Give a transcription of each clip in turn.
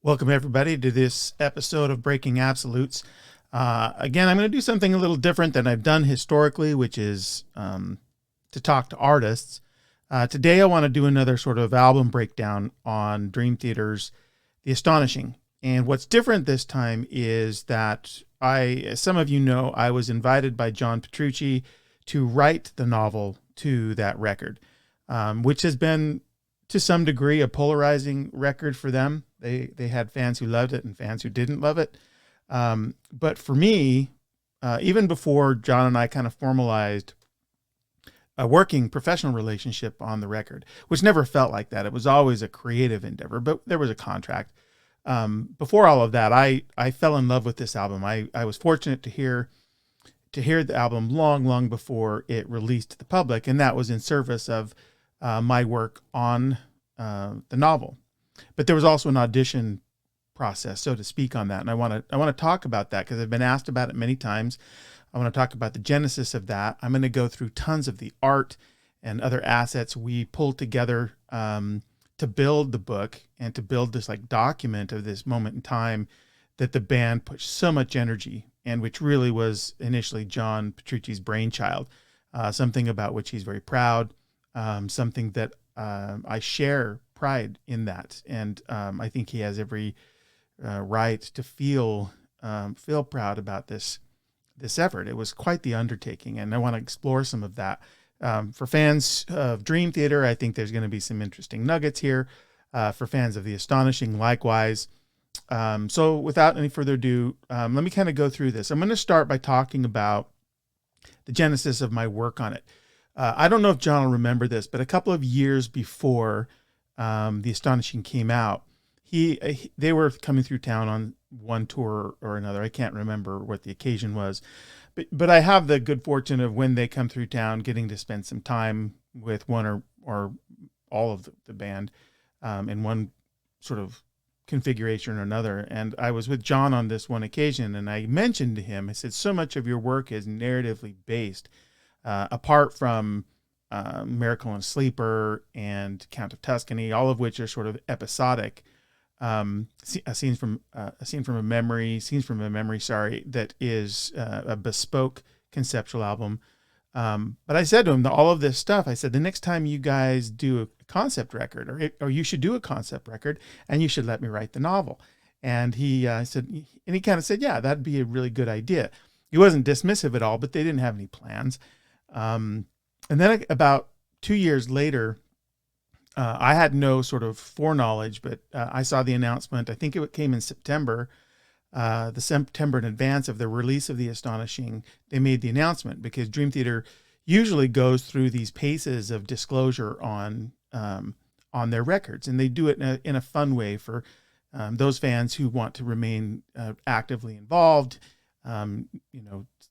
Welcome, everybody, to this episode of Breaking Absolutes. Again, I'm going to do something a little different than I've done historically, which is to talk to artists. Today, I want to do another sort of album breakdown on Dream Theater's The Astonishing. And what's different this time is that as some of you know, I was invited by John Petrucci to write the novel to that record, which has been, to some degree, a polarizing record for them. They had fans who loved it and fans who didn't love it. But for me, even before John and I kind of formalized a working professional relationship on the record, which never felt like that. It was always a creative endeavor, but there was a contract. Before all of that, I fell in love with this album. I was fortunate to hear the album long before it released to the public, and that was in service of my work on the novel. But there was also an audition process, so to speak, on that. And I want to talk about that because I've been asked about it many times. I want to talk about the genesis of that. I'm going to go through tons of the art and other assets we pulled together to build the book and to build this like document of this moment in time that the band put so much energy and which really was initially John Petrucci's brainchild, something about which he's very proud, something that I share pride in that. And I think he has every right to feel proud about this effort. It was quite the undertaking, and I want to explore some of that. For fans of Dream Theater, I think there's going to be some interesting nuggets here. For fans of The Astonishing, likewise. So without any further ado, let me kind of go through this. I'm going to start by talking about the genesis of my work on it. I don't know if John will remember this, but a couple of years before The Astonishing came out, they were coming through town on one tour or another. I can't remember what the occasion was, but I have the good fortune of when they come through town, getting to spend some time with one or all of the band in one sort of configuration or another. And I was with John on this one occasion, and I mentioned to him, I said, so much of your work is narratively based, apart from Miracle on a Sleeper and Count of Tuscany, all of which are sort of episodic. Scenes from a memory, that is a bespoke conceptual album. But I said to him, all of this stuff, I said, the next time you guys do a concept record, or you should do a concept record, and you should let me write the novel. And he kind of said, yeah, that'd be a really good idea. He wasn't dismissive at all, but they didn't have any plans. And then about 2 years later, I had no sort of foreknowledge, but I saw the announcement. I think it came in September, the September in advance of the release of The Astonishing. They made the announcement because Dream Theater usually goes through these paces of disclosure on their records, and they do it in a fun way for those fans who want to remain actively involved.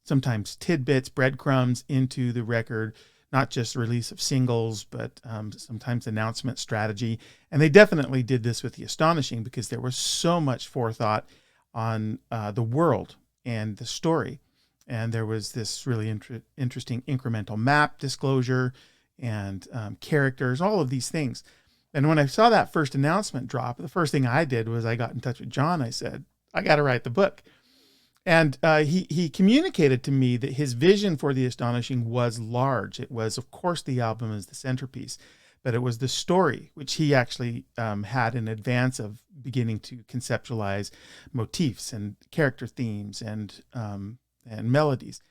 Sometimes tidbits, breadcrumbs into the record. Not just release of singles, but sometimes announcement strategy. And they definitely did this with The Astonishing because there was so much forethought on the world and the story. And there was this really interesting incremental map disclosure and characters, all of these things. And when I saw that first announcement drop, the first thing I did was I got in touch with John. I said, I got to write the book. And he communicated to me that his vision for The Astonishing was large. It was, of course, the album as the centerpiece, but it was the story, which he actually had in advance of beginning to conceptualize motifs and character themes and melodies.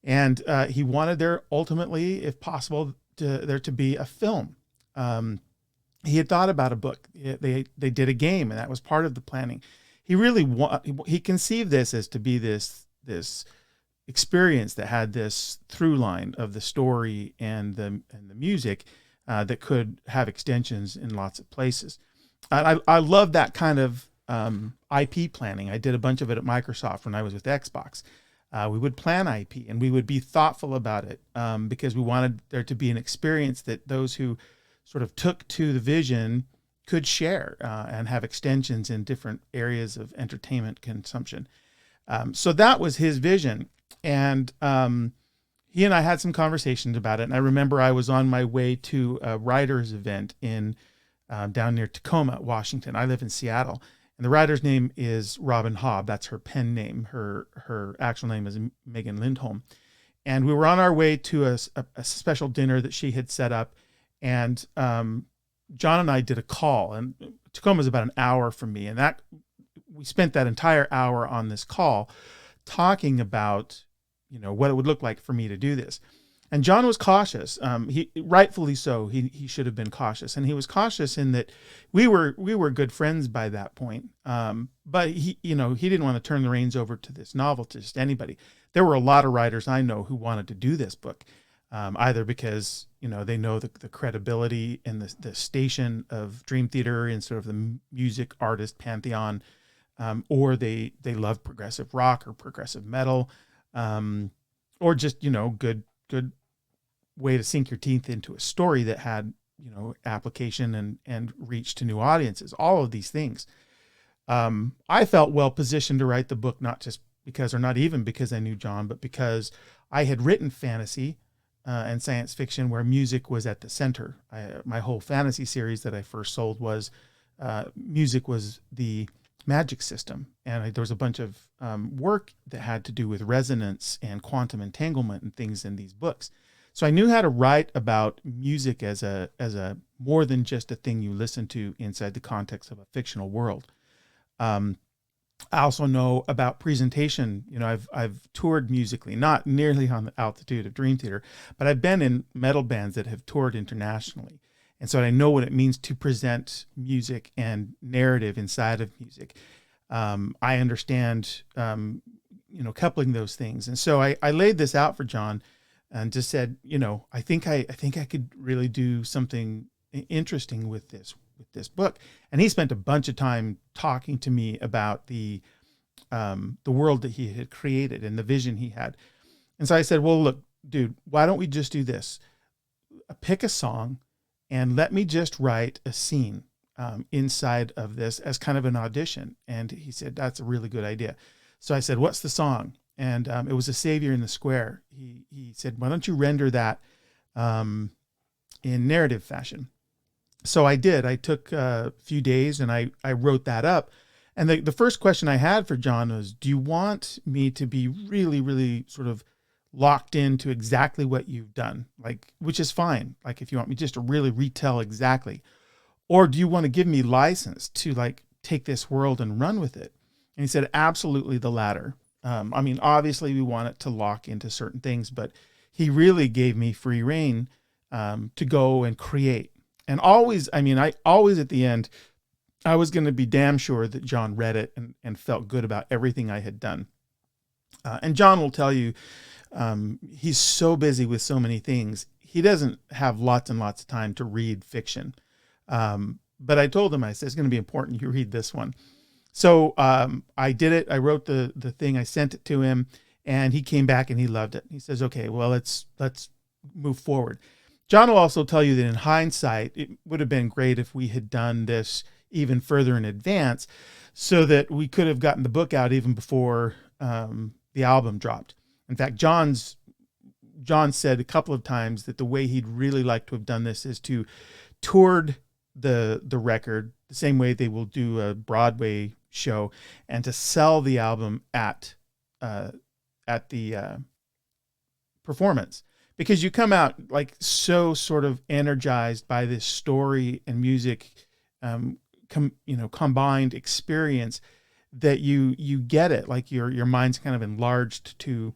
And he wanted there ultimately, if possible, there to be a film. He had thought about a book. They did a game, and that was part of the planning. He really he conceived this as to be this experience that had this through line of the story and the music that could have extensions in lots of places. I love that kind of IP planning. I did a bunch of it at Microsoft when I was with Xbox. We would plan IP and we would be thoughtful about it because we wanted there to be an experience that those who sort of took to the vision could share and have extensions in different areas of entertainment consumption. So that was his vision. And he and I had some conversations about it. And I remember I was on my way to a writer's event in down near Tacoma, Washington. I live in Seattle. And the writer's name is Robin Hobb. That's her pen name. Her actual name is Megan Lindholm. And we were on our way to a special dinner that she had set up. And John and I did a call. And Tacoma is about an hour from me. And we spent that entire hour on this call talking about, what it would look like for me to do this. And John was cautious. He rightfully so. He should have been cautious, and he was cautious in that we were good friends by that point. But he didn't want to turn the reins over to this novel to just anybody. There were a lot of writers I know who wanted to do this book, either because they know the credibility and the station of Dream Theater and sort of the music artist pantheon, or they love progressive rock or progressive metal, or just good way to sink your teeth into a story that had, application and reach to new audiences, all of these things. I felt well positioned to write the book, not just because, or not even because I knew John, but because I had written fantasy and science fiction where music was at the center. My whole fantasy series that I first sold was music was the magic system. And there was a bunch of work that had to do with resonance and quantum entanglement and things in these books. So I knew how to write about music as a more than just a thing you listen to inside the context of a fictional world. I also know about presentation. I've toured musically, not nearly on the altitude of Dream Theater, but I've been in metal bands that have toured internationally. And so I know what it means to present music and narrative inside of music. I understand, coupling those things. And so I laid this out for John and just said, I think I could really do something interesting with this book. And he spent a bunch of time talking to me about the world that he had created and the vision he had. And so I said, well, look, dude, why don't we just do this? Pick a song and let me just write a scene inside of this as kind of an audition. And he said, that's a really good idea. So I said, what's the song? And it was A Savior in the Square. He said, why don't you render that in narrative fashion? So I did. I took a few days and I wrote that up. And the first question I had for John was, do you want me to be really, really sort of locked into exactly what you've done? Which is fine. If you want me just to really retell exactly, or do you want to give me license to take this world and run with it? And he said, absolutely the latter. Obviously we want it to lock into certain things, but he really gave me free rein to go and create. And always, I always at the end, I was going to be damn sure that John read it and felt good about everything I had done. And John will tell you, he's so busy with so many things. He doesn't have lots and lots of time to read fiction. But I told him, I said, it's going to be important you read this one. So I did it. I wrote the thing. I sent it to him, and he came back and he loved it. He says, okay, well, let's move forward. John will also tell you that in hindsight, it would have been great if we had done this even further in advance so that we could have gotten the book out even before the album dropped. In fact, John said a couple of times that the way he'd really like to have done this is to toured the record the same way they will do a Broadway show, and to sell the album at the performance, because you come out so sort of energized by this story and music, combined experience that you get it. Your mind's kind of enlarged to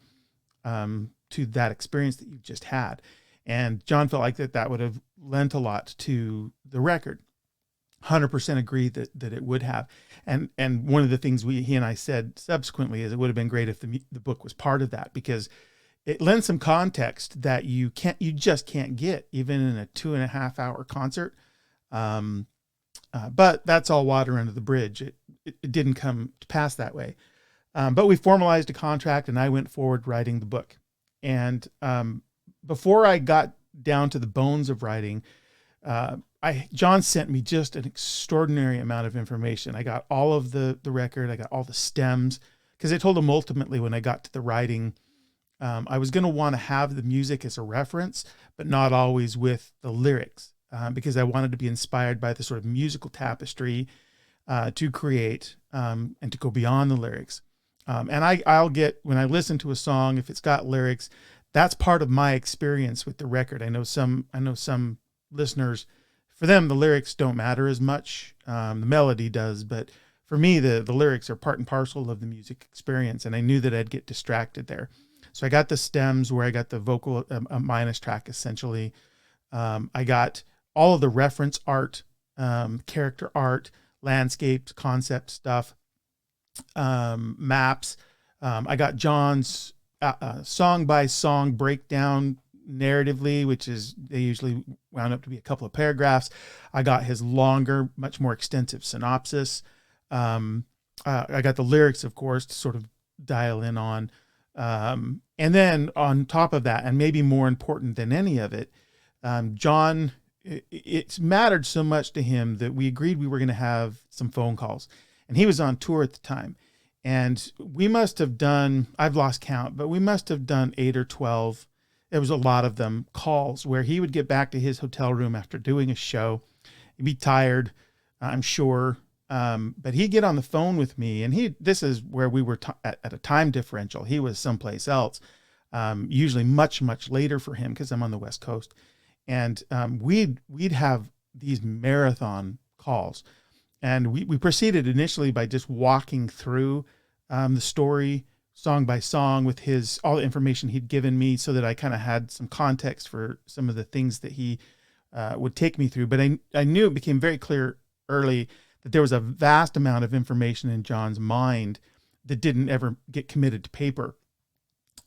that experience that you've just had. And John felt like that would have lent a lot to the record. 100% agree that it would have. And one of the things he and I said subsequently is it would have been great if the book was part of that, because it lends some context that you just can't get even in a 2.5 hour concert. But that's all water under the bridge. It didn't come to pass that way. But we formalized a contract and I went forward writing the book. And before I got down to the bones of writing, John sent me just an extraordinary amount of information. I got all of the record. I got all the stems, because I told him ultimately when I got to the writing, I was going to want to have the music as a reference, but not always with the lyrics, because I wanted to be inspired by the sort of musical tapestry to create and to go beyond the lyrics. And I'll get, when I listen to a song, if it's got lyrics, that's part of my experience with the record. I know some listeners, for them, the lyrics don't matter as much. The melody does, but for me, the lyrics are part and parcel of the music experience. And I knew that I'd get distracted there. So I got the stems where I got the vocal, a minus track, essentially. I got all of the reference art, character art, landscapes, concept stuff, maps. I got John's song by song breakdown narratively, which is, they usually wound up to be a couple of paragraphs. I got his longer, much more extensive synopsis. I got the lyrics, of course, to sort of dial in on. And then on top of that, and maybe more important than any of it, John, it's mattered so much to him that we agreed we were going to have some phone calls, and he was on tour at the time. And we must have done, I've lost count, but we must have done 8 or 12. There was a lot of them, calls where he would get back to his hotel room after doing a show. He'd be tired, I'm sure. But he'd get on the phone with me, and this is where we were at a time differential. He was someplace else, usually much, much later for him because I'm on the West Coast. And we'd have these marathon calls. And we proceeded initially by just walking through the story song by song with all the information he'd given me, so that I kind of had some context for some of the things that he would take me through. But I knew it became very clear early that there was a vast amount of information in John's mind that didn't ever get committed to paper.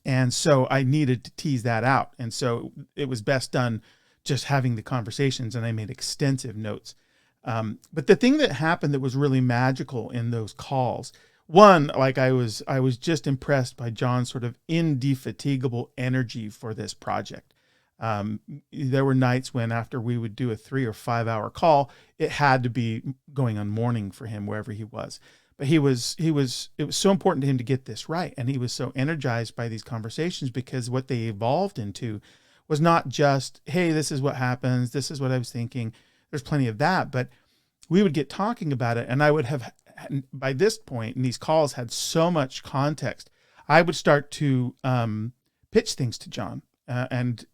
And so I needed to tease that out. And so it was best done just having the conversations, and I made extensive notes. But the thing that happened that was really magical in those calls, one, like I was just impressed by John's sort of indefatigable energy for this project. There were nights when, after we would do a 3 or 5 hour call, it had to be going on morning for him wherever he was. But it was so important to him to get this right. And he was so energized by these conversations, because what they evolved into was not just, hey, this is what happens, this is what I was thinking. There's plenty of that, but we would get talking about it, and I would have, by this point in these calls, had so much context. I would start to pitch things to John and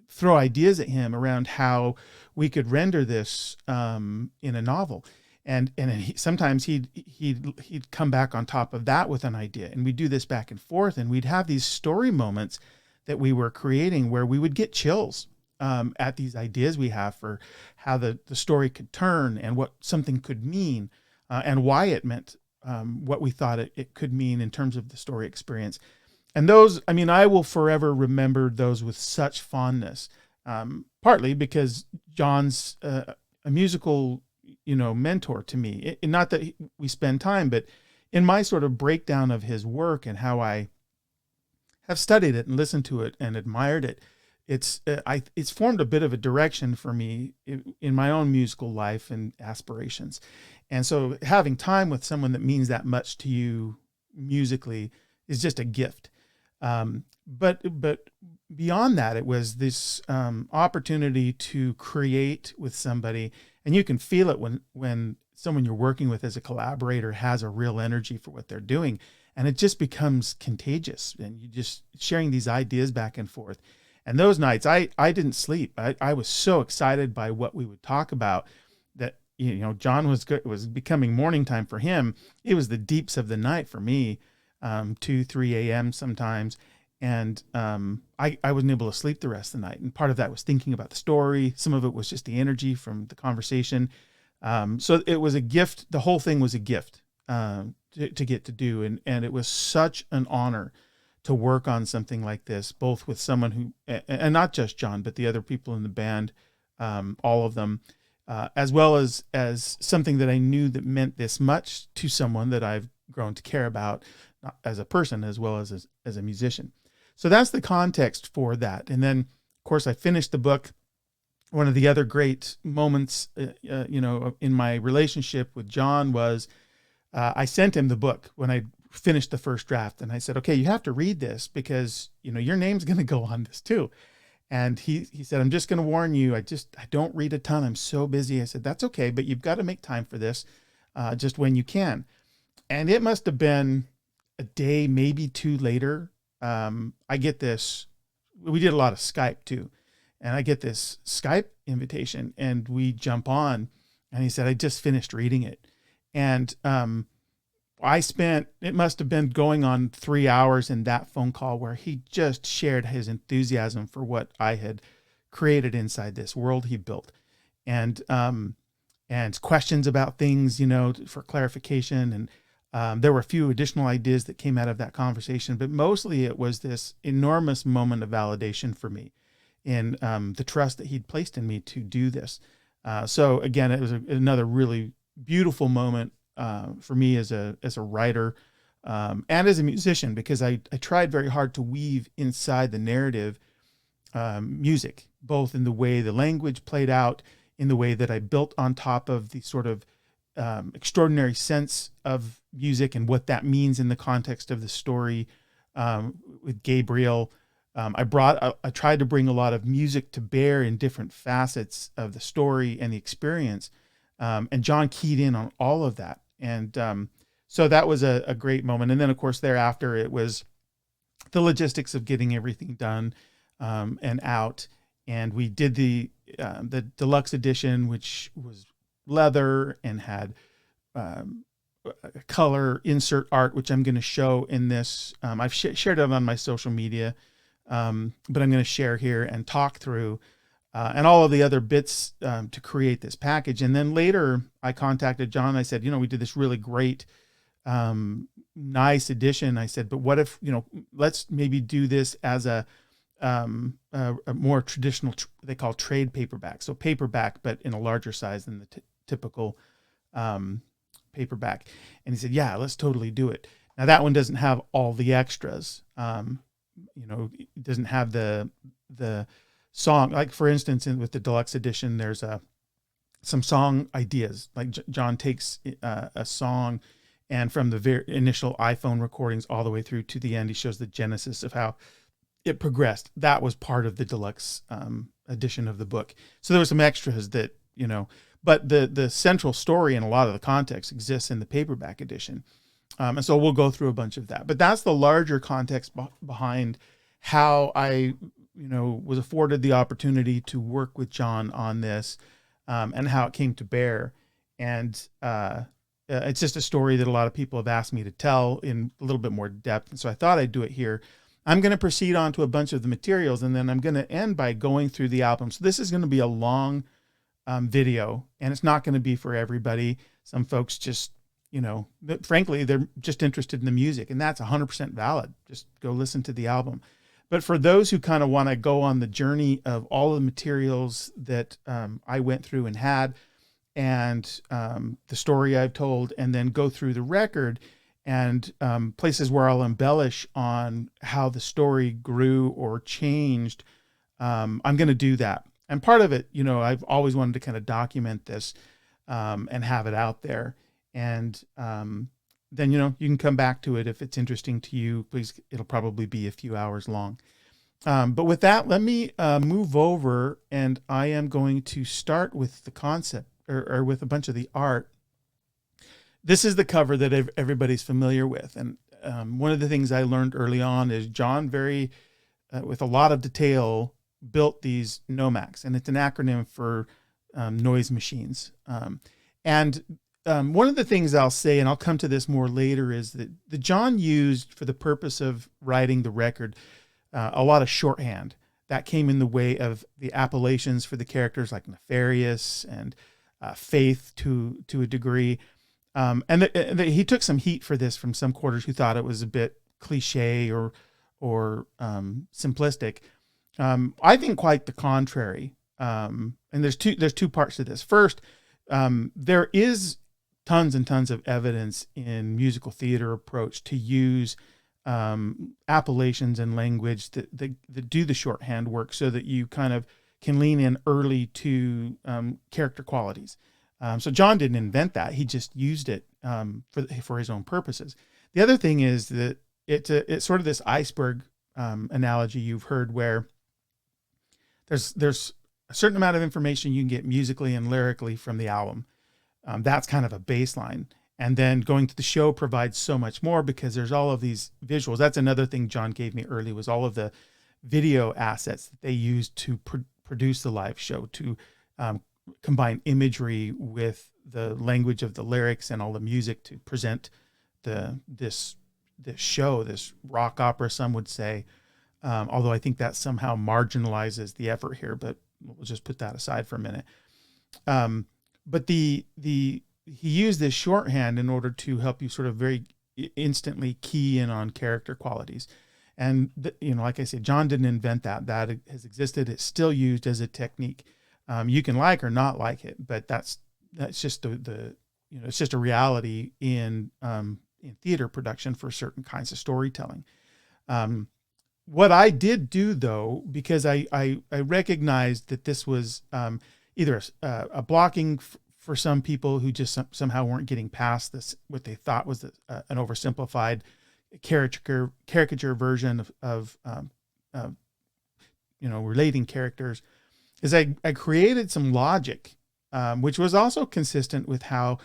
throw ideas at him around how we could render this in a novel. And sometimes he'd come back on top of that with an idea, and we'd do this back and forth, and we'd have these story moments that we were creating where we would get chills at these ideas we have for how the story could turn, and what something could mean, and why it meant what we thought it could mean in terms of the story experience. And those, I mean, I will forever remember those with such fondness, partly because John's a musical, mentor to me. Not that we spend time, but in my sort of breakdown of his work and how I have studied it and listened to it and admired it, it's formed a bit of a direction for me in my own musical life and aspirations. And so having time with someone that means that much to you musically is just a gift. But beyond that, it was this opportunity to create with somebody, and you can feel it when someone you're working with as a collaborator has a real energy for what they're doing, and it just becomes contagious, and you just sharing these ideas back and forth. And those nights, I didn't sleep. I was so excited by what we would talk about that, John was becoming morning time for him. It was the deeps of the night for me, 2, 3 a.m. sometimes. And I wasn't able to sleep the rest of the night. And part of that was thinking about the story. Some of it was just the energy from the conversation. So it was a gift. The whole thing was a gift to get to do. And it was such an honor to work on something like this, both with someone who, and not just John, but the other people in the band, all of them, as well as something that I knew that meant this much to someone that I've grown to care about as a person, as well as a musician. So that's the context for that. And then, of course, I finished the book. One of the other great moments, in my relationship with John was I sent him the book when I finished the first draft, and I said, okay, you have to read this because, your name's going to go on this too. And he said, I'm just going to warn you. I don't read a ton. I'm so busy. I said, that's okay, but you've got to make time for this. just when you can. And it must have been a day, maybe two later. I get this, we did a lot of Skype too. And I get this Skype invitation and we jump on, and he said, I just finished reading it. And, it must have been going on 3 hours in that phone call where he just shared his enthusiasm for what I had created inside this world he built. And questions about things, for clarification. And there were a few additional ideas that came out of that conversation, but mostly it was this enormous moment of validation for me in the trust that he'd placed in me to do this. So again, it was another really beautiful moment for me as a writer and as a musician, because I tried very hard to weave inside the narrative music, both in the way the language played out, in the way that I built on top of the sort of extraordinary sense of music and what that means in the context of the story with Gabriel. I tried to bring a lot of music to bear in different facets of the story and the experience. And John keyed in on all of that. And so that was a great moment. And then, of course, thereafter, it was the logistics of getting everything done and out. And we did the deluxe edition, which was leather and had color insert art, which I'm going to show in this. I've shared it on my social media, but I'm going to share here and talk through and all of the other bits to create this package. And then later I contacted John. I said, we did this really great, nice edition. I said, but what if, let's maybe do this as a more traditional, they call trade paperback. So paperback, but in a larger size than the typical paperback. And he said, yeah, let's totally do it. Now that one doesn't have all the extras. It doesn't have the song, like for instance, with the deluxe edition, there's some song ideas. Like John takes a song, and from the very initial iPhone recordings all the way through to the end, he shows the genesis of how it progressed. That was part of the deluxe edition of the book. So there were some extras that, but the central story and a lot of the context exists in the paperback edition. And so we'll go through a bunch of that, but that's the larger context behind how I, was afforded the opportunity to work with John on this, and how it came to bear. And it's just a story that a lot of people have asked me to tell in a little bit more depth. And so I thought I'd do it here. I'm going to proceed on to a bunch of the materials, and then I'm going to end by going through the album. So this is going to be a long video, and it's not going to be for everybody. Some folks just, frankly, they're just interested in the music, and that's 100% valid. Just go listen to the album. But for those who kind of want to go on the journey of all of the materials that I went through and had, and the story I've told, and then go through the record and places where I'll embellish on how the story grew or changed, I'm going to do that. And part of it, I've always wanted to kind of document this and have it out there. And then, you can come back to it if it's interesting to you. Please, it'll probably be a few hours long. But with that, let me move over, and I am going to start with the concept or with a bunch of the art. This is the cover that everybody's familiar with. And one of the things I learned early on is John with a lot of detail, built these NOMACs, and it's an acronym for noise machines. And one of the things I'll say, and I'll come to this more later, is that the John used, for the purpose of writing the record, a lot of shorthand that came in the way of the appellations for the characters, like nefarious and faith to a degree. And he took some heat for this from some quarters who thought it was a bit cliche or simplistic. I think quite the contrary. And there's two parts to this. First, there is tons and tons of evidence in musical theater approach to use appellations and language that do the shorthand work, so that you kind of can lean in early to character qualities. So John didn't invent that; he just used it for his own purposes. The other thing is that it's sort of this iceberg analogy you've heard, where there's a certain amount of information you can get musically and lyrically from the album. That's kind of a baseline. And then going to the show provides so much more because there's all of these visuals. That's another thing John gave me early, was all of the video assets that they used to produce the live show, to combine imagery with the language of the lyrics and all the music to present this show, this rock opera, some would say. Although I think that somehow marginalizes the effort here, but we'll just put that aside for a minute. But he used this shorthand in order to help you sort of very instantly key in on character qualities. And, like I said, John didn't invent that. That has existed. It's still used as a technique. You can like or not like it, but that's just it's just a reality in theater production for certain kinds of storytelling. What I did do, though, because I recognized that this was either a blocking for some people who just somehow weren't getting past this, what they thought was an oversimplified caricature version of relating characters, is I created some logic, which was also consistent with how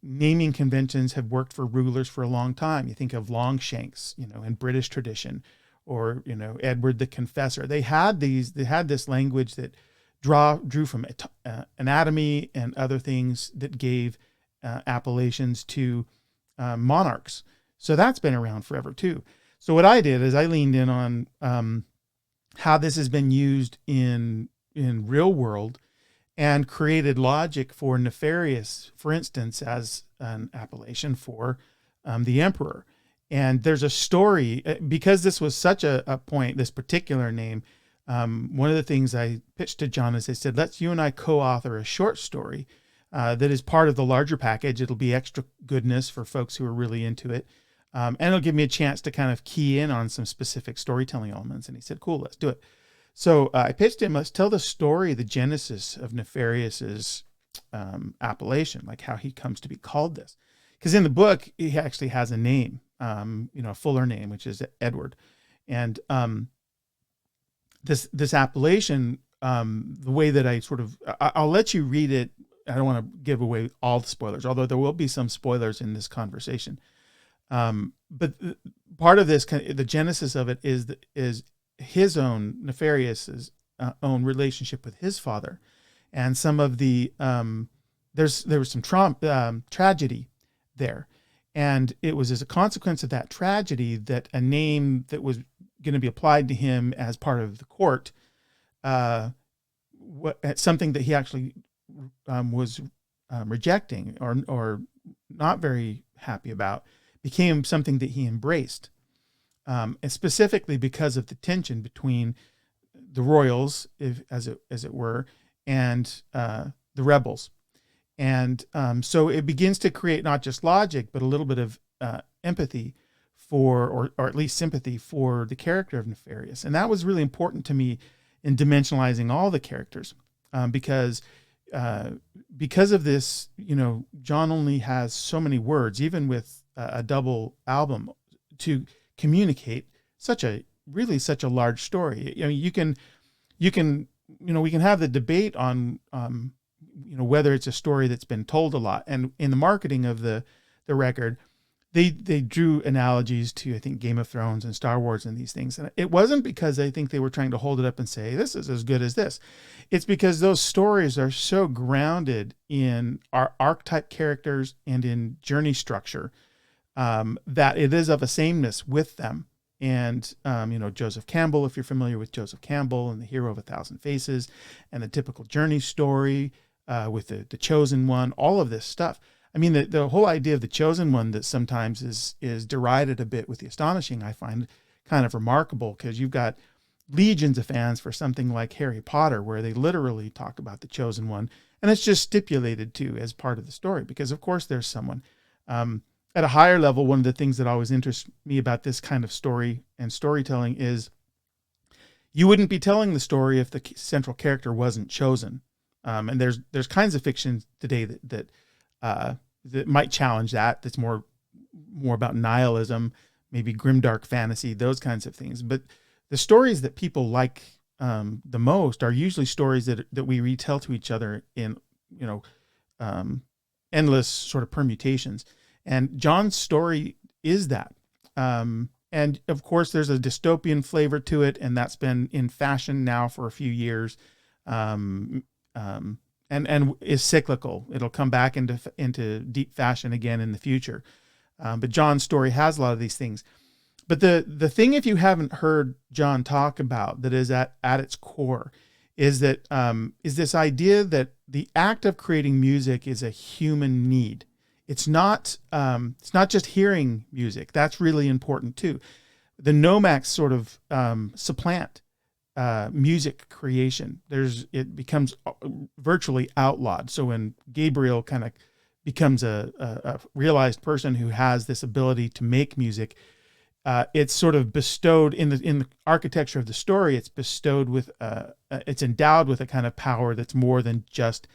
naming conventions have worked for rulers for a long time. You think of Longshanks, in British tradition, or Edward the Confessor. They had this language that drew from anatomy and other things that gave appellations to monarchs. So that's been around forever too. So what I did is I leaned in on how this has been used in real world, and created logic for nefarious, for instance, as an appellation for the emperor. And there's a story, because this was such a point, this particular name. One of the things I pitched to John is I said, let's you and I co-author a short story that is part of the larger package. It'll be extra goodness for folks who are really into it. And it'll give me a chance to kind of key in on some specific storytelling elements. And he said, cool, let's do it. So I pitched him, let's tell the story, the genesis of Nefarious's appellation, like how he comes to be called this. Because in the book, he actually has a name, a fuller name, which is Edward. And this appellation, the way that I'll let you read it. I don't want to give away all the spoilers, although there will be some spoilers in this conversation. But part of this, the genesis of it is his own Nefarious's own relationship with his father, and some of the there was some tragedy there, and it was as a consequence of that tragedy that a name that was going to be applied to him as part of the court, something that he actually was rejecting or not very happy about, became something that he embraced. And specifically because of the tension between the royals, as it were, and the rebels. And so it begins to create not just logic, but a little bit of empathy for, or at least sympathy for, the character of Nefarious. And that was really important to me in dimensionalizing all the characters, because of this, John only has so many words, even with a double album, to communicate such a large story. We can have the debate on whether it's a story that's been told a lot. And in the marketing of the record, they drew analogies to, I think, Game of Thrones and Star Wars and these things. And it wasn't because I think they were trying to hold it up and say, this is as good as this. It's because those stories are so grounded in our archetype characters and in journey structure, that it is of a sameness with them. And, Joseph Campbell, if you're familiar with Joseph Campbell and the Hero of a Thousand Faces, and the typical journey story with the chosen one, all of this stuff. I mean, the whole idea of the chosen one that sometimes is derided a bit with the Astonishing, I find kind of remarkable, because you've got legions of fans for something like Harry Potter, where they literally talk about the chosen one. And it's just stipulated too as part of the story, because of course there's someone. At a higher level, one of the things that always interests me about this kind of story and storytelling is you wouldn't be telling the story if the central character wasn't chosen. And there's kinds of fiction today that might challenge that. That's more about nihilism, maybe grimdark fantasy, those kinds of things. But the stories that people like the most are usually stories that we retell to each other in endless sort of permutations. And John's story is that. And of course, there's a dystopian flavor to it, and that's been in fashion now for a few years, and is cyclical. It'll come back into deep fashion again in the future. But John's story has a lot of these things. But the thing, if you haven't heard John talk about, that is at its core, is that is this idea that the act of creating music is a human need. It's not just hearing music. That's really important too. The nomax sort of supplant music creation. It becomes virtually outlawed. So when Gabriel kind of becomes a realized person who has this ability to make music, it's sort of bestowed in the architecture of the story. It's bestowed with it's endowed with a kind of power that's more than just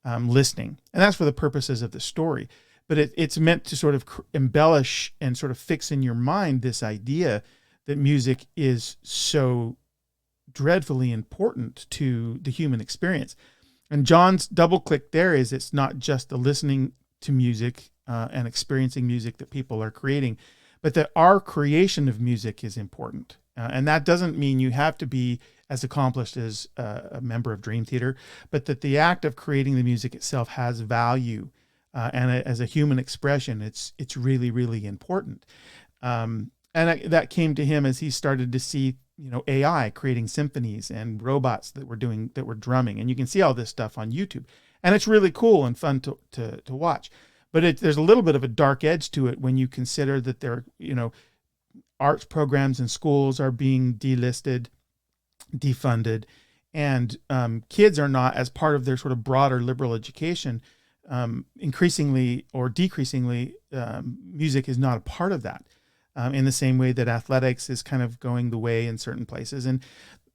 listening, and that's for the purposes of the story. But it's meant to sort of embellish and sort of fix in your mind this idea that music is so dreadfully important to the human experience. And John's double click there is it's not just the listening to music and experiencing music that people are creating, but that our creation of music is important. And that doesn't mean you have to be as accomplished as a member of Dream Theater, but that the act of creating the music itself has value. And as a human expression, it's really, really important. And that came to him as he started to see, AI creating symphonies and robots that were drumming. And you can see all this stuff on YouTube. And it's really cool and fun to watch. But there's a little bit of a dark edge to it when you consider that there, arts programs in schools are being delisted, defunded, and kids are not, as part of their sort of broader liberal education, increasingly or decreasingly, music is not a part of that, in the same way that athletics is kind of going the way in certain places. And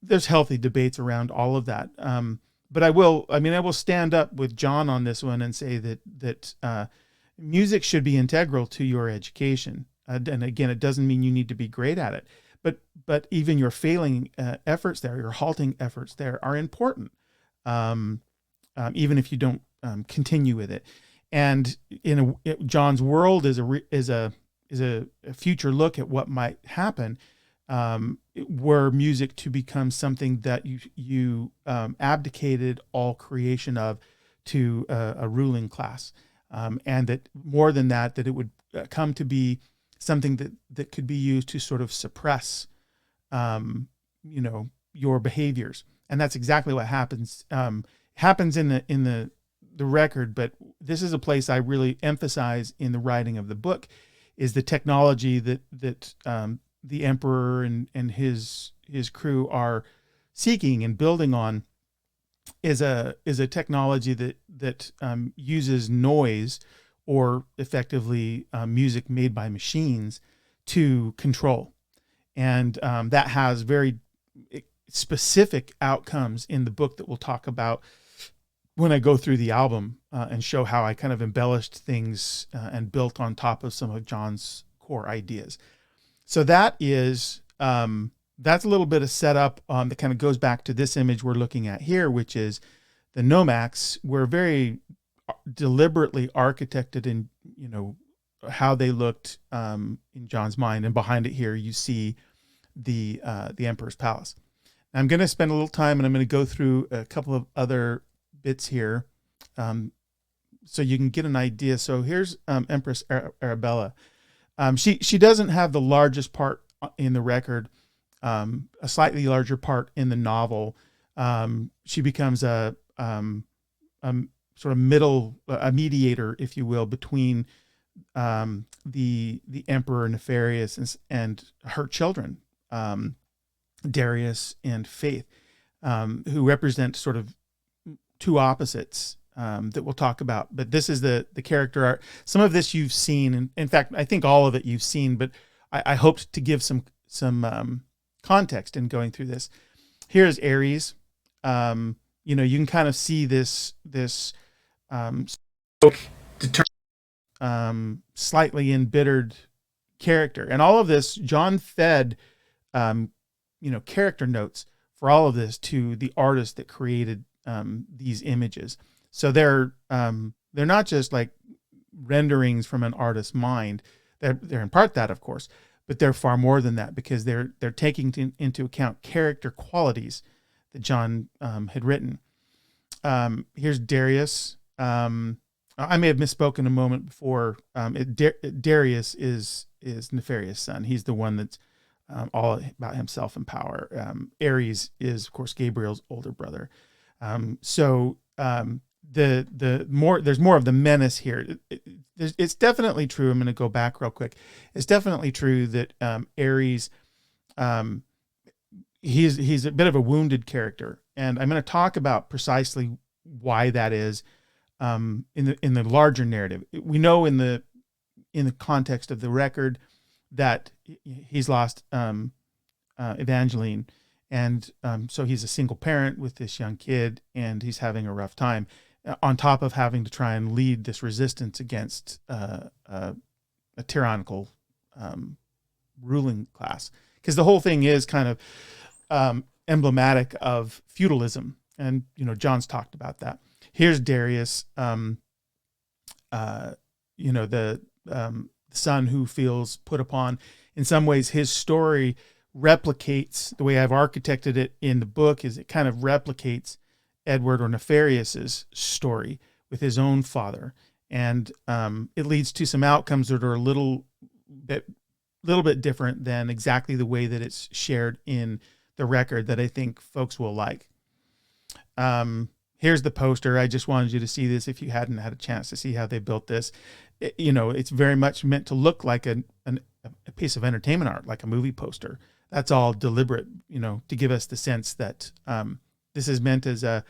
there's healthy debates around all of that. But I will stand up with John on this one and say that music should be integral to your education. And again, it doesn't mean you need to be great at it, but even your failing efforts there, your halting efforts there are important, even if you don't continue with it. And John's world is a future look at what might happen, were music to become something that you abdicated all creation of to a ruling class, and that more than that it would come to be something that could be used to sort of suppress, your behaviors. And that's exactly what happens in the record. But this is a place I really emphasize in the writing of the book, is the technology that the emperor and his crew are seeking and building on is a technology that uses noise, or effectively music made by machines, to control. And that has very specific outcomes in the book that we'll talk about when I go through the album, and show how I kind of embellished things and built on top of some of John's core ideas. So that is, that's a little bit of setup that kind of goes back to this image we're looking at here, which is the nomax. Were very deliberately architected in, how they looked in John's mind. And behind it here, you see the emperor's palace. I'm going to spend a little time, and I'm going to go through a couple of other bits here, so you can get an idea. So here's Empress Arabella. She doesn't have the largest part in the record, a slightly larger part in the novel. She becomes a sort of a mediator, if you will, between the emperor Nefarious and her children, Darius and Faith, who represent sort of two opposites that we'll talk about. But this is the character art. Some of this you've seen, and in fact, I think all of it you've seen, but I hoped to give some context in going through this. Here's Ares. You can kind of see this slightly embittered character, and all of this, John fed character notes for all of this to the artist that created these images. So they're They're not just like renderings from an artist's mind. They're in part that, of course, but they're far more than that, because they're taking into account character qualities that John had written. Here's Darius. I may have misspoken a moment before. Darius is Nefarious' son. He's the one that's all about himself and power. Ares is, of course, Gabriel's older brother. There's more of the menace here. It's definitely true. I'm going to go back real quick. It's definitely true that Ares, he's a bit of a wounded character, and I'm going to talk about precisely why that is in the larger narrative. We know in the context of the record that he's lost Evangeline, and so he's a single parent with this young kid, and he's having a rough time, on top of having to try and lead this resistance against a tyrannical ruling class, because the whole thing is kind of emblematic of feudalism, and John's talked about that. Here's Darius, the son who feels put upon. In some ways, his story replicates, the way I've architected it in the book is it kind of replicates Edward or Nefarious's story with his own father. And it leads to some outcomes that are a little bit different than exactly the way that it's shared in the record, that I think folks will like. Here's the poster. I just wanted you to see this if you hadn't had a chance to see how they built this. It's very much meant to look like a piece of entertainment art, like a movie poster. That's all deliberate, to give us the sense that this is meant as a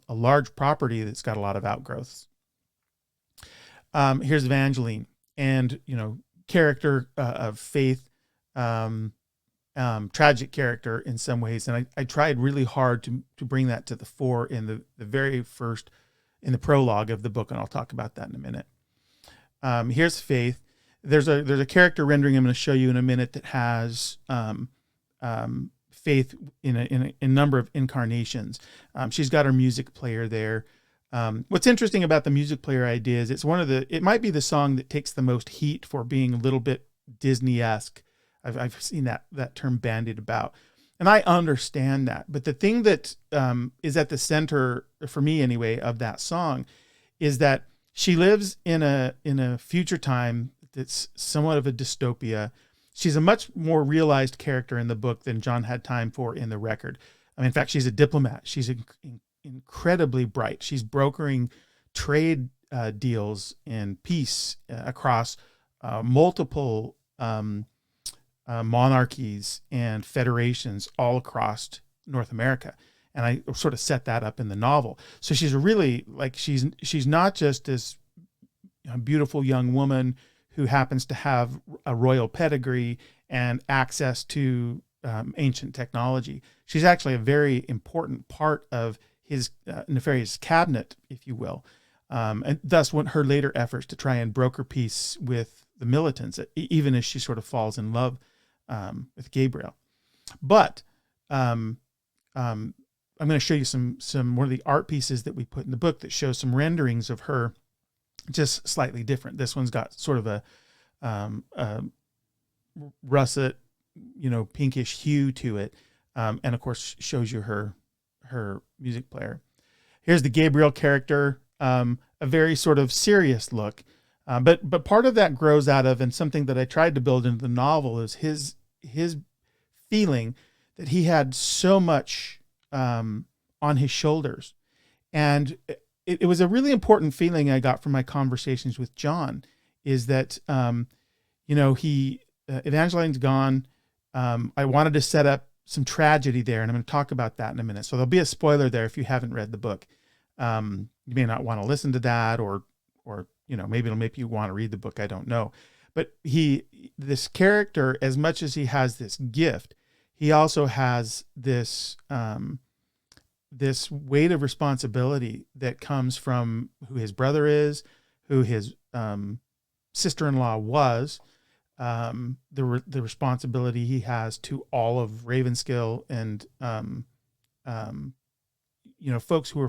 large property that's got a lot of outgrowths. Here's Evangeline, and character of faith, tragic character in some ways, and I tried really hard to bring that to the fore in the very first, in the prologue of the book, and I'll talk about that in a minute. Here's Faith. There's a character rendering I'm going to show you in a minute that has Faith in a number of incarnations. She's got her music player there. What's interesting about the music player idea is it might be the song that takes the most heat for being a little bit Disney-esque. I've seen that term bandied about, and I understand that. But the thing that is at the center, for me anyway, of that song is that she lives in a future time that's somewhat of a dystopia. She's a much more realized character in the book than John had time for in the record. In fact, she's a diplomat. She's incredibly bright. She's brokering trade deals and peace across multiple monarchies and federations all across North America. And I sort of set that up in the novel. So she's really she's not just this beautiful young woman who happens to have a royal pedigree and access to ancient technology. She's actually a very important part of his nefarious cabinet, if you will. And thus her later efforts to try and broker peace with the militants, even as she sort of falls in love with Gabriel. But I'm going to show you some more of the art pieces that we put in the book that show some renderings of her just slightly different. This one's got sort of a russet, pinkish hue to it. And of course shows you her music player. Here's the Gabriel character, a very sort of serious look. But part of that grows out of, and something that I tried to build into the novel, is his feeling that he had so much on his shoulders. And it was a really important feeling I got from my conversations with John, is that, Evangeline's gone. I wanted to set up some tragedy there, and I'm going to talk about that in a minute. So there'll be a spoiler there if you haven't read the book. You may not want to listen to that, or maybe it'll make you want to read the book. I don't know. But this character, as much as he has this gift, he also has this weight of responsibility that comes from who his brother is, who his sister-in-law was, the responsibility he has to all of Ravenskill, and folks who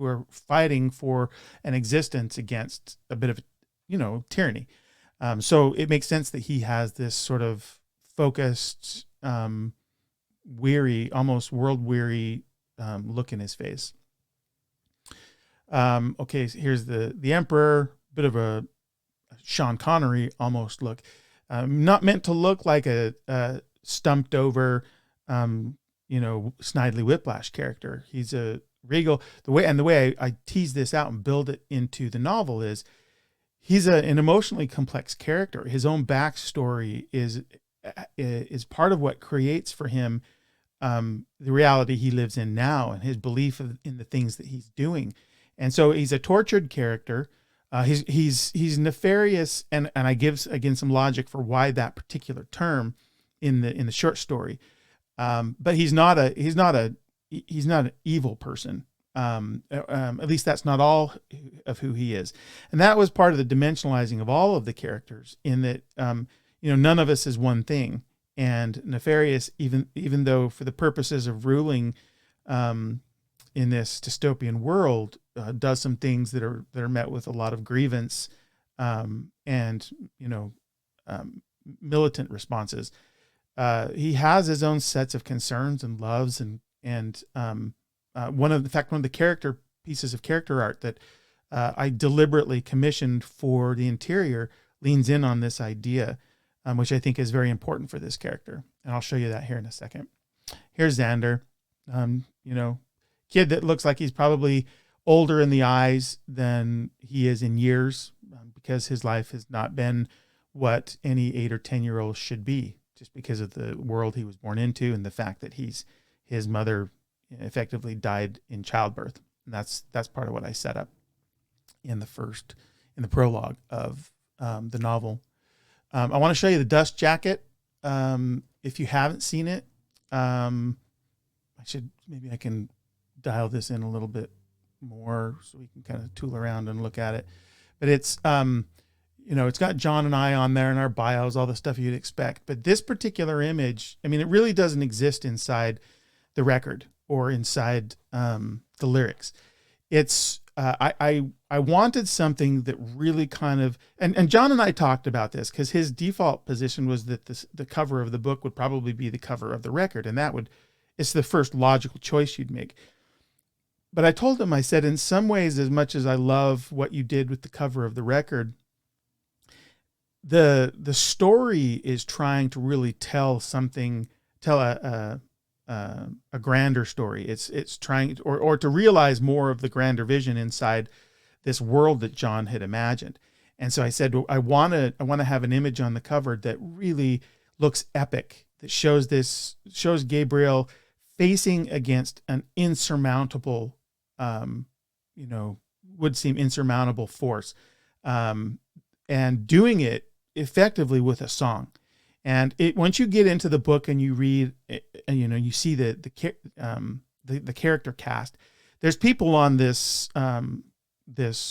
are fighting for an existence against a bit of, tyranny. So it makes sense that he has this sort of focused, weary, almost world weary look in his face. Okay, so here's the Emperor, bit of a Sean Connery almost look. Not meant to look like a stumped over, Snidely Whiplash character. He's a regal. The way I tease this out and build it into the novel is he's an emotionally complex character. His own backstory is part of what creates for him the reality he lives in now, and his belief in the things that he's doing. And so he's a tortured character. He's nefarious, and I give again some logic for why that particular term in the short story. But he's not an evil person. At least that's not all of who he is. And that was part of the dimensionalizing of all of the characters, in that, none of us is one thing. And nefarious, even though for the purposes of ruling, in this dystopian world, does some things that are met with a lot of grievance, and militant responses. He has his own sets of concerns and loves, and one of the character pieces of character art that I deliberately commissioned for the interior leans in on this idea, which I think is very important for this character. And I'll show you that here in a second. Here's Xander, kid that looks like he's probably older in the eyes than he is in years, because his life has not been what any 8 or 10-year-old should be, just because of the world he was born into and the fact that his mother effectively died in childbirth. And that's part of what I set up in the prologue of the novel. I want to show you the dust jacket. If you haven't seen it, maybe I can dial this in a little bit more so we can kind of tool around and look at it. But it's, it's got John and I on there in our bios, all the stuff you'd expect. But this particular image, it really doesn't exist inside the record or inside the lyrics. It's, I wanted something that really kind of, and John and I talked about this, because his default position was that the cover of the book would probably be the cover of the record, and it's the first logical choice you'd make. But I told him, I said, in some ways, as much as I love what you did with the cover of the record, the story is trying to really tell a grander story. It's trying or to realize more of the grander vision inside this world that John had imagined. And so I said, I want to have an image on the cover that really looks epic, that shows Gabriel facing against an insurmountable, would seem insurmountable force, and doing it effectively with a song. And once you get into the book and you read, you see the character cast. There's people on this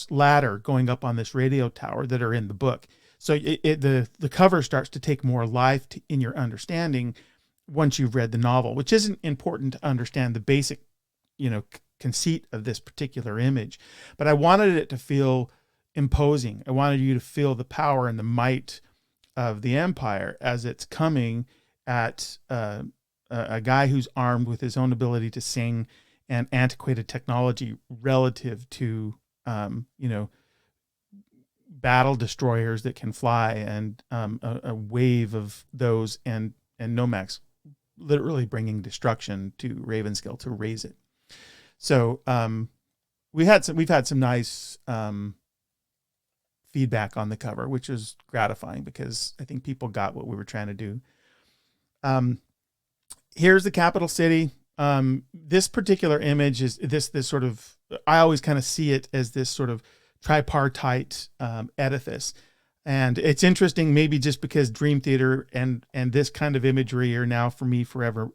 ladder going up on this radio tower that are in the book. So the cover starts to take more life in your understanding once you've read the novel, which isn't important to understand the basic, conceit of this particular image. But I wanted it to feel imposing. I wanted you to feel the power and the might of the empire as it's coming at a guy who's armed with his own ability to sing and antiquated technology relative to, battle destroyers that can fly, and a wave of those, and Nomax literally bringing destruction to Ravenskill to raise it. So we've had some nice feedback on the cover, which is gratifying because I think people got what we were trying to do. Here's the capital city. This particular image is this sort of, I always kind of see it as this sort of tripartite edifice. And it's interesting, maybe just because Dream Theater and this kind of imagery are now for me forever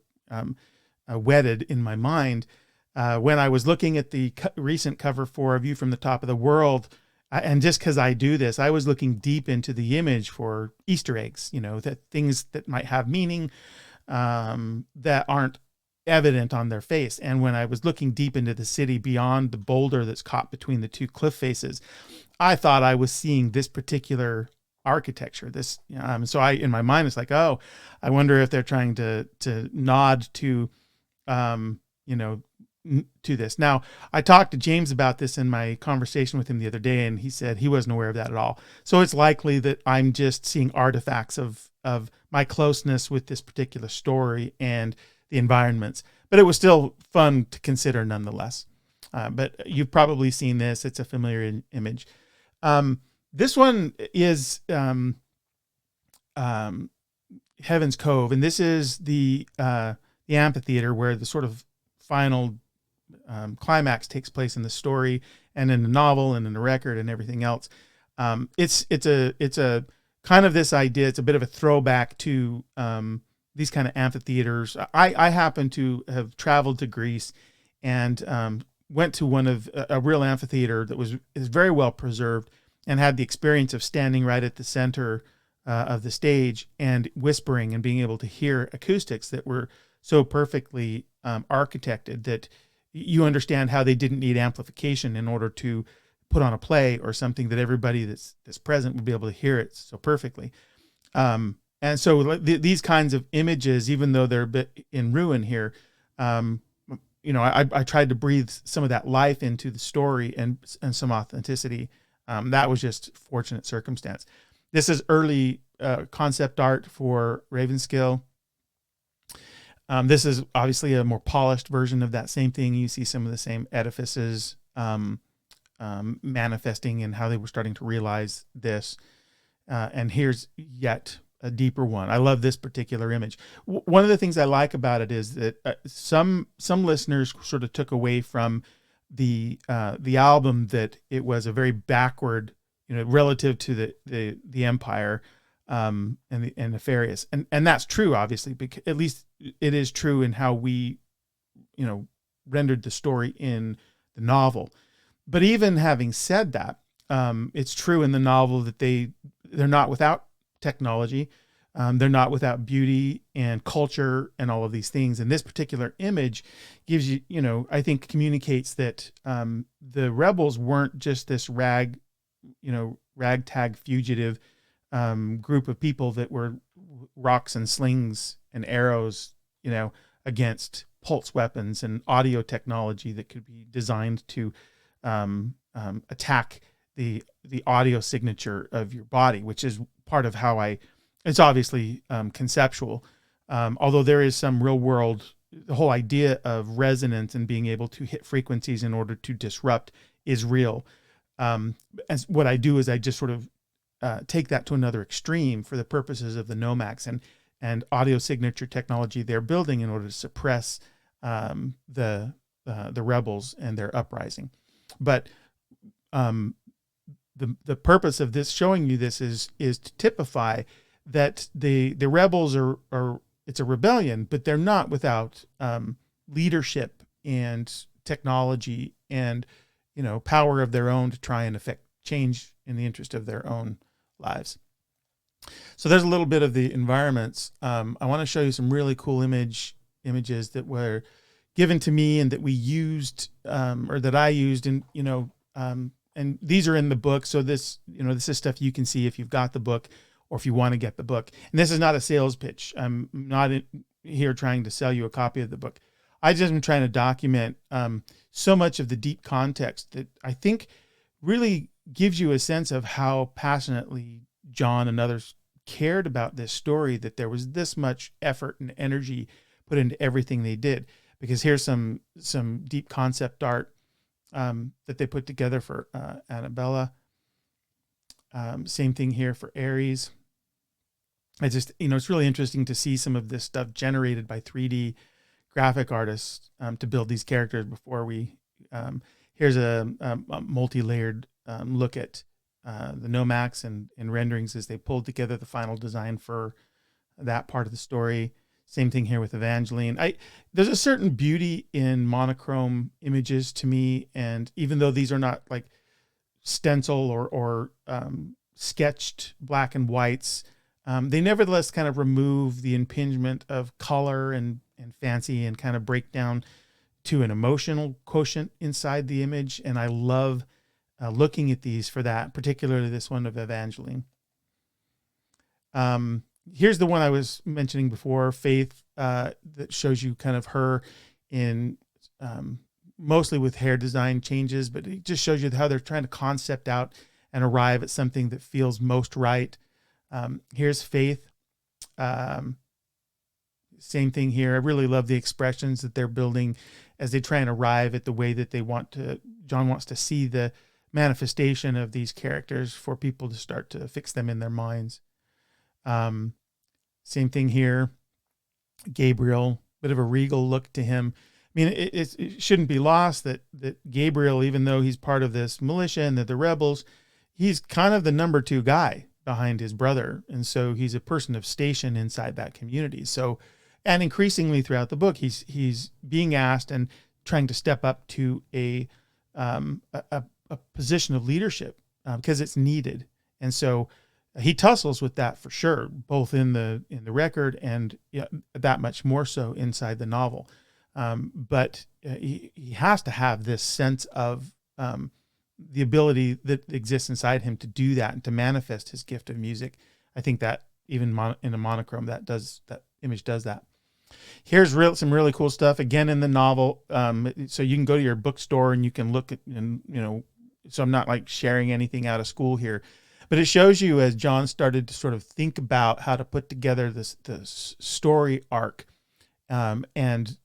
wedded in my mind. When I was looking at the recent cover for A View from the Top of the World, and just because I do this, I was looking deep into the image for Easter eggs, that things that might have meaning, that aren't evident on their face. And when I was looking deep into the city beyond the boulder that's caught between the two cliff faces, I thought I was seeing this particular architecture. So in my mind, it's like, oh, I wonder if they're trying to nod to, you know, to this. Now, I talked to James about this in my conversation with him the other day, and he said he wasn't aware of that at all. So it's likely that I'm just seeing artifacts of my closeness with this particular story and the environments. But it was still fun to consider nonetheless. But you've probably seen this. It's a familiar image. This one is Heaven's Cove, and this is the amphitheater where the sort of final climax takes place in the story and in the novel and in the record and everything else. It's a kind of this idea. It's a bit of a throwback to these kind of amphitheaters. I happen to have traveled to Greece and went to one of a real amphitheater that is very well preserved, and had the experience of standing right at the center of the stage and whispering and being able to hear acoustics that were so perfectly architected that you understand how they didn't need amplification in order to put on a play or something, that everybody that's present would be able to hear it so perfectly. And so these kinds of images, even though they're a bit in ruin here, I tried to breathe some of that life into the story and some authenticity. That was just fortunate circumstance. This is early concept art for Ravenskill. This is obviously a more polished version of that same thing. You see some of the same edifices manifesting and how they were starting to realize this. And here's yet a deeper one. I love this particular image. One of the things I like about it is that some listeners sort of took away from the album that it was a very backward, relative to the Empire and Nefarious, and that's true, obviously, because at least it is true in how we, rendered the story in the novel. But even having said that, it's true in the novel that they're not without technology. They're not without beauty and culture and all of these things. And this particular image gives you, I think communicates that the rebels weren't just this ragtag fugitive group of people that were rocks and slings and arrows, against pulse weapons and audio technology that could be designed to attack the audio signature of your body, which is part of how it's obviously conceptual. Although there is some real world, the whole idea of resonance and being able to hit frequencies in order to disrupt is real. And what I do is I just sort of take that to another extreme for the purposes of the Nomax and audio signature technology they're building in order to suppress the rebels and their uprising. But the purpose of this, showing you this, is to typify that the rebels are it's a rebellion, but they're not without leadership and technology and power of their own to try and affect change in the interest of their own lives. So there's a little bit of the environments. I want to show you some really cool images that were given to me and that we used or that I used, and and these are in the book. So this is stuff you can see if you've got the book or if you want to get the book. And this is not a sales pitch. I'm not here trying to sell you a copy of the book. I just am trying to document so much of the deep context that I think really gives you a sense of how passionately John and others cared about this story, that there was this much effort and energy put into everything they did. Because here's some deep concept art that they put together for Arabella. Same thing here for Ares. It's really interesting to see some of this stuff generated by 3D graphic artists to build these characters before here's a multi-layered look at the Nomax and renderings as they pulled together the final design for that part of the story. Same thing here with Evangeline. There's a certain beauty in monochrome images to me, and even though these are not like stencil or sketched black and whites, they nevertheless kind of remove the impingement of color and fancy and kind of break down to an emotional quotient inside the image. And I love looking at these for that, particularly this one of Evangeline. Here's the one I was mentioning before, Faith, that shows you kind of her in mostly with hair design changes, but it just shows you how they're trying to concept out and arrive at something that feels most right. Here's Faith. Same thing here. I really love the expressions that they're building as they try and arrive at the way that John wants to see the manifestation of these characters for people to start to fix them in their minds. Same thing here. Gabriel, bit of a regal look to him. I mean, it shouldn't be lost that Gabriel, even though he's part of this militia and the rebels, he's kind of the number 2 guy behind his brother. And so he's a person of station inside that community. So, and increasingly throughout the book, he's being asked and trying to step up to a position of leadership because it's needed. And so he tussles with that for sure, both in the record and that much more so inside the novel. But he has to have this sense of the ability that exists inside him to do that and to manifest his gift of music. I think that even in a monochrome, that image does that. Here's some really cool stuff again in the novel. So you can go to your bookstore and you can look at, and so I'm not like sharing anything out of school here, but it shows you as John started to sort of think about how to put together this story arc, and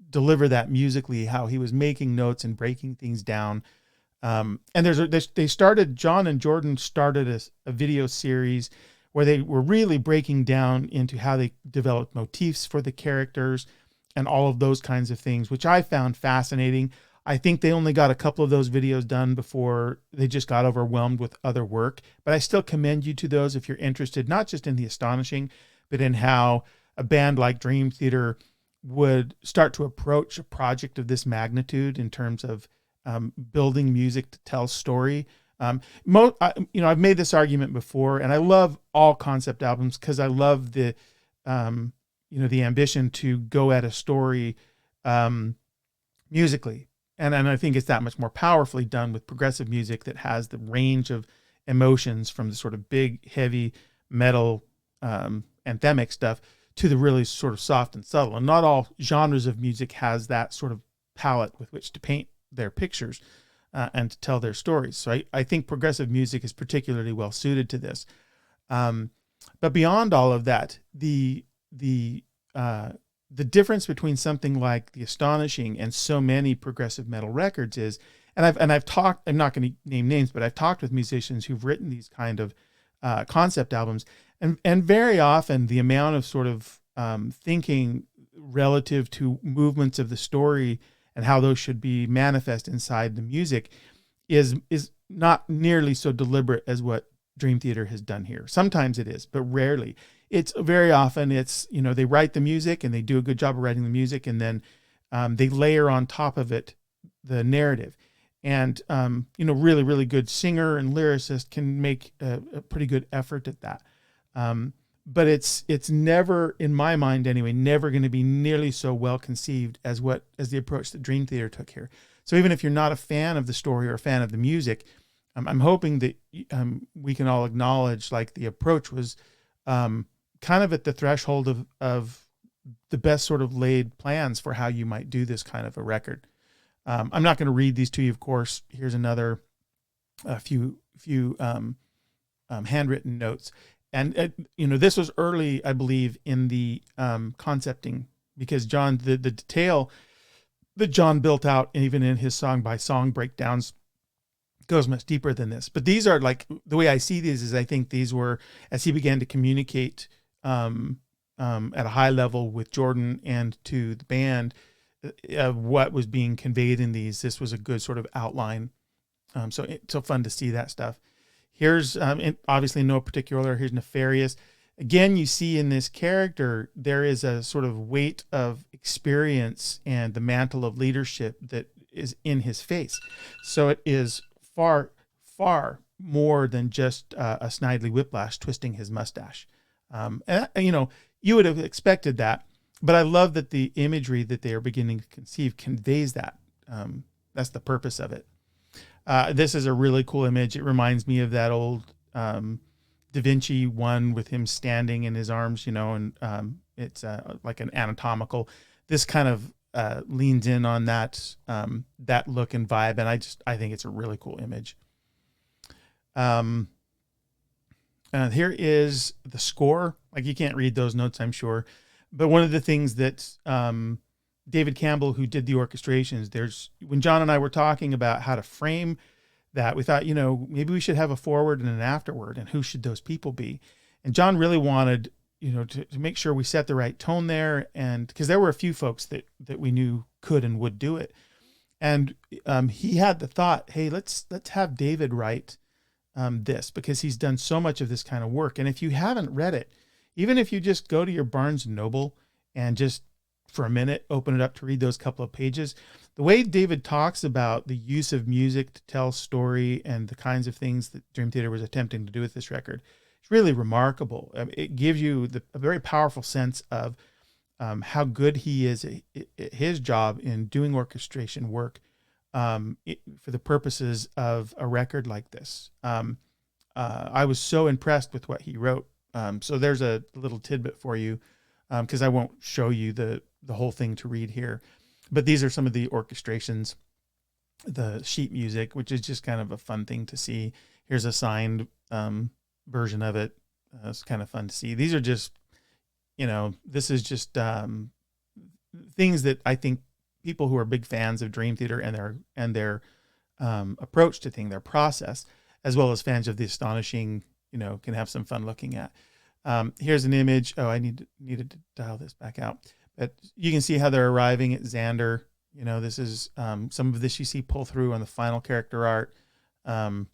deliver that musically, how he was making notes and breaking things down. And John and Jordan started a video series where they were really breaking down into how they developed motifs for the characters and all of those kinds of things, which I found fascinating. I think they only got a couple of those videos done before they just got overwhelmed with other work, but I still commend you to those if you're interested, not just in the Astonishing, but in how a band like Dream Theater would start to approach a project of this magnitude in terms of building music to tell story. I've made this argument before, and I love all concept albums because I love the ambition to go at a story musically. And I think it's that much more powerfully done with progressive music that has the range of emotions from the sort of big, heavy metal anthemic stuff to the really sort of soft and subtle. And not all genres of music has that sort of palette with which to paint their pictures and to tell their stories. So I think progressive music is particularly well suited to this. But beyond all of that, the difference between something like The Astonishing and so many progressive metal records is, I've talked, I'm not going to name names, but I've talked with musicians who've written these kind of concept albums, and very often the amount of sort of thinking relative to movements of the story and how those should be manifest inside the music is not nearly so deliberate as what Dream Theater has done here. Sometimes it is, but rarely. It's very often they write the music and they do a good job of writing the music, and then they layer on top of it the narrative. And really, really good singer and lyricist can make a pretty good effort at that. But it's never, in my mind anyway, never going to be nearly so well conceived as the approach that Dream Theater took here. So even if you're not a fan of the story or a fan of the music, I'm hoping that we can all acknowledge like the approach was kind of at the threshold of the best sort of laid plans for how you might do this kind of a record. I'm not going to read these to you, of course. Here's another few handwritten notes. And, this was early, I believe, in the concepting, because John, the detail that John built out, even in his song by song breakdowns, goes much deeper than this. But these are like, the way I see these is I think these were, as he began to communicate at a high level with Jordan and to the band of what was being conveyed in these, this was a good sort of outline. So fun to see that stuff. Here's obviously no particular. Here's Nefarious. Again, you see in this character, there is a sort of weight of experience and the mantle of leadership that is in his face. So it is far, far more than just a Snidely Whiplash twisting his mustache. And, you know, you would have expected that, but I love that the imagery that they are beginning to conceive conveys that. That's the purpose of it. This is a really cool image. It reminds me of that old Da Vinci one with him standing in his arms, you know, and it's like an anatomical. This kind of leans in on that that look and vibe, and I think it's a really cool image. Here is the score. Like, you can't read those notes, I'm sure, but one of the things that David Campbell, who did the orchestrations, when John and I were talking about how to frame that, we thought, you know, maybe we should have a forward and an afterword, and who should those people be? And John really wanted, you know, to make sure we set the right tone there, and because there were a few folks that we knew could and would do it, and he had the thought, hey, let's have David write this, because he's done so much of this kind of work. And if you haven't read it, even if you just go to your Barnes and Noble and just for a minute open it up to read those couple of pages, the way David talks about the use of music to tell story and the kinds of things that Dream Theater was attempting to do with this record, it's really remarkable. It gives you a very powerful sense of how good he is at his job in doing orchestration work for the purposes of a record like this. I was so impressed with what he wrote. So there's a little tidbit for you, because I won't show you the whole thing to read here. But these are some of the orchestrations, the sheet music, which is just kind of a fun thing to see. Here's a signed version of it. It's kind of fun to see. These are just, you know, this is just things that I think people who are big fans of Dream Theater and their approach to things, their process, as well as fans of the Astonishing, you know, can have some fun looking at. Here's an image. Oh, I needed to dial this back out. But you can see how they're arriving at Xander. You know, this is some of this you see pull through on the final character art. Kind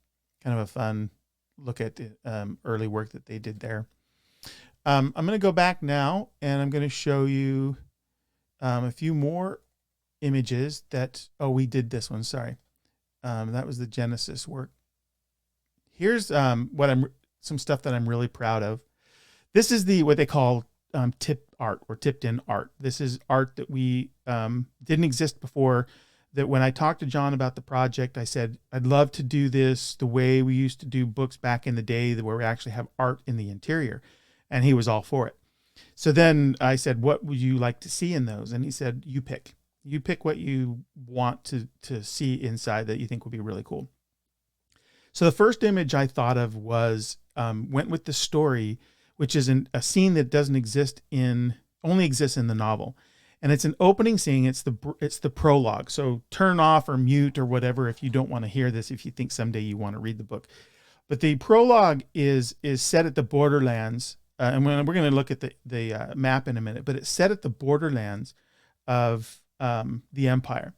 of a fun look at the early work that they did there. I'm going to go back now, and I'm going to show you a few more images that, we did this one. Sorry. That was the Genesis work. Here's some stuff that I'm really proud of. This is what they call tip art or tipped in art. This is art that we didn't exist before. That when I talked to John about the project, I said, I'd love to do this the way we used to do books back in the day, where we actually have art in the interior. And he was all for it. So then I said, what would you like to see in those? And he said, you pick what you want to see inside that you think would be really cool. So the first image I thought of was, went with the story, which is a scene that only exists in the novel. And it's an opening scene. It's the prologue. So turn off or mute or whatever if you don't want to hear this, if you think someday you want to read the book. But the prologue is set at the borderlands. And we're going to look at the map in a minute, but it's set at the borderlands of the Empire.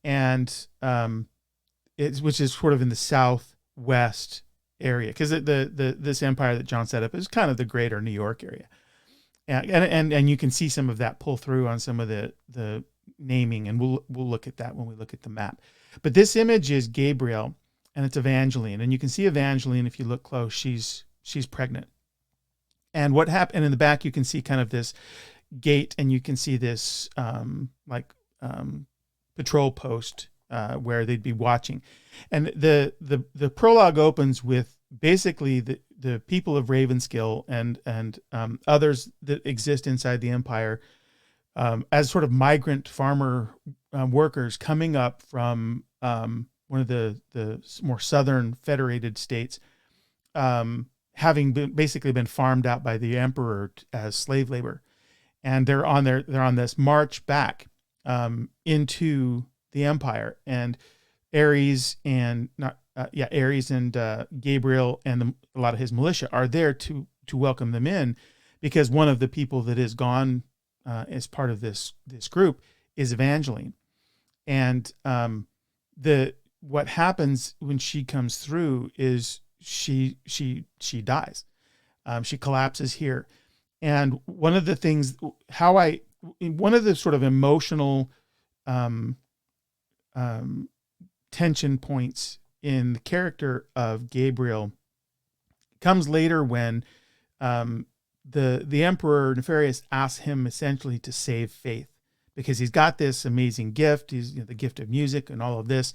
And which is sort of in the southwest area, because this empire that John set up is kind of the greater New York area. And you can see some of that pull through on some of the naming, and we'll look at that when we look at the map. But this image is Gabriel, and it's Evangeline, and you can see Evangeline, if you look close, she's pregnant. And what happened, and in the back you can see kind of this gate, and you can see this patrol post where they'd be watching. And the prologue opens with basically the people of Ravenskill and others that exist inside the Empire as sort of migrant farmer workers coming up from one of the more southern federated states, having basically been farmed out by the Emperor as slave labor. And they're on this march back into the Empire, and Ares and Gabriel and a lot of his militia are there to welcome them in, because one of the people that is gone as part of this group is Evangeline. And what happens when she comes through is she dies. She collapses here. And one of the things, one of the sort of emotional tension points in the character of Gabriel comes later when the Emperor Nefarious asks him essentially to save Faith, because he's got this amazing gift. He's the gift of music and all of this.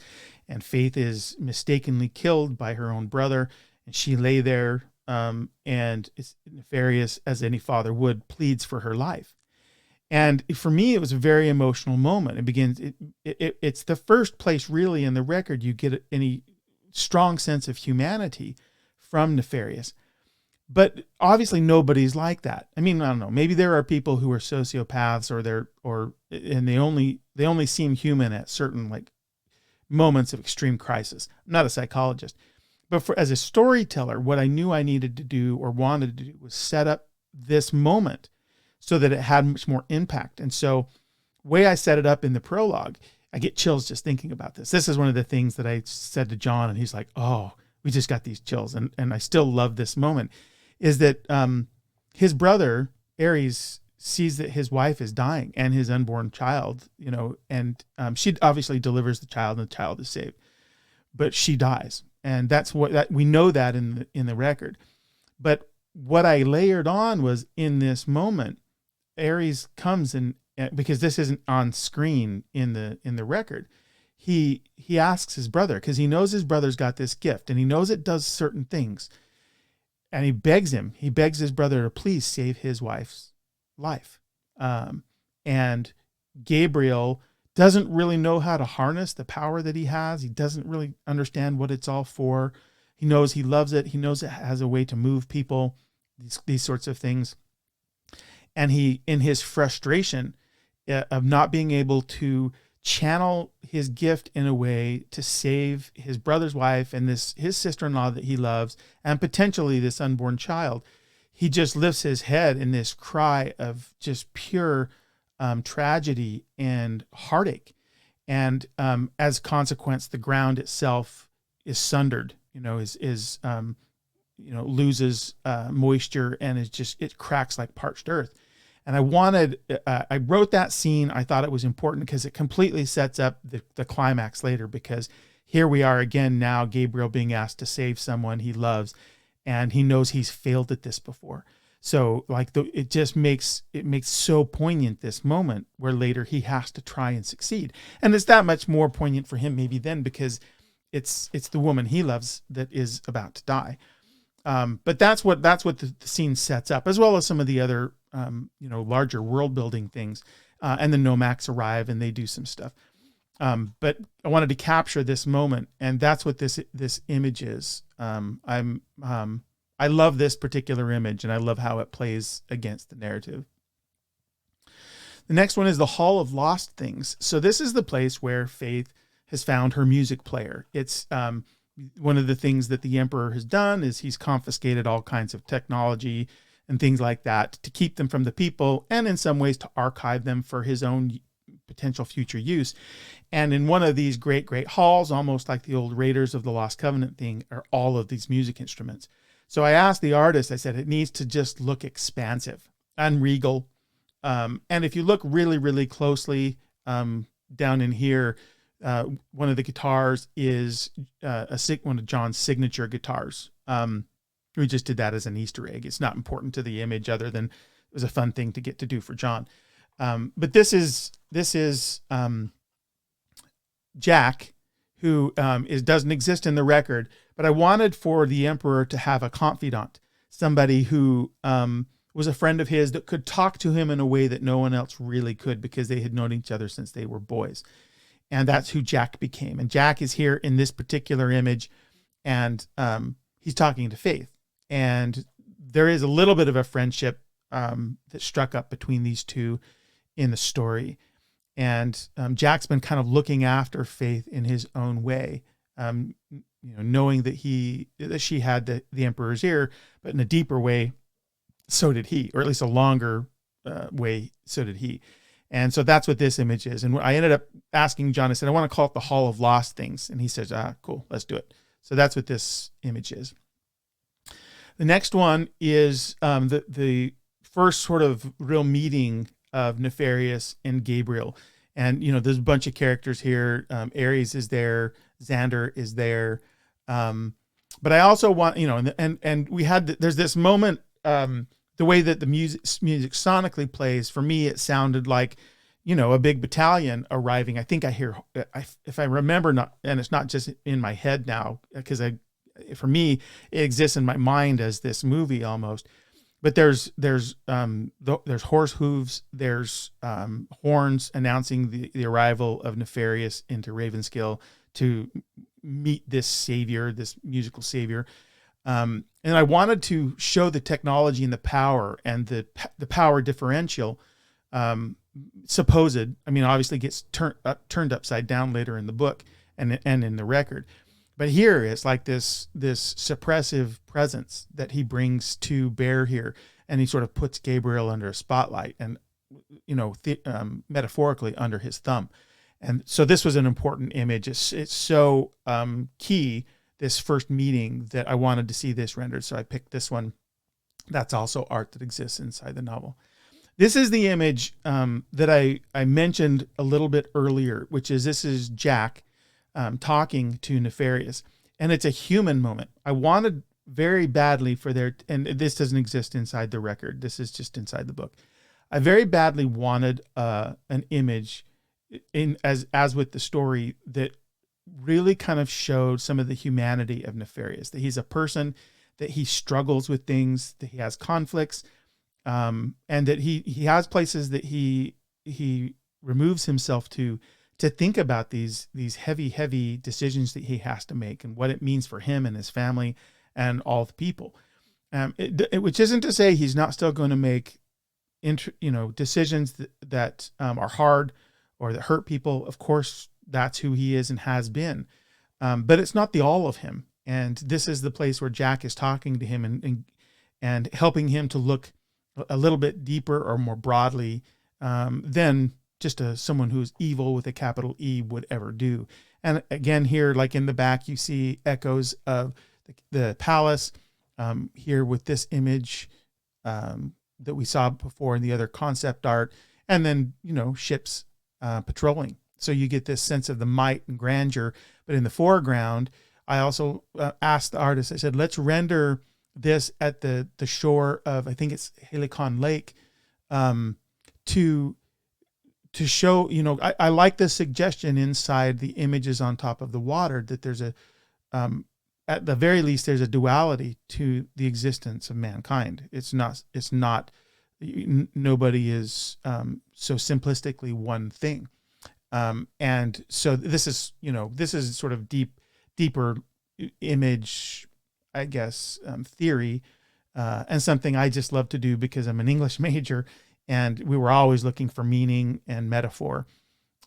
And Faith is mistakenly killed by her own brother. And she lay there, and it's Nefarious, as any father would, pleads for her life. And for me, it was a very emotional moment. It begins, it's the first place really in the record you get any strong sense of humanity from Nefarious. But obviously nobody's like that. I mean, I don't know, maybe there are people who are sociopaths, and they only seem human at certain like moments of extreme crisis. I'm not a psychologist, but as a storyteller, what I knew I needed to do or wanted to do was set up this moment so that it had much more impact. And so the way I set it up in the prologue, I get chills just thinking about this. This is one of the things that I said to John, and he's like, oh, we just got these chills. And I still love this moment, is that his brother, Ares, sees that his wife is dying and his unborn child, and she obviously delivers the child and the child is saved, but she dies. And that's that we know that in the record. But what I layered on was, in this moment, Ares comes and, because this isn't on screen in the record, he asks his brother, because he knows his brother's got this gift and he knows it does certain things. And he begs his brother to please save his wife's life. And Gabriel doesn't really know how to harness the power that he has. He doesn't really understand what it's all for. He knows he loves it. He knows it has a way to move people, these sorts of things. And he, in his frustration of not being able to channel his gift in a way to save his brother's wife and his sister-in-law that he loves, and potentially this unborn child, he just lifts his head in this cry of just pure tragedy and heartache. And as a consequence, the ground itself is sundered, loses moisture, and it cracks like parched earth. And I wrote that scene. I thought it was important because it completely sets up the climax later, because here we are again now, Gabriel being asked to save someone he loves, and he knows he's failed at this before. So it makes so poignant, this moment where later he has to try and succeed. And it's that much more poignant for him maybe then, because it's the woman he loves that is about to die. But that's what the scene sets up, as well as some of the other larger world building things. And the Nomax arrive and they do some stuff. But I wanted to capture this moment, and that's what this image is. I love this particular image, and I love how it plays against the narrative. The next one is the Hall of Lost Things. So this is the place where Faith has found her music player. It's one of the things that the Emperor has done is he's confiscated all kinds of technology and things like that to keep them from the people, and in some ways to archive them for his own potential future use. And in one of these great halls, almost like the old Raiders of the Lost Covenant thing, are all of these music instruments. So I asked the artist, I said, it needs to just look expansive and regal. And if you look really, really closely down in here, one of the guitars is one of John's signature guitars. We just did that as an Easter egg. It's not important to the image, other than it was a fun thing to get to do for John. But this is Jack, who doesn't exist in the record, but I wanted for the Emperor to have a confidant, somebody who was a friend of his that could talk to him in a way that no one else really could, because they had known each other since they were boys. And that's who Jack became. And Jack is here in this particular image, and he's talking to Faith. And there is a little bit of a friendship that struck up between these two in the story. And Jack's been kind of looking after Faith in his own way, knowing that she had the Emperor's ear, but in a deeper way, so did he, or at least a longer way, so did he. And so that's what this image is. And I ended up asking John, I said, I want to call it the Hall of Lost Things. And he says, cool, let's do it. So that's what this image is. The next one is the first sort of real meeting of Nefarious and Gabriel. And, there's a bunch of characters here. Ares is there. Xander is there. But I also want, and we had, there's this moment, the way that the music sonically plays, for me, it sounded like, a big battalion arriving. I think I hear, if I remember not, and it's not just in my head now, because for me, it exists in my mind as this movie almost. But there's horse hooves, there's horns announcing the arrival of Nefarious into Ravenskill to meet this savior, this musical savior. And I wanted to show the technology and the power and the power differential, supposed. I mean, obviously gets turned upside down later in the book and in the record. But here it's like this suppressive presence that he brings to bear here, and he sort of puts Gabriel under a spotlight, and metaphorically under his thumb. And so this was an important image. It's so key, this first meeting, that I wanted to see this rendered. So I picked this one. That's also art that exists inside the novel. This is the image that I mentioned a little bit earlier, this is Jack talking to Nefarious, and it's a human moment. I wanted very badly and this doesn't exist inside the record. This is just inside the book. I very badly wanted an image as with the story that really kind of showed some of the humanity of Nefarious, that he's a person, that he struggles with things, that he has conflicts, and that he has places that he removes himself to think about these heavy decisions that he has to make and what it means for him and his family and all the people. Which isn't to say he's not still going to make decisions that are hard or that hurt people. Of course, that's who he is and has been. But it's not the all of him. And this is the place where Jack is talking to him and helping him to look a little bit deeper or more broadly than just someone who's evil with a capital E would ever do. And again, here, like in the back, you see echoes of the palace here with this image that we saw before in the other concept art, and then, ships patrolling. So you get this sense of the might and grandeur. But in the foreground, I also asked the artist, I said, let's render this at the shore of, I think it's Helicon Lake, to show, I like the suggestion inside the images on top of the water that there's at the very least, there's a duality to the existence of mankind. It's not, nobody is so simplistically one thing. And so this is sort of deeper image, I guess, theory, and something I just love to do because I'm an English major and we were always looking for meaning and metaphor.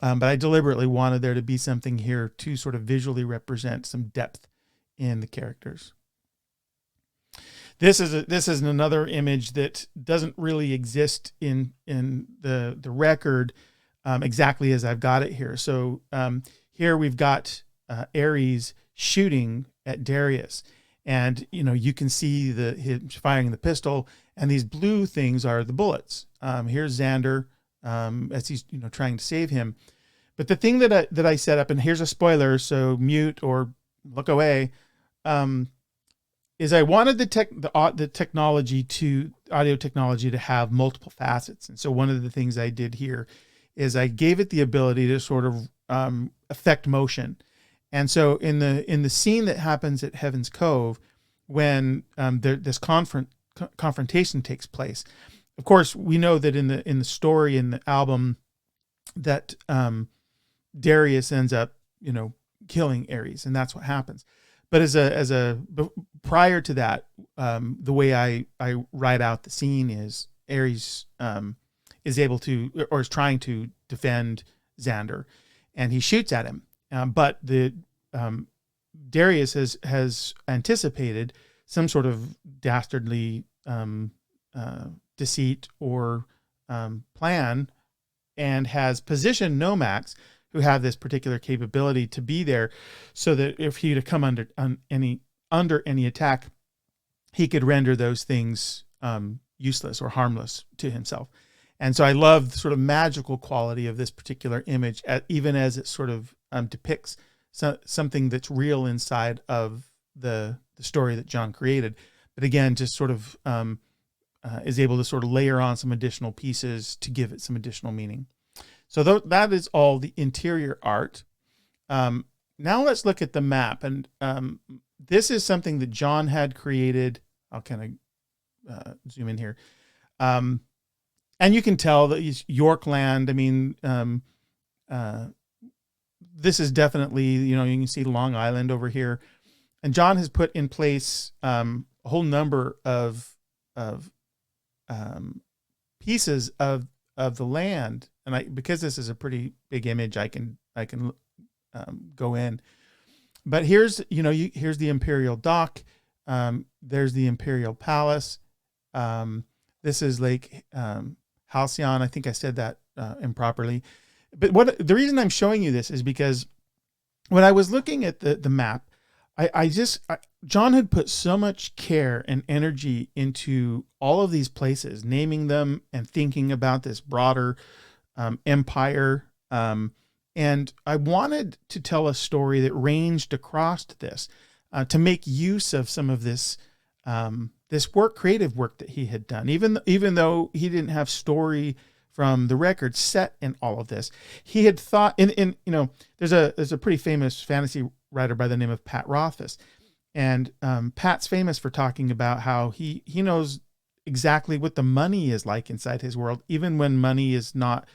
But I deliberately wanted there to be something here to sort of visually represent some depth in the characters. This is another image that doesn't really exist in the record exactly as I've got it here. So here we've got Ares shooting at Darius, and you can see him firing the pistol, and these blue things are the bullets. Here's Xander as he's trying to save him. But the thing that I set up, and here's a spoiler, so mute or look away, is I wanted the audio technology to have multiple facets. And so one of the things I did here is I gave it the ability to sort of affect motion. And so in the scene that happens at Heaven's Cove, when this confrontation takes place, of course we know that in the story, in the album, that Darius ends up killing Ares, and that's what happens. But prior to that, the way I write out the scene is Ares is able to, or is trying to defend Xander, and he shoots at him. But Darius has anticipated some sort of dastardly deceit or plan, and has positioned Nomax, who have this particular capability, to be there, so that if he were to come under any attack, he could render those things useless or harmless to himself. And so I love the sort of magical quality of this particular image, even as it sort of depicts something that's real inside of the story that John created. But again, just sort of is able to sort of layer on some additional pieces to give it some additional meaning. So that is all the interior art. Now let's look at the map. And this is something that John had created. I'll kind of zoom in here. And you can tell that he's Yorkland. I mean, this is definitely, you can see Long Island over here. And John has put in place a whole number of pieces of the land. And because this is a pretty big image, I can go in. But here's the Imperial Dock. There's the Imperial Palace. This is Lake Halcyon. I think I said that improperly. But the reason I'm showing you this is because when I was looking at the map, John had put so much care and energy into all of these places, naming them and thinking about this broader empire. And I wanted to tell a story that ranged across this, to make use of some of this creative work that he had done. Even though he didn't have story from the record set in all of this, he had thought there's a pretty famous fantasy writer by the name of Pat Rothfuss. And Pat's famous for talking about how he knows exactly what the money is like inside his world, even when money is not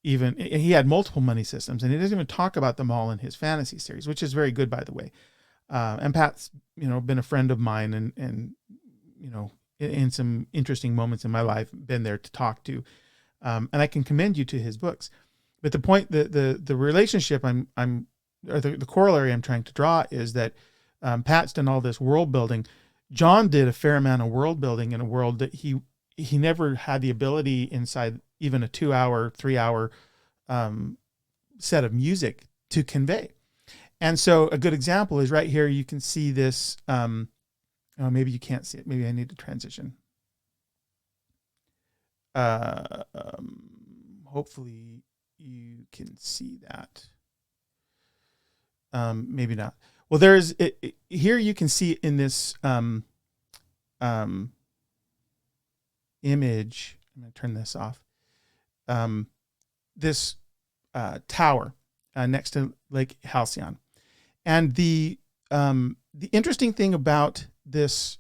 even, he had multiple money systems, and he doesn't even talk about them all in his fantasy series, which is very good, by the way. And Pat's, been a friend of mine, and in some interesting moments in my life, been there to talk to. And I can commend you to his books. But the point, the relationship the corollary I'm trying to draw is that Pat's done all this world building. John did a fair amount of world building in a world that he never had the ability inside even a 2-hour, 3-hour set of music to convey. And so a good example is right here. You can see this. Maybe you can't see it. Maybe I need to transition. Hopefully you can see that. Maybe not. Well, there's here you can see in this image. I'm going to turn this off. This tower next to Lake Halcyon, and the interesting thing about this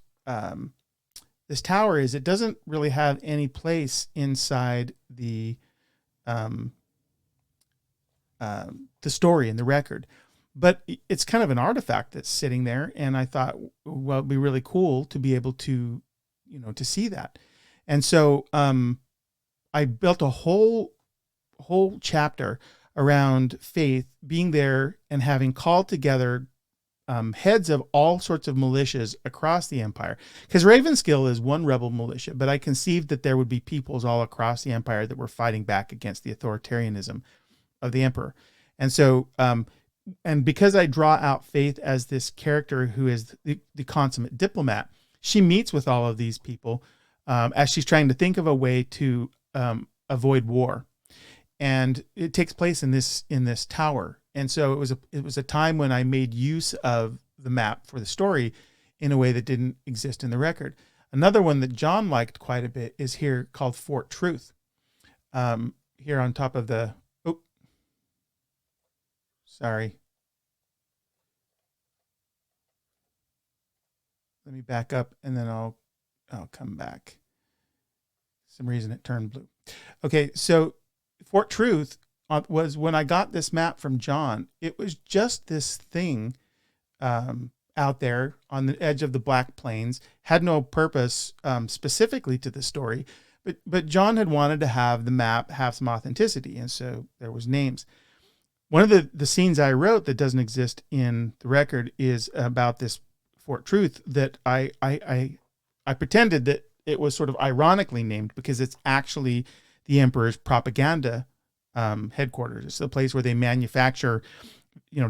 this tower is it doesn't really have any place inside the story and the record. But it's kind of an artifact that's sitting there. And I thought, well, it'd be really cool to be able to, to see that. And so I built a whole chapter around Faith being there and having called together heads of all sorts of militias across the empire. Because Ravenskill is one rebel militia, but I conceived that there would be peoples all across the empire that were fighting back against the authoritarianism of the emperor. And so, and because I draw out Faith as this character who is the consummate diplomat, she meets with all of these people as she's trying to think of a way to avoid war. And it takes place in this tower. And so it was a time when I made use of the map for the story in a way that didn't exist in the record. Another one that John liked quite a bit is here called Fort Truth. Here on top of the, sorry. Let me back up and then I'll come back. For some reason it turned blue. Okay, so Fort Truth was when I got this map from John. It was just this thing out there on the edge of the Black Plains, had no purpose specifically to the story, but John had wanted to have the map have some authenticity, and so there was names. One of the scenes I wrote that doesn't exist in the record is about this Fort Truth that I pretended that it was sort of ironically named because it's actually the Emperor's propaganda headquarters. It's the place where they manufacture,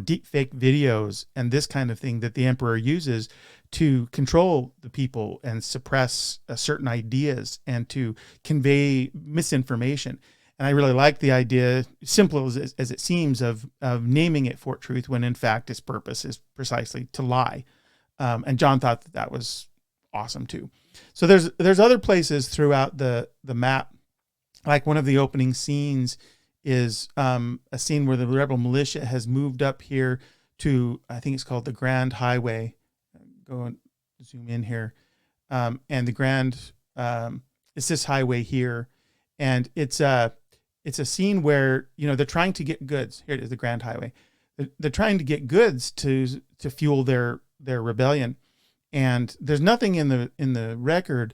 deep fake videos and this kind of thing that the Emperor uses to control the people and suppress certain ideas and to convey misinformation. And I really like the idea, simple as it seems, of naming it Fort Truth when in fact its purpose is precisely to lie. And John thought that was awesome too. So there's other places throughout the map, like one of the opening scenes is a scene where the rebel militia has moved up here to, I think it's called the Grand Highway. Go and zoom in here. And the Grand, it's this highway here. And it's a scene where, they're trying to get goods. Here it is, the Grand Highway. They're trying to get goods to fuel their rebellion. And there's nothing in the record,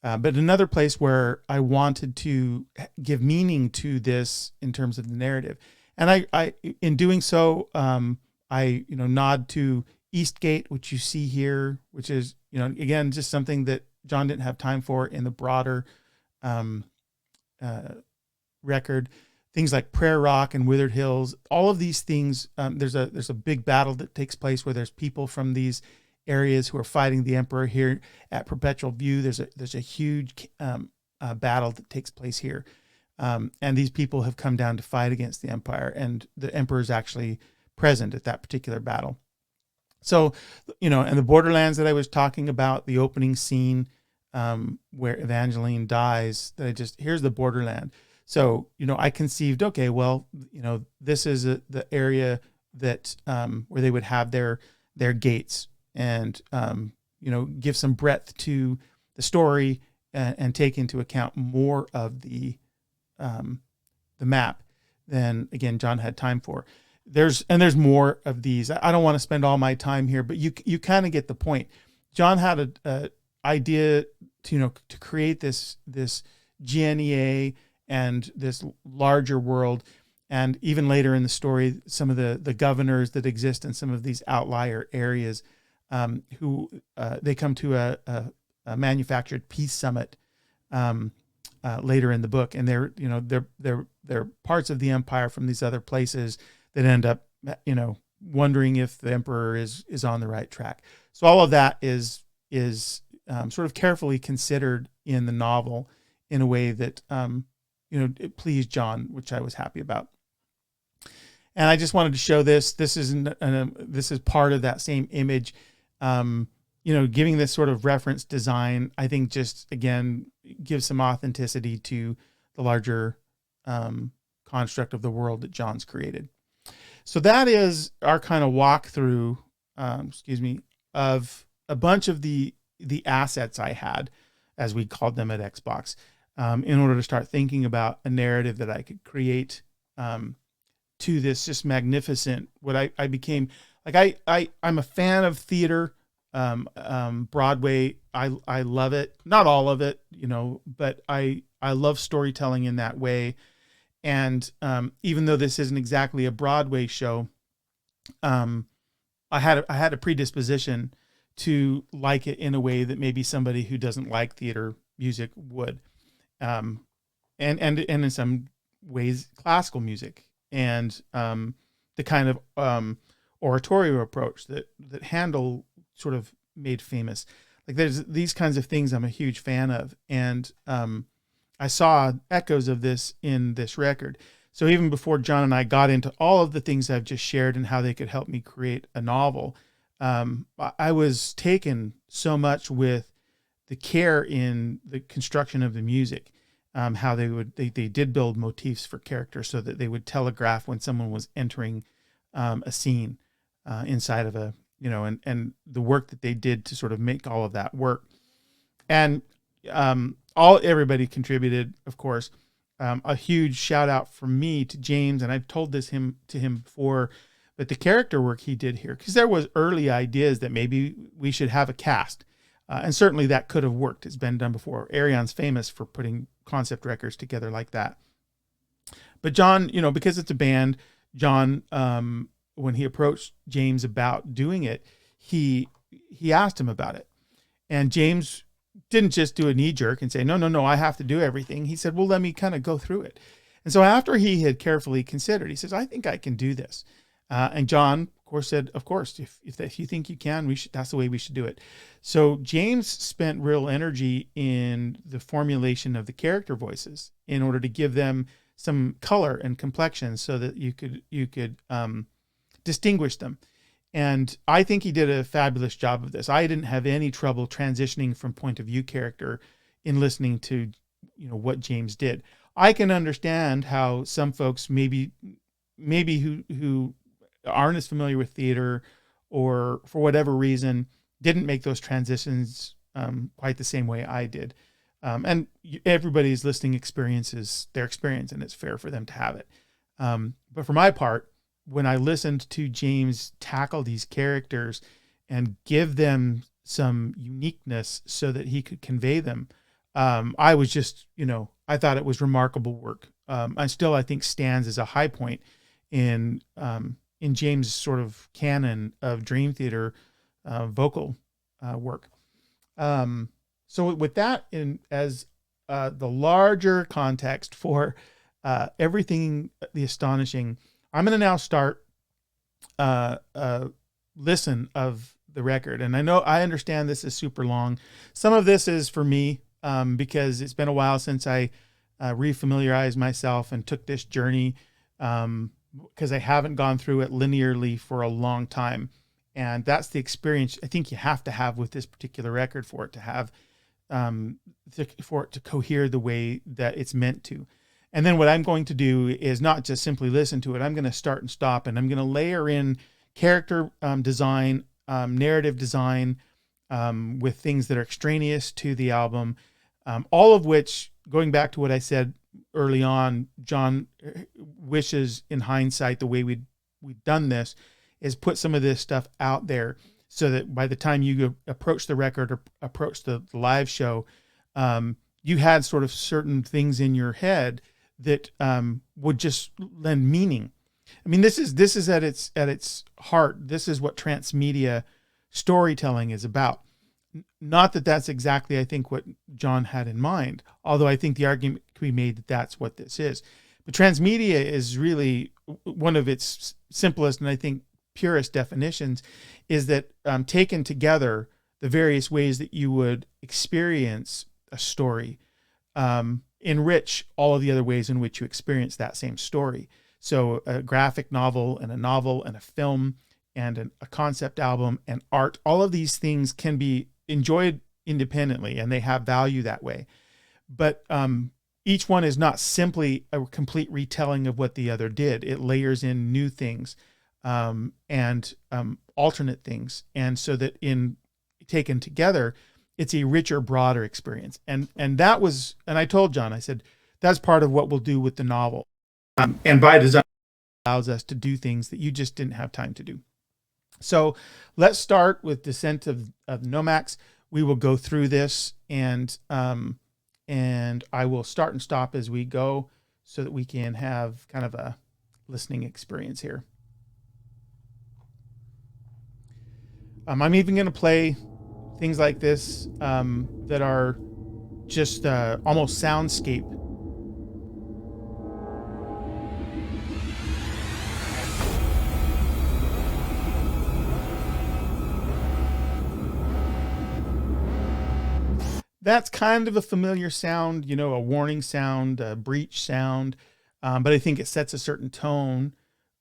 but another place where I wanted to give meaning to this in terms of the narrative. And I in doing so, I nod to Eastgate, which you see here, which is, again, just something that John didn't have time for in the broader record. Things like Prayer Rock and Withered Hills, all of these things. There's a big battle that takes place where there's people from these areas who are fighting the emperor here at Perpetual View. There's a huge battle that takes place here. And these people have come down to fight against the empire, and the emperor is actually present at that particular battle. So, and the borderlands that I was talking about, the opening scene where Evangeline dies, here's the borderland. So, I conceived, okay, well, this is the area that where they would have their gates, and give some breadth to the story, and take into account more of the map than, again, John had time for. There's more of these. I don't want to spend all my time here, but you kind of get the point. John had a idea to create this GNEA and this larger world. And even later in the story, some of the governors that exist in some of these outlier areas, who they come to a manufactured peace summit later in the book, and they're parts of the empire from these other places that end up wondering if the emperor is on the right track. So all of that is sort of carefully considered in the novel in a way that it pleased John, which I was happy about. And I just wanted to show this. This is part of that same image. Giving this sort of reference design, I think, just again gives some authenticity to the larger construct of the world that John's created. So that is our kind of walkthrough, of a bunch of the assets I had, as we called them at Xbox, in order to start thinking about a narrative that I could create to this just magnificent, what I became, like I'm a fan of theater, Broadway. I love it. Not all of it, but I love storytelling in that way. And even though this isn't exactly a Broadway show, I had a predisposition to like it in a way that maybe somebody who doesn't like theater music would, and in some ways classical music, and the kind of oratorio approach that Handel sort of made famous. Like there's these kinds of things I'm a huge fan of, and I saw echoes of this in this record. So even before John and I got into all of the things I've just shared and how they could help me create a novel, I was taken so much with the care in the construction of the music, how they did build motifs for characters so that they would telegraph when someone was entering a scene inside of a, and the work that they did to sort of make all of that work. And everybody contributed, of course. A huge shout out from me to James, and I've told to him before, but the character work he did here, because there was early ideas that maybe we should have a cast, and certainly that could have worked. It's been done before. Arion's famous for putting concept records together like that. But John, because it's a band, John, when he approached James about doing it, he asked him about it, and James didn't just do a knee jerk and say, no, I have to do everything. He said, well, let me kind of go through it. And so after he had carefully considered, he says, I think I can do this. And John, of course, said, of course, if you think you can, that's the way we should do it. So James spent real energy in the formulation of the character voices in order to give them some color and complexion so that you could distinguish them. And I think he did a fabulous job of this. I didn't have any trouble transitioning from point of view character in listening to, what James did. I can understand how some folks maybe who aren't as familiar with theater, or for whatever reason didn't make those transitions quite the same way I did. And everybody's listening experience is their experience, and it's fair for them to have it. But for my part, when I listened to James tackle these characters and give them some uniqueness so that he could convey them, I was just, I thought it was remarkable work. I think stands as a high point in James' sort of canon of dream theater vocal work. So with that as the larger context for everything, the Astonishing, I'm going to now start listen of the record. And I understand this is super long. Some of this is for me because it's been a while since I refamiliarized myself and took this journey, because I haven't gone through it linearly for a long time. And that's the experience I think you have to have with this particular record for it to have, for it to cohere the way that it's meant to. And then what I'm going to do is not just simply listen to it. I'm going to start and stop, and I'm going to layer in character design, narrative design, with things that are extraneous to the album, all of which, going back to what I said early on, John wishes in hindsight the way we've done this is put some of this stuff out there so that by the time you approach the record or approach the live show, you had sort of certain things in your head that would just lend meaning. I mean, this is at its heart. This is what transmedia storytelling is about. Not that that's exactly, I think, what John had in mind, although I think the argument can be made that that's what this is. But transmedia is really one of its simplest and I think purest definitions, is that taken together, the various ways that you would experience a story enrich all of the other ways in which you experience that same story. So a graphic novel and a film and a concept album and art, all of these things can be enjoyed independently, and they have value that way. But each one is not simply a complete retelling of what the other did. It layers in new things and alternate things. And so that in taken together, it's a richer, broader experience. And I told John, I said, that's part of what we'll do with the novel. And by design, allows us to do things that you just didn't have time to do. So let's start with Descent of Nomax. We will go through this, and I will start and stop as we go so that we can have kind of a listening experience here. I'm even going to play things like this that are just almost soundscape. That's kind of a familiar sound, a warning sound, a breach sound, but I think it sets a certain tone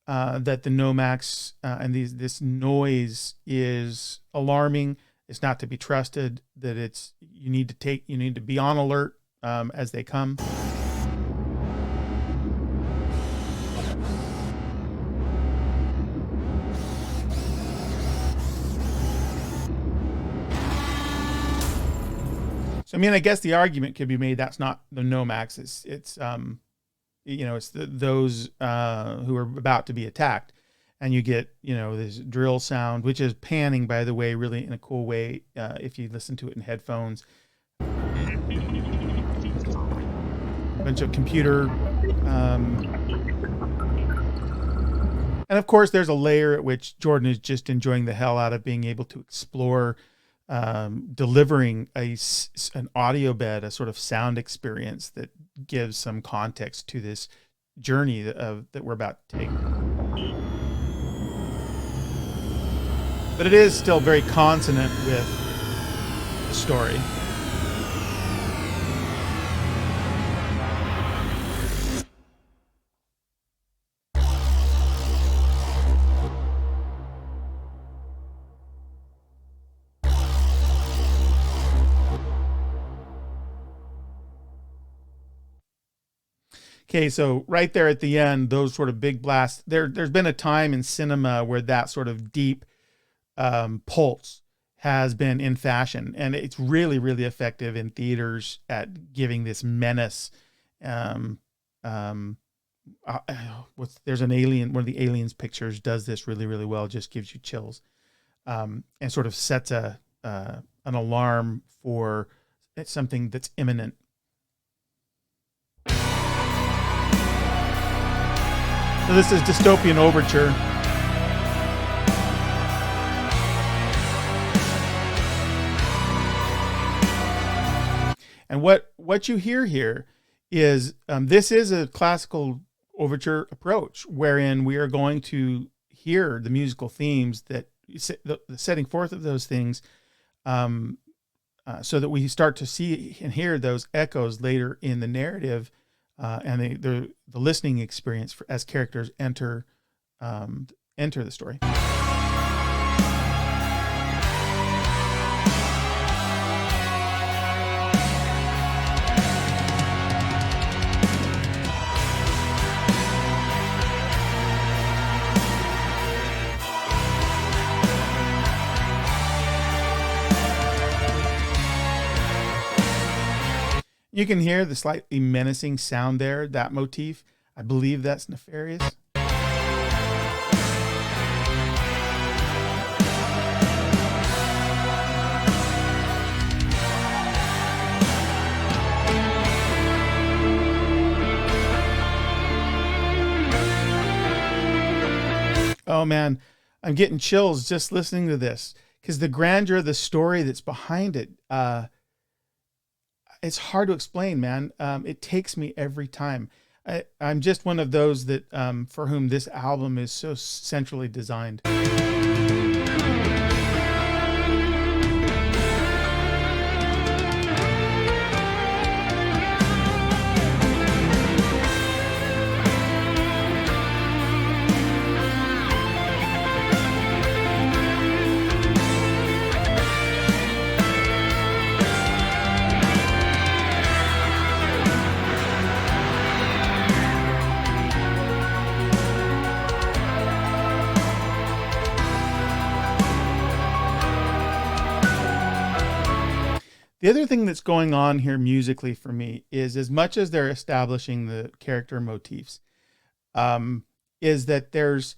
that the Nomax and this noise is alarming. It's not to be trusted. That you need to be on alert as they come. So, I guess the argument could be made that's not the Nomax. It's those who are about to be attacked, and you get this drill sound, which is panning, by the way, really in a cool way if you listen to it in headphones. A bunch of computer, and of course, there's a layer at which Jordan is just enjoying the hell out of being able to explore. Delivering an audio bed, a sort of sound experience that gives some context to this journey that we're about to take. But it is still very consonant with the story. Okay, so right there at the end, those sort of big blasts. There's been a time in cinema where that sort of deep pulse has been in fashion, and it's really, really effective in theaters at giving this menace. Um, um, there's an alien. One of the Aliens pictures does this really, really well. Just gives you chills, and sort of sets an alarm for something that's imminent. So this is Dystopian Overture. And what you hear here is this is a classical overture approach, wherein we are going to hear the musical themes that the setting forth of those things, so that we start to see and hear those echoes later in the narrative, and the listening experience as characters enter the story. You can hear the slightly menacing sound there, that motif. I believe that's nefarious. Oh man, I'm getting chills just listening to this, because the grandeur of the story that's behind it, it's hard to explain, man. It takes me every time. I'm just one of those that for whom this album is so centrally designed. The other thing that's going on here musically for me is, as much as they're establishing the character motifs, is that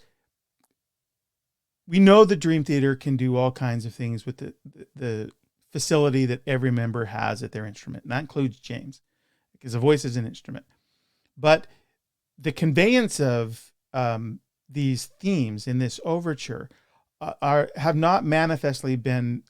we know the Dream Theater can do all kinds of things with the facility that every member has at their instrument. And that includes James, because the voice is an instrument. But the conveyance of these themes in this overture have not manifestly been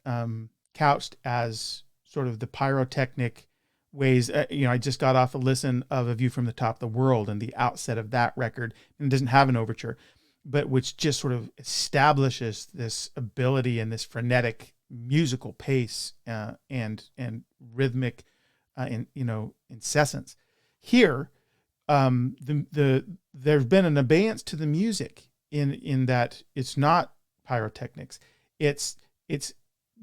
couched as sort of the pyrotechnic ways. I just got off a listen of A View from the Top of the World, and the outset of that record, and it doesn't have an overture, but which just sort of establishes this ability and this frenetic musical pace and rhythmic incessance. Here, there's been an abeyance to the music in that it's not pyrotechnics. It's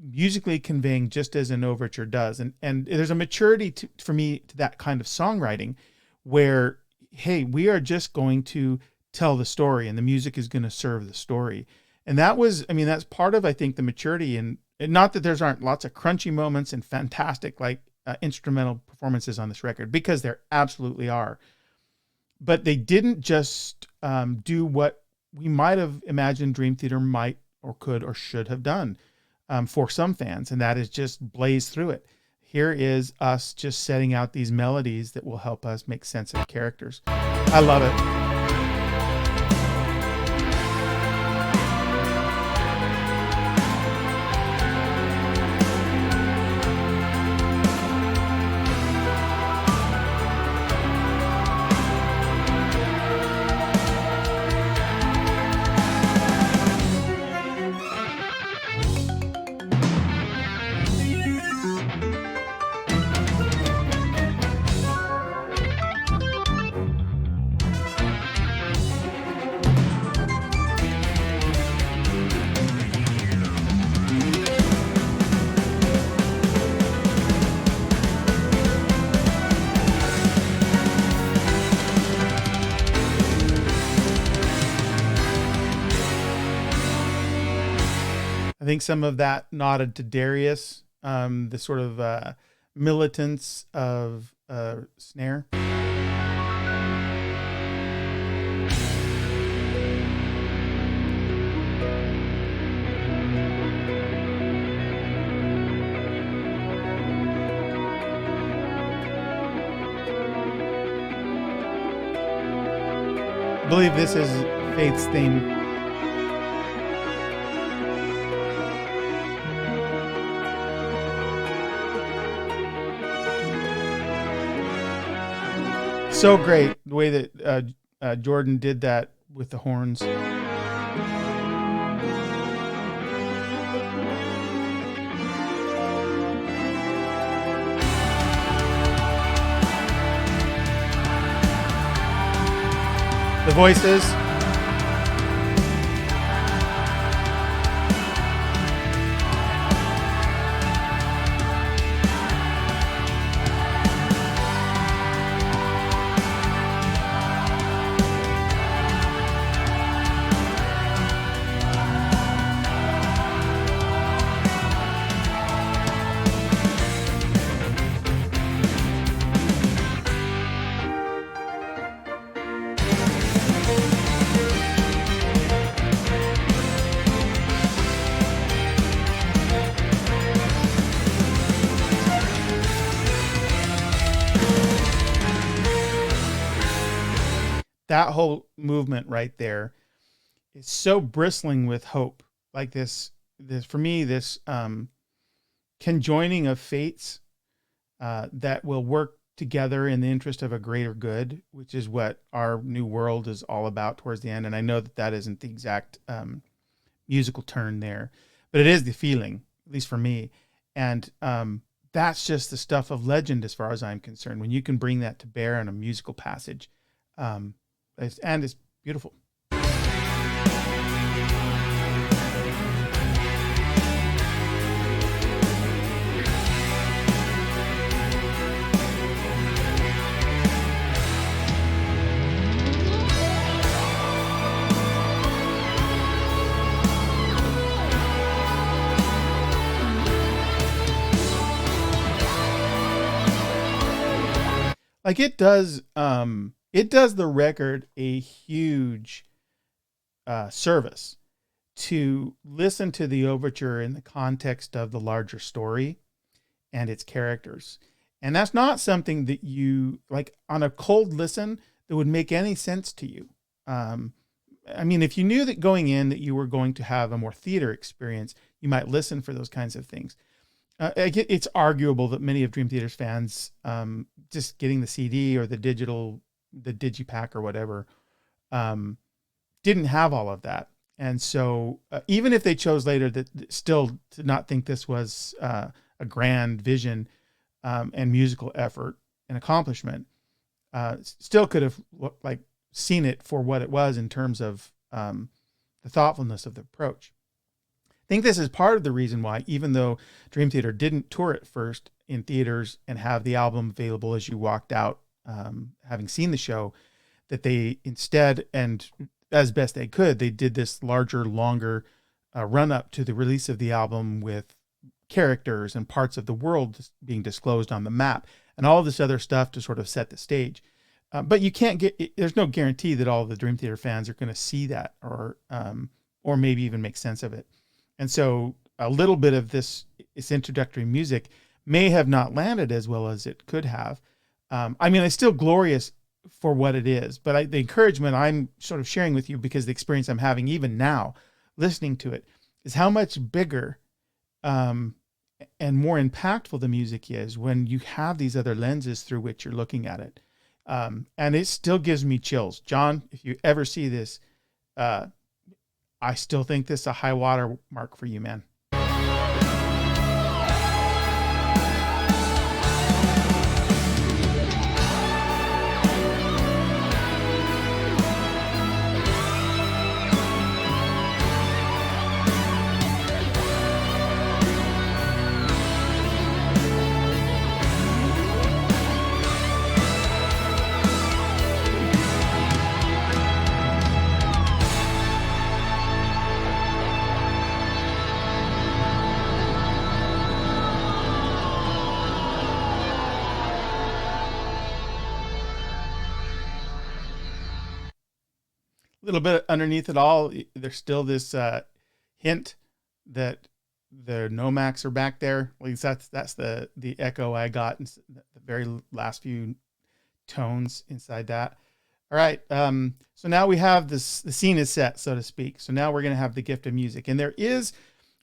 musically conveying just as an overture does. And there's a maturity for me to that kind of songwriting where, hey, we are just going to tell the story and the music is going to serve the story. And that's part of, I think, the maturity. And not that there's aren't lots of crunchy moments and fantastic instrumental performances on this record, because there absolutely are. But they didn't just do what we might have imagined Dream Theater might or could or should have done for some fans, and that is just blaze through it. Here is us just setting out these melodies that will help us make sense of characters. I love it. think some of that nodded to Darius, the sort of militance of snare. I believe this is Faith's theme. So great the way that Jordan did that with the horns. The voices. That whole movement right there is so bristling with hope. Like this for me, this conjoining of fates that will work together in the interest of a greater good, which is what our new world is all about towards the end. And I know that that isn't the exact musical turn there, but it is the feeling, at least for me. And that's just the stuff of legend as far as I'm concerned. When you can bring that to bear in a musical passage, it's beautiful. Like it does the record a huge service to listen to the overture in the context of the larger story and its characters. And that's not something that you, like on a cold listen, that would make any sense to you. I mean, if you knew that going in that you were going to have a more theater experience, you might listen for those kinds of things. It's arguable that many of Dream Theater's fans, just getting the CD or the digipack or whatever, didn't have all of that. And so even if they chose later that still to not think this was a grand vision and musical effort and accomplishment, still could have seen it for what it was in terms of the thoughtfulness of the approach. I think this is part of the reason why, even though Dream Theater didn't tour it first in theaters and have the album available as you walked out, having seen the show, that they instead, and as best they could, they did this larger, longer run up to the release of the album with characters and parts of the world being disclosed on the map and all this other stuff to sort of set the stage. But you can't there's no guarantee that all the Dream Theater fans are going to see that or maybe even make sense of it. And so a little bit of this introductory music may have not landed as well as it could have. I mean, it's still glorious for what it is, but the encouragement I'm sort of sharing with you, because the experience I'm having even now listening to it, is how much bigger and more impactful the music is when you have these other lenses through which you're looking at it. And it still gives me chills. John, if you ever see this, I still think this is a high water mark for you, man. little bit underneath it all, there's still this hint that the Nomax are back there. At least that's the echo I got in the very last few tones inside that. All right. So now we have this, the scene is set, so to speak. So now we're going to have the gift of music. And there is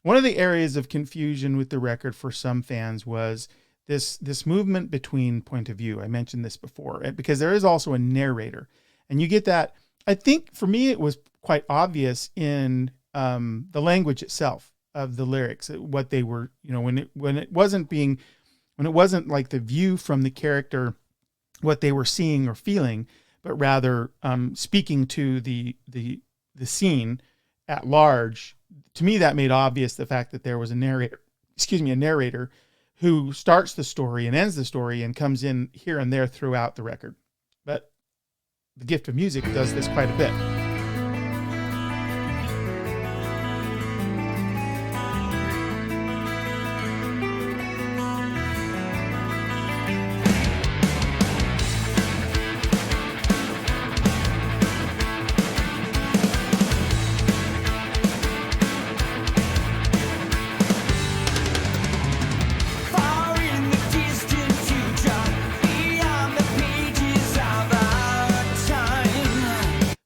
one of the areas of confusion with the record for some fans was this movement between point of view. I mentioned this before, because there is also a narrator, and you get that. I think for me, it was quite obvious in the language itself of the lyrics, what they were, when it wasn't like the view from the character, what they were seeing or feeling, but rather speaking to the scene at large. To me, that made obvious the fact that there was a narrator who starts the story and ends the story and comes in here and there throughout the record. But the gift of music does this quite a bit.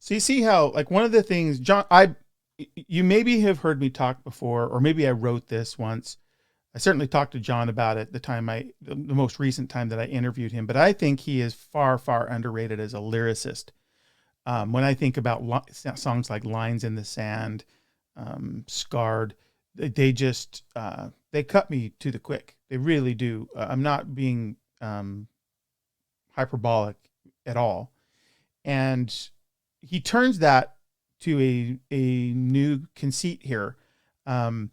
So you see how, like, one of the things, John, you maybe have heard me talk before, or maybe I wrote this once. I certainly talked to John about it the most recent time that I interviewed him, but I think he is far, far underrated as a lyricist. When I think about songs like Lines in the Sand, Scarred, they just, they cut me to the quick. They really do. I'm not being hyperbolic at all. And he turns that to a new conceit here. And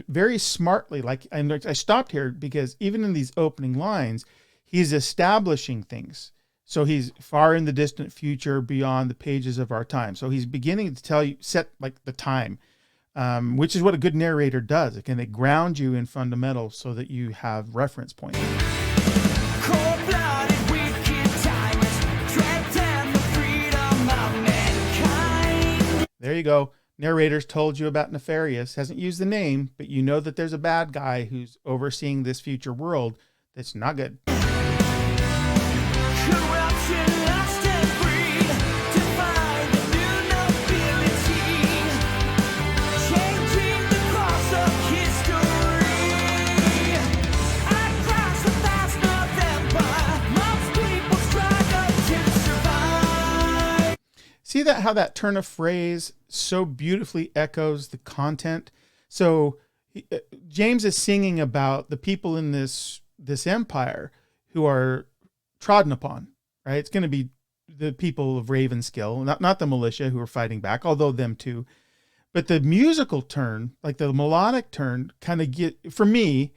very smartly, I stopped here because even in these opening lines, he's establishing things. So he's far in the distant future, beyond the pages of our time. So he's beginning to set like the time, which is what a good narrator does. It ground you in fundamentals so that you have reference points. There you go. Narrator's told you about Nefarious. Hasn't used the name, but you know that there's a bad guy who's overseeing this future world that's not good. See that, how that turn of phrase so beautifully echoes the content. So James is singing about the people in this empire who are trodden upon, right? It's going to be the people of Ravenskill, not the militia who are fighting back, although them too. But the musical turn, like the melodic turn, kind of for me,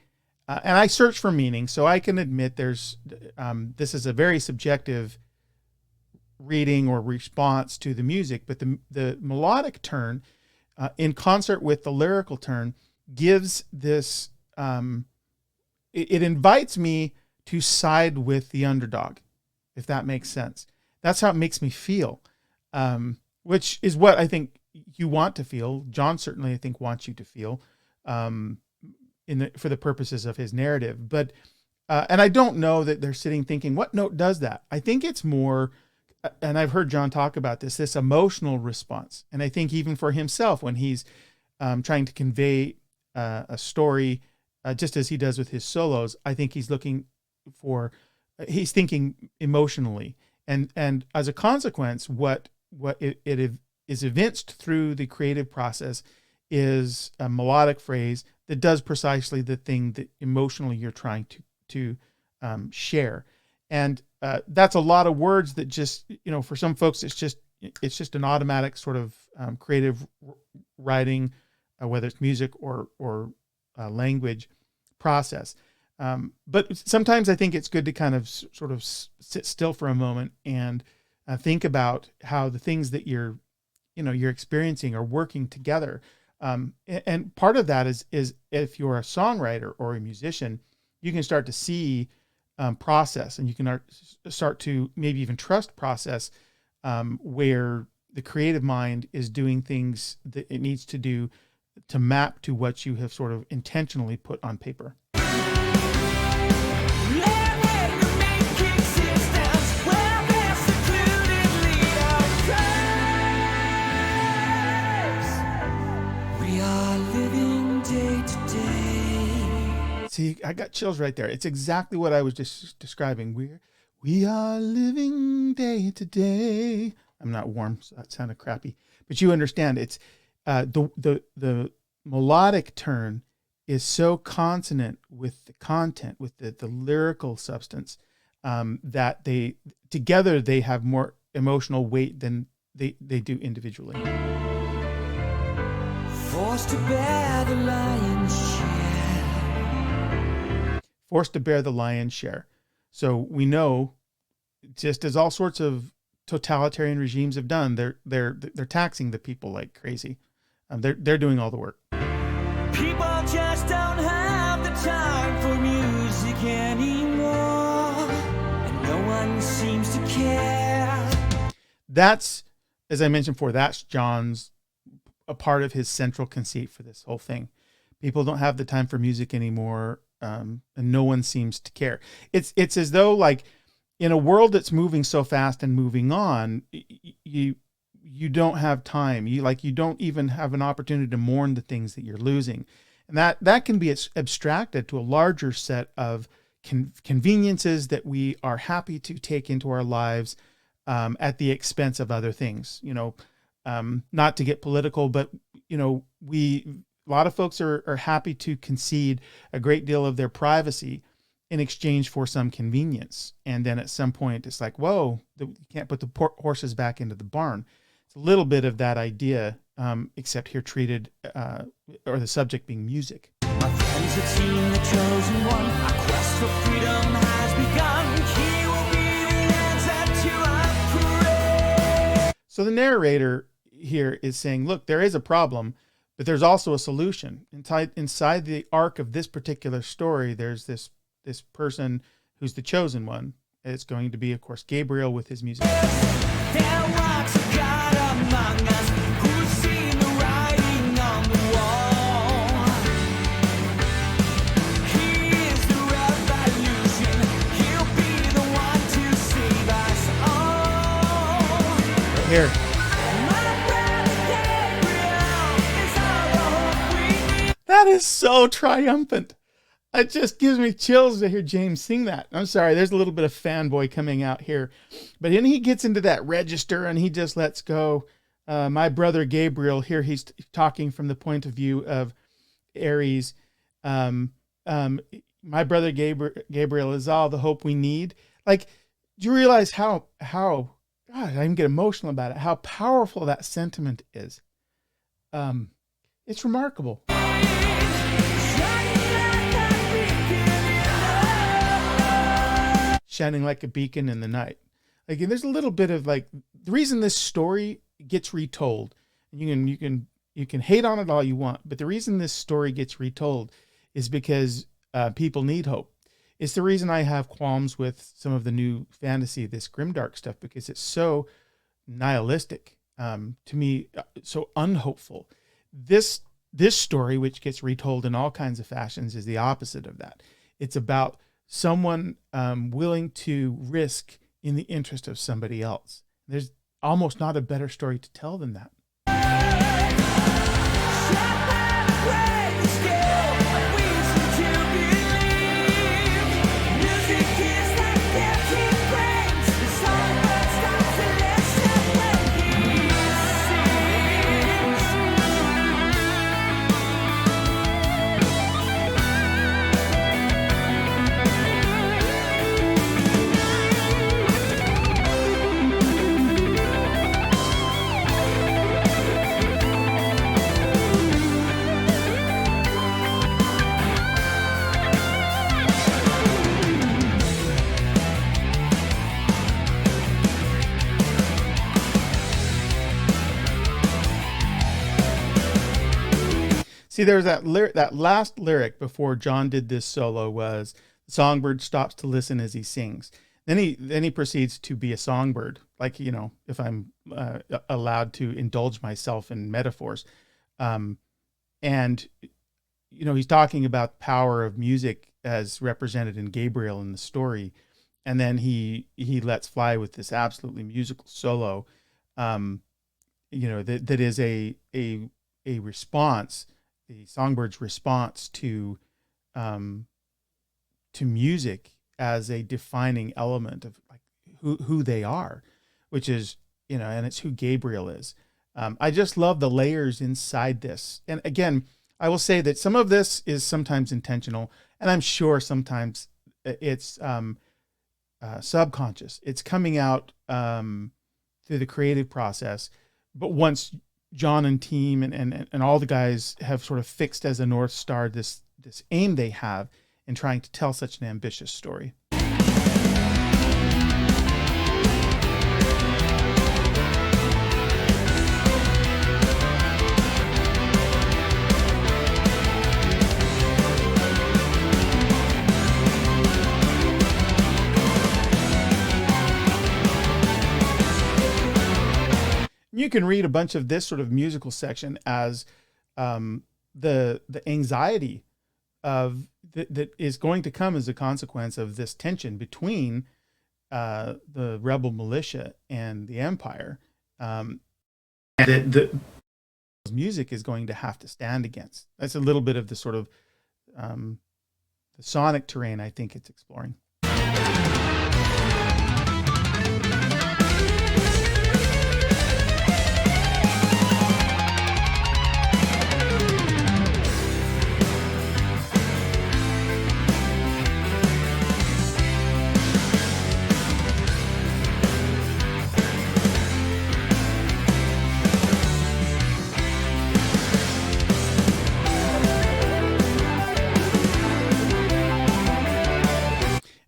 and I search for meaning, so I can admit this is a very subjective reading or response to the music, but the melodic turn in concert with the lyrical turn gives this, it invites me to side with the underdog, if that makes sense. That's how it makes me feel, which is what I think you want to feel. John certainly, I think, wants you to feel for the purposes of his narrative. But and I don't know that they're sitting thinking, what note does that? I think it's more, and I've heard John talk about this emotional response. And I think even for himself, when he's trying to convey a story, just as he does with his solos, I think he's thinking emotionally. And as a consequence, what it is evinced through the creative process is a melodic phrase that does precisely the thing that emotionally you're trying to share. And that's a lot of words that just, for some folks, it's just an automatic sort of creative writing, whether it's music or language process. But sometimes I think it's good to kind of sort of sit still for a moment and think about how the things that you're experiencing are working together. And part of that is if you're a songwriter or a musician, you can start to see process, and you can start to maybe even trust process, where the creative mind is doing things that it needs to do to map to what you have sort of intentionally put on paper. See, I got chills right there. It's exactly what I was just describing. We are living day to day. I'm not warm, so that sounded crappy. But you understand, it's the melodic turn is so consonant with the content, with the lyrical substance, that they together they have more emotional weight than they do individually. Forced to bear the lion's share. Forced to bear the lion's share. So we know, just as all sorts of totalitarian regimes have done, they're taxing the people like crazy. They're doing all the work. People just don't have the time for music anymore, and no one seems to care. That's, as I mentioned before, that's John's a part of his central conceit for this whole thing. People don't have the time for music anymore, and no one seems to care. It's as though, like, in a world that's moving so fast and moving on, you don't have time. You don't even have an opportunity to mourn the things that you're losing. And that can be abstracted to a larger set of conveniences that we are happy to take into our lives, at the expense of other things. Not to get political, but a lot of folks are happy to concede a great deal of their privacy in exchange for some convenience. And then at some point it's like, whoa, you can't put the horses back into the barn. It's a little bit of that idea, except here treated, or the subject being music. My friends have seen the chosen one. Our quest for freedom has begun. He will be the answer to our prayer. So the narrator here is saying, look, there is a problem, but there's also a solution. Inside the arc of this particular story, there's this person who's the chosen one. It's going to be, of course, Gabriel with his music. There walks a God among us who's seen the writing on the wall. He is the revolution. He'll be the one to save us all. Right here. That is so triumphant. It just gives me chills to hear James sing that. I'm sorry, there's a little bit of fanboy coming out here. But then he gets into that register and he just lets go. My brother Gabriel, here he's talking from the point of view of Aries. My brother Gabriel is all the hope we need. Like, do you realize how God, I even get emotional about it, how powerful that sentiment is? It's remarkable. Shining like a beacon in the night. Like, there's a little bit of, like, the reason this story gets retold, and you can hate on it all you want, but the reason this story gets retold is because people need hope. It's the reason I have qualms with some of the new fantasy, this grimdark stuff, because it's so nihilistic, to me, so unhopeful. This story, which gets retold in all kinds of fashions, is the opposite of that. It's about someone willing to risk in the interest of somebody else. There's almost not a better story to tell than that. See, there's that last lyric before John did this solo was, the songbird stops to listen as he sings. Then he proceeds to be a songbird, like, if I'm allowed to indulge myself in metaphors. And, he's talking about the power of music as represented in Gabriel in the story. And then he lets fly with this absolutely musical solo, that is a response, the songbird's response to music as a defining element of like who they are, which is, and it's who Gabriel is. I just love the layers inside this. And again, I will say that some of this is sometimes intentional, and I'm sure sometimes it's subconscious. It's coming out through the creative process. But once John and team and all the guys have sort of fixed as a North Star this aim they have in trying to tell such an ambitious story. You can read a bunch of this sort of musical section as the anxiety of that is going to come as a consequence of this tension between the rebel militia and the empire, and the music is going to have to stand against. That's a little bit of the sort of the sonic terrain I think it's exploring.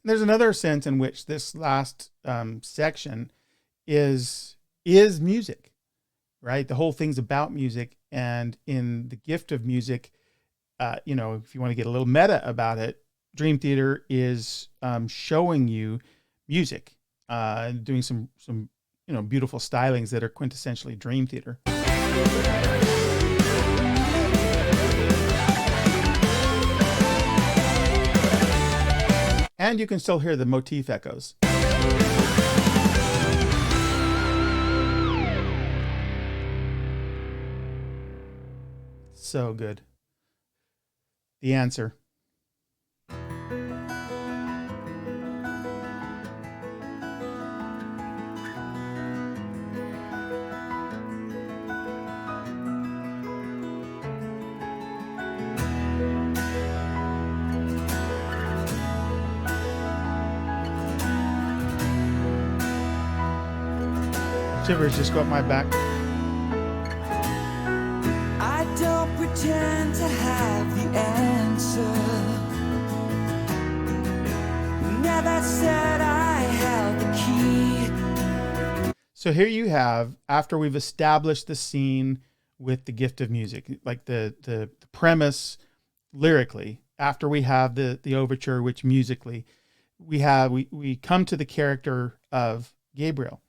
There's another sense in which this last section is music, right? The whole thing's about music, and in the gift of music, if you want to get a little meta about it, Dream Theater is showing you music, doing some beautiful stylings that are quintessentially Dream Theater. And you can still hear the motif echoes. So good. The answer. Shivers just go up my back. I don't pretend to have the answer. Never said I held the key. So here you have, after we've established the scene with the gift of music, like the premise lyrically, after we have the overture, which musically, we come to the character of Gabriel.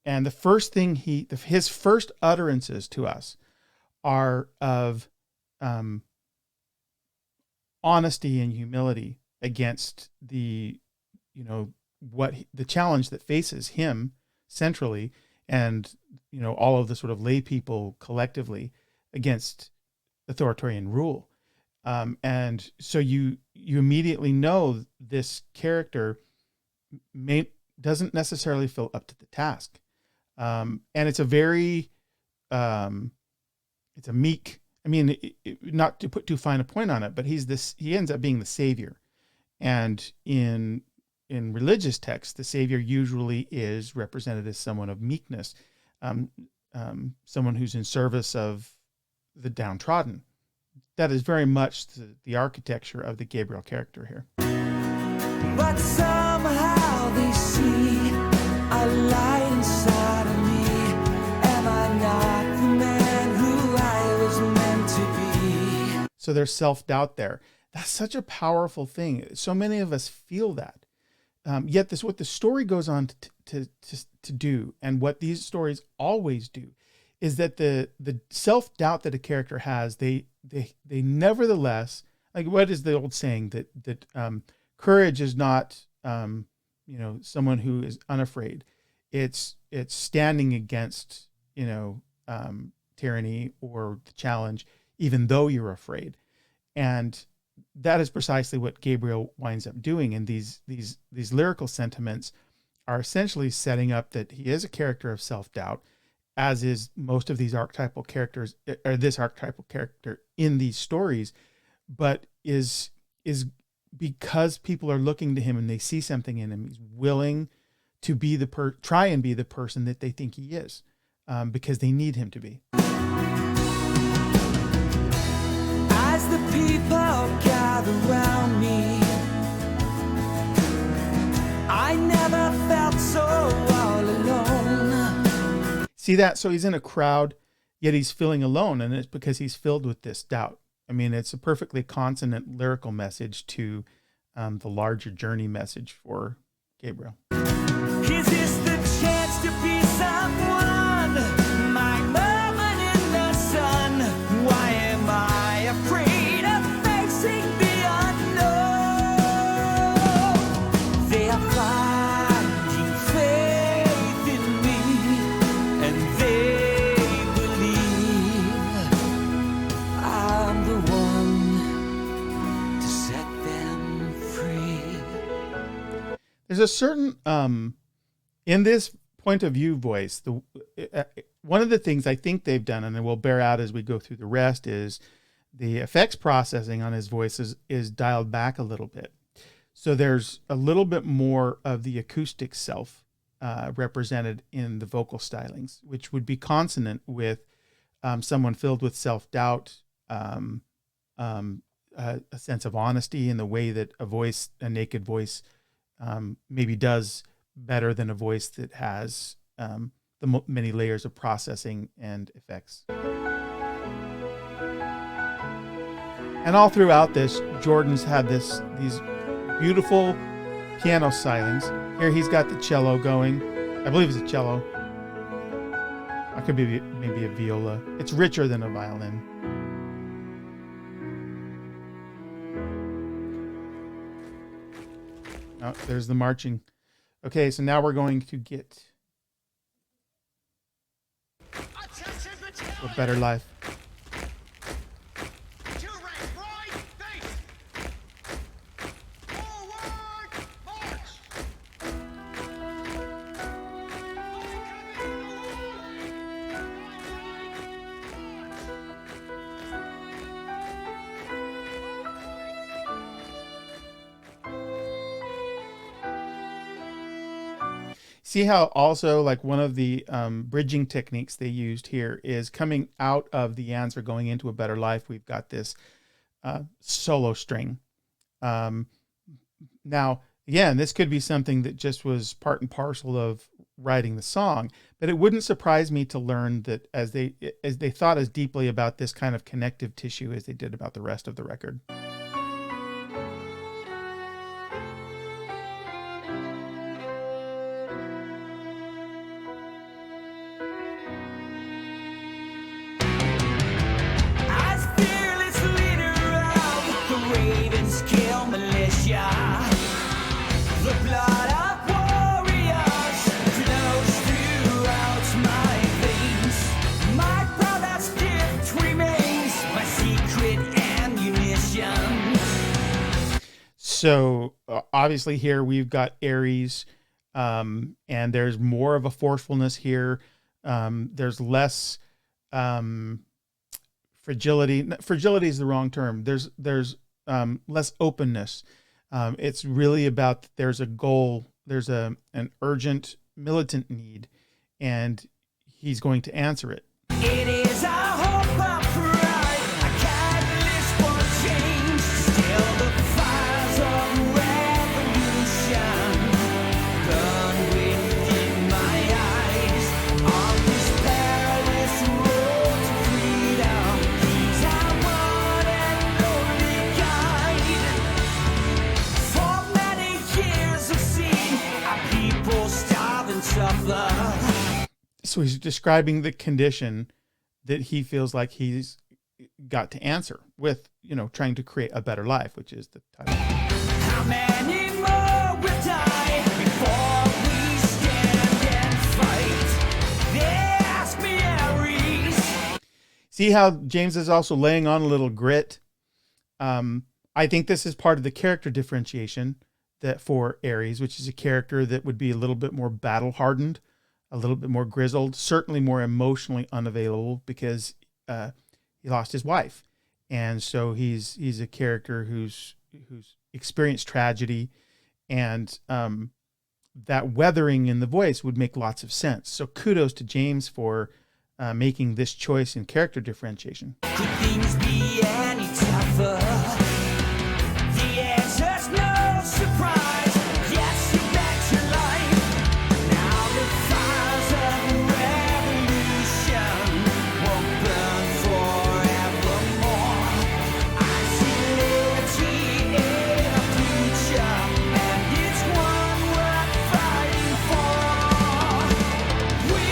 And the first thing his first utterances to us are of honesty and humility against the challenge that faces him centrally, and all of the sort of lay people collectively against authoritarian rule. And so you immediately know this character doesn't necessarily feel up to the task. And it's a very, it's a meek, not to put too fine a point on it, but he ends up being the savior. And in religious texts, the savior usually is represented as someone of meekness, someone who's in service of the downtrodden. That is very much the architecture of the Gabriel character here. But somehow they see a light inside of me. Am I not the man who I was meant to be? So there's self-doubt there. That's such a powerful thing. So many of us feel that. yet this what the story goes on to do, and what these stories always do, is that the self-doubt that a character has, they nevertheless, like, what is the old saying that courage is not someone who is unafraid. It's standing against tyranny or the challenge, even though you're afraid. And that is precisely what Gabriel winds up doing. And these lyrical sentiments are essentially setting up that he is a character of self-doubt, as is most of these archetypal characters, or this archetypal character in these stories, but is because people are looking to him and they see something in him, he's willing to be try and be the person that they think he is, because they need him to be. As the people gather around me, I never felt so all alone. See that? So he's in a crowd, yet he's feeling alone, and it's because he's filled with this doubt. I mean, it's a perfectly consonant lyrical message to the larger journey message for Gabriel. Is this the chance to be someone? My moment in the sun. Why am I afraid of facing the unknown? They are finding faith in me, and they believe I'm the one to set them free. There's a certain in this point of view voice, one of the things I think they've done, and it will bear out as we go through the rest, is the effects processing on his voice is dialed back a little bit. So there's a little bit more of the acoustic self represented in the vocal stylings, which would be consonant with someone filled with self-doubt, a sense of honesty in the way that a naked voice maybe does better than a voice that has many layers of processing and effects. And all throughout this, Jordan's had these beautiful piano stylings. Here he's got the cello going. I believe it's a cello. It could be maybe a viola. It's richer than a violin. Oh, there's the marching. Okay, so now we're going to get a better life. See how also, like, one of the bridging techniques they used here is coming out of the answer going into a better life. We've got this solo string. Now, again, this could be something that just was part and parcel of writing the song, but it wouldn't surprise me to learn that as they thought as deeply about this kind of connective tissue as they did about the rest of the record. So obviously here we've got Aries, and there's more of a forcefulness here. There's less fragility. Fragility is the wrong term. There's less openness. It's really about there's a goal. There's an urgent militant need, and he's going to answer it. It is our hope of pride, a catalyst for change. Still the fires of revolution burn within my eyes. On this perilous road to freedom, he's our one and only guide. For many years of sea suffer. So he's describing the condition that he feels like he's got to answer with, trying to create a better life, which is the title. How many more will die before we stand and fight? They ask me, Aries. See how James is also laying on a little grit. I think this is part of the character differentiation that for Ares, which is a character that would be a little bit more battle hardened, a little bit more grizzled, certainly more emotionally unavailable because he lost his wife. And so he's a character who's experienced tragedy, and that weathering in the voice would make lots of sense. So kudos to James for making this choice in character differentiation. Could things be any tougher? The answer's no surprise. Yes, you bet your life. Now the fires of revolution won't burn forevermore. I see liberty in a future, and it's one worth fighting for. We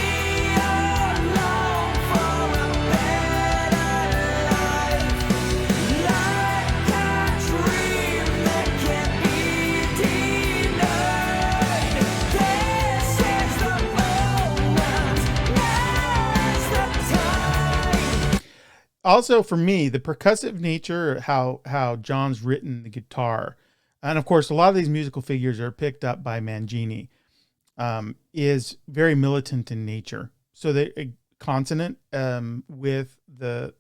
are long for a better life, like a dream that can't be denied. This is the moment, now's the time. Also, for me, the percussive nature, how John's written the guitar, and of course, a lot of these musical figures are picked up by Mangini, is very militant in nature. So the consonant with the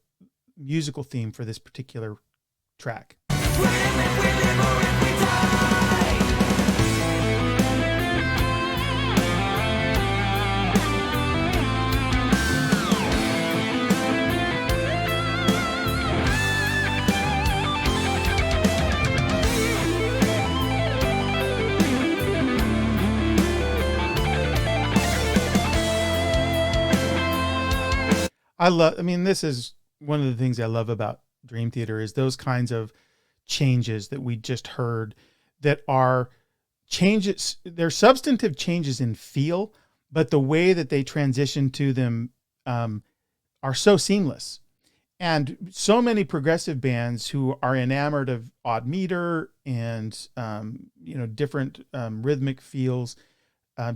musical theme for this particular track. If we live or if we die. This is one of the things I love about Dream Theater is those kinds of changes that we just heard that are changes, they're substantive changes in feel, but the way that they transition to them are so seamless. And so many progressive bands who are enamored of odd meter and, different rhythmic feels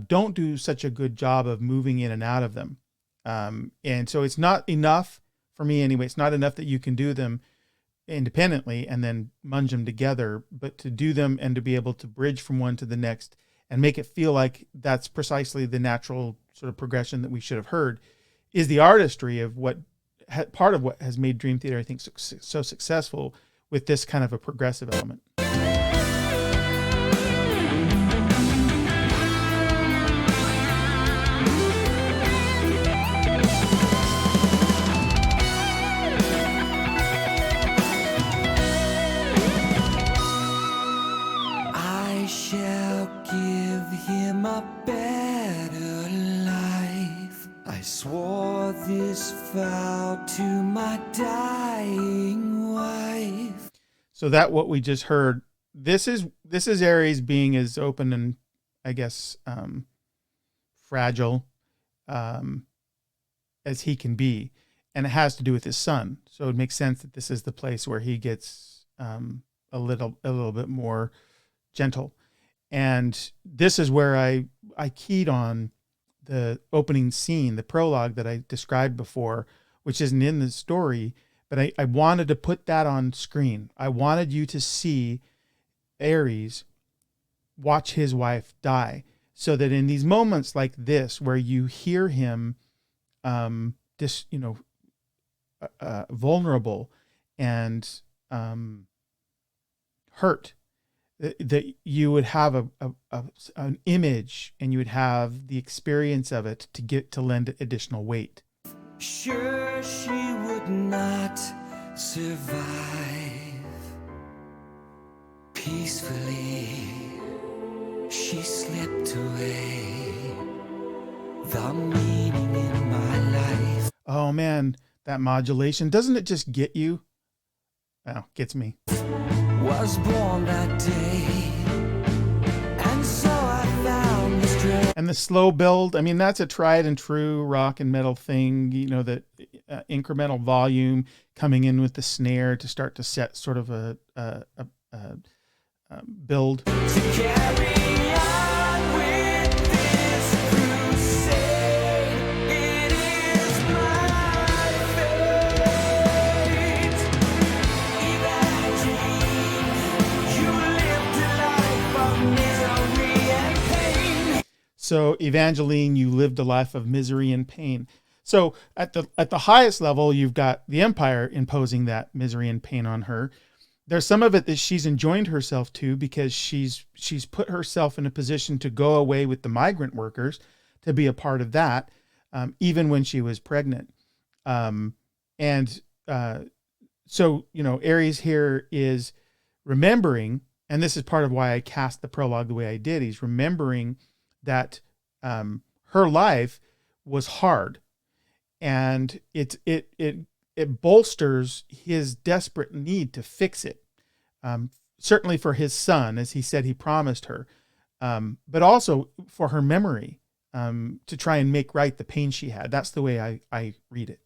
don't do such a good job of moving in and out of them. And so it's not enough for me anyway. It's not enough that you can do them independently and then munge them together, but to do them and to be able to bridge from one to the next and make it feel like that's precisely the natural sort of progression that we should have heard is the artistry of what part of what has made Dream Theater, I think, so successful with this kind of a progressive element. I shall give him a better life. I swore this vow to my dying wife. So that what we just heard, this is Ares being as open and I guess fragile as he can be, and it has to do with his son. So it makes sense that this is the place where he gets a little bit more gentle. And this is where I keyed on the opening scene, the prologue that I described before, which isn't in the story, but I wanted to put that on screen. I wanted you to see Ares watch his wife die, so that in these moments like this, where you hear him vulnerable and hurt, that you would have an image and you would have the experience of it to lend it additional weight. Sure, she would not survive peacefully. She slipped away. The meaning in my life Oh man, that modulation, doesn't it just get you? Well, gets me. was born that day, and so I found the strength. And the slow build, I mean, that's a tried and true rock and metal thing, that incremental volume coming in with the snare to start to set sort of a build. To carry on with this crusade, it is my fate. Imagine you lived a life of misery and pain. So Evangeline, you lived a life of misery and pain. So at the highest level, you've got the Empire imposing that misery and pain on her. There's some of it that she's enjoined herself to because she's put herself in a position to go away with the migrant workers to be a part of that, even when she was pregnant. So, Ares here is remembering, and this is part of why I cast the prologue the way I did. He's remembering that her life was hard, and it bolsters his desperate need to fix it. Certainly for his son, as he said he promised her, but also for her memory, to try and make right the pain she had. That's the way I read it.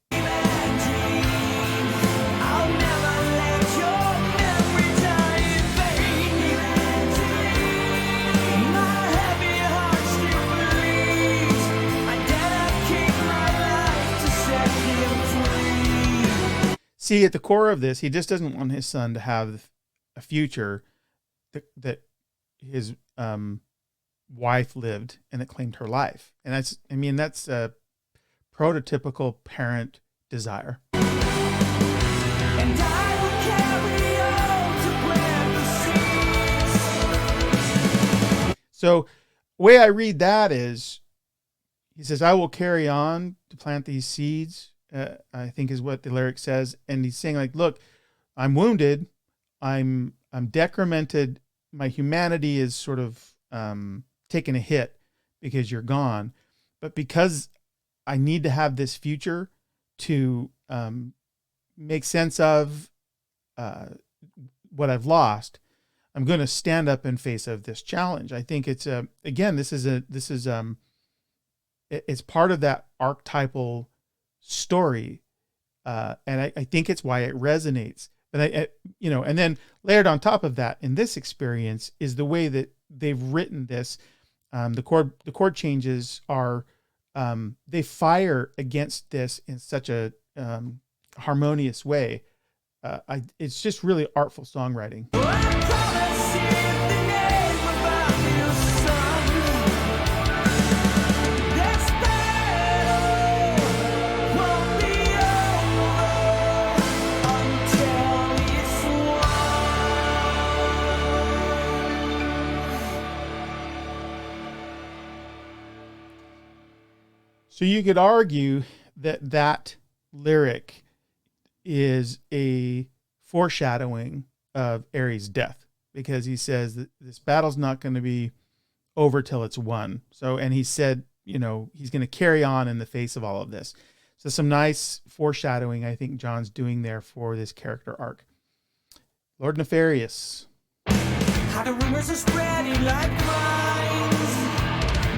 See, at the core of this, he just doesn't want his son to have a future that his wife lived and that claimed her life. And that's a prototypical parent desire. And I will carry on to plant the seeds. So the way I read that is, he says, I will carry on to plant these seeds. I think is what the lyric says. And he's saying, like, look, I'm wounded. I'm decremented. My humanity is sort of taking a hit because you're gone. But because I need to have this future to make sense of what I've lost, I'm going to stand up in face of this challenge. I think it's it's part of that archetypal story, and I think it's why it resonates. But and then layered on top of that in this experience is the way that they've written this. The chord changes are they fire against this in such a harmonious way. It's just really artful songwriting. So you could argue that lyric is a foreshadowing of Ares' death, because he says that this battle's not going to be over till it's won. So, and he said, he's going to carry on in the face of all of this. So some nice foreshadowing, I think John's doing there for this character arc. Lord Nefarious. How the rumors are spreading like vines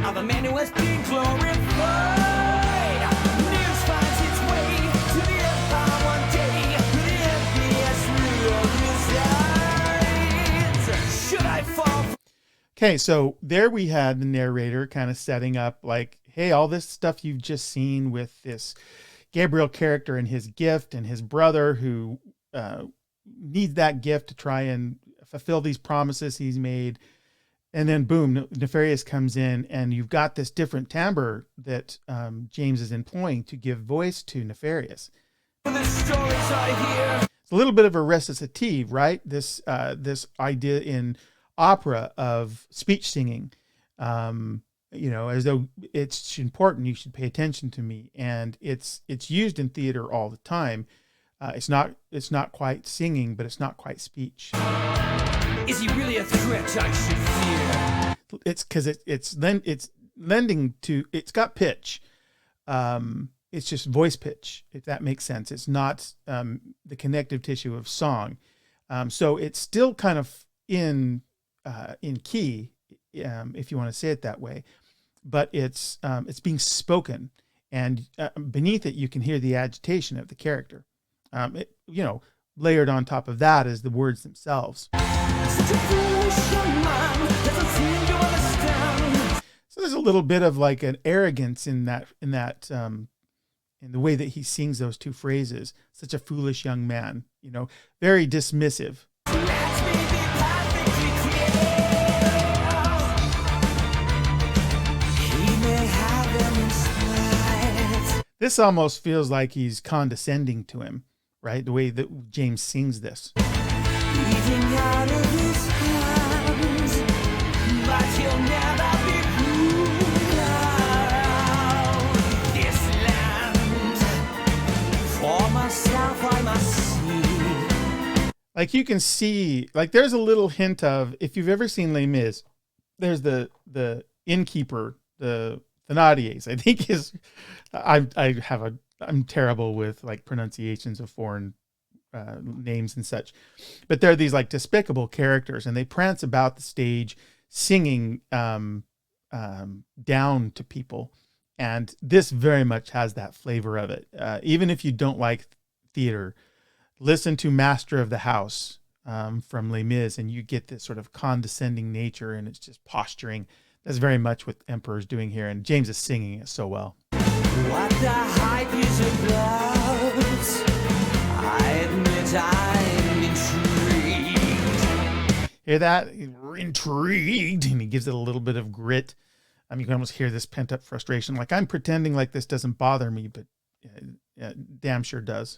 of a man who has been glorified. News finds its way to the empire one day, where the envious ruler resides. Should I fall? Okay, so there we had the narrator kind of setting up like, hey, all this stuff you've just seen with this Gabriel character and his gift and his brother who needs that gift to try and fulfill these promises he's made. And then boom, Nefarious comes in, and you've got this different timbre that James is employing to give voice to Nefarious. The stories I hear. It's a little bit of a recitative, right? This idea in opera of speech singing, as though it's important, you should pay attention to me. And it's used in theater all the time. It's not quite singing, but it's not quite speech. Is he really a threat I should fear? It's because it's lending to, it's got pitch. It's just voice pitch, if that makes sense. It's not the connective tissue of song. So it's still kind of in key, if you want to say it that way. but it's being spoken, and beneath it you can hear the agitation of the character. Layered on top of that is the words themselves. So there's a little bit of like an arrogance in the way that he sings those two phrases. Such a foolish young man, very dismissive. This almost feels like he's condescending to him, right? The way that James sings this. Eating out of his hands, but he'll never be ruled out this land. For myself I must see. Like you can see, like there's a little hint of, if you've ever seen Les Mis, there's the innkeeper, the Thénardiers, I think is, I'm terrible with like pronunciations of foreign names and such, but they're these like despicable characters, and they prance about the stage singing down to people, and this very much has that flavor of it. Even if you don't like theater, listen to Master of the House from Les Mis, and you get this sort of condescending nature, and it's just posturing. That's very much what Emperor's doing here, and James is singing it so well. What the hype is about, I admit I'm intrigued. Hear that? We're intrigued, and he gives it a little bit of grit. You can almost hear this pent-up frustration. Like, I'm pretending like this doesn't bother me, but damn sure does.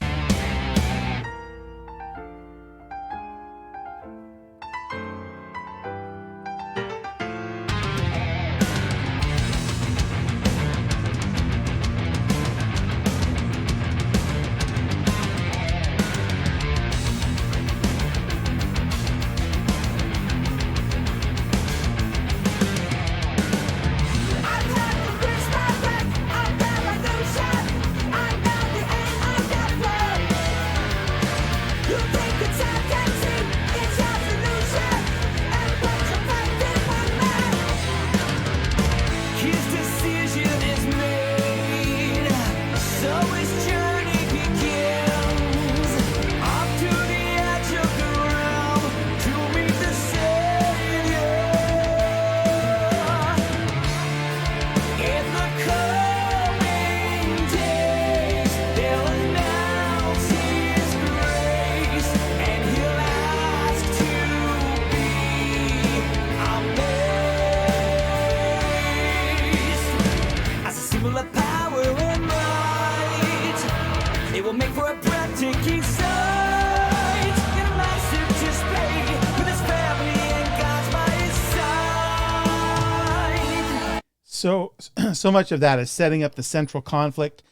So much of that is setting up the central conflict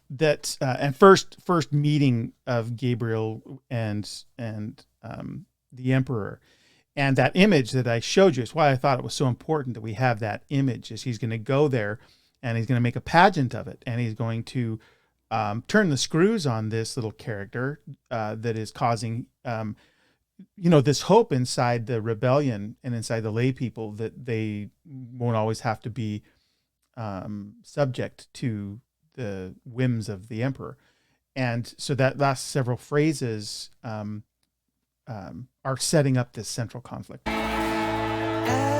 that and first meeting of Gabriel and the Emperor, and that image that I showed you is why I thought it was so important that we have that image. Is he's going to go there and he's going to make a pageant of it, and he's going to turn the screws on this little character that is causing this hope inside the rebellion and inside the lay people that they won't always have to be subject to the whims of the emperor. And so that last several phrases are setting up this central conflict. Arabella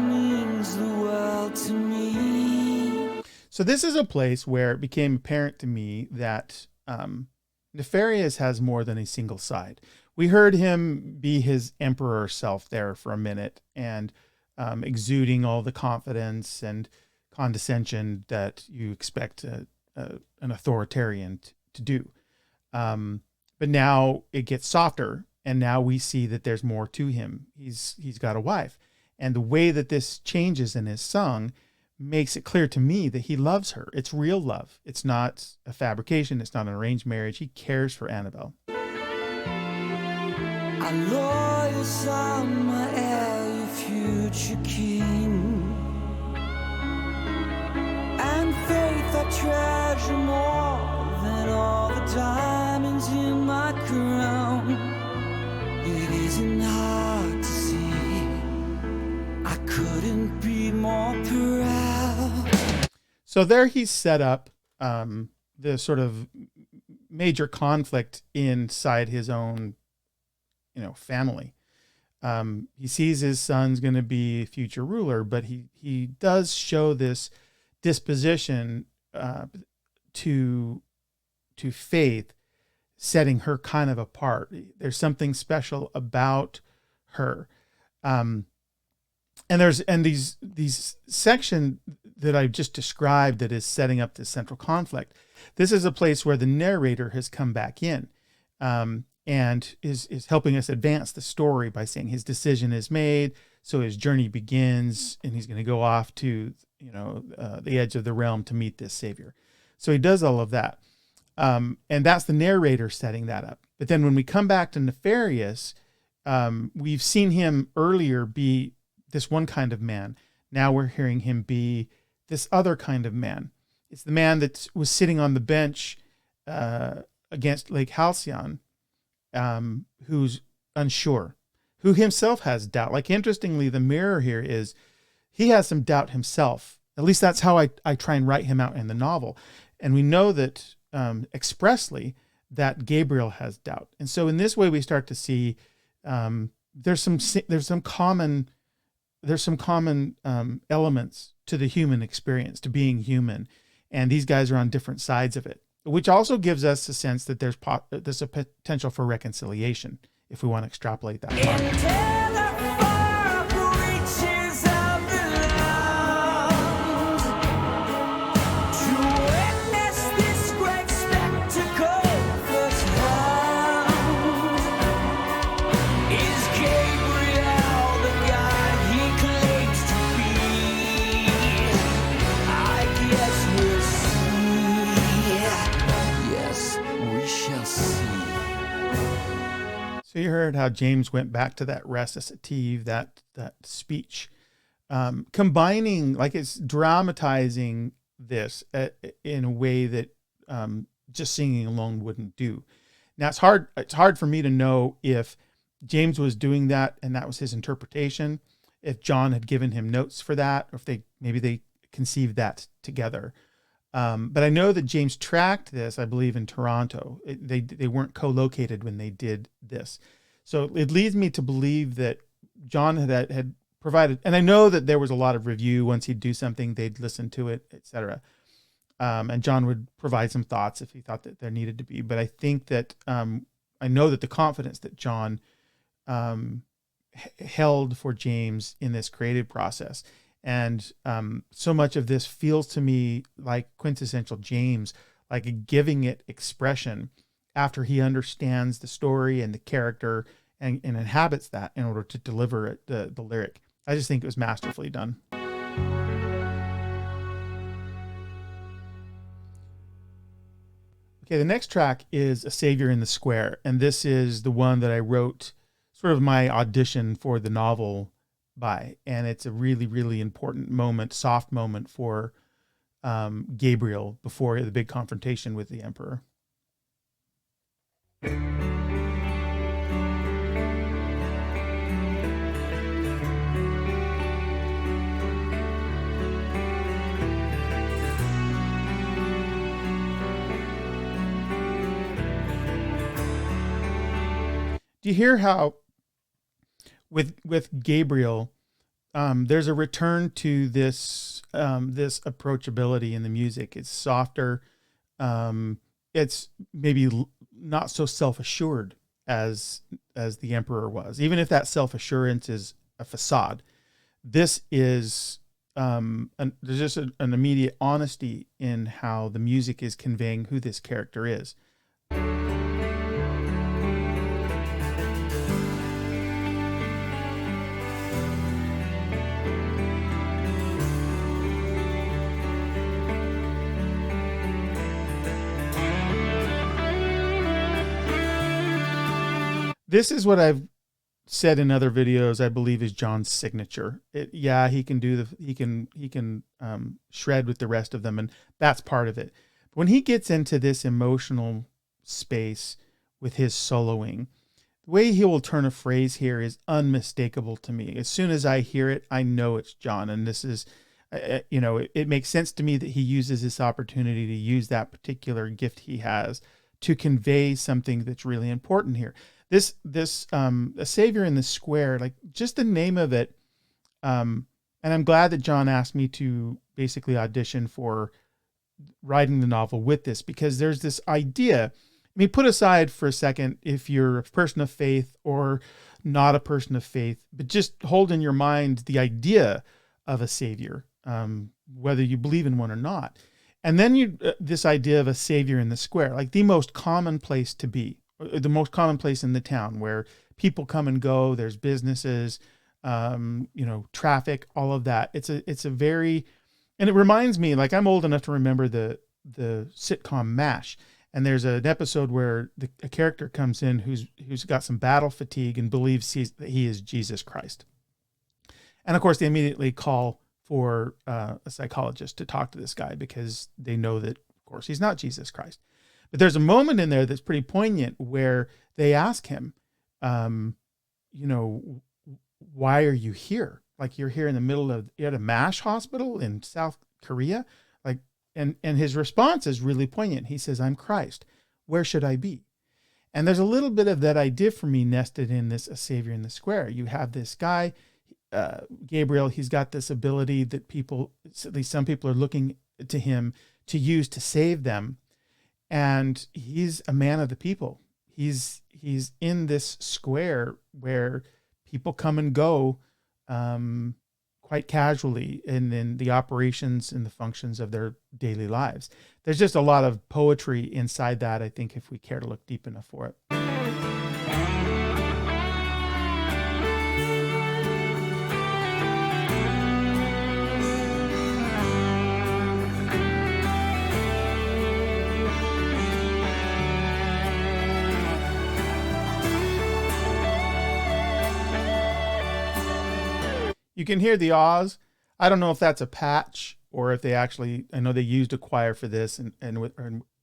means the world to me. So this is a place where it became apparent to me that Nefarious has more than a single side. We heard him be his emperor self there for a minute, and exuding all the confidence and condescension that you expect an authoritarian to do. But now it gets softer, and now we see that there's more to him. He's got a wife. And the way that this changes and is sung makes it clear to me that he loves her. It's real love. It's not a fabrication. It's not an arranged marriage. He cares for Annabelle. I loyal son, my heir, your future king, and faith I treasure more than all the diamonds in my crown. It isn't hard to see I couldn't be more proud. So there he's set up the sort of major conflict inside his own, family. He sees his son's going to be a future ruler, but he does show this disposition to Faith, setting her kind of apart. There's something special about her. And these section that I just described that is setting up this central conflict. This is a place where the narrator has come back in, and is helping us advance the story by saying his decision is made. So his journey begins, and he's going to go off to, the edge of the realm to meet this savior. So he does all of that. And that's the narrator setting that up. But then when we come back to Nefarious, we've seen him earlier be this one kind of man. Now we're hearing him be this other kind of man. It's the man that was sitting on the bench against Lake Halcyon, who's unsure, who himself has doubt. Like, interestingly, the mirror here is he has some doubt himself. At least that's how I try and write him out in the novel. And we know that expressly that Gabriel has doubt. And so in this way, we start to see there's some common elements to the human experience, to being human. And these guys are on different sides of it, which also gives us a sense that there's a potential for reconciliation, if we want to extrapolate that far. So you heard how James went back to that recitative, that speech, combining, like, it's dramatizing this in a way that just singing alone wouldn't do. Now it's hard for me to know if James was doing that and that was his interpretation, if John had given him notes for that, or if maybe they conceived that together. But I know that James tracked this, I believe, in Toronto. They weren't co-located when they did this. So it leads me to believe that John had provided, and I know that there was a lot of review. Once he'd do something, they'd listen to it, etc. And John would provide some thoughts if he thought that there needed to be. But I think that I know that the confidence that John held for James in this creative process, and so much of this feels to me like quintessential James, like giving it expression after he understands the story and the character and inhabits that in order to deliver it, the lyric. I just think it was masterfully done. Okay, the next track is A Savior in the Square, and this is the one that I wrote sort of my audition for the novel by, and it's a really, really important moment, soft moment for Gabriel before the big confrontation with the Emperor. Do you hear how with Gabriel, there's a return to this approachability in the music. It's softer. It's maybe not so self-assured as the Emperor was, even if that self-assurance is a facade. This is there's just an immediate honesty in how the music is conveying who this character is. This is what I've said in other videos, I believe, is John's signature. He can shred with the rest of them, and that's part of it. But when he gets into this emotional space with his soloing, the way he will turn a phrase here is unmistakable to me. As soon as I hear it, I know it's John. And this is, It makes sense to me that he uses this opportunity to use that particular gift he has to convey something that's really important here. This A Savior in the Square, like just the name of it. And I'm glad that John asked me to basically audition for writing the novel with this, because there's this idea. I mean, put aside for a second if you're a person of faith or not a person of faith, but just hold in your mind the idea of a savior, whether you believe in one or not. And then this idea of a savior in the square, like the most common place to be, the most common place in the town where people come and go, there's businesses, traffic, all of that. It's a very, and it reminds me, like I'm old enough to remember the sitcom MASH. And there's an episode where a character comes in who's got some battle fatigue and believes that he is Jesus Christ. And of course, they immediately call for a psychologist to talk to this guy because they know that, of course, he's not Jesus Christ. But there's a moment in there that's pretty poignant where they ask him, why are you here? Like, you're here in the middle of, you're at a MASH hospital in South Korea. Like, and his response is really poignant. He says, I'm Christ. Where should I be? And there's a little bit of that idea for me nested in this A Savior in the Square. You have this guy, Gabriel, he's got this ability that people, at least some people, are looking to him to use to save them. And he's a man of the people. He's in this square where people come and go quite casually in the operations and the functions of their daily lives. There's just a lot of poetry inside that, I think, if we care to look deep enough for it. You can hear the ahs. I don't know if that's a patch or if they actually, I know they used a choir for this and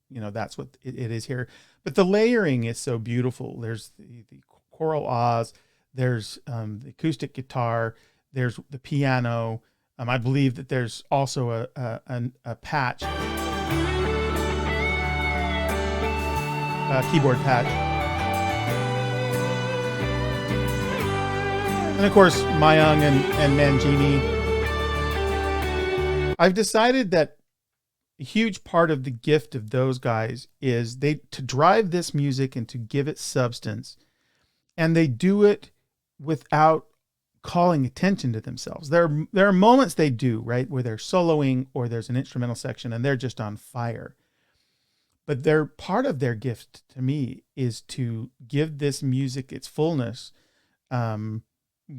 that's what it is here. But the layering is so beautiful. There's the choral ahs, there's the acoustic guitar, there's the piano. I believe that there's also a patch, a keyboard patch. And of course, Mayung and Mangini. I've decided that a huge part of the gift of those guys is to drive this music and to give it substance. And they do it without calling attention to themselves. There are moments they do, right, where they're soloing or there's an instrumental section and they're just on fire. But part of their gift to me is to give this music its fullness,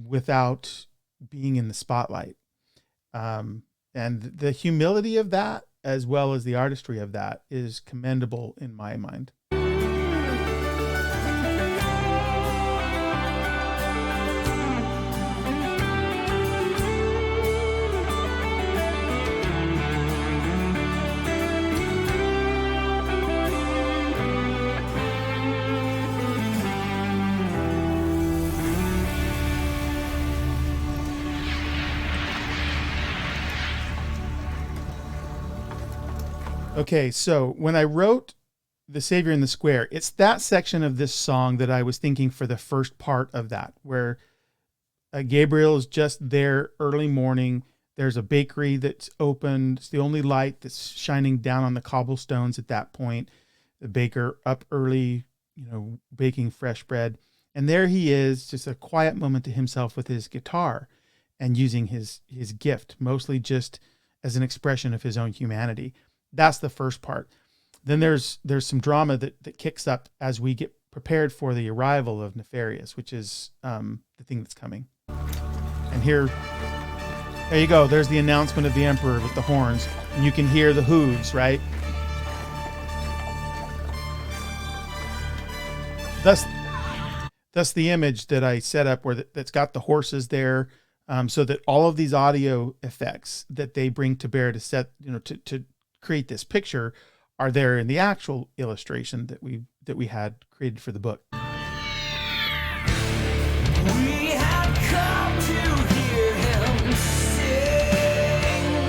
without being in the spotlight. And the humility of that, as well as the artistry of that, is commendable in my mind. Okay, so when I wrote The Savior in the Square, it's that section of this song that I was thinking for the first part of that, where Gabriel is just there early morning. There's a bakery that's opened. It's the only light that's shining down on the cobblestones at that point. The baker up early, baking fresh bread. And there he is, just a quiet moment to himself with his guitar and using his gift, mostly just as an expression of his own humanity. That's the first part. Then there's some drama that kicks up as we get prepared for the arrival of Nefarious, which is the thing that's coming. And there you go. There's the announcement of the Emperor with the horns. And you can hear the hooves, right? Thus the image that I set up that's got the horses there, so that all of these audio effects that they bring to bear to set, to create this picture are there in the actual illustration that we had created for the book. We have come to hear him sing.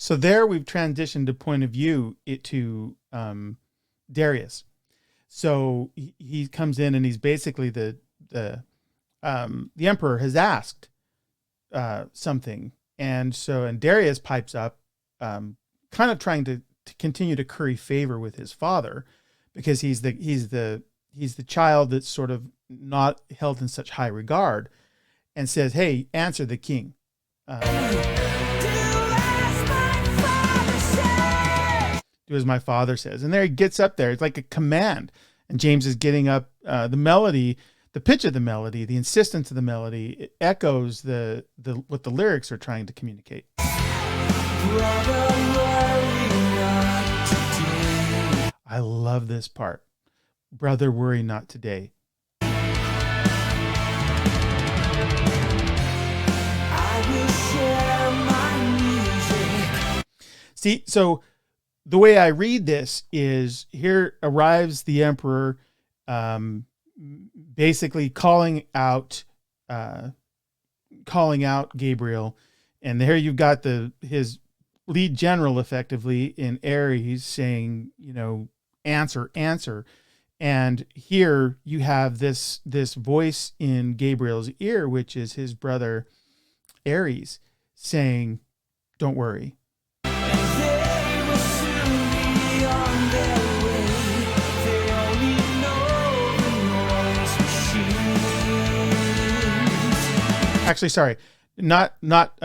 So there we've transitioned to point of view to Darius. So he comes in and he's basically the emperor has asked something, and Darius pipes up, kind of trying to continue to curry favor with his father, because he's the child that's sort of not held in such high regard, and says, "Hey, answer the king." Do as my father says. And there he gets up there. It's like a command. And James is getting up the melody, the pitch of the melody, the insistence of the melody. It echoes the what the lyrics are trying to communicate. I love this part. Brother, worry not today. I will share my music. See, so the way I read this is, here arrives the emperor, basically calling out Gabriel, and there you've got his lead general effectively in Ares saying, answer. And here you have this voice in Gabriel's ear, which is his brother Ares, saying, don't worry. Actually, sorry, it's not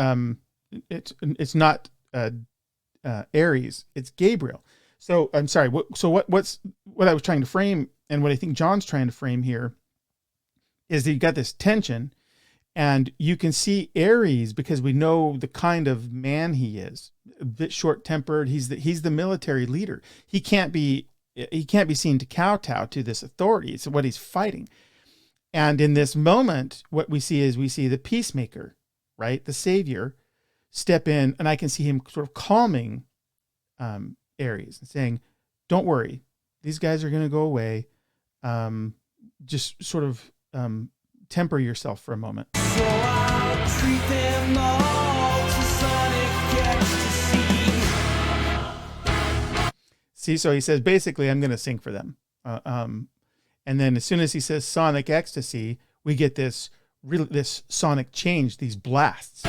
Ares, it's Gabriel. So I'm sorry. What I was trying to frame, and what I think John's trying to frame here, is that you got this tension, and you can see Ares, because we know the kind of man he is, a bit short-tempered. He's the military leader. He can't be seen to kowtow to this authority. It's what he's fighting. And in this moment, what we see is the peacemaker, right? The savior, step in, and I can see him sort of calming Ares and saying, don't worry, these guys are going to go away. Just sort of temper yourself for a moment. So I'll treat them all to sonic ecstasy. See, so he says, basically, I'm going to sing for them. And then as soon as he says sonic ecstasy, we get this sonic change, these blasts.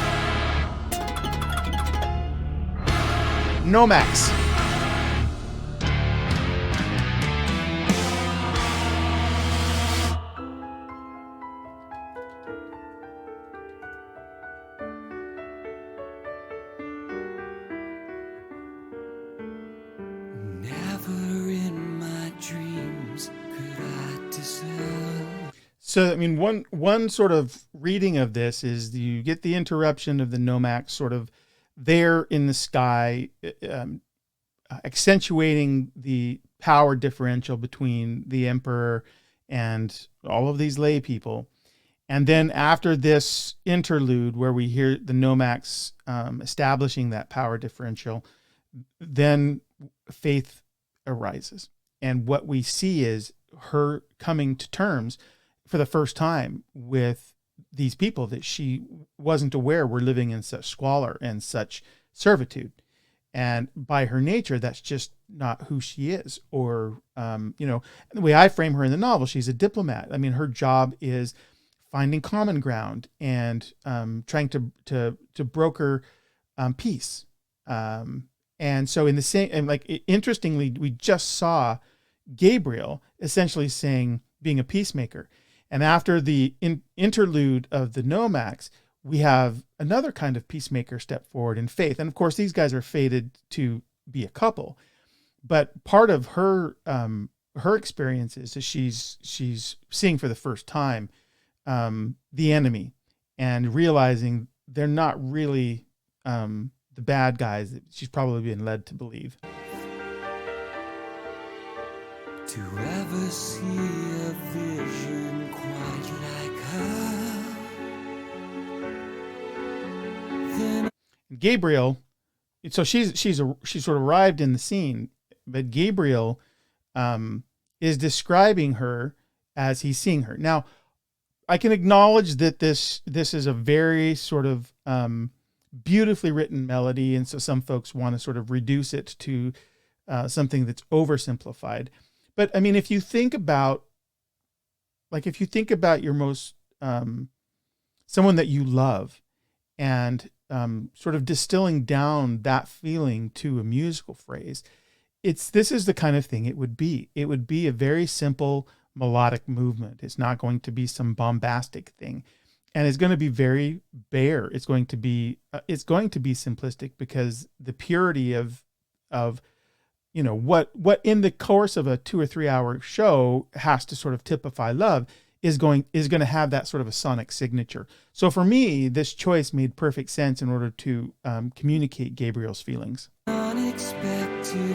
Nomax. So, I mean, one sort of reading of this is you get the interruption of the Nomax sort of there in the sky, accentuating the power differential between the emperor and all of these lay people. And then after this interlude where we hear the Nomax establishing that power differential, then faith arises. And what we see is her coming to terms for the first time with these people that she wasn't aware were living in such squalor and such servitude. And by her nature, that's just not who she is. Or, the way I frame her in the novel, she's a diplomat. I mean, her job is finding common ground and trying to broker peace. And so in the same, and like, interestingly, we just saw Gabriel essentially being a peacemaker. And after the interlude of the Nomax, we have another kind of peacemaker step forward in faith. And of course, these guys are fated to be a couple. But part of her experience is that she's seeing for the first time the enemy, and realizing they're not really the bad guys that she's probably been led to believe. To ever see a vision quite like her. Then Gabriel, so she's sort of arrived in the scene, but Gabriel is describing her as he's seeing her. Now, I can acknowledge that this is a very sort of beautifully written melody. And so some folks want to sort of reduce it to something that's oversimplified. But I mean, if you think about your most, someone that you love, and sort of distilling down that feeling to a musical phrase, this is the kind of thing it would be. It would be a very simple melodic movement. It's not going to be some bombastic thing, and it's going to be very bare. It's going to be simplistic, because the purity of what in the course of a 2 or 3 hour show has to sort of typify love is going to have that sort of a sonic signature. So for me, this choice made perfect sense in order to communicate Gabriel's feelings. Unexpectedly,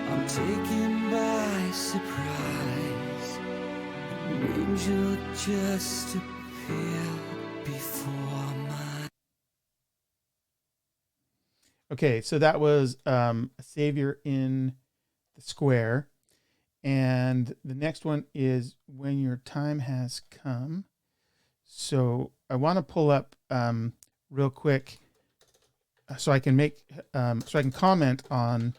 I'm taken by surprise. An angel just appeared before my... Okay, so that was a Savior in the Square. And the next one is When Your Time Has Come. So I want to pull up real quick so I can comment on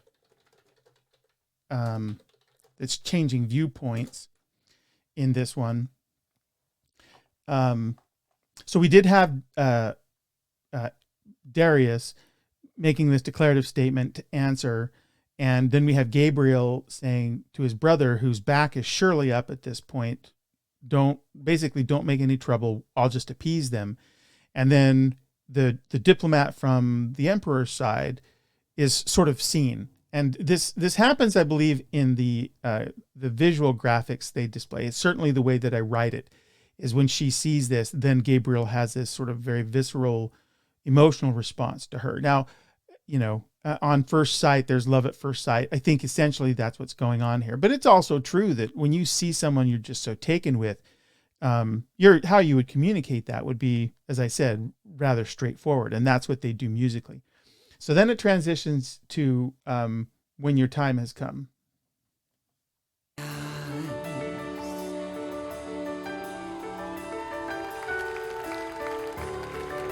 its changing viewpoints in this one. So we did have Darius making this declarative statement to answer. And then we have Gabriel saying to his brother, whose back is surely up at this point, don't make any trouble. I'll just appease them. And then the diplomat from the emperor's side is sort of seen. And this happens, I believe, in the visual graphics they display. It's certainly the way that I write it, is when she sees this, then Gabriel has this sort of very visceral, emotional response to her. Now, on first sight, there's love at first sight. I think essentially that's what's going on here. But it's also true that when you see someone you're just so taken with, how you would communicate that would be, as I said, rather straightforward. And that's what they do musically. So then it transitions to When Your Time Has Come.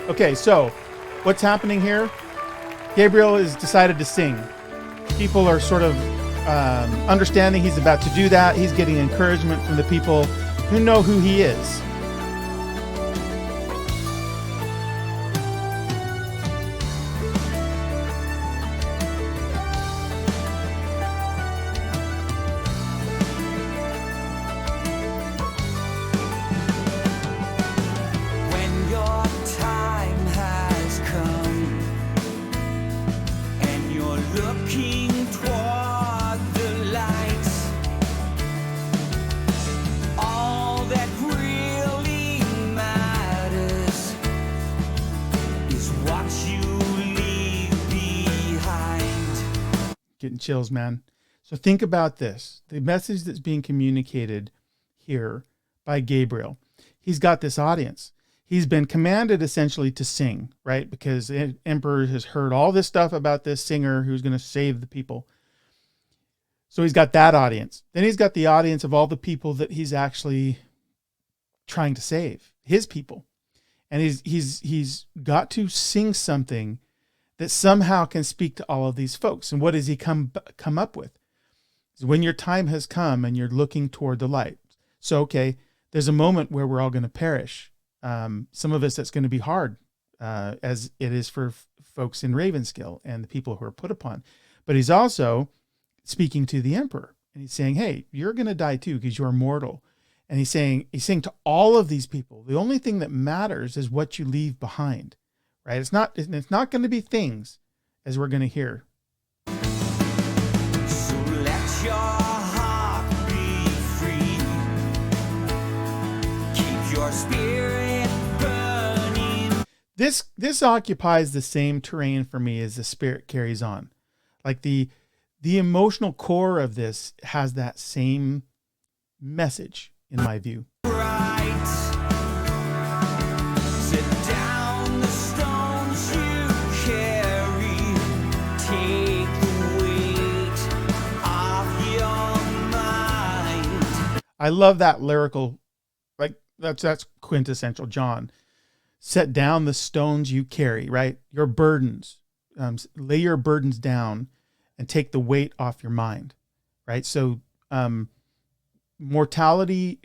Okay, so what's happening here? Gabriel has decided to sing. People are sort of understanding he's about to do that. He's getting encouragement from the people who know who he is. When your time has come and you're looking toward the light, all that really matters is what you leave behind. Getting chills, man. So think about this. The message that's being communicated here by Gabriel. He's got this audience. He's been commanded essentially to sing, right? Because the emperor has heard all this stuff about this singer who's going to save the people. So he's got that audience. Then he's got the audience of all the people that he's actually trying to save, his people. And he's got to sing something that somehow can speak to all of these folks. And what does he come up with? It's when your time has come and you're looking toward the light. So, okay, there's a moment where we're all going to perish. Some of us, that's going to be hard, as it is for folks in Ravenskill and the people who are put upon. But he's also speaking to the emperor, and he's saying, hey, you're going to die too, because you're mortal. And he's saying to all of these people, the only thing that matters is what you leave behind, right? It's not going to be things, as we're going to hear. So let your heart be free. Keep your spirit burning. This occupies the same terrain for me as The Spirit Carries On. Like the emotional core of this has that same message, in my view. Right. Sit down the stones you carry. Take the weight of your mind. I love that lyrical, like that's quintessential John. Set down the stones you carry, right? Your burdens. Lay your burdens down and take the weight off your mind, right? So mortality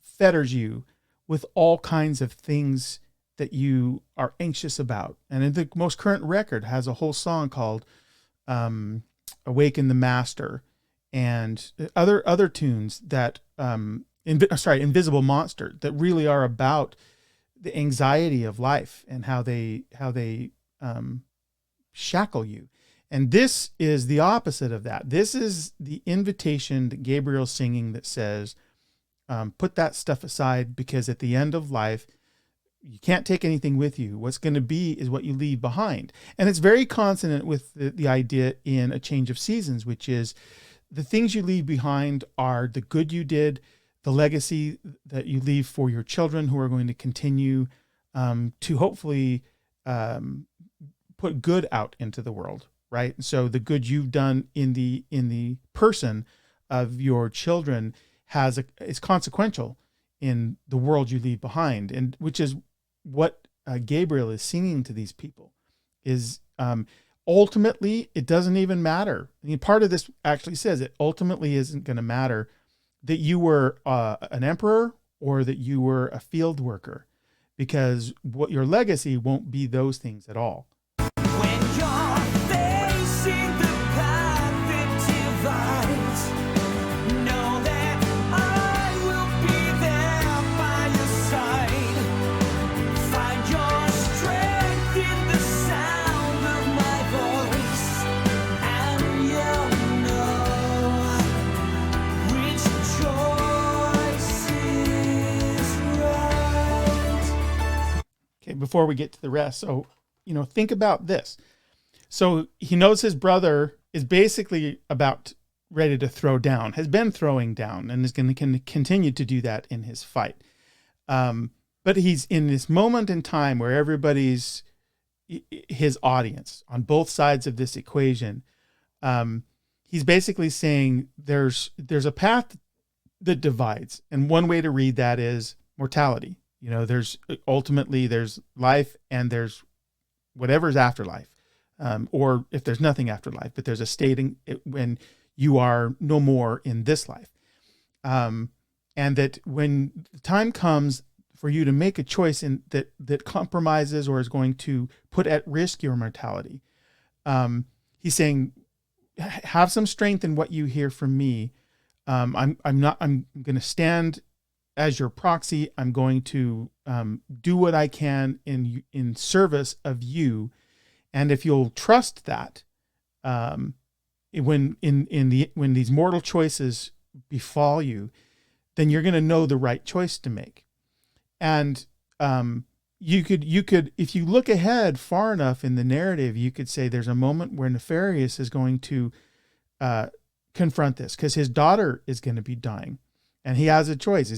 fetters you with all kinds of things that you are anxious about. And the most current record has a whole song called Awaken the Master, and other tunes that Invisible Monster, that really are about the anxiety of life and how they shackle you. And this is the opposite of that. This is the invitation that Gabriel's singing that says, put that stuff aside, because at the end of life, you can't take anything with you. What's going to be is what you leave behind. And it's very consonant with the idea in A Change of Seasons, which is the things you leave behind are the good you did, the legacy that you leave for your children who are going to continue to hopefully put good out into the world, right? So the good you've done in the person of your children is consequential in the world you leave behind, and which is what Gabriel is singing to these people. Is ultimately, it doesn't even matter. I mean, part of this actually says it ultimately isn't going to matter that you were an emperor or that you were a field worker, because what your legacy won't be those things at all. When you're facing the path that divides, know that I will be there by your side. Find your strength in the sound of my voice, and you'll know which choice is right. Okay, before we get to the rest, so think about this. So he knows his brother is basically about ready to throw down, has been throwing down, and is going to continue to do that in his fight. But he's in this moment in time where everybody's his audience on both sides of this equation. He's basically saying there's a path that divides, and one way to read that is mortality. There's life, and there's whatever's afterlife, or if there's nothing afterlife, but there's a state when you are no more in this life. And that when the time comes for you to make a choice that compromises or is going to put at risk your mortality, he's saying, have some strength in what you hear from me. I'm going to stand as your proxy. I'm going to do what I can in service of you, and if you'll trust that, when these mortal choices befall you, then you're going to know the right choice to make. And you could, if you look ahead far enough in the narrative, you could say there's a moment where Nefarious is going to confront this, because his daughter is going to be dying. And he has a choice.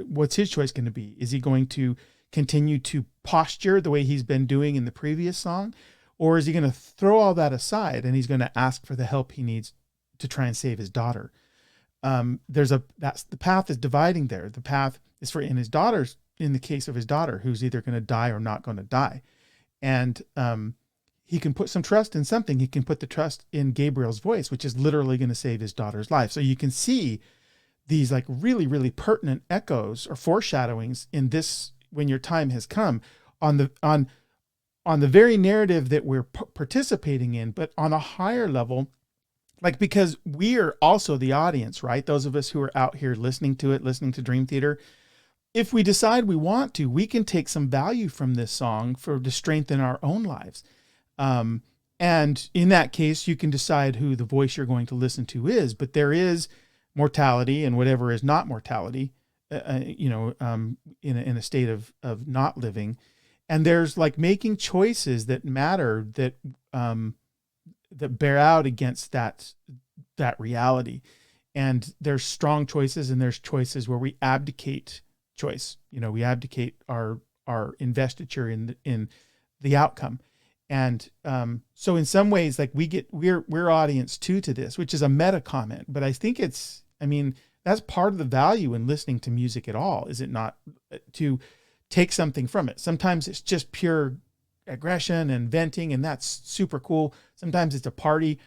What's his choice going to be? Is he going to continue to posture the way he's been doing in the previous song? Or is he going to throw all that aside and he's going to ask for the help he needs to try and save his daughter? That's the path is dividing there. The path is in the case of his daughter, who's either going to die or not going to die. And he can put some trust in something. He can put the trust in Gabriel's voice, which is literally going to save his daughter's life. So you can see these like really, really pertinent echoes or foreshadowings in this, when your time has come, on the very narrative that we're participating in, but on a higher level, like, because we are also the audience, right? Those of us who are out here listening to Dream Theater, if we decide we want to, we can take some value from this song to strengthen our own lives. And in that case, you can decide who the voice you're going to listen to is, but there is mortality and whatever is not mortality, in a state of not living. And there's like making choices that matter, that bear out against that reality. And there's strong choices, and there's choices where we abdicate choice. We abdicate our investiture in the outcome. And so in some ways, like we're audience two to this, which is a meta comment, but I think that's part of the value in listening to music at all, is it not? To take something from it. Sometimes it's just pure aggression and venting, and that's super cool. Sometimes it's a party,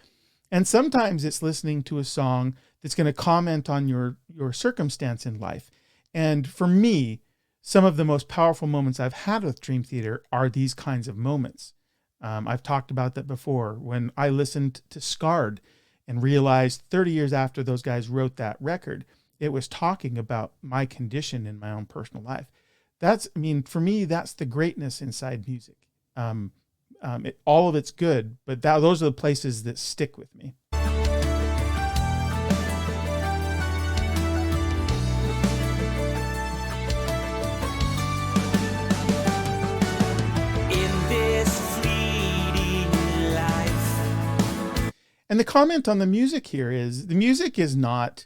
and sometimes it's listening to a song that's going to comment on your circumstance in life. And for me, some of the most powerful moments I've had with Dream Theater are these kinds of moments. I've talked about that before, when I listened to Scarred and realized 30 years after those guys wrote that record, it was talking about my condition in my own personal life. For me, that's the greatness inside music. All of it's good, but those are the places that stick with me. And the comment on the music here is, the music is not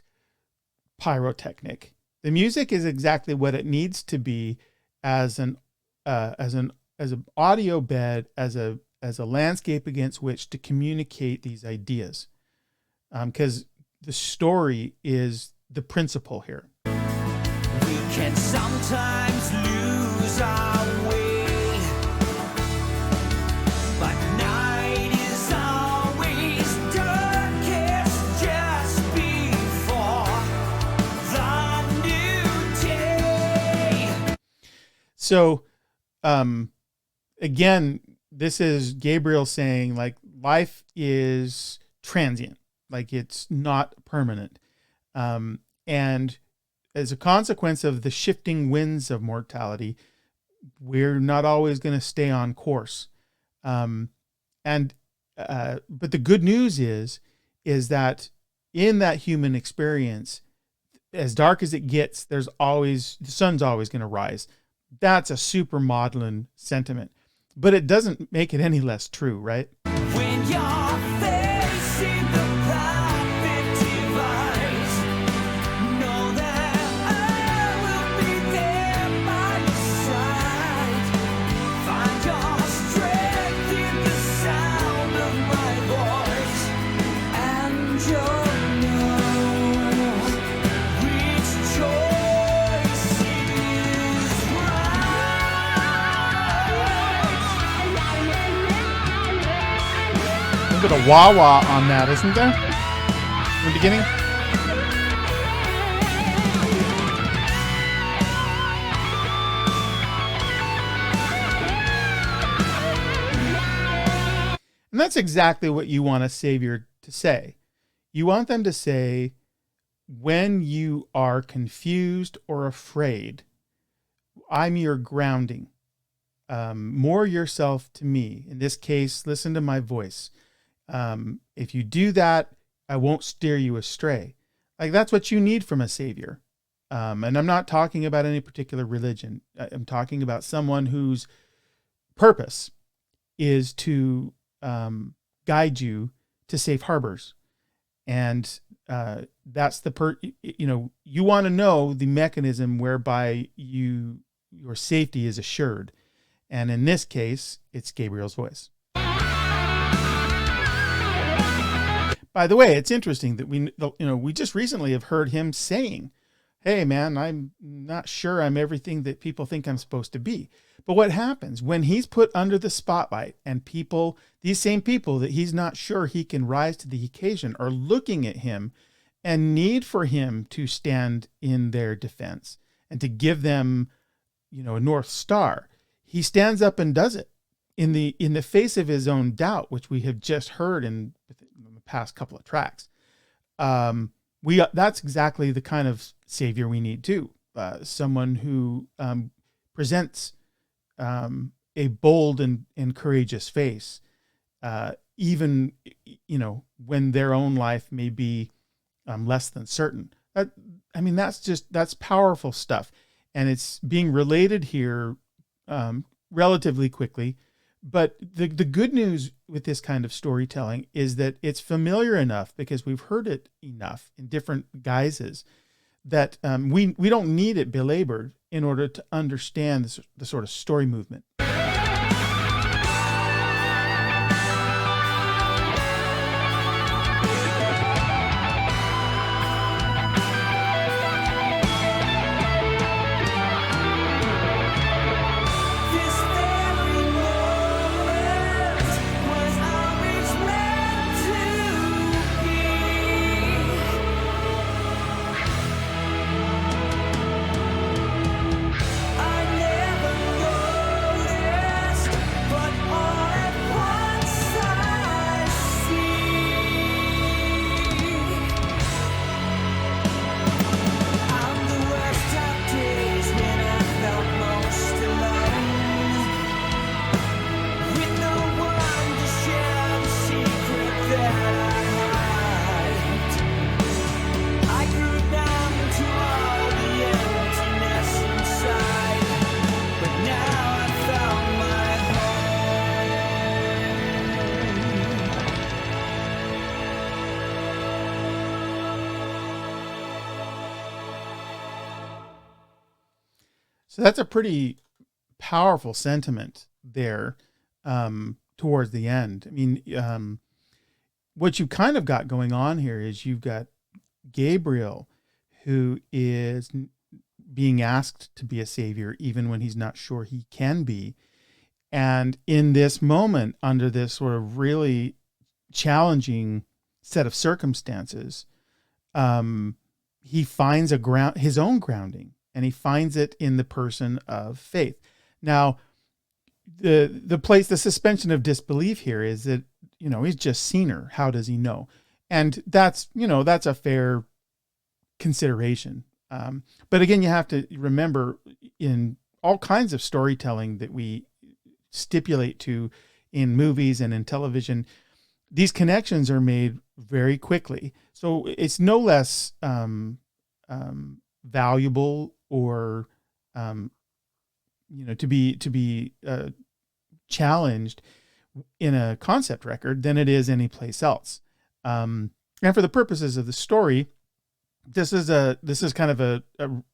pyrotechnic. The music is exactly what it needs to be as an audio bed, as a landscape against which to communicate these ideas. Because the story is the principle here. We can sometimes lose our way, but night is always darkest just before the new day. So, again, this is Gabriel saying, like, life is transient, like it's not permanent. And as a consequence of the shifting winds of mortality, we're not always going to stay on course. But the good news is that in that human experience, as dark as it gets, the sun's always going to rise. That's a super maudlin sentiment, but it doesn't make it any less true, right? When you're facing the perfect device, know that I will be there by your side. Find your strength in the sound of my voice, and you'll know which choice is A little bit of wah-wah on that, isn't there? In the beginning? And that's exactly what you want a savior to say. You want them to say, when you are confused or afraid, I'm your grounding. Moor yourself to me. In this case, listen to my voice. If you do that, I won't steer you astray. Like, that's what you need from a savior. And I'm not talking about any particular religion. I'm talking about someone whose purpose is to guide you to safe harbors. And that's you want to know the mechanism whereby your safety is assured. And in this case, it's Gabriel's voice. By the way, it's interesting that we just recently have heard him saying, hey man, I'm not sure I'm everything that people think I'm supposed to be. But what happens when he's put under the spotlight and these same people that he's not sure he can rise to the occasion, are looking at him and need for him to stand in their defense and to give them, a North Star. He stands up and does it in the face of his own doubt, which we have just heard in the past couple of tracks. That's exactly the kind of savior we need too. Someone who presents a bold and courageous face, even when their own life may be less than certain. That's powerful stuff, and it's being related here relatively quickly. But the good news with this kind of storytelling is that it's familiar enough, because we've heard it enough in different guises, that we don't need it belabored in order to understand the sort of story movement. So that's a pretty powerful sentiment there towards the end. I mean, what you kind of got going on here is you've got Gabriel, who is being asked to be a savior, even when he's not sure he can be. And in this moment, under this sort of really challenging set of circumstances, he finds his own grounding, and he finds it in the person of Faith. Now, the suspension of disbelief here is that, he's just seen her. How does he know? And that's a fair consideration. But again, you have to remember, in all kinds of storytelling that we stipulate to in movies and in television, these connections are made very quickly. So it's no less valuable or to be challenged in a concept record than it is any place else. And for the purposes of the story, this is kind of a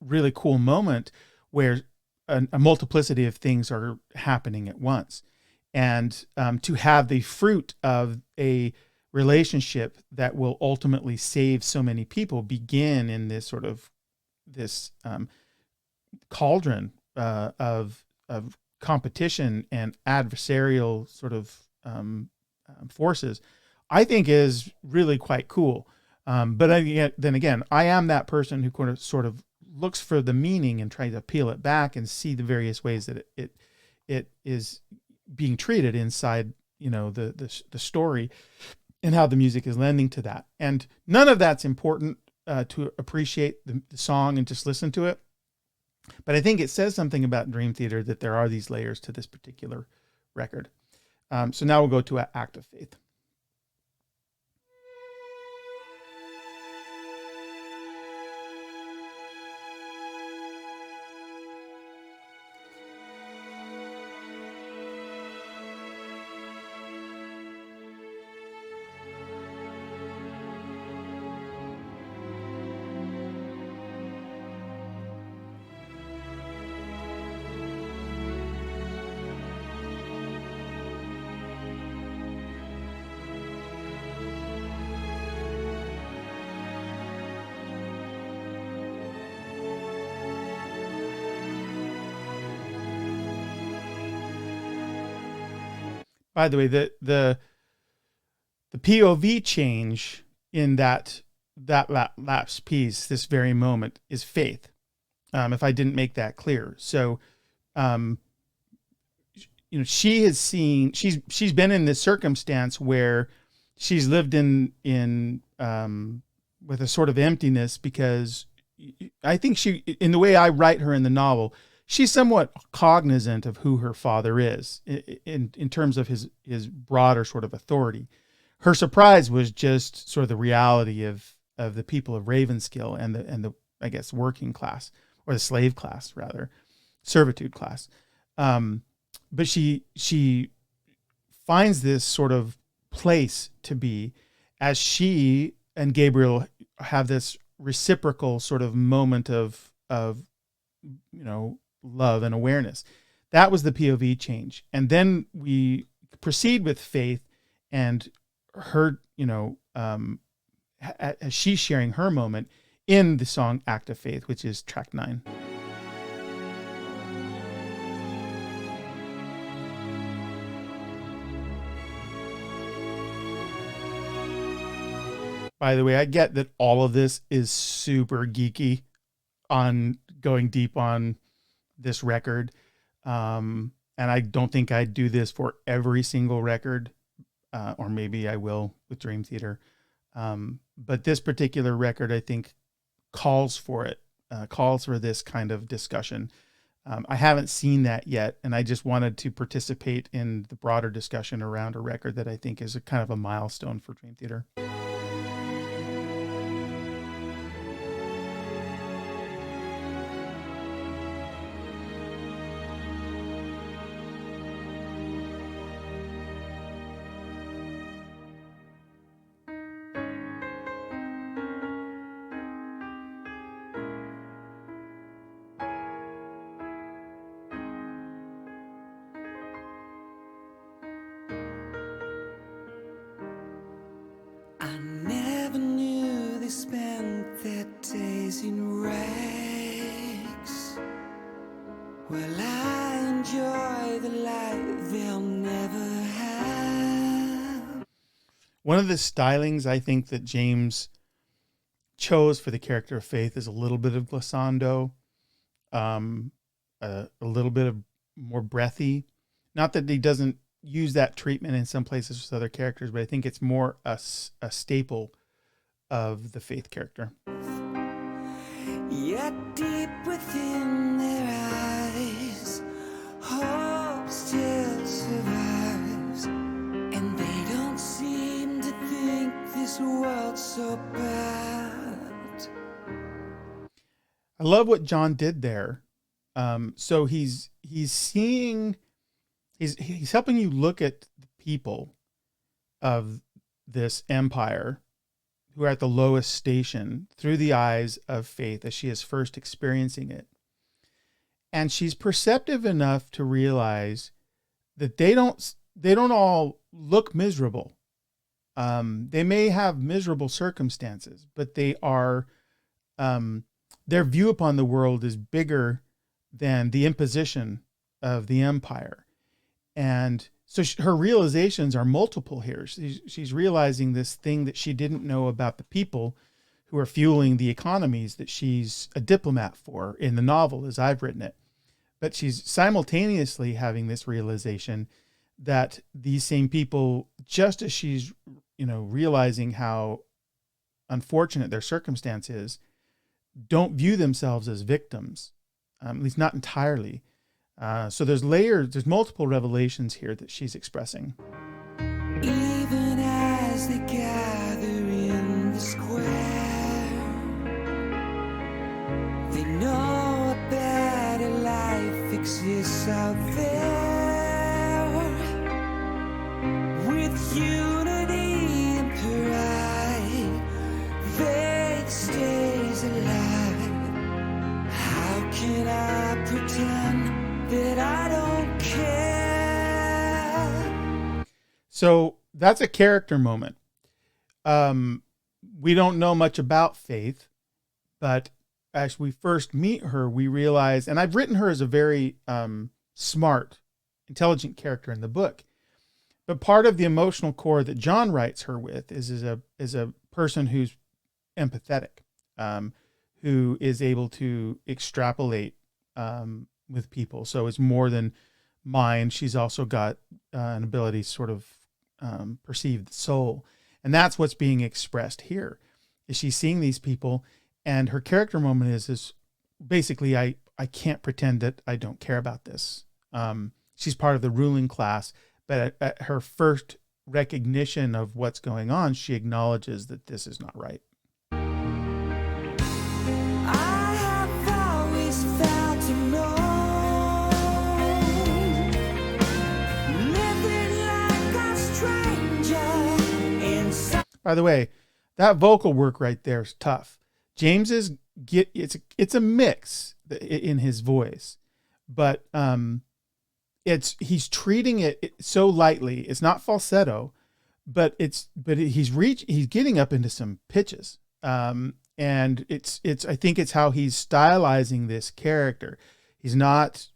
really cool moment where a multiplicity of things are happening at once. And to have the fruit of a relationship that will ultimately save so many people begin in this sort of cauldron of competition and adversarial sort of forces, I think is really quite cool. But then again, I am that person who sort of looks for the meaning and tries to peel it back and see the various ways that it is being treated inside, the story, and how the music is lending to that. And none of that's important to appreciate the song and just listen to it. But I think it says something about Dream Theater that there are these layers to this particular record. So now we'll go to Act of Faith. By the way, the POV change in that last piece, this very moment, is Faith. If I didn't make that clear, so she has seen, she's been in this circumstance where she's lived in with a sort of emptiness, because I think she, in the way I write her in the novel, she's somewhat cognizant of who her father is in terms of his broader sort of authority. Her surprise was just sort of the reality of the people of Ravenskill and the I guess working class, or the slave class rather, servitude class. But she finds this sort of place to be, as she and Gabriel have this reciprocal sort of moment of love and awareness. That was the POV change. And then we proceed with Faith and her, as she's sharing her moment in the song Act of Faith, which is track 9. By the way, I get that all of this is super geeky on going deep on this record. And I don't think I'd do this for every single record, or maybe I will with Dream Theater. But this particular record, I think, calls for this kind of discussion. I haven't seen that yet, and I just wanted to participate in the broader discussion around a record that I think is a kind of a milestone for Dream Theater. Well, I enjoy the light they'll never have. One of the stylings I think that James chose for the character of Faith is a little bit of glissando, a little bit of more breathy. Not that he doesn't use that treatment in some places with other characters, but I think it's more a staple of the Faith character. Yet deep within their eyes, hope still survives, and they don't seem to think this world's so bad. I love what John did there. So he's seeing, he's helping you look at the people of this empire who are at the lowest station through the eyes of Faith as she is first experiencing it. And she's perceptive enough to realize that they don't all look miserable. They may have miserable circumstances, but they are, their view upon the world is bigger than the imposition of the empire. And so her realizations are multiple here. She's realizing this thing that she didn't know about the people who are fueling the economies that she's a diplomat for in the novel as I've written it. But she's simultaneously having this realization that these same people, just as she's, realizing how unfortunate their circumstance is, don't view themselves as victims, at least not entirely. So there's multiple revelations here that she's expressing. Even as they gather in the square, they know a better life exists out there. With unity and pride, faith stays alive. How can I pretend that I don't care? So that's a character moment. We don't know much about Faith, but as we first meet her, we realize, and I've written her as a very smart, intelligent character in the book. But part of the emotional core that John writes her with is a person who's empathetic, who is able to extrapolate with people. So it's more than mind. She's also got an ability to sort of perceive the soul. And that's what's being expressed here, is she's seeing these people, and her character moment is basically, I can't pretend that I don't care about this. She's part of the ruling class, but at her first recognition of what's going on, she acknowledges that this is not right. I have always felt alone, living like a stranger inside. By the way, that vocal work right there is tough. James it's a mix in his voice, but he's treating it so lightly. It's not falsetto, but he's getting up into some pitches. And I think it's how he's stylizing this character. He's not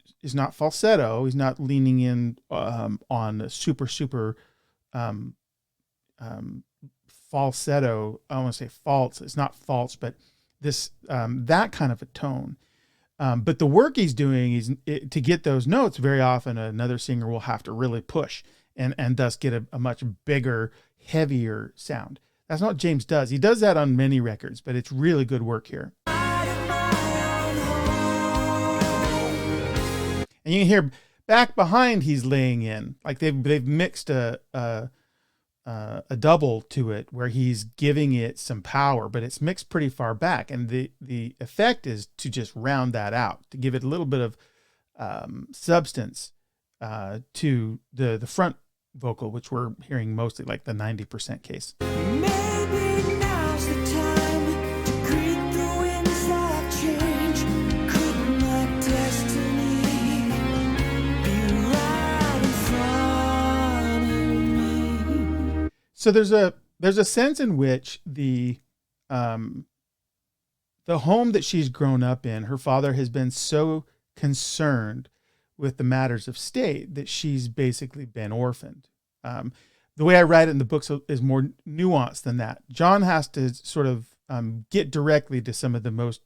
falsetto. He's not leaning in on a super falsetto. I don't want to say false. It's not false, but this that kind of a tone. But the work he's doing to get those notes, very often another singer will have to really push and thus get a much bigger, heavier sound. That's not what James does. He does that on many records, but it's really good work here. And you can hear back behind he's laying in, like they've mixed a double to it where he's giving it some power, but it's mixed pretty far back. And the effect is to just round that out, to give it a little bit of substance to the front vocal, which we're hearing mostly like the 90% case. Maybe now's the time to greet the winds of change. Could my destiny be right in front of me? So there's a sense in which the home that she's grown up in, her father has been so concerned with the matters of state that she's basically been orphaned. The way I write it in the books is more nuanced than that. John has to sort of get directly to some of the most,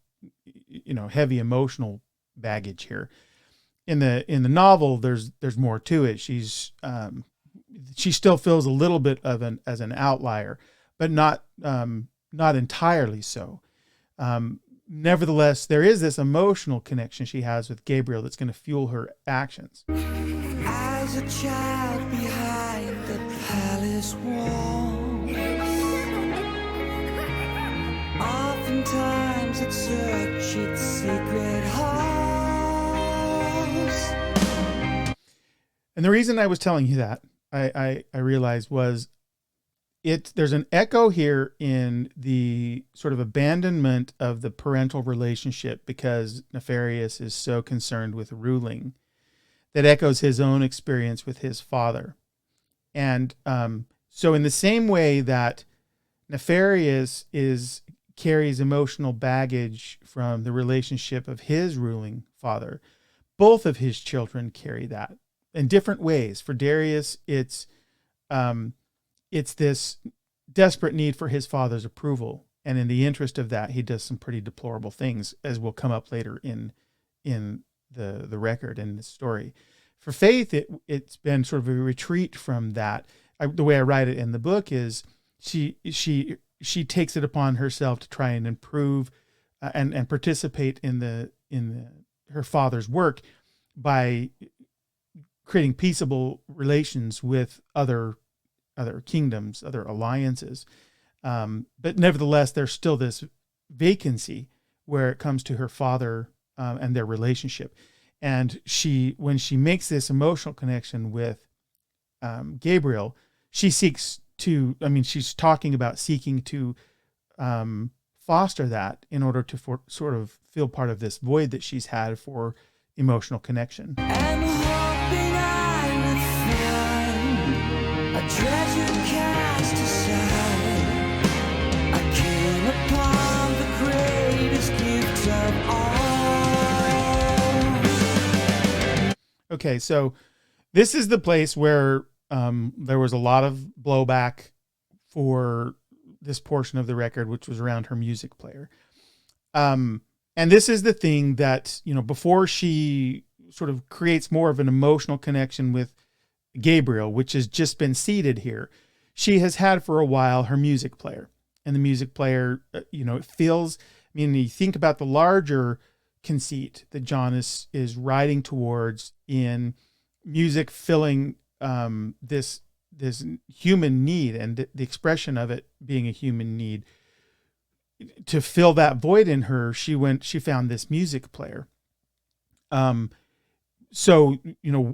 heavy emotional baggage here. In the novel, there's more to it. She still feels a little bit of as an outlier, but not entirely so. Nevertheless, there is this emotional connection she has with Gabriel that's going to fuel her actions. As a child behind the palace walls, oftentimes it search its secret halls. And the reason I was telling you that, I realized, was there's an echo here in the sort of abandonment of the parental relationship because Nefarious is so concerned with ruling, that echoes his own experience with his father. And so in the same way that Nefarious carries emotional baggage from the relationship of his ruling father, both of his children carry that in different ways. For Darius, it's this desperate need for his father's approval. And in the interest of that, he does some pretty deplorable things, as will come up later in the record and the story. For Faith, it's been sort of a retreat from that. The way I write it in the book is she takes it upon herself to try and improve and participate in her father's work by creating peaceable relations with other kingdoms, other alliances. But nevertheless, there's still this vacancy where it comes to her father and their relationship. And when she makes this emotional connection with Gabriel, she's talking about seeking to foster that in order to sort of feel part of this void that she's had for emotional connection. And hoping I would find a treasure cast aside, I came upon the greatest gift of all. Okay, so this is the place where there was a lot of blowback for this portion of the record, which was around her music player. And this is the thing that, before she sort of creates more of an emotional connection with Gabriel, which has just been seeded here, she has had for a while her music player. And the music player, it feels, you think about the larger conceit that John is riding towards in music filling this human need, and the expression of it being a human need. To fill that void in her, she found this music player. So,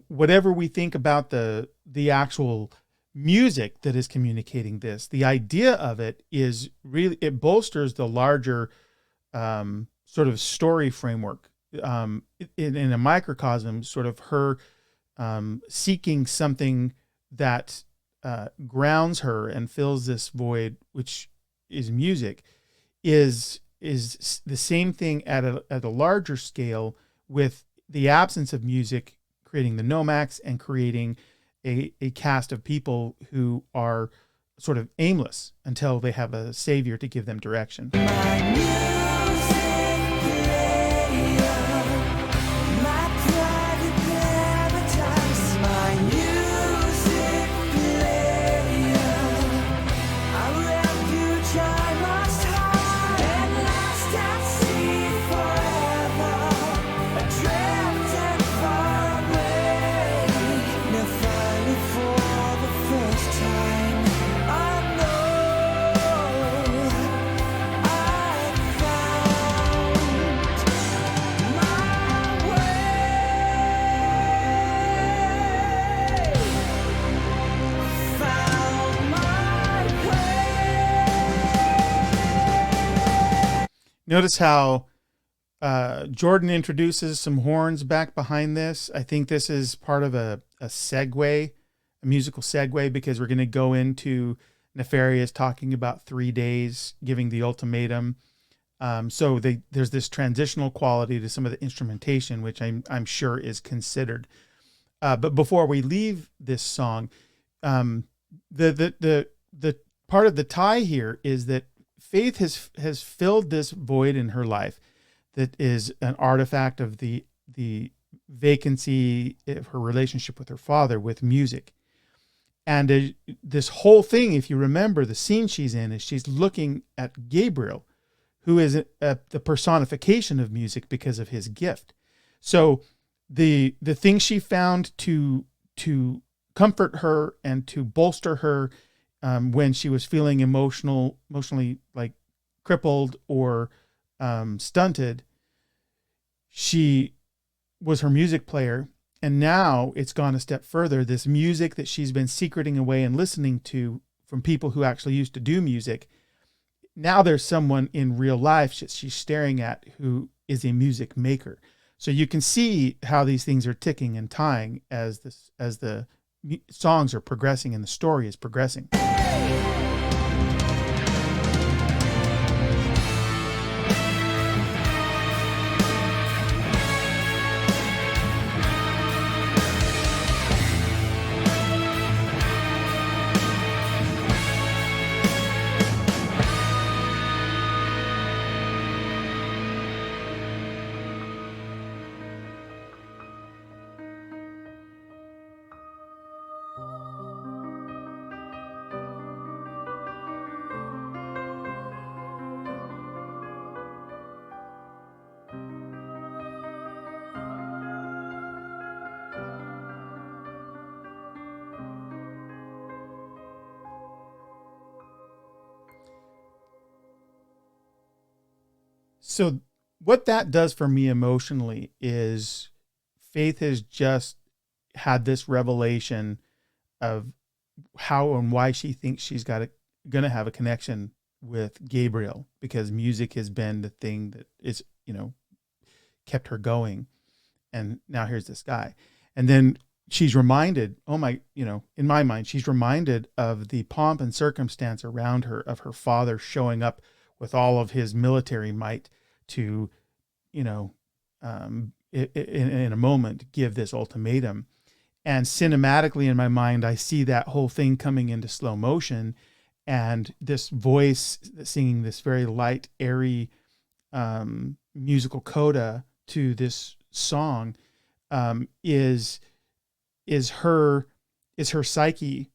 whatever we think about the actual music that is communicating this, the idea of it is really, it bolsters the larger sort of story framework in a microcosm, sort of her seeking something that grounds her and fills this void, which is music, is the same thing at a larger scale, with the absence of music creating the Nomax and creating a cast of people who are sort of aimless until they have a savior to give them direction. Notice how Jordan introduces some horns back behind this. I think this is part of a segue, a musical segue, because we're going to go into Nefarious talking about 3 days, giving the ultimatum So there's this transitional quality to some of the instrumentation, which I'm sure is considered. But before we leave this song, the part of the tie here is that Faith has filled this void in her life that is an artifact of the vacancy of her relationship with her father with music. And this whole thing, if you remember the scene she's in, is she's looking at Gabriel, who is the personification of music because of his gift. So the thing she found to comfort her and to bolster her when she was feeling emotionally like crippled or stunted, she was her music player. And now it's gone a step further. This music that she's been secreting away and listening to from people who actually used to do music, now there's someone in real life she's staring at who is a music maker. So you can see how these things are ticking and tying as the songs are progressing and the story is progressing. So what that does for me emotionally is Faith has just had this revelation of how and why she thinks she's going to have a connection with Gabriel, because music has been the thing that is, kept her going. And now here's this guy. And then she's reminded, in my mind, she's reminded of the pomp and circumstance around her, of her father showing up with all of his military might to, in a moment, give this ultimatum. And cinematically in my mind, I see that whole thing coming into slow motion, and this voice singing this very light, airy musical coda to this song is her psyche.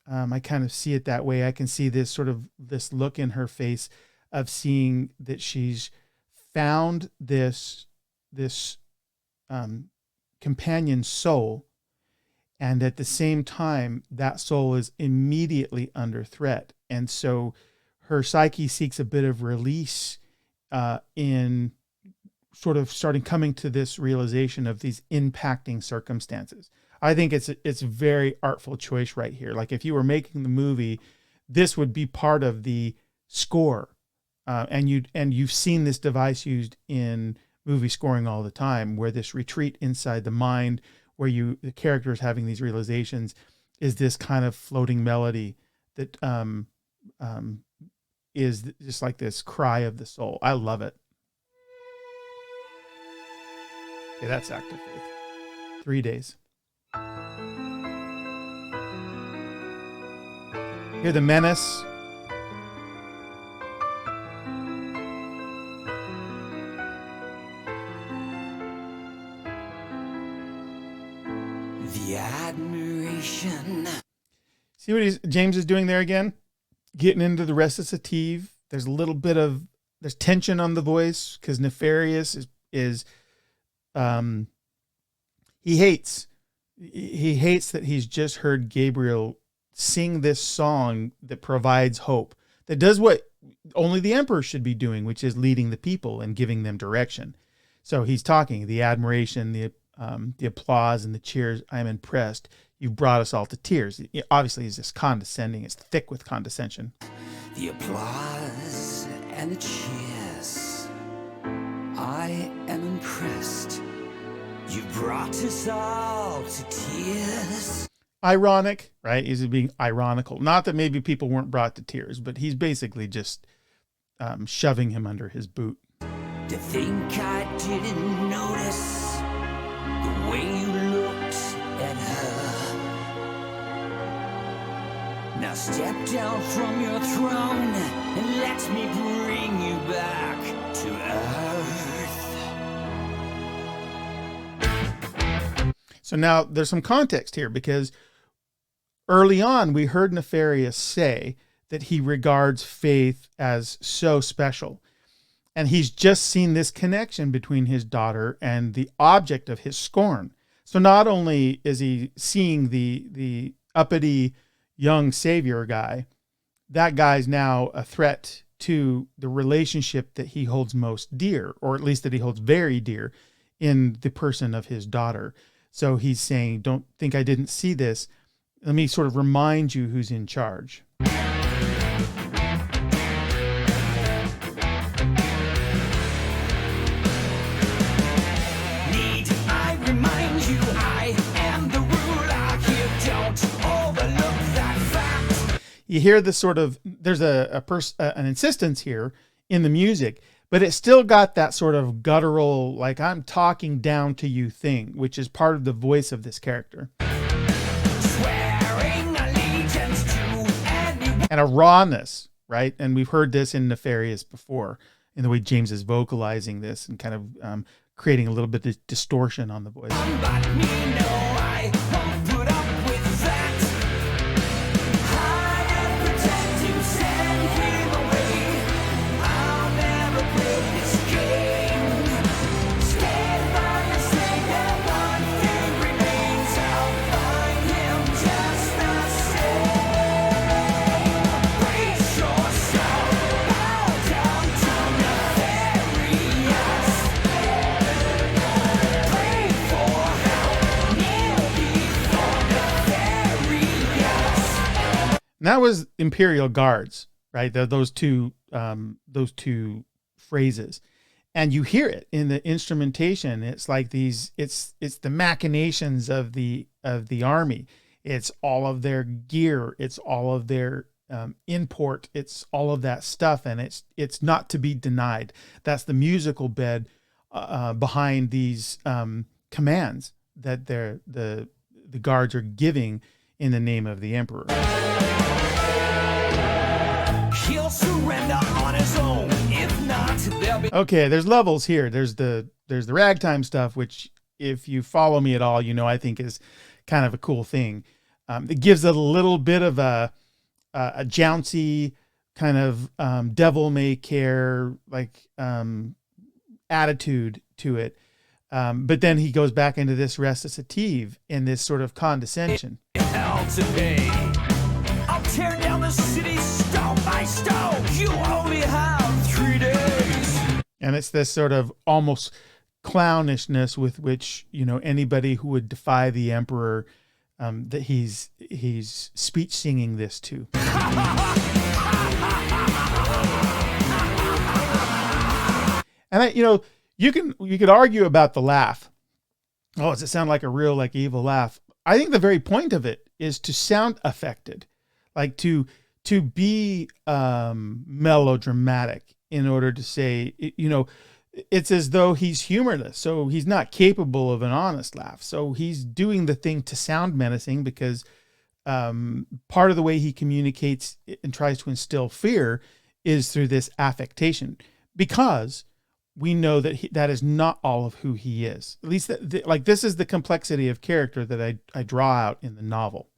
I kind of see it that way. I can see this look in her face of seeing that she's found this companion soul, and at the same time that soul is immediately under threat, and so her psyche seeks a bit of release in sort of coming to this realization of these impacting circumstances. I think it's a very artful choice right here. Like if you were making the movie, this would be part of the score. And you've seen this device used in movie scoring all the time, where this retreat inside the mind, where the character is having these realizations, is this kind of floating melody that is just like this cry of the soul. I love it. Okay, that's Act of Faith. 3 days. Hear the menace. The admiration. See what James is doing there again? Getting into the recitative. There's a little bit there's tension on the voice, because Nefarious is he hates that he's just heard Gabriel sing this song that provides hope, that does what only the emperor should be doing, which is leading the people and giving them direction. So he's talking the admiration, the applause and the cheers. I am impressed. You've brought us all to tears. Obviously, he's just condescending. It's thick with condescension. The applause and the cheers. I am impressed. You brought us all to tears. Ironic, right? He's being ironical. Not that maybe people weren't brought to tears, but he's basically just shoving him under his boot. To think I didn't notice the way you looked at her. Now step down from your throne and let me bring you back to Earth. So now there's some context here, because early on we heard Nefarious say that he regards Faith as so special. And he's just seen this connection between his daughter and the object of his scorn. So not only is he seeing the uppity young savior guy, that guy's now a threat to the relationship that he holds most dear, or at least that he holds very dear, in the person of his daughter. So he's saying, don't think I didn't see this. Let me sort of remind you who's in charge. You hear this sort of, there's an insistence here in the music, but it still got that sort of guttural, like I'm talking down to you thing, which is part of the voice of this character. And a rawness, right? And we've heard this in Nefarious before, in the way James is vocalizing this and kind of creating a little bit of distortion on the voice. That was Imperial Guards, right? Those two phrases, and you hear it in the instrumentation. It's like it's the machinations of the army. It's all of their gear. It's all of their import. It's all of that stuff, and it's not to be denied. That's the musical bed behind these commands that the guards are giving in the name of the Emperor. He'll surrender on his own. If not, there'll be... Okay, there's levels here. There's the ragtime stuff, which if you follow me at all, you know I think is kind of a cool thing. It gives it a little bit of a jouncy kind of devil may care like attitude to it. But then he goes back into this recitative in this sort of condescension. Hell to pay. I'll tear down the city stone by stone. You only have 3 days. And it's this sort of almost clownishness with which, you know, anybody who would defy the emperor, that he's speech singing this to. And you could argue about the laugh. Oh, does it sound like a real, like, evil laugh? I think the very point of it is to sound affected, like to be melodramatic in order to say, it's as though he's humorless. So he's not capable of an honest laugh. So he's doing the thing to sound menacing because part of the way he communicates and tries to instill fear is through this affectation, because we know that that is not all of who he is. At least this is the complexity of character that I draw out in the novel.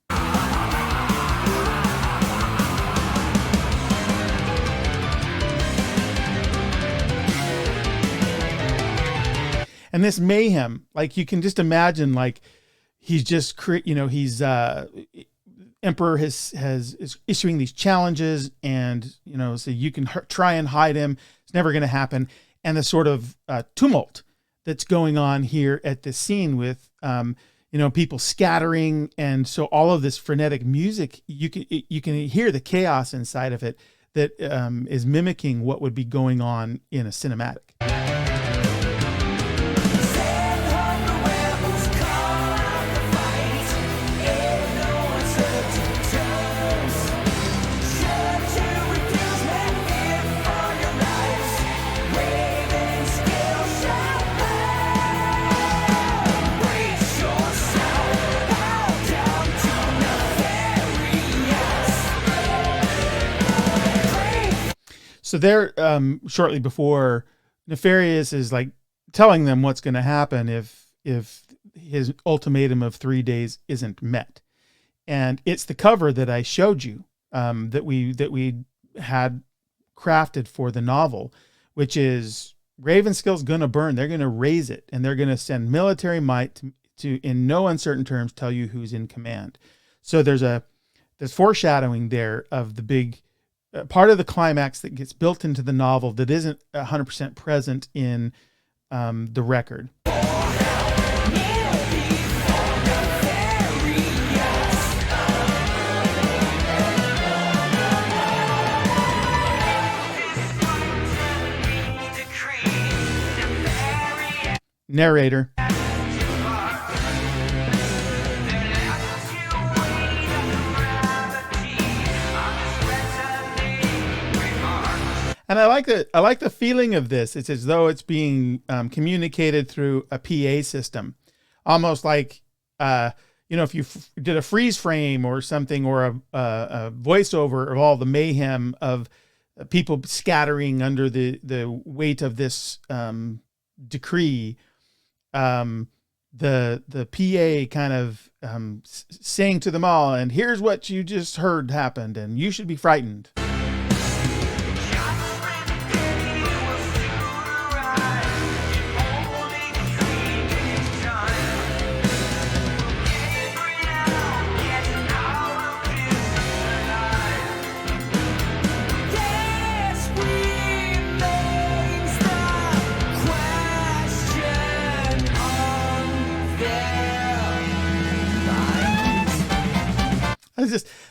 And this mayhem, like you can just imagine, like he's just, Emperor is issuing these challenges, and so you can try and hide him. It's never going to happen. And the sort of tumult that's going on here at this scene with, people scattering. And so all of this frenetic music, you can hear the chaos inside of it that is mimicking what would be going on in a cinematic. So they're shortly before, Nefarious is like telling them what's going to happen if his ultimatum of 3 days isn't met. And it's the cover that I showed you, that we had crafted for the novel, which is Ravenskill's going to burn. They're going to raise it, and they're going to send military might to, in no uncertain terms, tell you who's in command. So there's foreshadowing there of the big part of the climax that gets built into the novel that isn't 100% present in the record. Narrator. And I like the feeling of this. It's as though it's being communicated through a PA system, almost like if you did a freeze frame or something, or a voiceover of all the mayhem of people scattering under the weight of this decree. The PA kind of saying to them all, and here's what you just heard happened, and you should be frightened.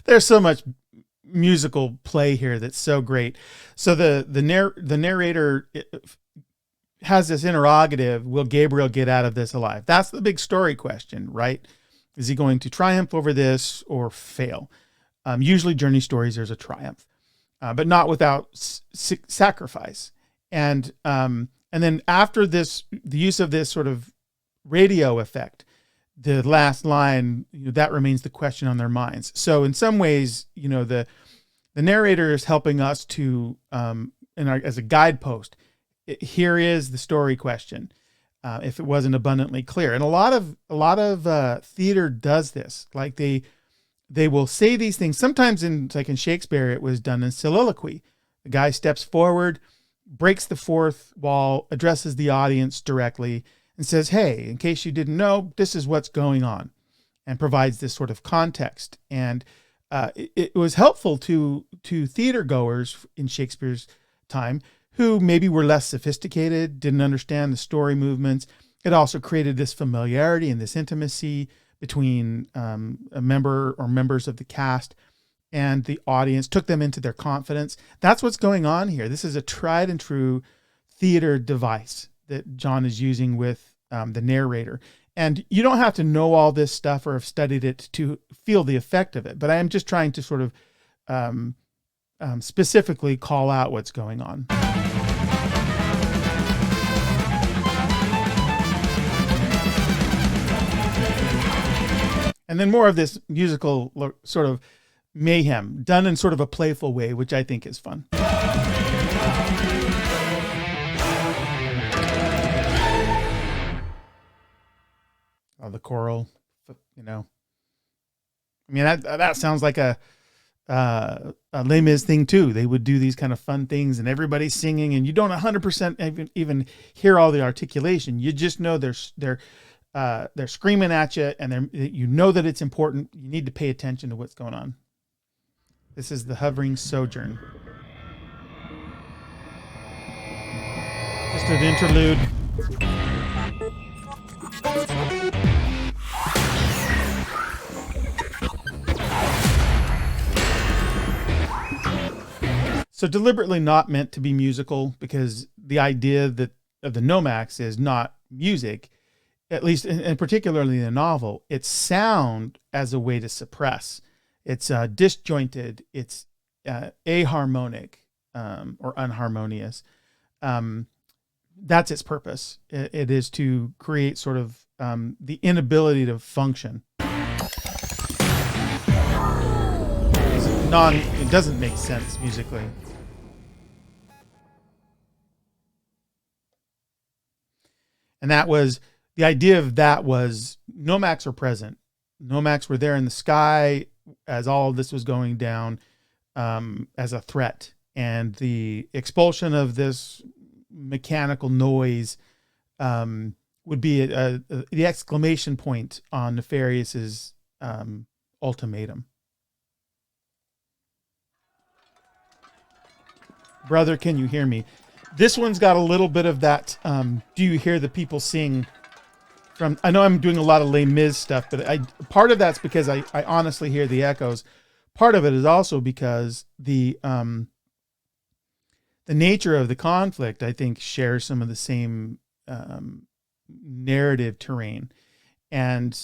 There's so much musical play here that's so great. So the narrator has this interrogative: will Gabriel get out of this alive? That's the big story question, right? Is he going to triumph over this or fail? Usually journey stories, there's a triumph, but not without sacrifice. And then after this, the use of this sort of radio effect, the last line, that remains the question on their minds. So in some ways, the narrator is helping us to, as a guidepost, here is the story question. If it wasn't abundantly clear, and a lot of theater does this. Like they will say these things. Sometimes in Shakespeare, it was done in soliloquy. The guy steps forward, breaks the fourth wall, addresses the audience directly, and says, hey, in case you didn't know, this is what's going on, and provides this sort of context. And it was helpful to theater goers in Shakespeare's time who maybe were less sophisticated, didn't understand the story movements. It also created this familiarity and this intimacy between a member or members of the cast and the audience, took them into their confidence. That's what's going on here. This is a tried and true theater device that John is using with the narrator. And you don't have to know all this stuff or have studied it to feel the effect of it. But I am just trying to sort of specifically call out what's going on. And then more of this musical sort of mayhem done in sort of a playful way, which I think is fun. The choral, I mean, that sounds like a Les Mis thing too. They would do these kind of fun things, and everybody's singing, and you don't 100% even hear all the articulation. You just know they're screaming at you, and that it's important. You need to pay attention to what's going on. This is the hovering sojourn. Just an interlude. So deliberately not meant to be musical, because the idea that of the Nomax is not music, at least, and particularly in the novel, it's sound as a way to suppress. It's disjointed. It's aharmonic or unharmonious. That's its purpose. It is to create sort of the inability to function. It doesn't make sense musically. And that was the idea of that was Nomax are present. Nomax were there in the sky as all of this was going down, as a threat. And the expulsion of this mechanical noise would be the exclamation point on Nefarious's ultimatum. Brother, can you hear me? This one's got a little bit of that. Do you hear the people sing? I know I'm doing a lot of Les Mis stuff, but part of that's because I honestly hear the echoes. Part of it is also because the nature of the conflict, I think, shares some of the same narrative terrain. And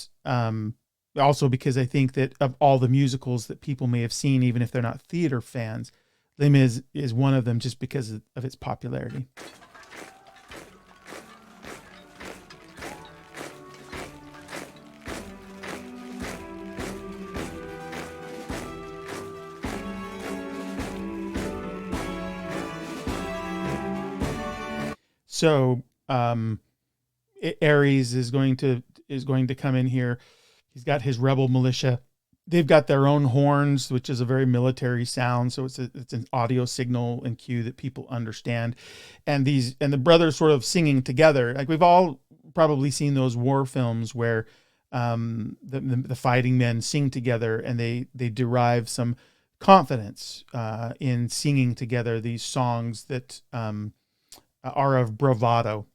also because I think that of all the musicals that people may have seen, even if they're not theater fans, Les Mis is one of them just because of its popularity. So Ares is going to come in here. He's got his rebel militia. They've got their own horns, which is a very military sound. So it's an audio signal and cue that people understand. And the brothers sort of singing together. Like we've all probably seen those war films where the fighting men sing together, and they derive some confidence in singing together these songs that are of bravado.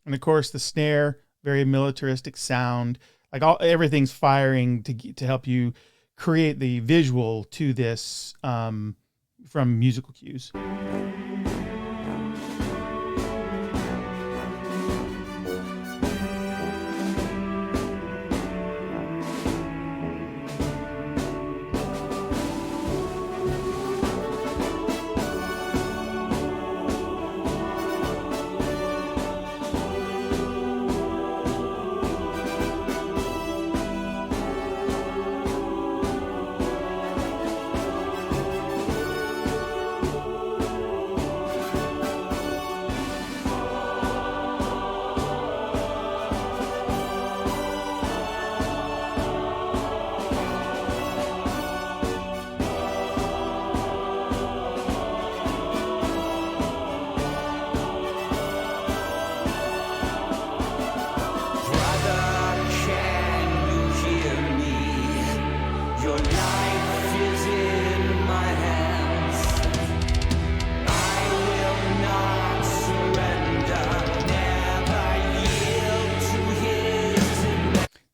And of course, the snare, very militaristic sound, like everything's firing to help you create the visual to this from musical cues.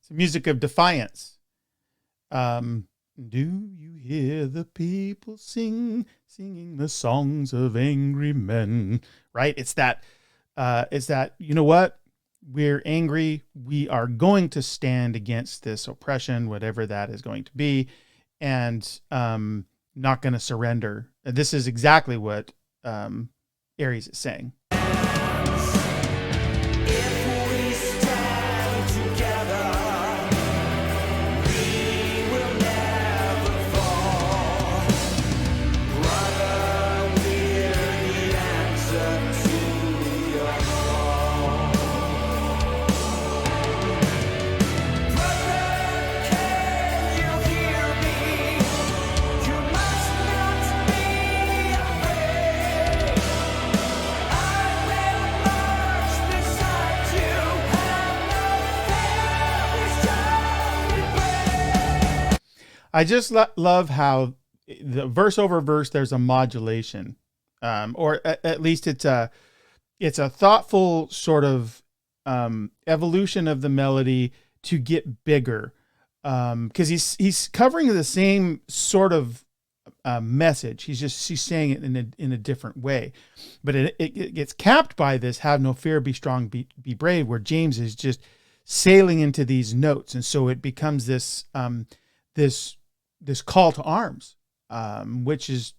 Music of defiance. Do you hear the people singing the songs of angry men? Right? It's that, you know what? We're angry. We are going to stand against this oppression, whatever that is going to be, and not going to surrender. This is exactly what Ares is saying. I just love how the verse over verse, there's a modulation, or at least it's a thoughtful sort of evolution of the melody to get bigger, because he's covering the same sort of message. He's saying it in a different way, but it gets capped by this: "Have no fear, be strong, be brave," where James is just sailing into these notes, and so it becomes this call to arms, which is,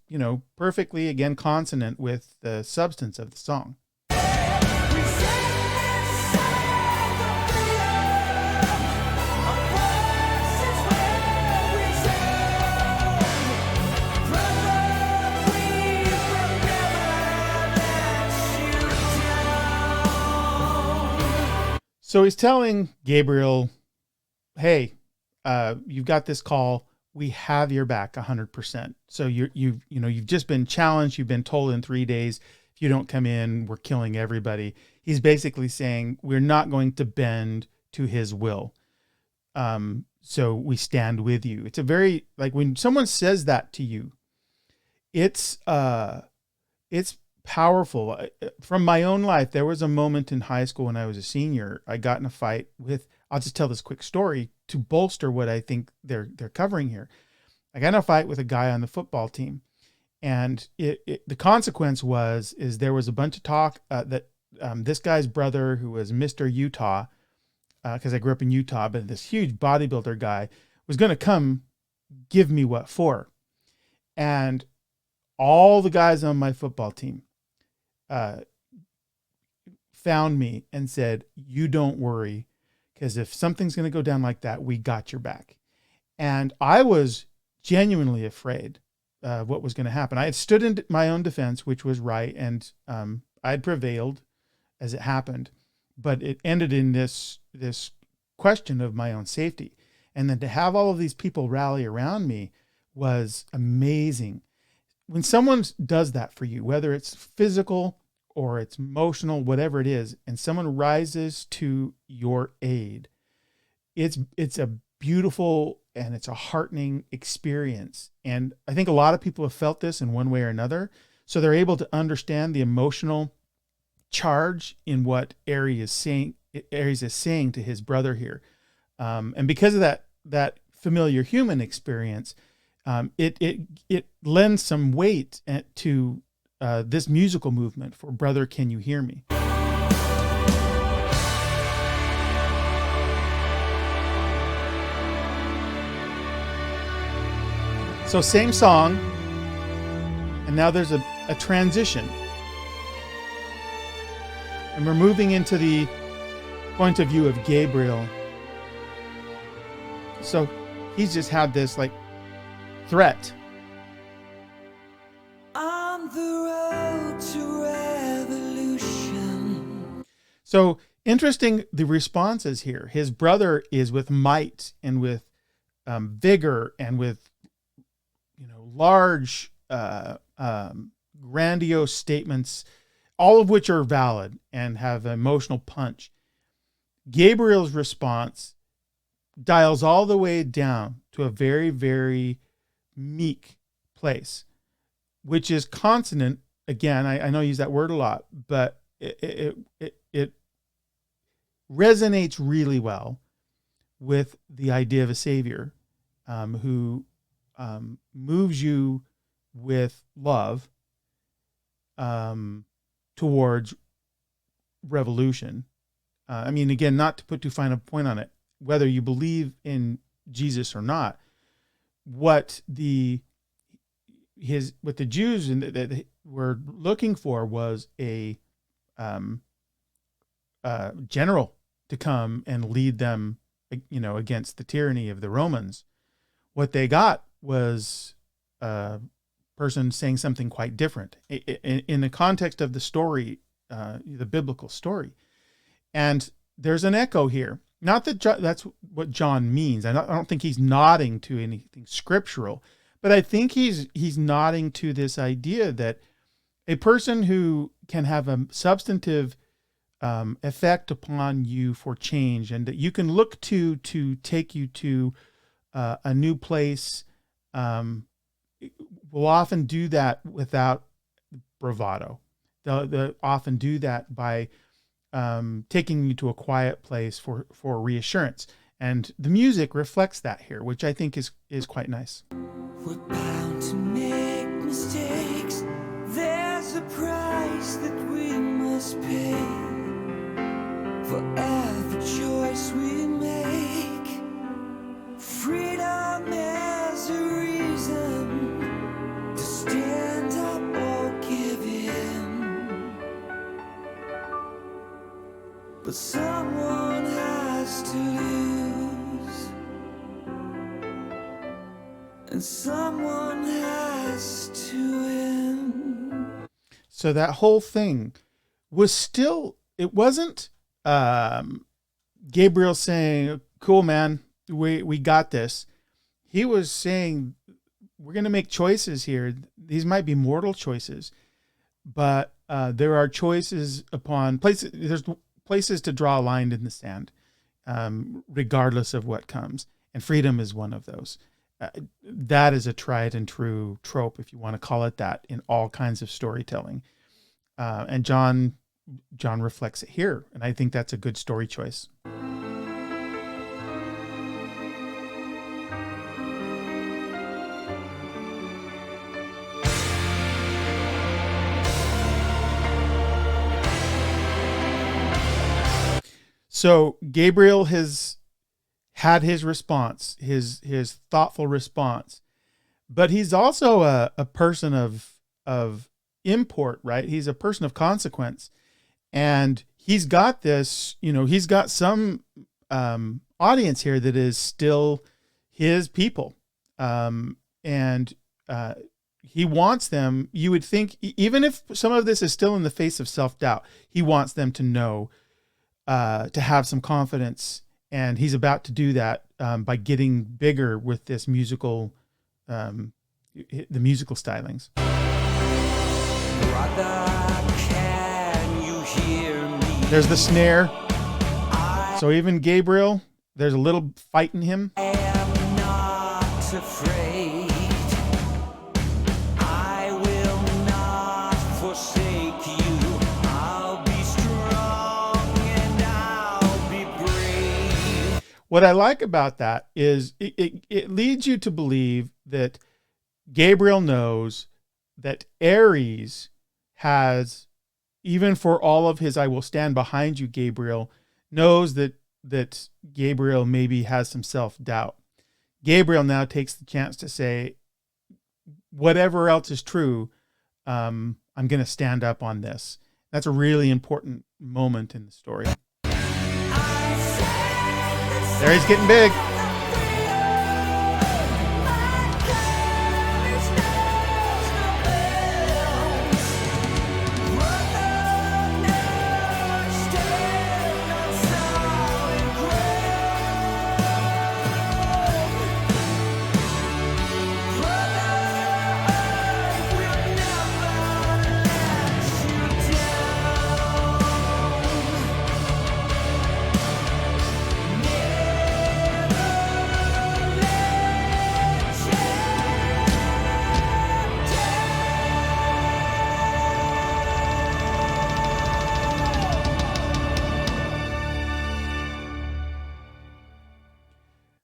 perfectly, again, consonant with the substance of the song. So he's telling Gabriel, hey, you've got this call. We have your back 100%. So you've just been challenged. You've been told in 3 days, if you don't come in, we're killing everybody. He's basically saying we're not going to bend to his will. So we stand with you. It's a very, like, when someone says that to you, it's powerful. From my own life, there was a moment in high school when I was a senior. I got in a fight with, I'll just tell this quick story to bolster what I think they're covering here. I got in a fight with a guy on the football team, and the consequence is there was a bunch of talk that this guy's brother, who was Mr. Utah, because I grew up in Utah, but this huge bodybuilder guy was going to come give me what for. And all the guys on my football team found me and said, you don't worry, because if something's going to go down like that, we got your back. And I was genuinely afraid what was going to happen. I had stood in my own defense, which was right, and I had prevailed as it happened, but it ended in this question of my own safety. And then to have all of these people rally around me was amazing. When someone does that for you, whether it's physical or it's emotional, whatever it is, and someone rises to your aid, it's a beautiful and it's a heartening experience. And I think a lot of people have felt this in one way or another. So they're able to understand the emotional charge in what Ares is saying to his brother here. And because of that familiar human experience, it lends some weight to this musical movement for Brother, Can You Hear Me? So same song, and now there's a transition. And we're moving into the point of view of Gabriel. So he's just had this like threat. On the road to revolution. So interesting, the responses here. His brother is with might and with vigor and with large grandiose statements, all of which are valid and have emotional punch. Gabriel's response dials all the way down to a very, very meek place, which is consonant. Again, I know I use that word a lot, but it resonates really well with the idea of a savior who moves you with love towards revolution. I mean, again, not to put too fine a point on it, whether you believe in Jesus or not, what the Jews that were looking for was a general to come and lead them, against the tyranny of the Romans. What they got was a person saying something quite different in the context of the story, the biblical story. And there's an echo here. Not that that's what John means. I don't think he's nodding to anything scriptural, but I think he's nodding to this idea that a person who can have a substantive effect upon you for change, and that you can look to take you to a new place, will often do that without bravado. They'll often do that by taking you to a quiet place for reassurance. And the music reflects that here, which I think is quite nice. We're bound to make mistakes. There's a price that we must pay for every choice we make. Freedom is a reason to stand up or give in. But someone has to lose, and someone has to win. So that whole thing was still, it wasn't Gabriel's saying, cool, man, we got this. He was saying, we're going to make choices here. These might be mortal choices, but there are choices upon places. There's places to draw a line in the sand, regardless of what comes. And freedom is one of those. That is a tried and true trope, if you want to call it that, in all kinds of storytelling. And John reflects it here. And I think that's a good story choice. So Gabriel has had his response, his thoughtful response, but he's also a person of import, right? He's a person of consequence, and he's got this, he's got some audience here that is still his people, and he wants them. You would think, even if some of this is still in the face of self-doubt, he wants them to know. To have some confidence, and he's about to do that by getting bigger with this musical, the musical stylings. Brother, can you hear me? There's the snare. So even Gabriel, there's a little fight in him. I am not afraid. I will not forsake you. I'll be strong and I'll be brave. What I like about that is it leads you to believe that Gabriel knows that Ares has, even for all of his "I will stand behind you," Gabriel knows that Gabriel maybe has some self-doubt. Gabriel now takes the chance to say, whatever else is true, I'm going to stand up on this. That's a really important moment in the story. There he's getting big.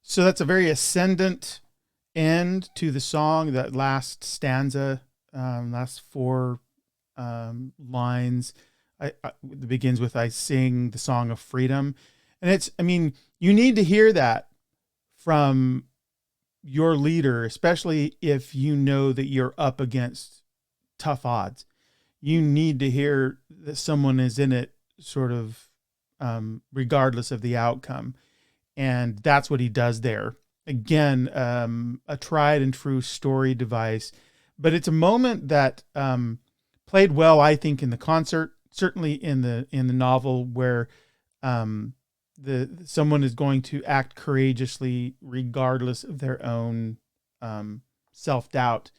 So that's a very ascendant end to the song. That last stanza, last four lines, it begins with "I sing the song of freedom," and you need to hear that from your leader, especially if you know that you're up against tough odds. You need to hear that someone is in it, sort of regardless of the outcome. And that's what he does there. Again, a tried and true story device, but it's a moment that played well, I think, in the concert, certainly in the novel, where someone is going to act courageously regardless of their own self-doubt,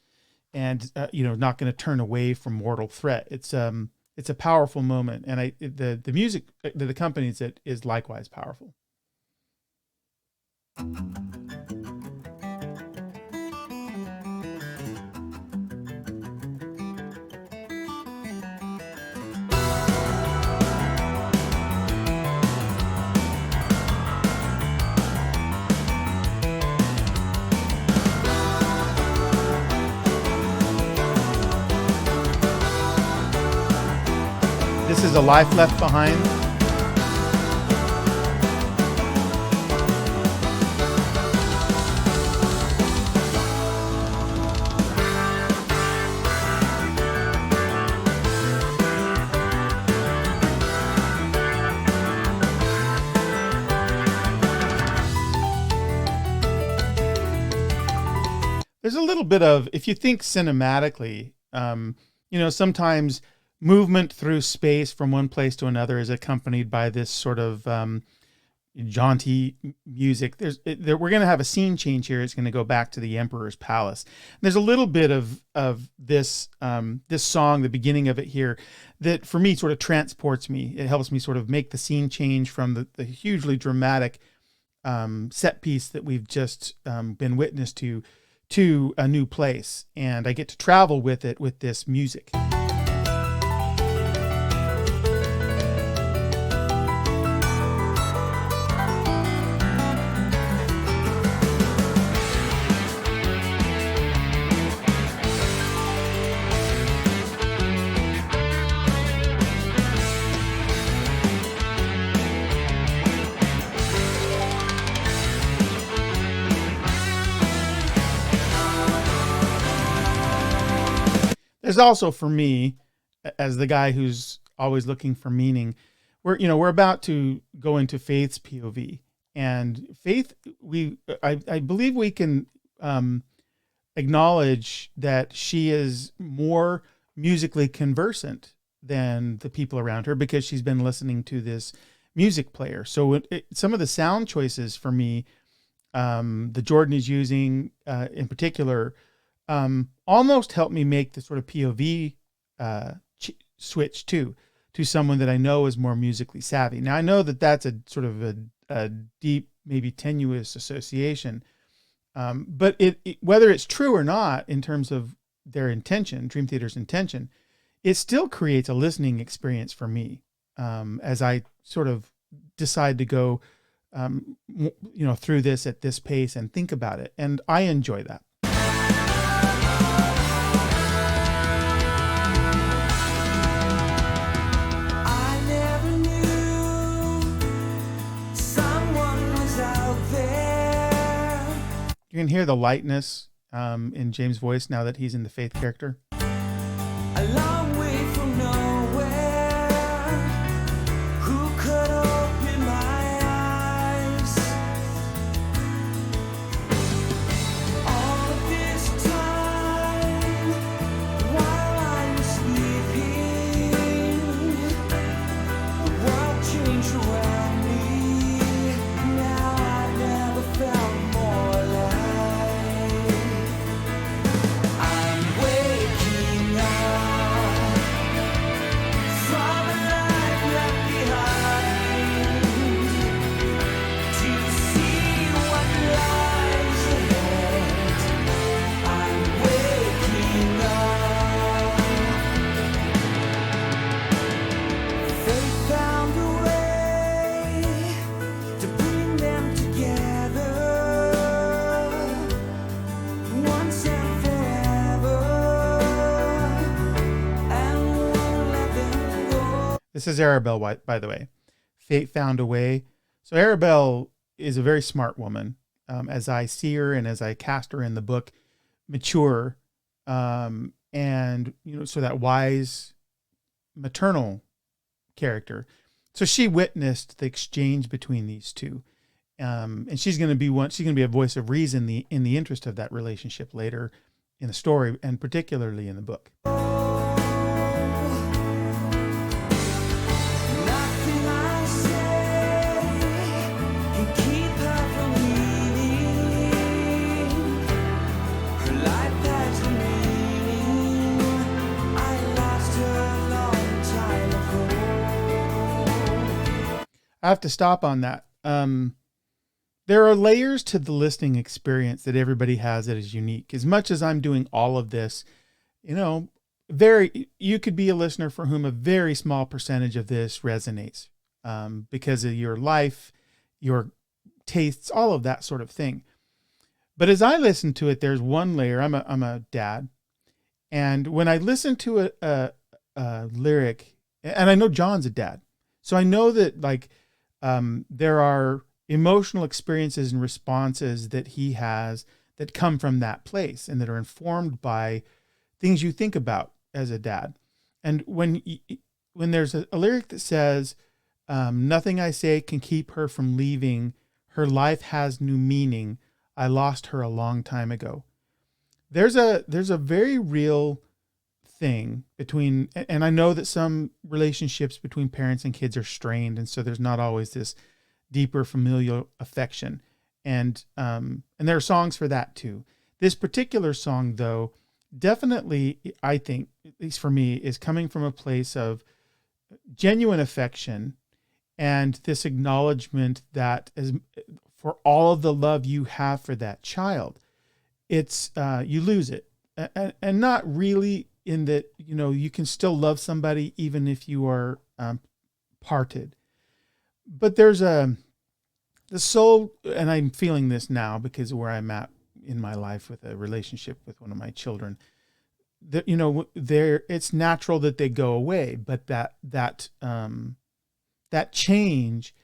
and not going to turn away from mortal threat. It's a powerful moment, and the music that accompanies it is likewise powerful. This is A Life Left Behind. There's a little bit of, if you think cinematically, sometimes movement through space from one place to another is accompanied by this sort of jaunty music. We're going to have a scene change here. It's going to go back to the emperor's palace. And there's a little bit of this this song, the beginning of it here, that for me sort of transports me. It helps me sort of make the scene change from the hugely dramatic set piece that we've just been witness to a new place, and I get to travel with it with this music. There's also, for me, as the guy who's always looking for meaning, we're about to go into Faith's POV, and Faith, I believe we can acknowledge that she is more musically conversant than the people around her because she's been listening to this music player. So some of the sound choices for me, the Jordan is using in particular, almost helped me make the sort of POV switch to someone that I know is more musically savvy. Now I know that that's a sort of a deep, maybe tenuous association, but whether it's true or not in terms of their intention, Dream Theater's intention, it still creates a listening experience for me as I sort of decide to go, through this at this pace and think about it, and I enjoy that. You can hear the lightness in James' voice now that he's in the Faith character. A long way from nowhere. Who could open my eyes? All of this time while I was sleeping, the world changed around me. Now I've never felt more alive. I'm waking up from a life left behind to see what lies ahead. I'm waking up. They found a way to bring them together once and forever, and won't let them go. This is Arabelle, by the way. Fate found a way. So Arabelle is a very smart woman, as I see her and as I cast her in the book, mature, and so that wise maternal character. So she witnessed the exchange between these two, and she's going to be one. She's going to be a voice of reason in the interest of that relationship later in the story, and particularly in the book. Nothing I say can keep her from leaving. Her life has a meaning. I lost her a long time ago. I have to stop on that. There are layers to the listening experience that everybody has that is unique. As much as I'm doing all of this, you could be a listener for whom a very small percentage of this resonates because of your life, your tastes, all of that sort of thing. But as I listen to it, there's one layer. I'm a dad, and when I listen to a lyric, and I know John's a dad, so I know that there are emotional experiences and responses that he has that come from that place and that are informed by things you think about as a dad. And when there's a lyric that says, nothing I say can keep her from leaving, her life has new meaning, I lost her a long time ago. There's a very real thing between, and I know that some relationships between parents and kids are strained, and so there's not always this deeper familial affection. And there are songs for that too. This particular song, though, definitely, I think, at least for me, is coming from a place of genuine affection and this acknowledgement that as for all of the love you have for that child, it's you lose it, and not really in that, you can still love somebody even if you are parted. But there's the soul, and I'm feeling this now because of where I'm at in my life with a relationship with one of my children, that, it's natural that they go away, but that change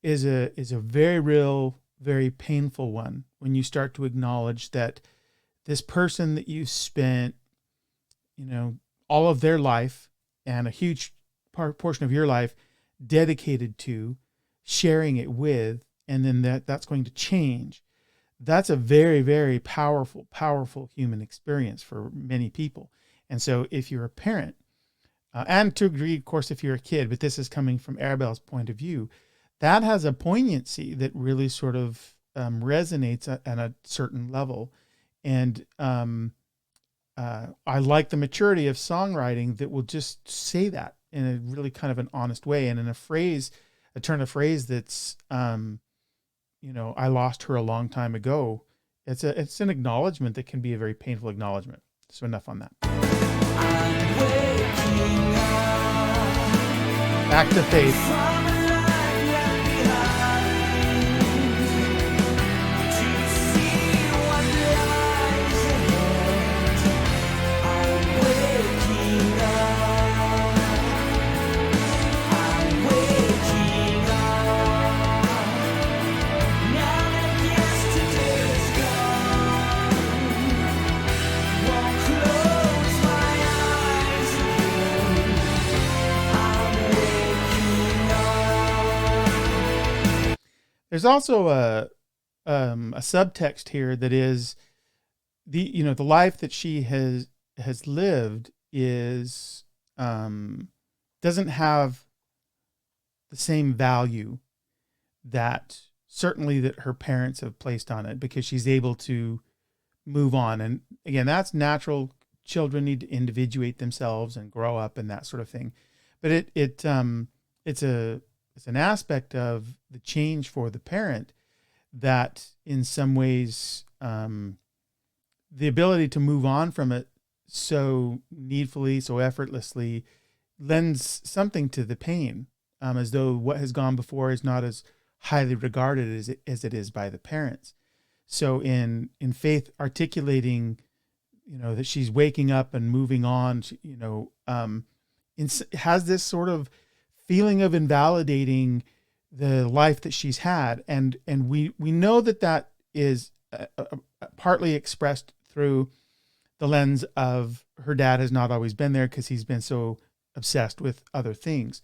is a very real, very painful one when you start to acknowledge that this person that you spent, all of their life and a huge portion of your life dedicated to, sharing it with, and then that's going to change. That's a very, very powerful, powerful human experience for many people. And so if you're a parent, and to a degree, of course, if you're a kid, but this is coming from Arabella's point of view, that has a poignancy that really sort of resonates at a certain level. And I like the maturity of songwriting that will just say that in a really kind of an honest way, and in a turn of phrase that's, I lost her a long time ago. It's an acknowledgement that can be a very painful acknowledgement. So enough on that. Back to faith. There's also a subtext here that is the life that she has lived is doesn't have the same value that certainly that her parents have placed on it, because she's able to move on. And again, that's natural. Children need to individuate themselves and grow up and that sort of thing. But it's an aspect of the change for the parent that in some ways, the ability to move on from it so needfully, so effortlessly, lends something to the pain, as though what has gone before is not as highly regarded as it is by the parents. So in Faith articulating, that she's waking up and moving on, has this sort of feeling of invalidating the life that she's had. And we know that is partly expressed through the lens of her dad has not always been there because he's been so obsessed with other things,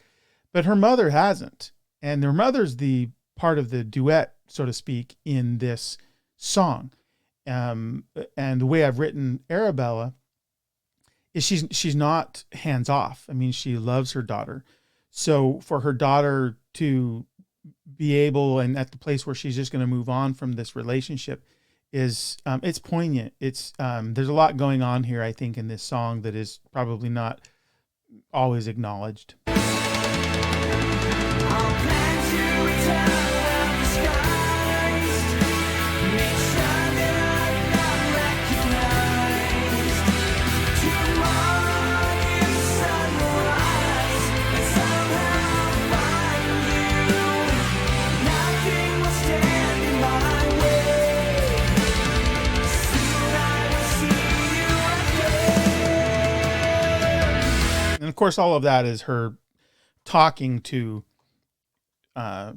but her mother hasn't. And her mother's the part of the duet, so to speak, in this song. And the way I've written Arabella is she's not hands off. I mean, she loves her daughter. So for her daughter to be able, and at the place where she's just going to move on from this relationship, is it's poignant. It's there's a lot going on here, I think, in this song that is probably not always acknowledged. And of course, all of that is her talking to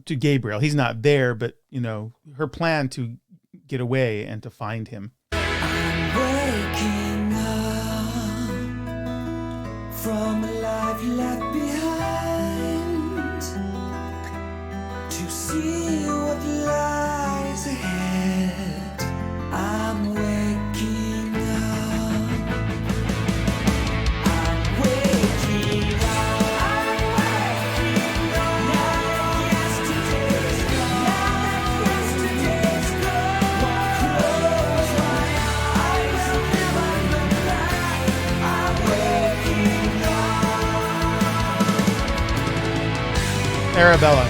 Gabriel. He's not there, but her plan to get away and to find him. I'm waking up from a life left behind to see what lies ahead. I'm waking up. I'm waking up. I'm waking up. Now yesterday's gone. Arabella.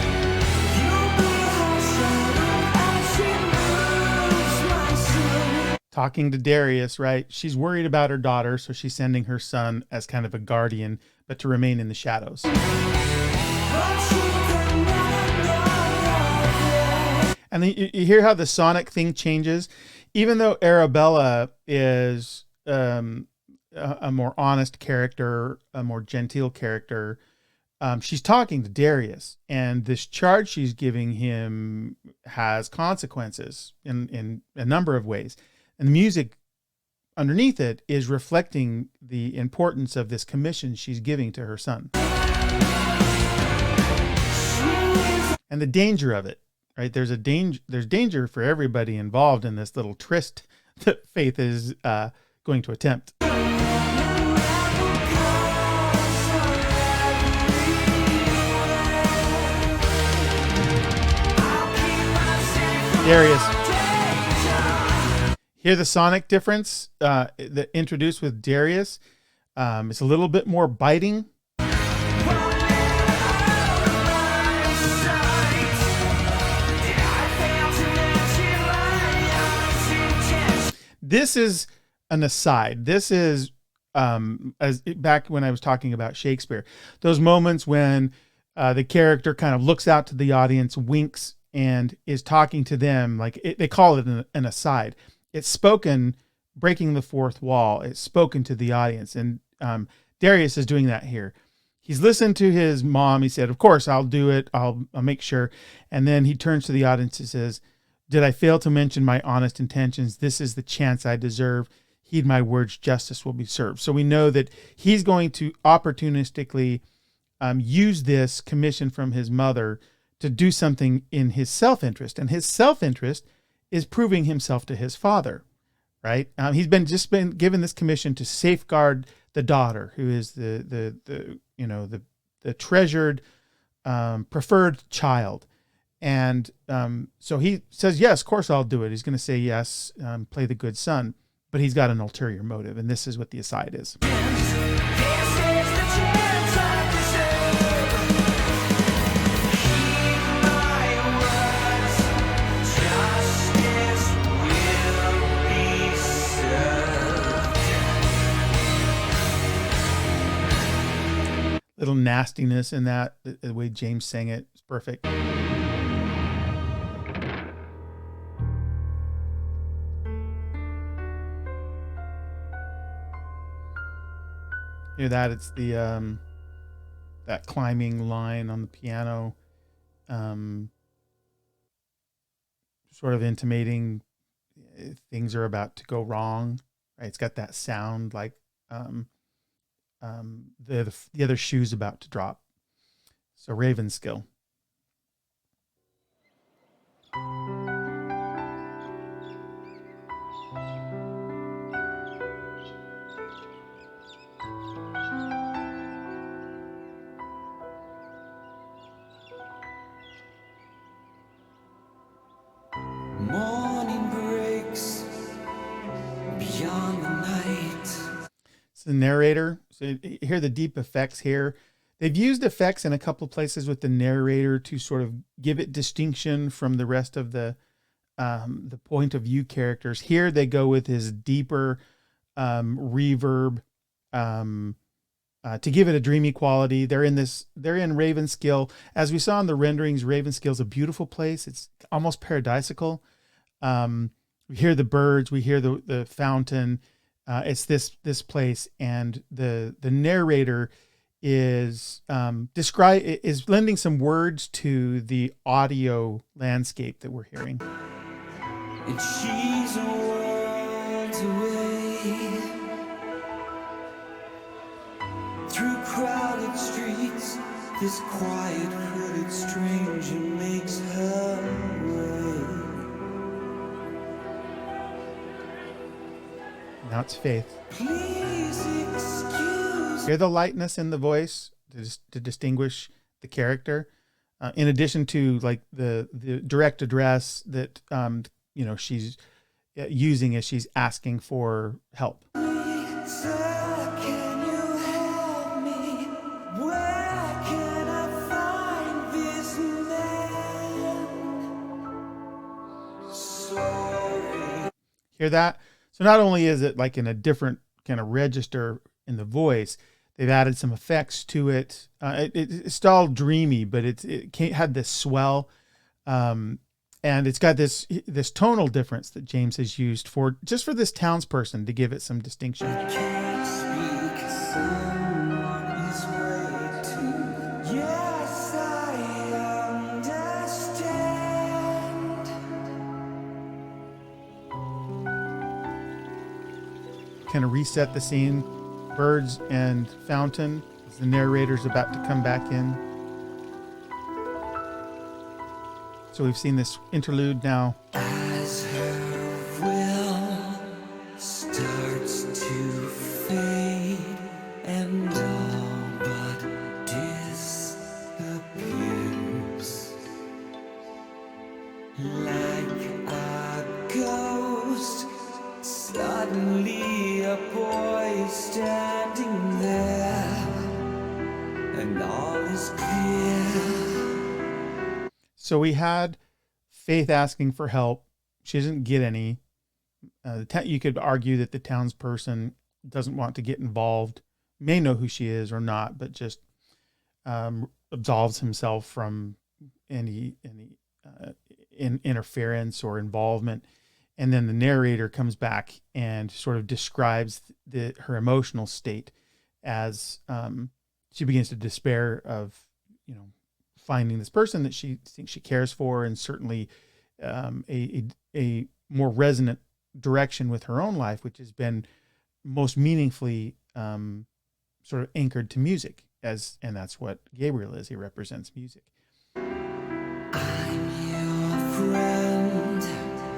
Talking to Darius, right? She's worried about her daughter, so she's sending her son as kind of a guardian, but to remain in the shadows. And then you hear how the sonic thing changes. Even though Arabella is a more honest character, a more genteel character, she's talking to Darius, and this charge she's giving him has consequences in a number of ways. And the music underneath it is reflecting the importance of this commission she's giving to her son. And the danger of it, right? There's danger for everybody involved in this little tryst that Faith is going to attempt. Darius. Hear the sonic difference that introduced with Darius. It's a little bit more biting. This is an aside. This is as back when I was talking about Shakespeare, those moments when the character kind of looks out to the audience, winks, and is talking to them. Like they call it an aside. It's spoken, breaking the fourth wall. It's spoken to the audience. And Darius is doing that here. He's listened to his mom. He said, of course, I'll do it. I'll make sure. And then he turns to the audience and says, did I fail to mention my honest intentions? This is the chance I deserve. Heed my words, justice will be served. So we know that he's going to opportunistically use this commission from his mother to do something in his self-interest. And his self-interest is proving himself to his father, right? He's been given this commission to safeguard the daughter, who is the treasured, preferred child. And so he says, yes, of course I'll do it. He's going to say yes, play the good son, but he's got an ulterior motive. And this is what the aside is. Little nastiness in that, the way James sang it is perfect. Hear that? It's the that climbing line on the piano, sort of intimating things are about to go wrong. Right? It's got that sound like the other shoe's about to drop. So Raven's skill. Morning breaks beyond the night. It's the narrator. So you hear the deep effects here. They've used effects in a couple of places with the narrator to sort of give it distinction from the rest of the point of view characters. Here they go with his deeper reverb to give it a dreamy quality. They're in Ravenskill. As we saw in the renderings, Ravenskill's a beautiful place. It's almost paradisical. We hear the birds, we hear the fountain. It's this place, and the narrator is lending some words to the audio landscape that we're hearing. And she's a world away. Through crowded streets, this quiet hooded stranger makes her way. Now it's Faith. Please excuse. Hear the lightness in the voice to distinguish the character, in addition to like the direct address that she's using as she's asking for help. Sir, can you help me? Where can I find this Hear that? So not only is it like in a different kind of register in the voice, they've added some effects to it. It's still dreamy, but had this swell. And it's got this tonal difference that James has used for this townsperson to give it some distinction. Can't speak, someone is waiting. Yes, I understand. Kind of reset the scene. Birds and fountain as the narrator's about to come back in. So we've seen this interlude now. As her will starts to fade and all but disappears, like a ghost, suddenly a boy standing there, and all is clear. So we had Faith asking for help. She doesn't get any. You could argue that the townsperson doesn't want to get involved, may know who she is or not, but just absolves himself from any interference or involvement. And then the narrator comes back and sort of describes her emotional state as she begins to despair of, finding this person that she thinks she cares for, and certainly a more resonant direction with her own life, which has been most meaningfully sort of anchored to music, and that's what Gabriel is. He represents music. I'm your friend,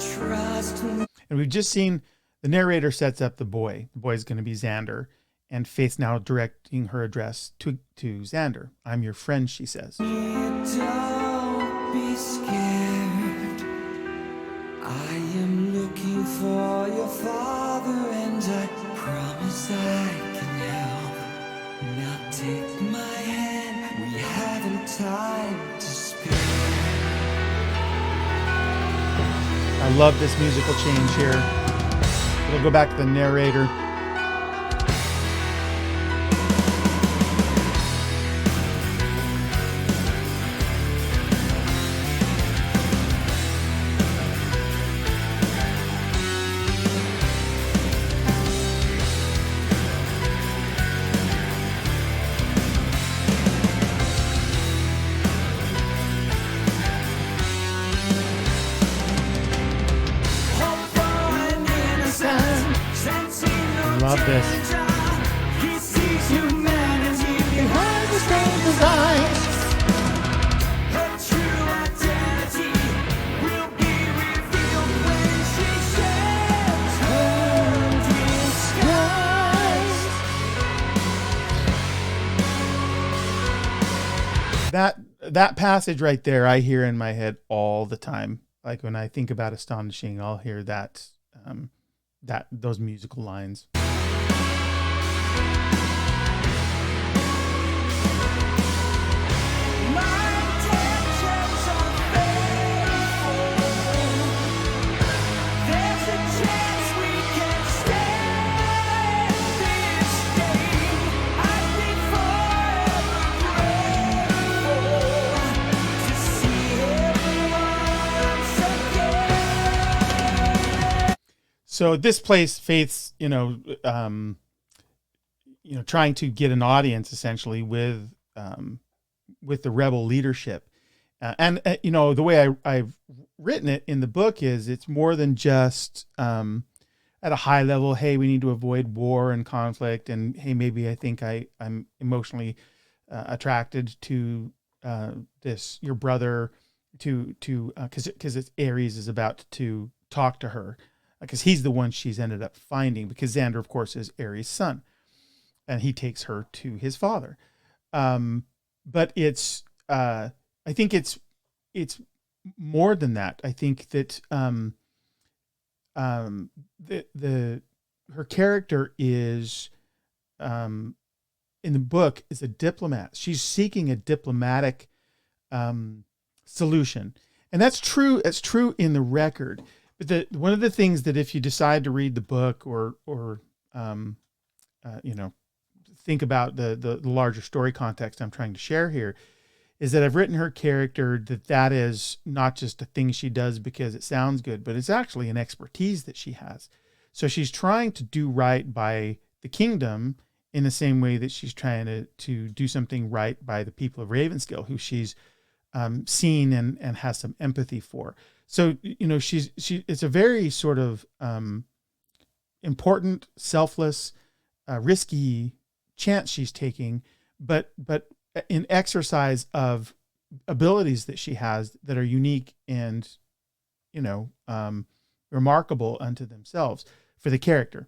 trust me. And we've just seen the narrator sets up the boy. The boy is going to be Xander, and Faith's now directing her address to Xander. I'm your friend, she says. Don't be scared. I am looking for your father, and I promise I can help. Now take my hand, we haven't time to spare. I love this musical change here. We'll go back to the narrator. Love this. He sees humanity behind the stranger's eyes. Her true identity will be revealed when she sheds her disguise. That passage right there, I hear in my head all the time. Like when I think about Astonishing, I'll hear those musical lines. So this place, Faith's, trying to get an audience essentially with the rebel leadership, the way I've written it in the book is it's more than just at a high level. Hey, we need to avoid war and conflict, and hey, maybe I think I'm emotionally attracted to your brother because it's Ares is about to talk to her. Because he's the one she's ended up finding, because Xander, of course, is Ares' son, and he takes her to his father. But I think it's more than that. I think that her character is in the book is a diplomat. She's seeking a diplomatic solution, and that's true. It's true in the record. But one of the things that if you decide to read the book or you know, think about the larger story context I'm trying to share here, is that I've written her character that is not just a thing she does because it sounds good, but it's actually an expertise that she has. So she's trying to do right by the kingdom in the same way that she's trying to do something right by the people of Ravensskill, who she's seen and has some empathy for. So, you know, it's a very sort of important, selfless, risky chance she's taking, but in exercise of abilities that she has that are unique and, you know, remarkable unto themselves for the character.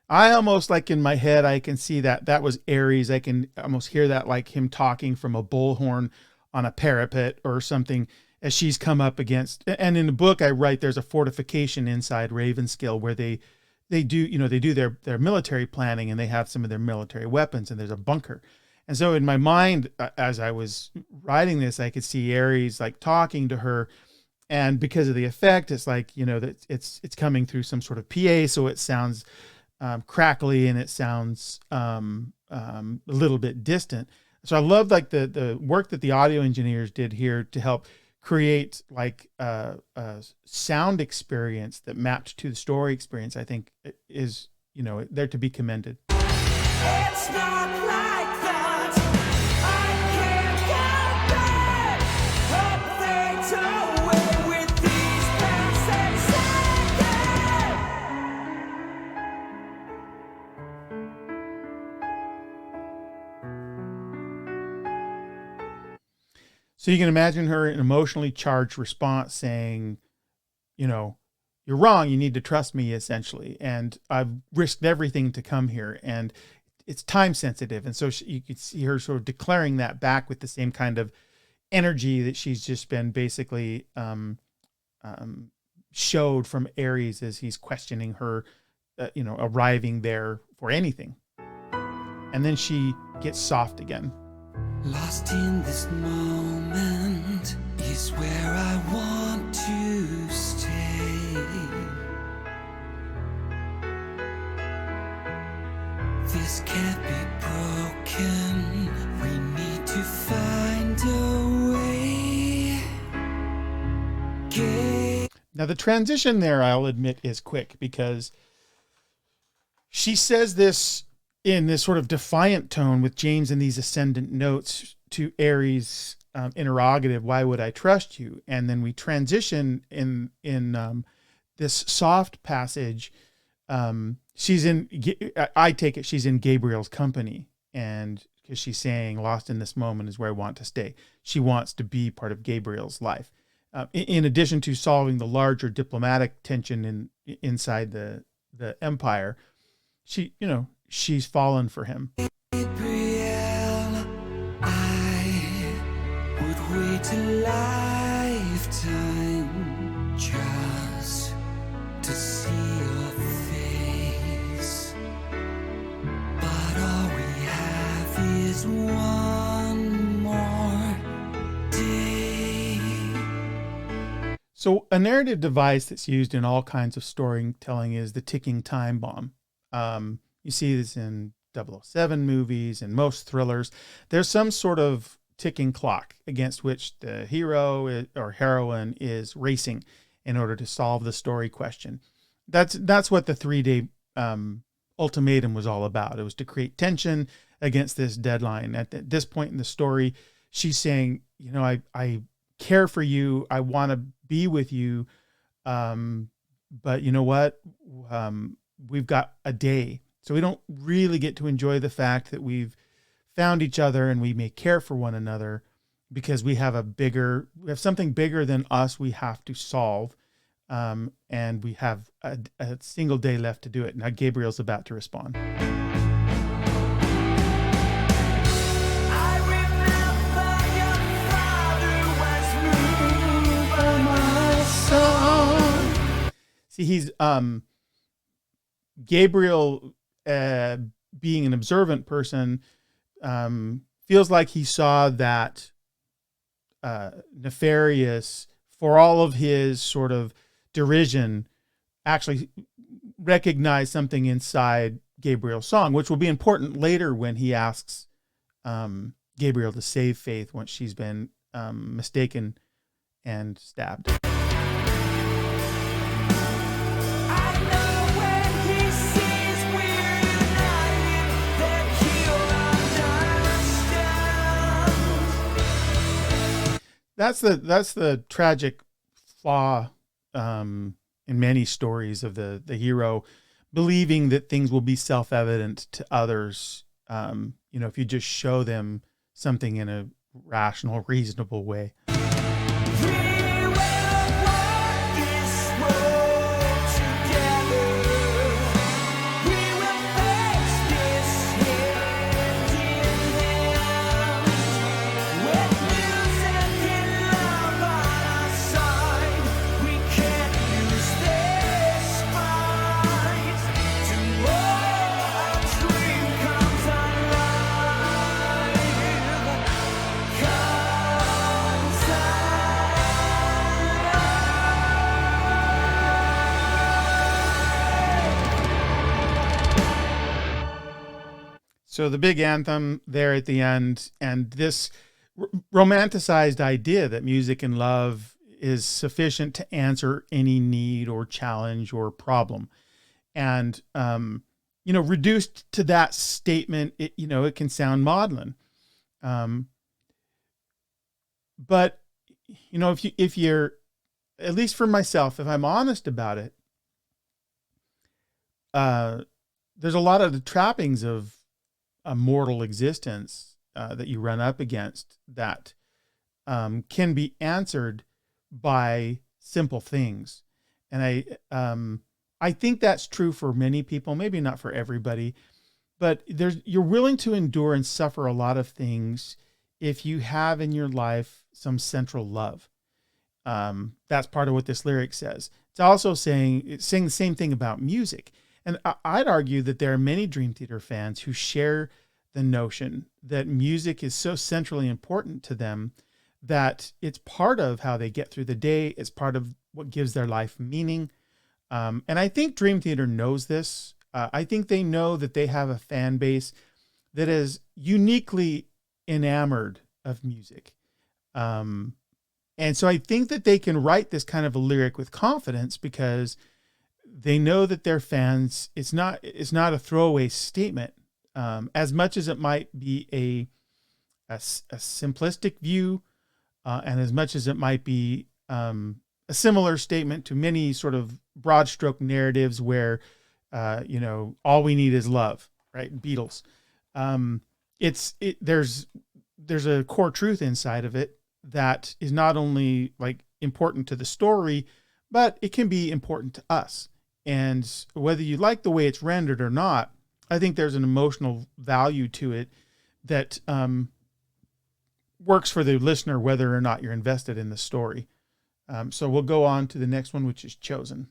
I almost, like, in my head, I can see that was Ares. I can almost hear that, like him talking from a bullhorn on a parapet or something as she's come up against. And in the book I write, there's a fortification inside Ravensskill where they do, you know, they do their military planning, and they have some of their military weapons, and there's a bunker. And so in my mind, as I was writing this, I could see Ares like talking to her. And because of the effect, it's like, you know, that it's coming through some sort of PA. So it sounds crackly, and it sounds a little bit distant. So I love like the work that the audio engineers did here to help create like a sound experience that mapped to the story experience. I think is, you know, there to be commended. It's not like that. I can't go back. Hope fades away with these passing seconds. So you can imagine her an emotionally charged response saying, you know, you're wrong. You need to trust me, essentially. And I've risked everything to come here, and it's time sensitive. And so you could see her sort of declaring that back with the same kind of energy that she's just been basically showed from Ares as he's questioning her, you know, arriving there for anything. And then she gets soft again. Lost in this moment is where I want to stay. This can't be broken. We need to find a way. Now the transition there, I'll admit, is quick, because she says this in this sort of defiant tone with James in these ascendant notes to Ares' interrogative, why would I trust you? And then we transition in this soft passage. She's in, I take it she's in Gabriel's company, and because she's saying lost in this moment is where I want to stay. She wants to be part of Gabriel's life. In addition to solving the larger diplomatic tension inside the empire, she's fallen for him. Gabriel, I would wait a lifetime just to see your face, but all we have is one more day. So a narrative device that's used in all kinds of storytelling is the ticking time bomb. You see this in 007 movies and most thrillers. There's some sort of ticking clock against which the hero or heroine is racing in order to solve the story question. That's what the 3-day ultimatum was all about. It was to create tension against this deadline. At this point in the story, she's saying, you know, I care for you. I want to be with you. But you know what? We've got a day. So we don't really get to enjoy the fact that we've found each other and we may care for one another, because we have something bigger than us we have to solve. And we have a single day left to do it. Now Gabriel's about to respond. See, he's Gabriel, being an observant person, feels like he saw that nefarious, for all of his sort of derision, actually recognize something inside Gabriel's song, which will be important later when he asks Gabriel to save Faith once she's been mistaken and stabbed. That's the tragic flaw in many stories of the hero believing that things will be self-evident to others. If you just show them something in a rational, reasonable way. So the big anthem there at the end, and this romanticized idea that music and love is sufficient to answer any need or challenge or problem. And, reduced to that statement, it can sound maudlin. But, if you're, at least for myself, if I'm honest about it, there's a lot of the trappings of a mortal existence that you run up against that can be answered by simple things. And I think that's true for many people, maybe not for everybody, but you're willing to endure and suffer a lot of things if you have in your life some central love. That's part of what this lyric says. It's also saying the same thing about music. And I'd argue that there are many Dream Theater fans who share the notion that music is so centrally important to them that it's part of how they get through the day. It's part of what gives their life meaning. And I think Dream Theater knows this. I think they know that they have a fan base that is uniquely enamored of music. And so I think that they can write this kind of a lyric with confidence because they know that their fans, it's not a throwaway statement. As much as it might be a simplistic view, and as much as it might be a similar statement to many sort of broad stroke narratives where, all we need is love, right? Beatles. There's a core truth inside of it that is not only like important to the story, but it can be important to us. And whether you like the way it's rendered or not, I think there's an emotional value to it that works for the listener, whether or not you're invested in the story. So we'll go on to the next one, which is Chosen.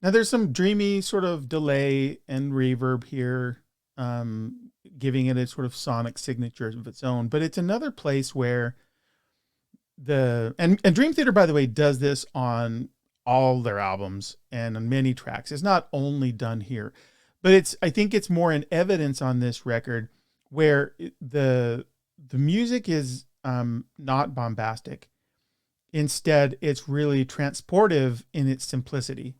Now there's some dreamy sort of delay and reverb here, giving it a sort of sonic signature of its own. But it's another place where and Dream Theater, by the way, does this on all their albums and on many tracks. It's not only done here, but I think it's more in evidence on this record where the music is not bombastic. Instead, it's really transportive in its simplicity.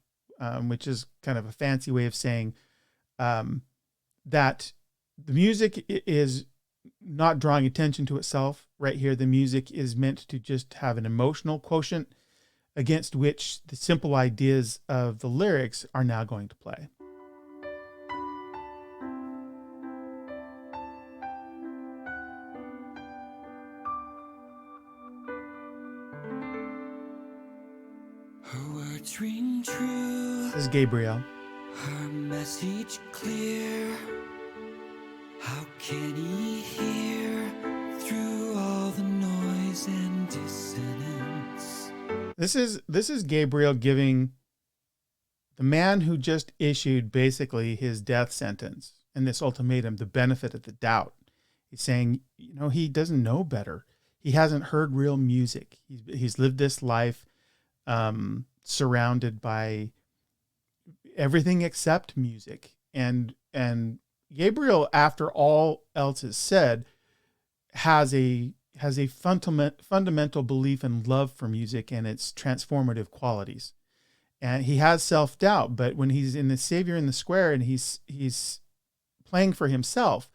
Which is kind of a fancy way of saying that the music is not drawing attention to itself. Right here, the music is meant to just have an emotional quotient against which the simple ideas of the lyrics are now going to play. Her words ring true, This is Gabriel. her message clear. How can he hear through all the noise and dissonance? This is Gabriel giving the man who just issued basically his death sentence and this ultimatum the benefit of the doubt. He's saying, he doesn't know better. He hasn't heard real music. He's lived this life surrounded by everything except music. And Gabriel, after all else is said, has a fundamental belief and love for music and its transformative qualities. And he has self-doubt, but when he's in the Savior in the Square and he's playing for himself,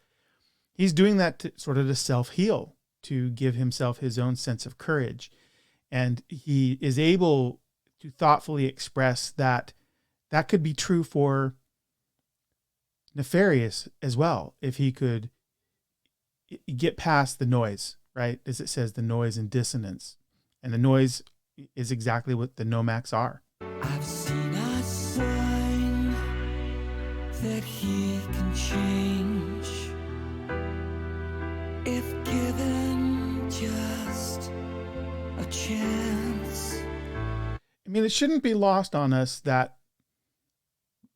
he's doing that to self-heal, to give himself his own sense of courage. And he is able to thoughtfully express that could be true for Nefarious as well, if he could get past the noise, right? As it says, the noise and dissonance. And the noise is exactly what the nomax are. I've seen a sign that he can change if given just a chance. I mean, it shouldn't be lost on us that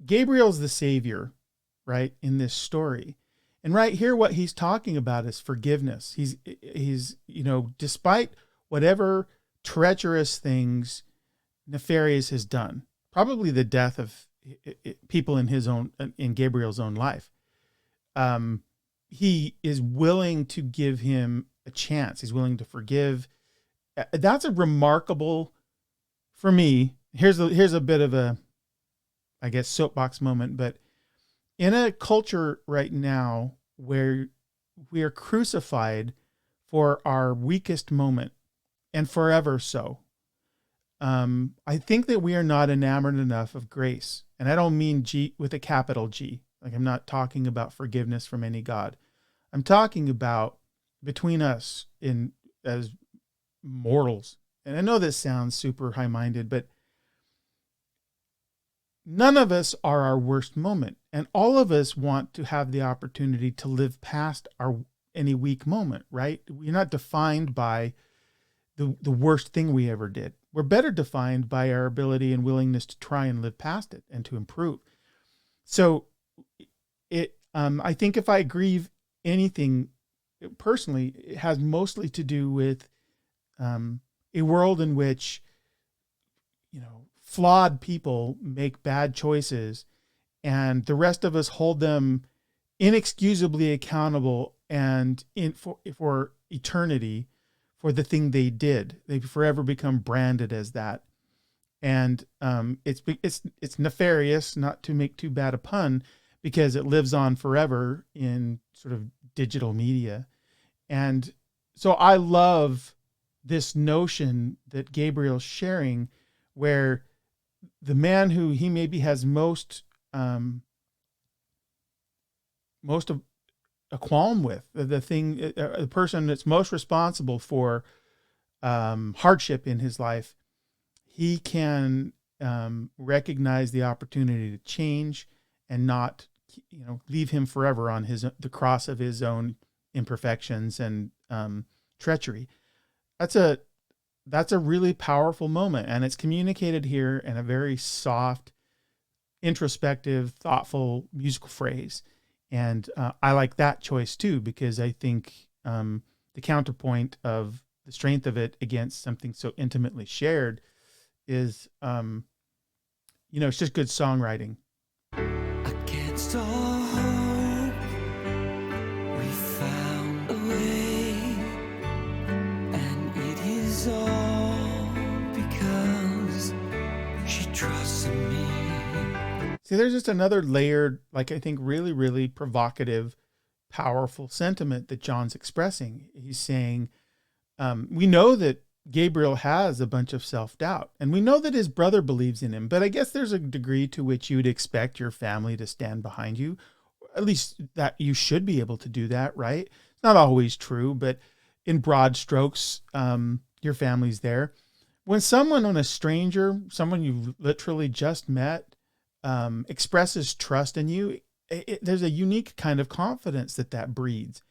Gabriel's the savior, right, in this story. And right here, what he's talking about is forgiveness. He's despite whatever treacherous things Nefarious has done, probably the death of people in Gabriel's own life, he is willing to give him a chance. He's willing to forgive. That's a remarkable, for me. Here's a bit of a, I guess, soapbox moment, but in a culture right now where we are crucified for our weakest moment and forever so, I think that we are not enamored enough of grace. And I don't mean G with a capital G. Like, I'm not talking about forgiveness from any God. I'm talking about between us as mortals. And I know this sounds super high-minded, but none of us are our worst moment. And all of us want to have the opportunity to live past any weak moment, right? We're not defined by the worst thing we ever did. We're better defined by our ability and willingness to try and live past it and to improve. So I think if I grieve anything personally, it has mostly to do with a world in which, flawed people make bad choices and the rest of us hold them inexcusably accountable and for eternity for the thing they did. They forever become branded as that. And it's nefarious, not to make too bad a pun, because it lives on forever in sort of digital media. And so I love this notion that Gabriel's sharing, where the man who he maybe has most of a qualm with, the person that's most responsible for hardship in his life, he can recognize the opportunity to change and not, leave him forever on the cross of his own imperfections and treachery. That's a really powerful moment, and it's communicated here in a very soft, introspective, thoughtful musical phrase. And I like that choice too, because I think the counterpoint of the strength of it against something so intimately shared is, it's just good songwriting. Against all hope, we found a way, and it is all because she trusts in me. See, there's just another layered, I think really, really provocative, powerful sentiment that John's expressing. He's saying, we know that Gabriel has a bunch of self-doubt, and we know that his brother believes in him, but I guess there's a degree to which you'd expect your family to stand behind you. At least that you should be able to do that, right? It's not always true, but in broad strokes, your family's there. when a stranger, someone you've literally just met, expresses trust in you, there's a unique kind of confidence that breeds.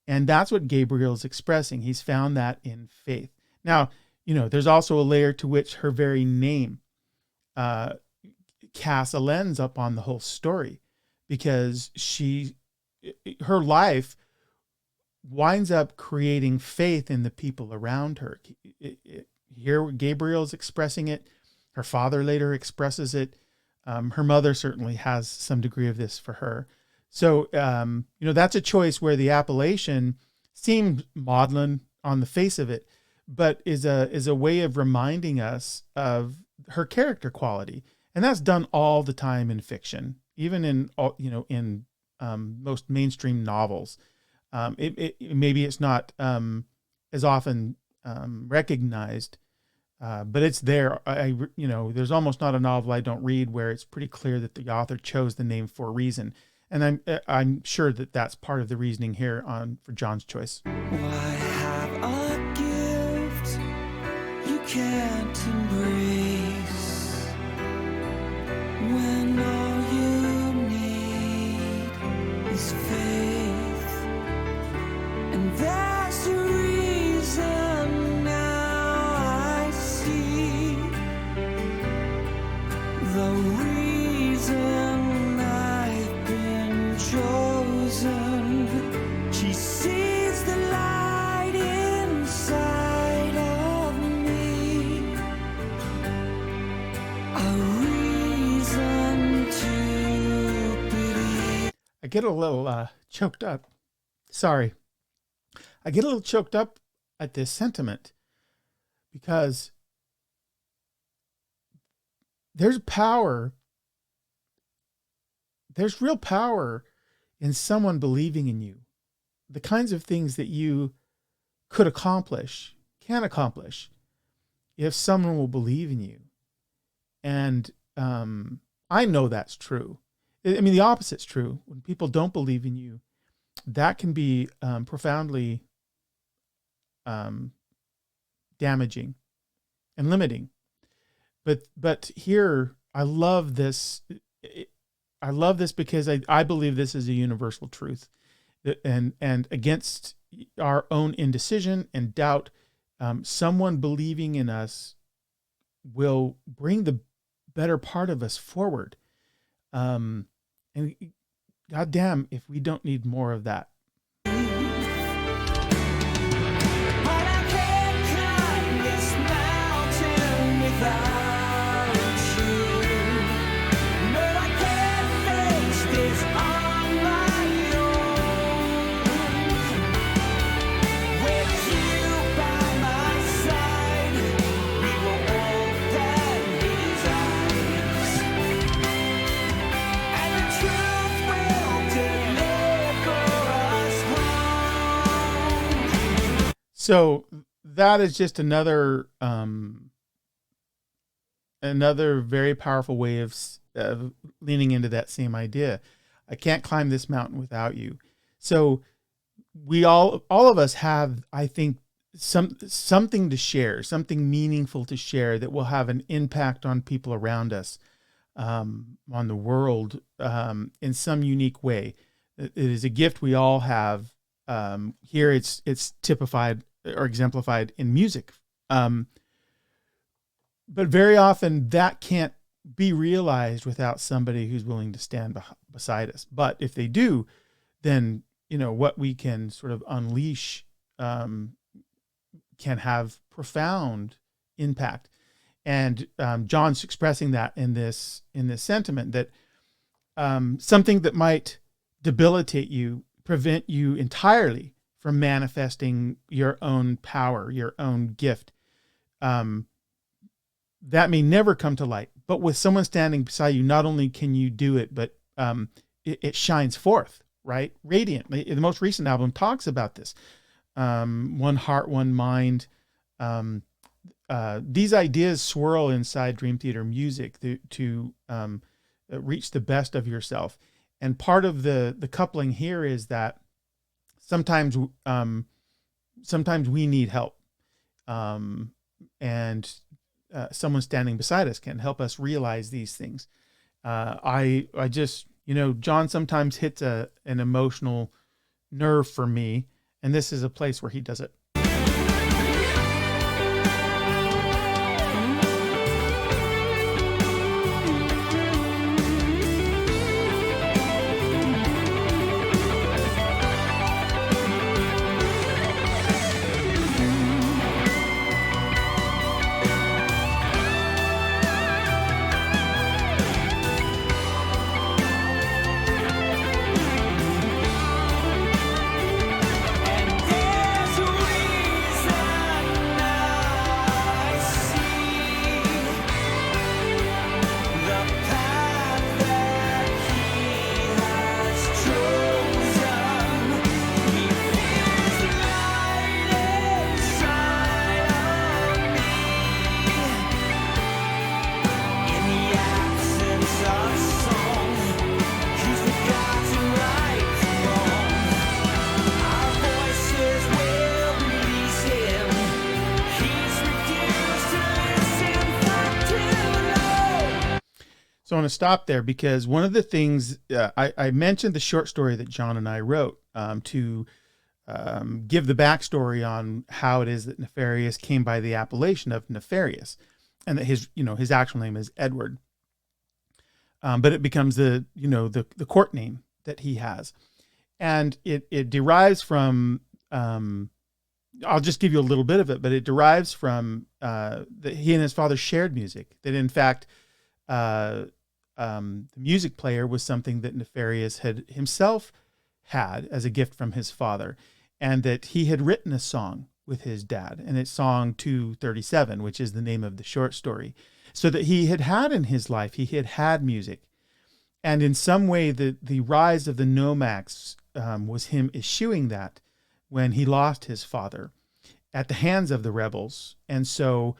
And that's what Gabriel is expressing. He's found that in faith. Now, there's also a layer to which her very name casts a lens up on the whole story, because her life winds up creating faith in the people around her. Here, Gabriel's expressing it. Her father later expresses it. Her mother certainly has some degree of this for her. So, that's a choice where the appellation seems maudlin on the face of it, but is a way of reminding us of her character quality. And that's done all the time in fiction, even in most mainstream novels. Maybe it's not as often recognized, but it's there. There's almost not a novel I don't read where it's pretty clear that the author chose the name for a reason. And I'm sure that that's part of the reasoning here for John's choice. Why have a gift you can't embrace when all you need is faith? And that's the reason now I see the reason I've been chosen. She sees the light inside of me, a reason to believe. I get a little choked up. Sorry. I get a little choked up at this sentiment, because there's power. There's real power in someone believing in you. The kinds of things that you can accomplish, if someone will believe in you. And I know that's true. I mean, the opposite's true. When people don't believe in you, that can be profoundly damaging and limiting. But here, I love this. I love this because I believe this is a universal truth, and against our own indecision and doubt, someone believing in us will bring the better part of us forward. And goddamn, if we don't need more of that. But I can't climb this mountain without you. But I can't face this on my own. With you by my side, we will open these eyes, and the truth will deliver us home. So that is just another very powerful way of leaning into that same idea. I can't climb this mountain without you. So we all of us have, I think, something to share, something meaningful to share that will have an impact on people around us, on the world, in some unique way. It is a gift we all have. Here it's typified or exemplified in music. But very often that can't be realized without somebody who's willing to stand beside us. But if they do, then, what we can sort of unleash can have profound impact. And John's expressing that in this sentiment, that something that might debilitate you, prevent you entirely from manifesting your own power, your own gift, that may never come to light. But with someone standing beside you, not only can you do it, but it shines forth, right? Radiantly. The most recent album talks about this. One heart, one mind. These ideas swirl inside Dream Theater music to reach the best of yourself. And part of the coupling here is that sometimes we need help. And someone standing beside us can help us realize these things. I just, John sometimes hits an emotional nerve for me, and this is a place where he does it. So I want to stop there because one of the things I mentioned the short story that John and I wrote to give the backstory on how it is that Nefarious came by the appellation of Nefarious, and that his actual name is Edward, but it becomes the court name that he has, and it derives from I'll just give you a little bit of it, but it derives from that he and his father shared music. That in fact. The music player was something that Nefarious had himself had as a gift from his father, and that he had written a song with his dad, and it's song 237, which is the name of the short story. So that he had in his life, he had music. And in some way, the rise of the Nomax was him eschewing that when he lost his father at the hands of the rebels. And so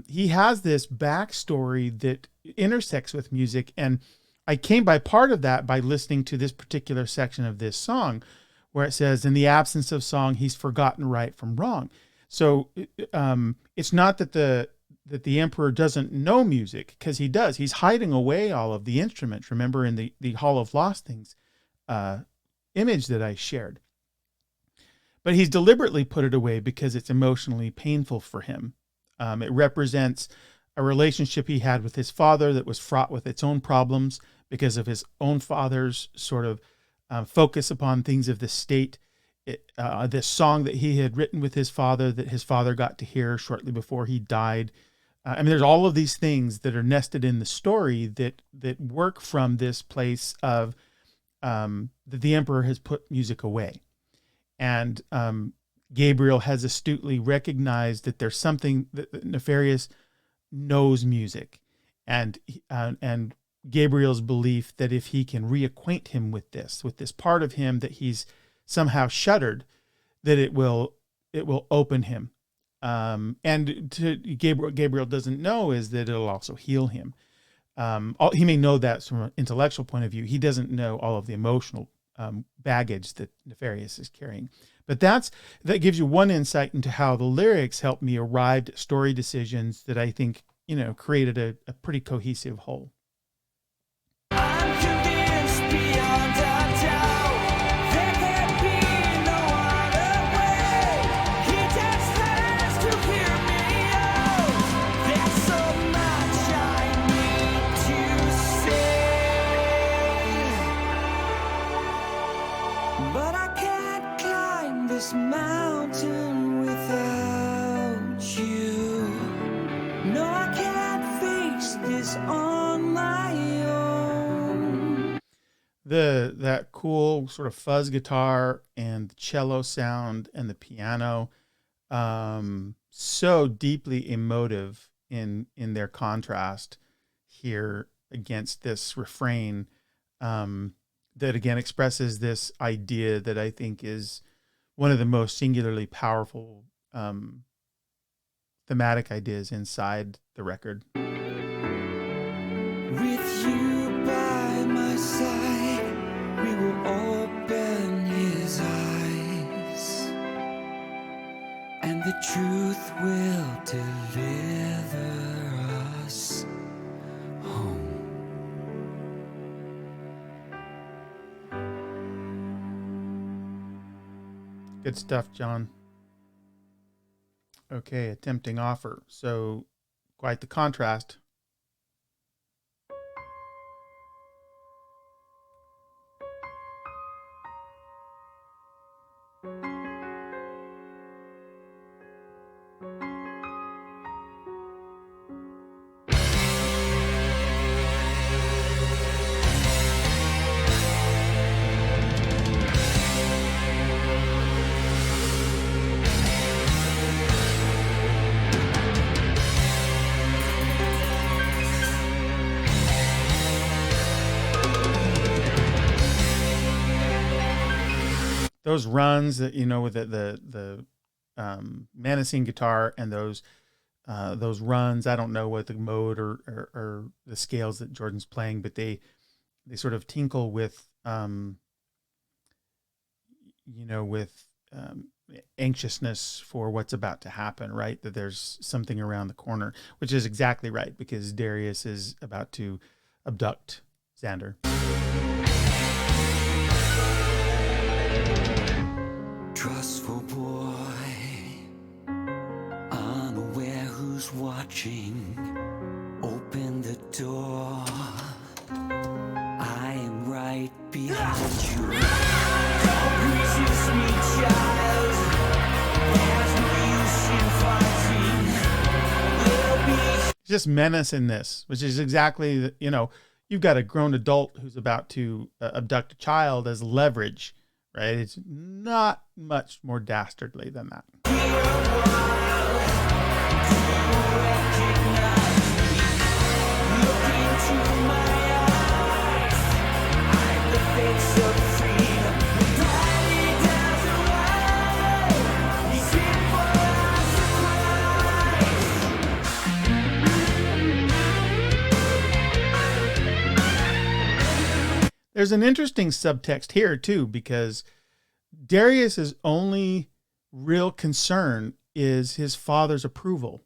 he has this backstory that intersects with music. And I came by part of that by listening to this particular section of this song where it says, in the absence of song, he's forgotten right from wrong. So it's not that the emperor doesn't know music, because he does. He's hiding away all of the instruments. Remember in the Hall of Lost Things image that I shared. But he's deliberately put it away because it's emotionally painful for him. It represents a relationship he had with his father that was fraught with its own problems because of his own father's sort of focus upon things of the state. This song that he had written with his father that his father got to hear shortly before he died. There's all of these things that are nested in the story that work from this place of that the emperor has put music away. And Gabriel has astutely recognized that there's something that Nefarious knows music, and Gabriel's belief that if he can reacquaint him with this part of him that he's somehow shuttered, that it will open him. And to Gabriel doesn't know is that it'll also heal him. He may know that from an intellectual point of view. He doesn't know all of the emotional baggage that Nefarious is carrying. But that gives you one insight into how the lyrics helped me arrive at story decisions that I think, created a pretty cohesive whole. I'm convinced beyond a doubt there can be no other way. He just has to hear me out. There's so much I need to say, but I can't climb this mountain without you. No, I can't face this on my own. That cool sort of fuzz guitar and the cello sound and the piano, so deeply emotive in their contrast here against this refrain, that again expresses this idea that I think is one of the most singularly powerful thematic ideas inside the record. With you by my side, we will open his eyes, and and the truth will deliver us home. Good stuff, John. Okay, a tempting offer. So, quite the contrast. Those runs that, you know, with the menacing guitar and those runs, I don't know what the mode or the scales that Jordan's playing, but they sort of tinkle with, anxiousness for what's about to happen, right? That there's something around the corner, which is exactly right, because Darius is about to abduct Xander. Trustful boy, unaware who's watching, open the door. I am right behind you. Don't resist me, child. There's no use in fighting. We'll be Just menace in this, which is exactly, you've got a grown adult who's about to abduct a child as leverage. Right? It's not much more dastardly than that. There's an interesting subtext here too, because Darius's only real concern is his father's approval.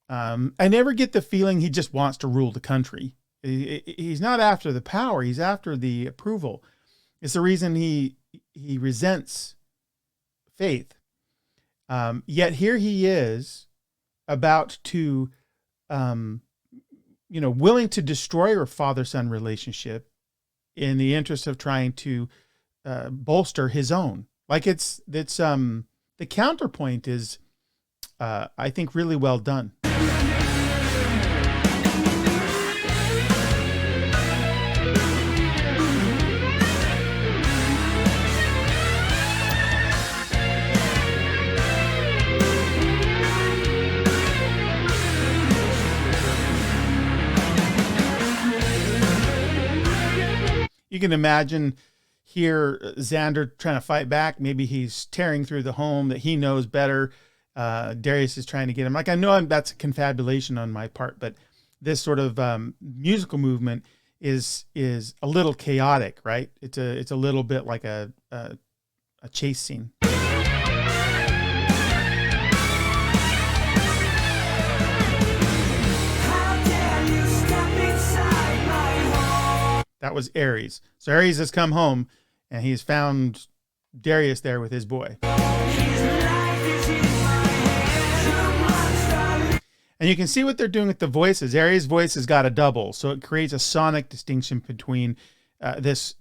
I never get the feeling he just wants to rule the country. He's not after the power. He's after the approval. It's the reason he resents Faith. Yet here he is about to, willing to destroy her father-son relationship in the interest of trying to bolster his own. Like it's the counterpoint is, I think, really well done. You can imagine here Xander trying to fight back. Maybe he's tearing through the home that he knows better. Darius is trying to get him. Like, I know that's a confabulation on my part, but this sort of musical movement is a little chaotic, right? It's a little bit like a chase scene. That was Ares. So Ares has come home and he's found Darius there with his boy. And you can see what they're doing with the voices. Ares' voice has got a double, so it creates a sonic distinction between this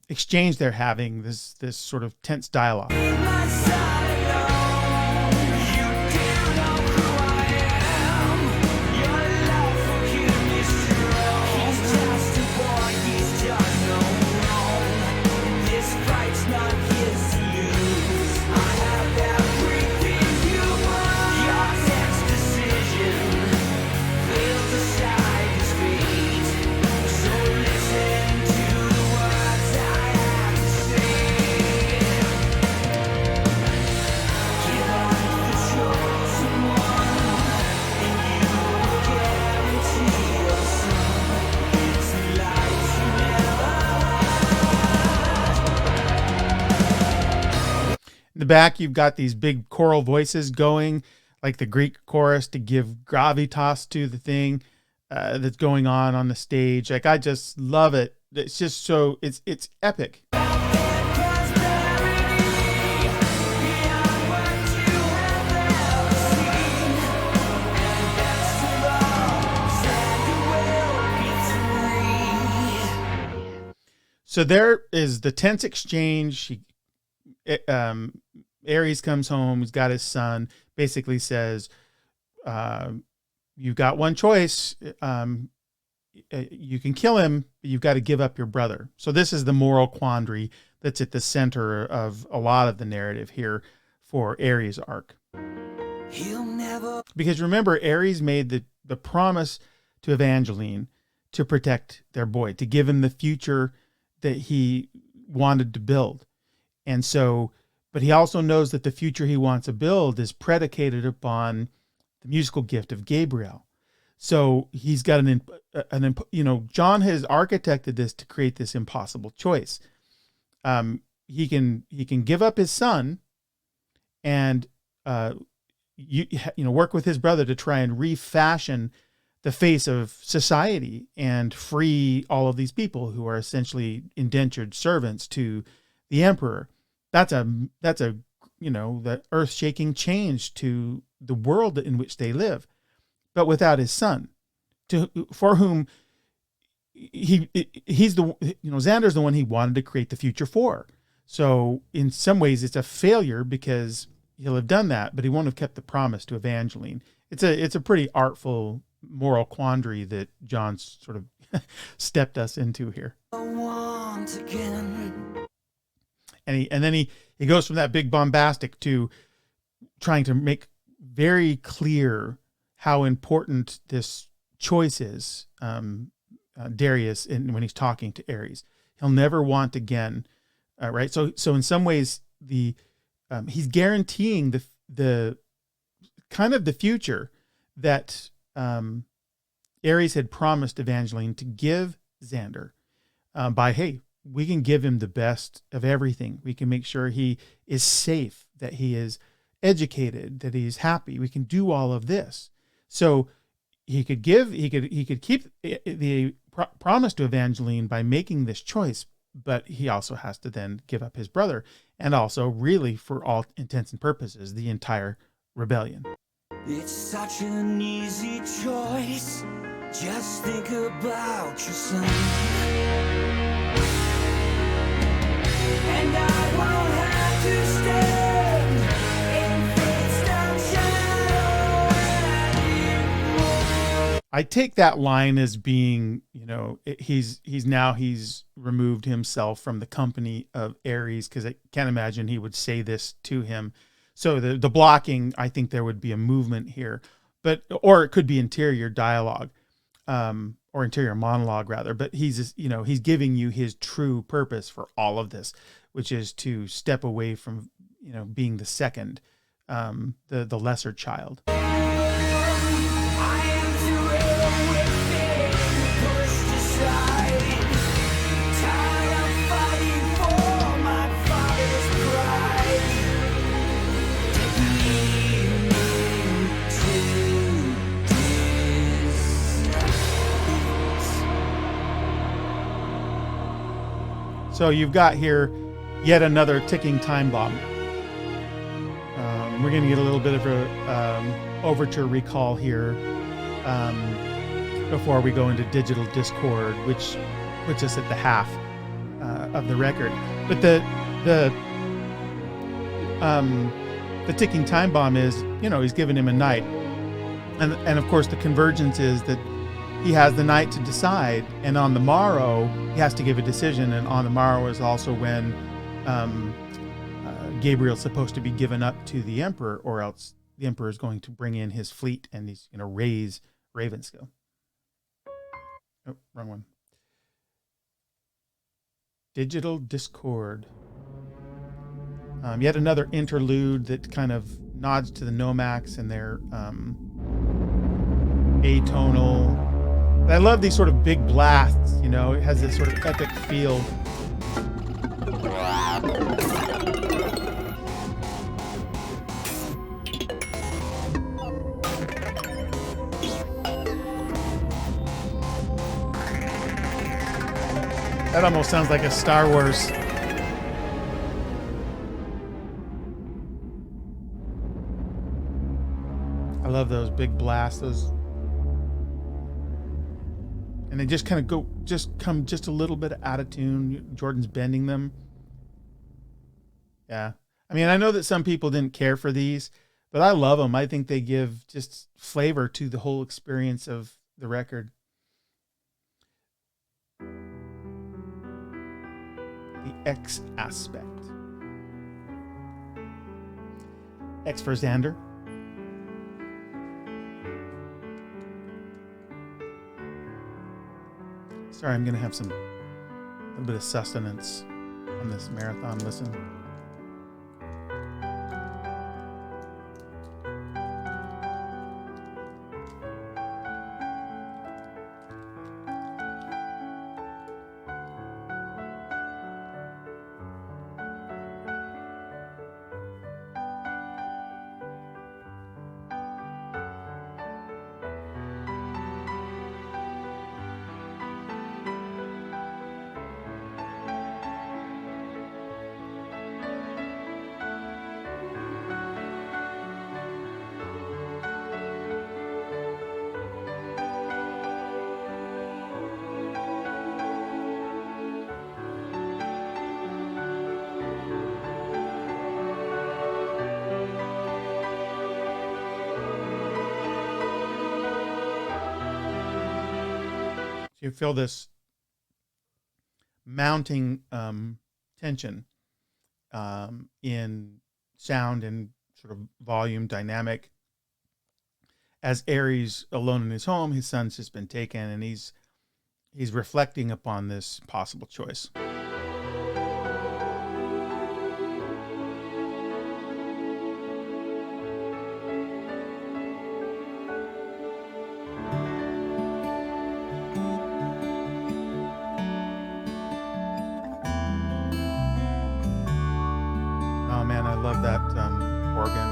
exchange they're having, this sort of tense dialogue. the back, you've got these big choral voices going, like the Greek chorus, to give gravitas to the thing that's going on the stage. Like, I just love it. It's just so, it's epic. So there is the tense exchange. Ares comes home. He's got his son. Basically says, "You've got one choice. You can kill him, but you've got to give up your brother." So this is the moral quandary that's at the center of a lot of the narrative here for Ares' arc. Because remember, Ares made the promise to Evangeline to protect their boy, to give him the future that he wanted to build. And so, but he also knows that the future he wants to build is predicated upon the musical gift of Gabriel. So he's got John has architected this to create this impossible choice. He can give up his son and work with his brother to try and refashion the face of society and free all of these people who are essentially indentured servants to the emperor. That's the earth-shaking change to the world in which they live, but without his son, for whom Xander's the one he wanted to create the future for. So in some ways it's a failure because he'll have done that, but he won't have kept the promise to Evangeline. It's a pretty artful moral quandary that John's sort of stepped us into here. And then he goes from that big bombastic to trying to make very clear how important this choice is. Darius, when he's talking to Ares, he'll never want again. Right. So in some ways he's guaranteeing the kind of the future that Ares had promised Evangeline to give Xander by, hey, we can give him the best of everything. We can make sure he is safe, that he is educated, that he's happy. We can do all of this. So he could keep the promise to Evangeline by making this choice, but he also has to then give up his brother and also, really, for all intents and purposes, the entire rebellion. It's such an easy choice. Just think about your son. And I won't have to stand in fate's dark shadow anymore. I take that line as being, he's removed himself from the company of Ares, because I can't imagine he would say this to him. So the blocking, I think there would be a movement here, or it could be interior dialogue, or interior monologue rather. But he's giving you his true purpose for all of this, which is to step away from, being the second, the lesser child. So you've got here yet another ticking time bomb. We're going to get a little bit of a overture recall here before we go into digital discord, which puts us at the half of the record. But the ticking time bomb is, he's given him a night, and of course the convergence is that he has the night to decide, and on the morrow he has to give a decision. And on the morrow is also when Gabriel's supposed to be given up to the emperor, or else the emperor is going to bring in his fleet and he's going to raise Ravenskill. Oh, wrong one. Digital discord. Yet another interlude that kind of nods to the Nomax and their atonal. I love these sort of big blasts, it has this sort of epic feel. That almost sounds like a Star Wars. I love those big blasts, those, and they just kind of come just a little bit out of tune. Jordan's bending them. Yeah. I mean, I know that some people didn't care for these, but I love them. I think they give just flavor to the whole experience of the record. The X aspect. X for Xander. Sorry, I'm going to have a little bit of sustenance on this marathon listen. You feel this mounting tension in sound and sort of volume dynamic. As Ares alone in his home, his son's just been taken, and he's reflecting upon this possible choice. Oh man, I love that organ.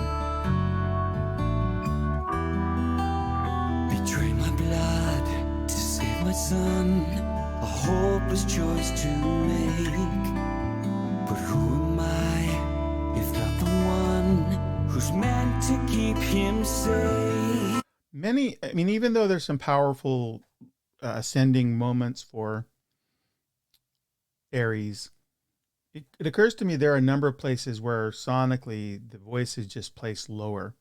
Betray my blood to save my son, a hopeless choice to make. But who am I if not the one who's meant to keep him safe? Even though there's some powerful ascending moments for Ares, it occurs to me there are a number of places where sonically the voice is just placed lower.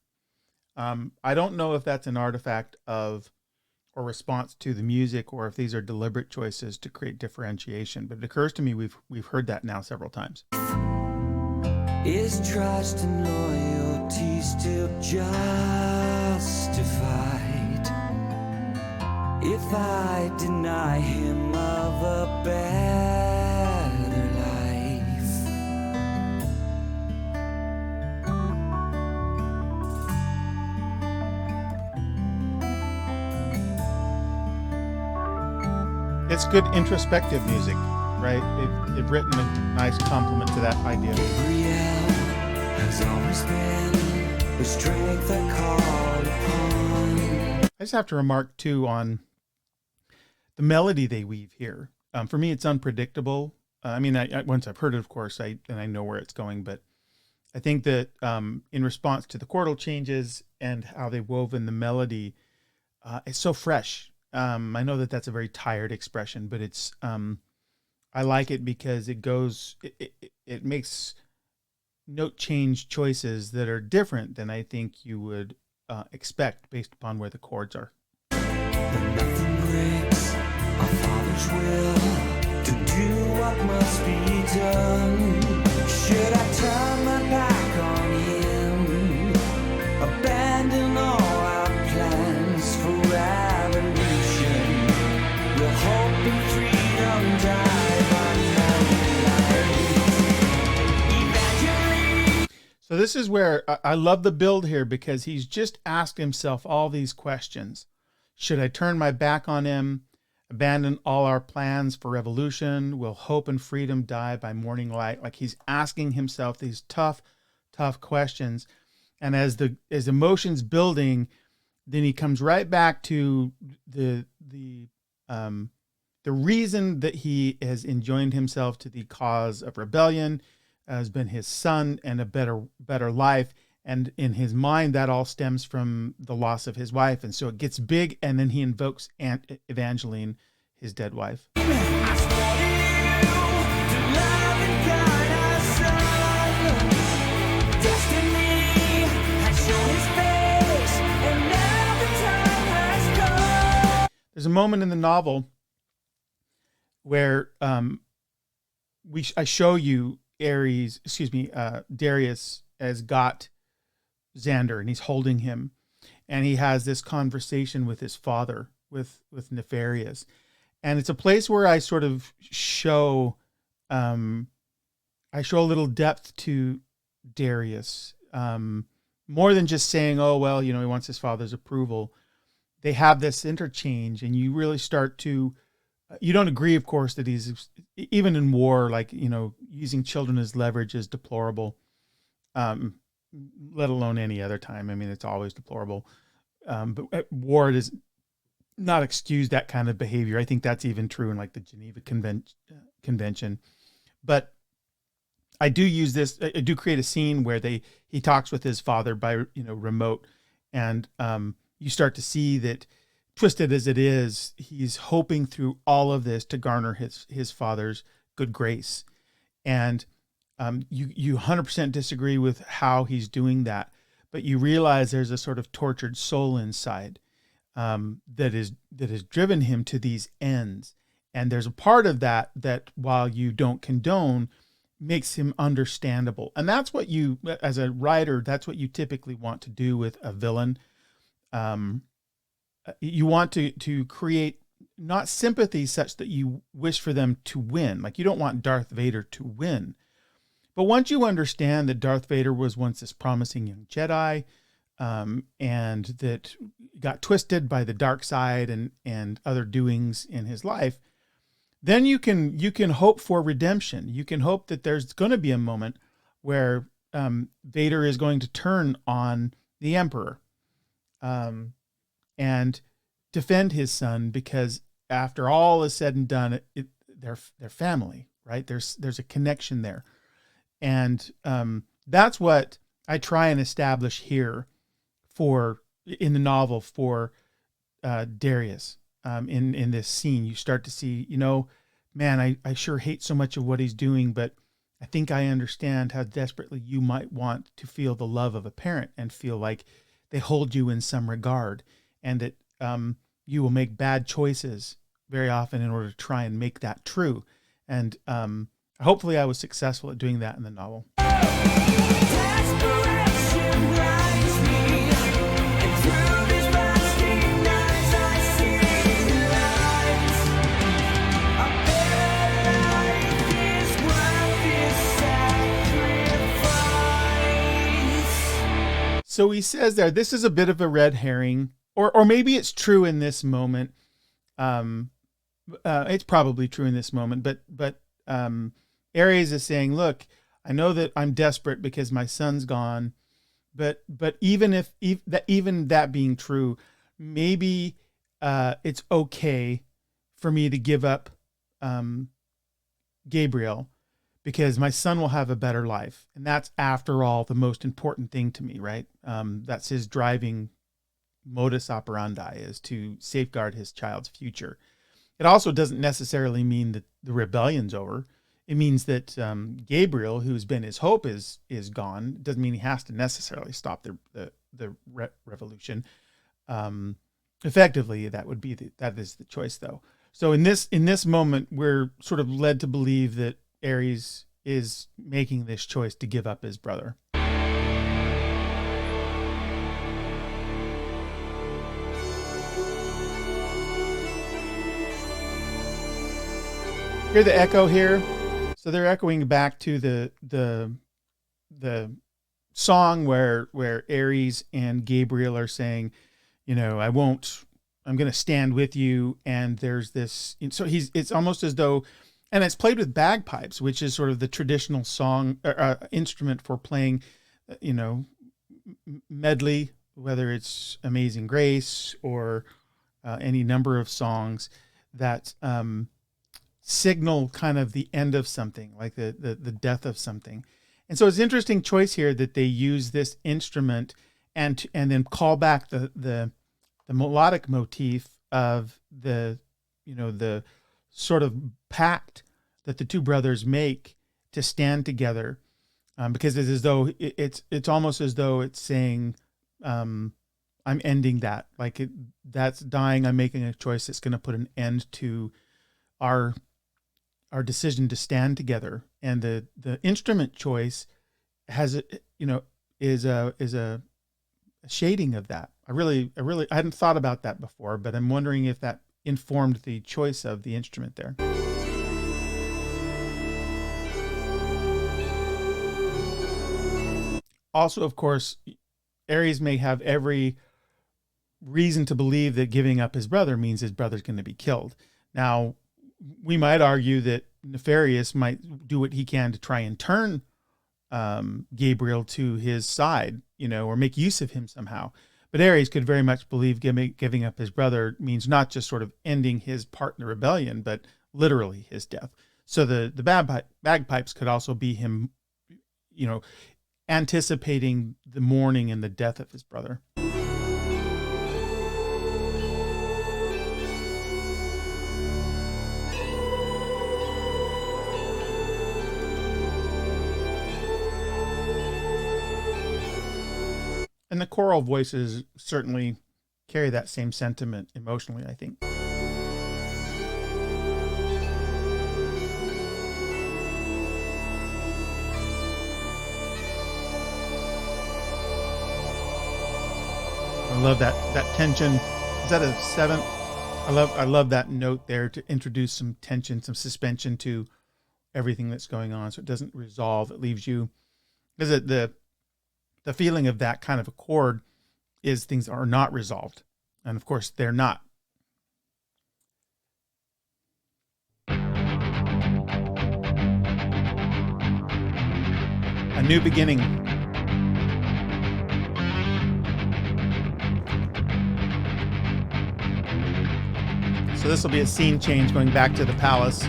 I don't know if that's an artifact of or response to the music, or if these are deliberate choices to create differentiation. But it occurs to me we've heard that now several times. Is trust and loyalty still justified? If I deny him of a better life, it's good introspective music, right? They've written a nice complement to that idea. Gabriel has always been the strength I call upon. I just have to remark too on the melody they weave here. For me, it's unpredictable. Once I've heard it, of course, I know where it's going. But I think that in response to the chordal changes and how they've woven the melody, it's so fresh. I know that that's a very tired expression, but it's I like it because it makes note change choices that are different than I think you would expect based upon where the chords are. But nothing breaks our Father's will to do what must be done. Should I turn my back on him, abandon all our plans for revolution? Will hope and freedom die by night? So this is where I love the build here, because he's just asked himself all these questions. Should I turn my back on him, abandon all our plans for revolution? Will hope and freedom die by morning light? Like, he's asking himself these tough questions. And as emotions building, then he comes right back to the The reason that he has enjoined himself to the cause of rebellion has been his son and a better life. And in his mind, that all stems from the loss of his wife. And so it gets big, and then he invokes Aunt Evangeline, his dead wife. There's a moment in the novel where I show you Darius has got Xander, and he's holding him, and he has this conversation with his father, with Nefarious. And it's a place where I sort of show, I show a little depth to Darius, more than just saying, oh, well, he wants his father's approval. They have this interchange, and you really start to, you don't agree, of course, that he's, even in war, like, using children as leverage is deplorable, let alone any other time. I mean, it's always deplorable. But at war, does not excuse that kind of behavior. I think that's even true in like the Geneva Convention. But I do use this, I do create a scene where he talks with his father by, remote, and you start to see that, twisted as it is, he's hoping through all of this to garner his father's good grace. And you 100% disagree with how he's doing that, but you realize there's a sort of tortured soul inside that is driven him to these ends. And there's a part of that while you don't condone, makes him understandable. And that's what you, as a writer, that's what you typically want to do with a villain. You want to create not sympathy such that you wish for them to win. Like, you don't want Darth Vader to win. But once you understand that Darth Vader was once this promising young Jedi, and that got twisted by the dark side and other doings in his life, then you can hope for redemption. You can hope that there's going to be a moment where Vader is going to turn on the Emperor, and defend his son, because after all is said and done, they're family, right? There's a connection there. And that's what I try and establish here in the novel for Darius. In this scene, you start to see, man, I sure hate so much of what he's doing, but I think I understand how desperately you might want to feel the love of a parent and feel like they hold you in some regard, and that you will make bad choices very often in order to try and make that true. And hopefully I was successful at doing that in the novel. So he says there, this is a bit of a red herring, or maybe it's true in this moment. It's probably true in this moment, but Ares is saying, look, I know that I'm desperate because my son's gone, but even that being true, maybe it's okay for me to give up Gabriel, because my son will have a better life. And that's, after all, the most important thing to me, right? That's his driving modus operandi, is to safeguard his child's future. It also doesn't necessarily mean that the rebellion's over. It means that Gabriel, who's been his hope, is gone. It doesn't mean he has to necessarily stop the revolution. Effectively, that is the choice, though. So in this moment, we're sort of led to believe that Ares is making this choice to give up his brother. Hear the echo here? So they're echoing back to the song where Ares and Gabriel are saying, I'm going to stand with you. And there's this, so it's almost as though, and it's played with bagpipes, which is sort of the traditional song instrument for playing, medley, whether it's Amazing Grace or any number of songs that signal kind of the end of something, like the death of something. And so it's an interesting choice here that they use this instrument and then call back the melodic motif of the sort of pact that the two brothers make to stand together, because it's as though it's almost as though it's saying, I'm ending that, that's dying. I'm making a choice that's going to put an end to our decision to stand together. And the instrument choice has, is a shading of that. I hadn't thought about that before, but I'm wondering if that informed the choice of the instrument there. Also, of course, Ares may have every reason to believe that giving up his brother means his brother's going to be killed. Now, we might argue that Nefarious might do what he can to try and turn Gabriel to his side, or make use of him somehow. But Ares could very much believe giving up his brother means not just sort of ending his part in the rebellion, but literally his death. So the bagpipes could also be him, anticipating the mourning and the death of his brother. And the choral voices certainly carry that same sentiment emotionally, I think. I love that tension. Is that a 7? I love that note there to introduce some tension, some suspension to everything that's going on, so it doesn't resolve. It leaves you, because the feeling of that kind of a chord is things are not resolved. And of course, they're not. A new beginning. So this will be a scene change going back to the palace.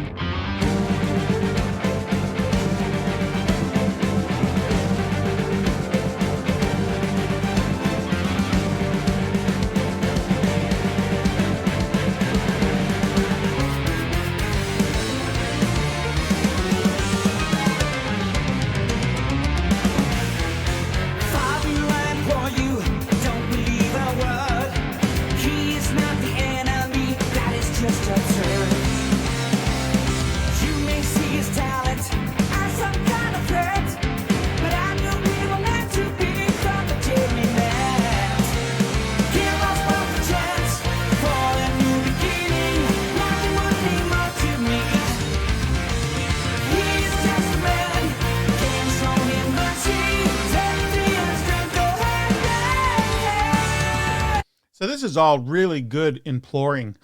So this is all really good imploring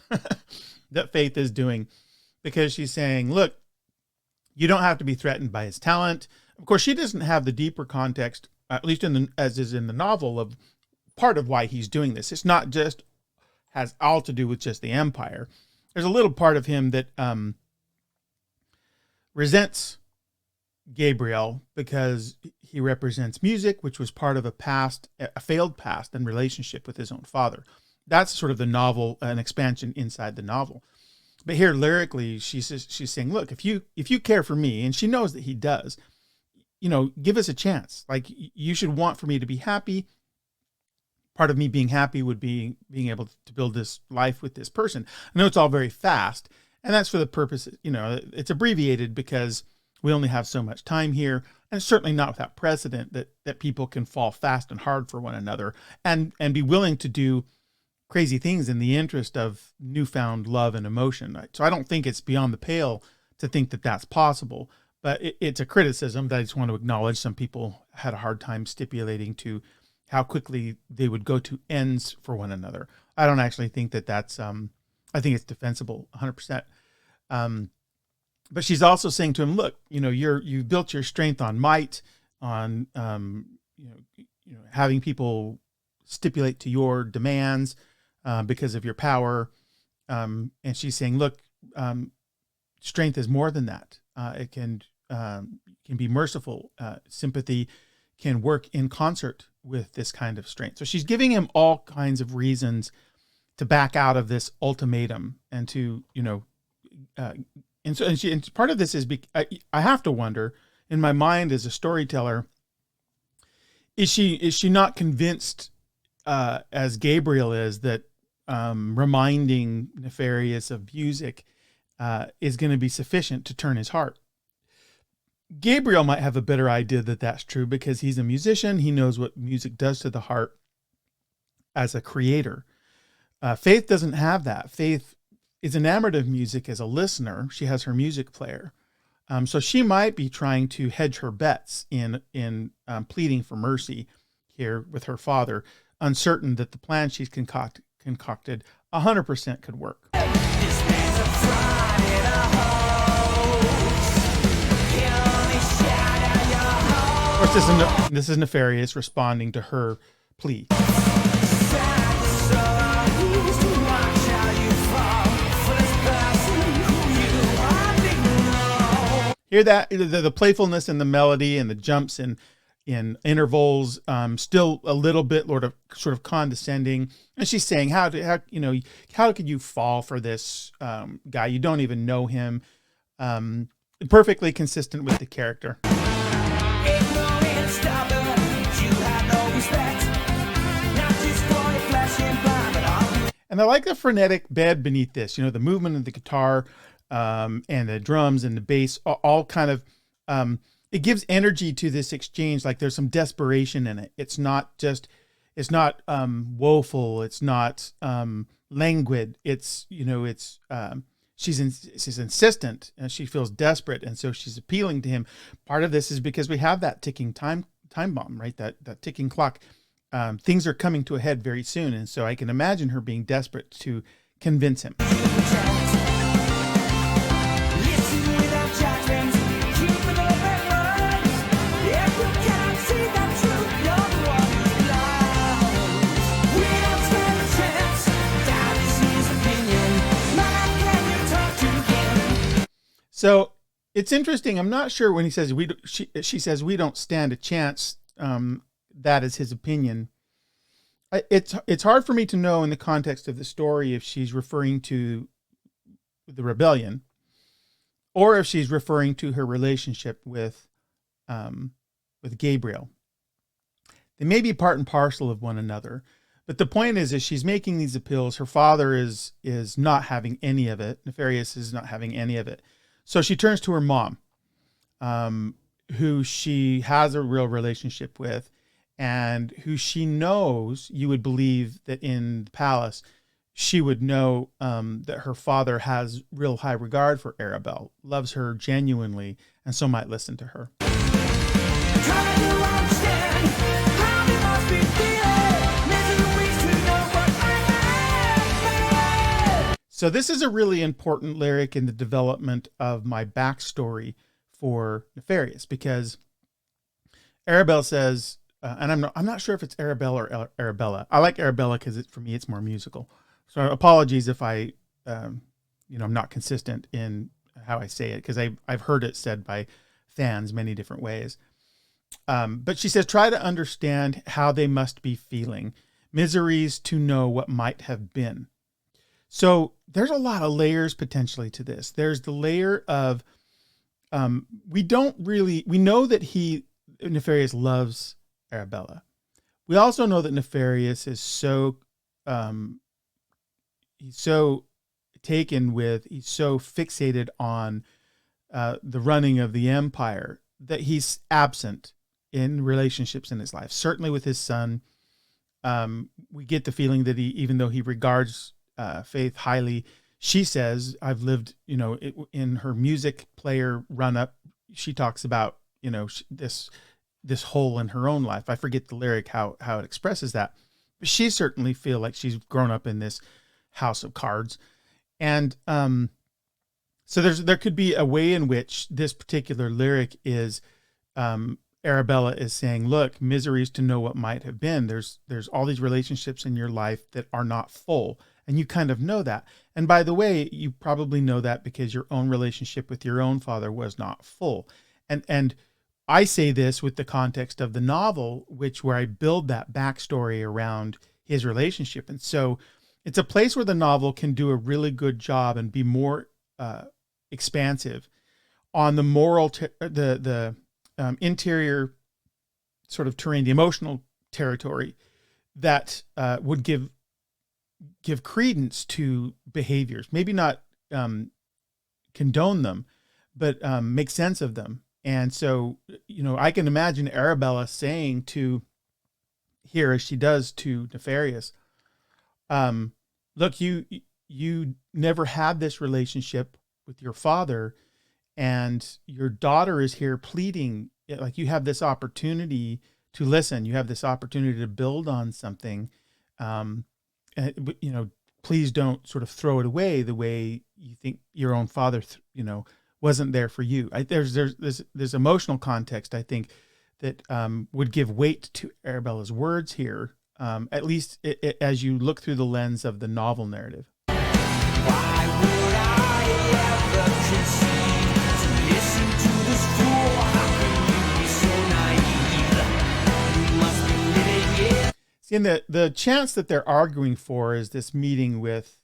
that Faith is doing, because she's saying, look, you don't have to be threatened by his talent. Of course, she doesn't have the deeper context, at least as is in the novel, of part of why he's doing this. It's not just has all to do with just the empire. There's a little part of him that resents Gabriel because he represents music, which was part of a failed past and relationship with his own father. That's sort of the novel, an expansion inside the novel. But here lyrically, she's saying, look, if you care for me, and she knows that he does, give us a chance. Like, you should want for me to be happy. Part of me being happy would be being able to build this life with this person. I know it's all very fast, and that's for the purpose, it's abbreviated because we only have so much time here, and it's certainly not without precedent that people can fall fast and hard for one another and be willing to do crazy things in the interest of newfound love and emotion. So I don't think it's beyond the pale to think that that's possible, but it's a criticism that I just want to acknowledge. Some people had a hard time stipulating to how quickly they would go to ends for one another. I don't actually think that's, I think it's defensible 100%. But she's also saying to him, look, you've built your strength on might, on, having people stipulate to your demands because of your power. And she's saying, look, strength is more than that. It can be merciful. Sympathy can work in concert with this kind of strength. So she's giving him all kinds of reasons to back out of this ultimatum and to, and part of this is, I have to wonder in my mind as a storyteller, is she not convinced, as Gabriel is, that reminding Nefarious of music is going to be sufficient to turn his heart? Gabriel might have a better idea that that's true because he's a musician. He knows what music does to the heart as a creator. Faith doesn't have that. Faith is enamored of music as a listener. She has her music player. So she might be trying to hedge her bets in pleading for mercy here with her father, uncertain that the plan she's concocted 100% could work. Of course, this is Nefarious responding to her plea. Hear that, the playfulness in the melody and the jumps in intervals, still a little bit sort of condescending. And she's saying, how could you fall for this guy? You don't even know him. Perfectly consistent with the character. And I like the frenetic bed beneath this, the movement of the guitar, and the drums and the bass, all kind of, it gives energy to this exchange. Like there's some desperation in it. It's not woeful. It's not, languid. It's, she's insistent and she feels desperate. And so she's appealing to him. Part of this is because we have that ticking time bomb, right? That ticking clock. Things are coming to a head very soon. And so I can imagine her being desperate to convince him. So it's interesting. I'm not sure when he says she says we don't stand a chance. That is his opinion. It's hard for me to know in the context of the story if she's referring to the rebellion or if she's referring to her relationship with Gabriel. They may be part and parcel of one another, but the point is she's making these appeals. Her father is not having any of it. Nefarious is not having any of it. So she turns to her mom, who she has a real relationship with, and who she knows, you would believe that in the palace, she would know that her father has real high regard for Arabella, loves her genuinely, and so might listen to her. So this is a really important lyric in the development of my backstory for Nefarious, because Arabella says, and I'm not sure if it's Arabella or Arabella. I like Arabella because for me it's more musical. So apologies if I'm not consistent in how I say it, because I've heard it said by fans many different ways. But she says, try to understand how they must be feeling, miseries to know what might have been. So there's a lot of layers potentially to this. There's the layer of, we know that Nefarious loves Arabella. We also know that Nefarious is so, he's so fixated on the running of the empire that he's absent in relationships in his life. Certainly with his son, we get the feeling that even though he regards Faith highly, she says, I've lived, in her music player run up, she talks about, this hole in her own life. I forget the lyric, how it expresses that, but she certainly feel like she's grown up in this house of cards. And, so there could be a way in which this particular lyric is, Arabella is saying, look, miseries to know what might have been. There's all these relationships in your life that are not full. And you kind of know that. And by the way, you probably know that because your own relationship with your own father was not full. And I say this with the context of the novel, where I build that backstory around his relationship. And so it's a place where the novel can do a really good job and be more expansive on the moral, interior sort of terrain, the emotional territory that would give credence to behaviors, maybe not condone them, but make sense of them. And so, I can imagine Arabella saying to here, as she does to Nefarious, look, you never had this relationship with your father, and your daughter is here pleading, like, you have this opportunity to listen. You have this opportunity to build on something. Please don't sort of throw it away the way you think your own father, wasn't there for you. There's emotional context, I think, that would give weight to Arabella's words here, at least as you look through the lens of the novel narrative. Why would I ever concede to listen to this fool? How can you be so naive? You must be living in. See, and the chance that they're arguing for is this meeting with,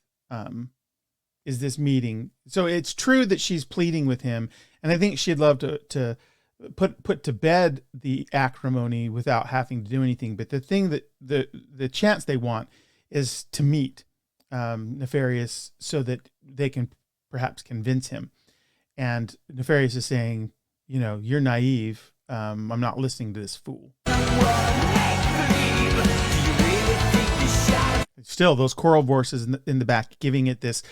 So it's true that she's pleading with him, and I think she'd love to put to bed the acrimony without having to do anything. But the thing that the chance they want is to meet Nefarious so that they can perhaps convince him. And Nefarious is saying, you're naive. I'm not listening to this fool. Still, those choral voices in the back, giving it this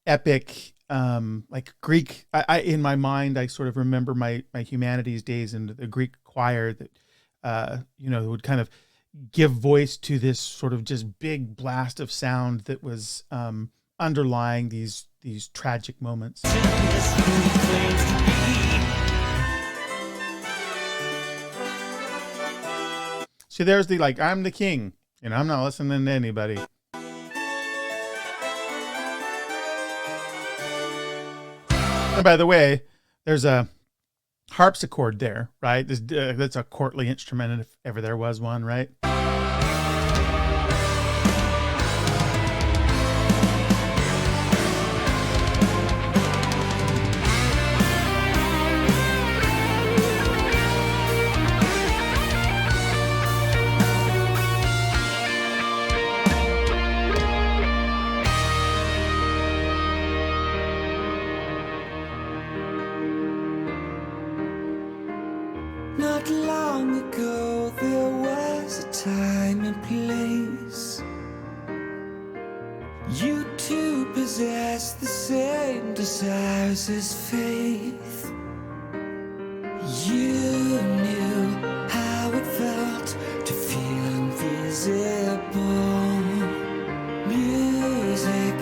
epic, like Greek. I in my mind, I sort of remember my humanities days in the Greek choir that, would kind of give voice to this sort of just big blast of sound that was underlying these tragic moments. So there's the, like, I'm the king and I'm not listening to anybody. And by the way, there's a harpsichord there, right? That's a courtly instrument, if ever there was one, right? Not long ago there was a time and place. You two possess the same desires as faith. You knew how it felt to feel invisible. Music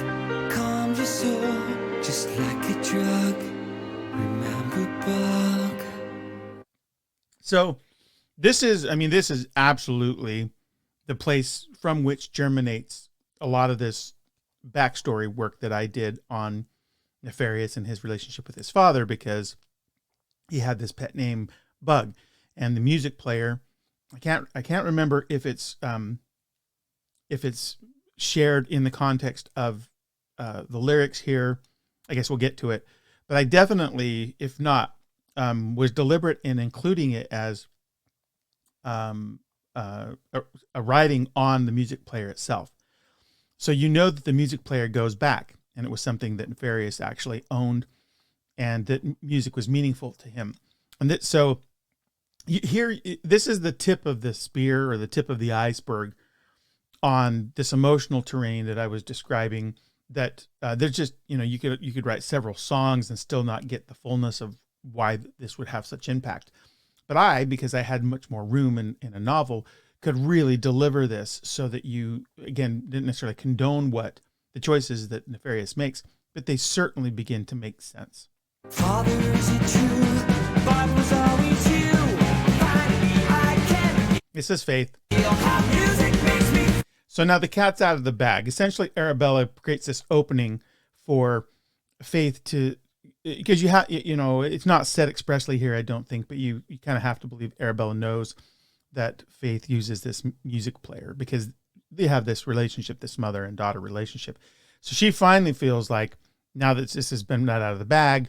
calmed your soul just like a drug. Remember bug. So this is absolutely the place from which germinates a lot of this backstory work that I did on Nefarious and his relationship with his father, because he had this pet name Bug, and the music player, I can't remember if it's shared in the context of the lyrics here. I guess we'll get to it, but I definitely, if not, was deliberate in including it as a writing on the music player itself. So that the music player goes back, and it was something that Nefarious actually owned, and that music was meaningful to him. And this is the tip of the spear, or the tip of the iceberg on this emotional terrain that I was describing. That there's just, you could write several songs and still not get the fullness of why this would have such impact. But because I had much more room in a novel, could really deliver this so that you, again, didn't necessarily condone what the choices that Nefarious makes, but they certainly begin to make sense. Father, is it true? But was always you. Finally, I can This is Faith. feel how music makes me. So now the cat's out of the bag. Essentially, Arabella creates this opening for Faith to, because you have, it's not said expressly here, I don't think, but you kind of have to believe Arabella knows that Faith uses this music player because they have this relationship, this mother and daughter relationship. So she finally feels like, now that this has been let out of the bag,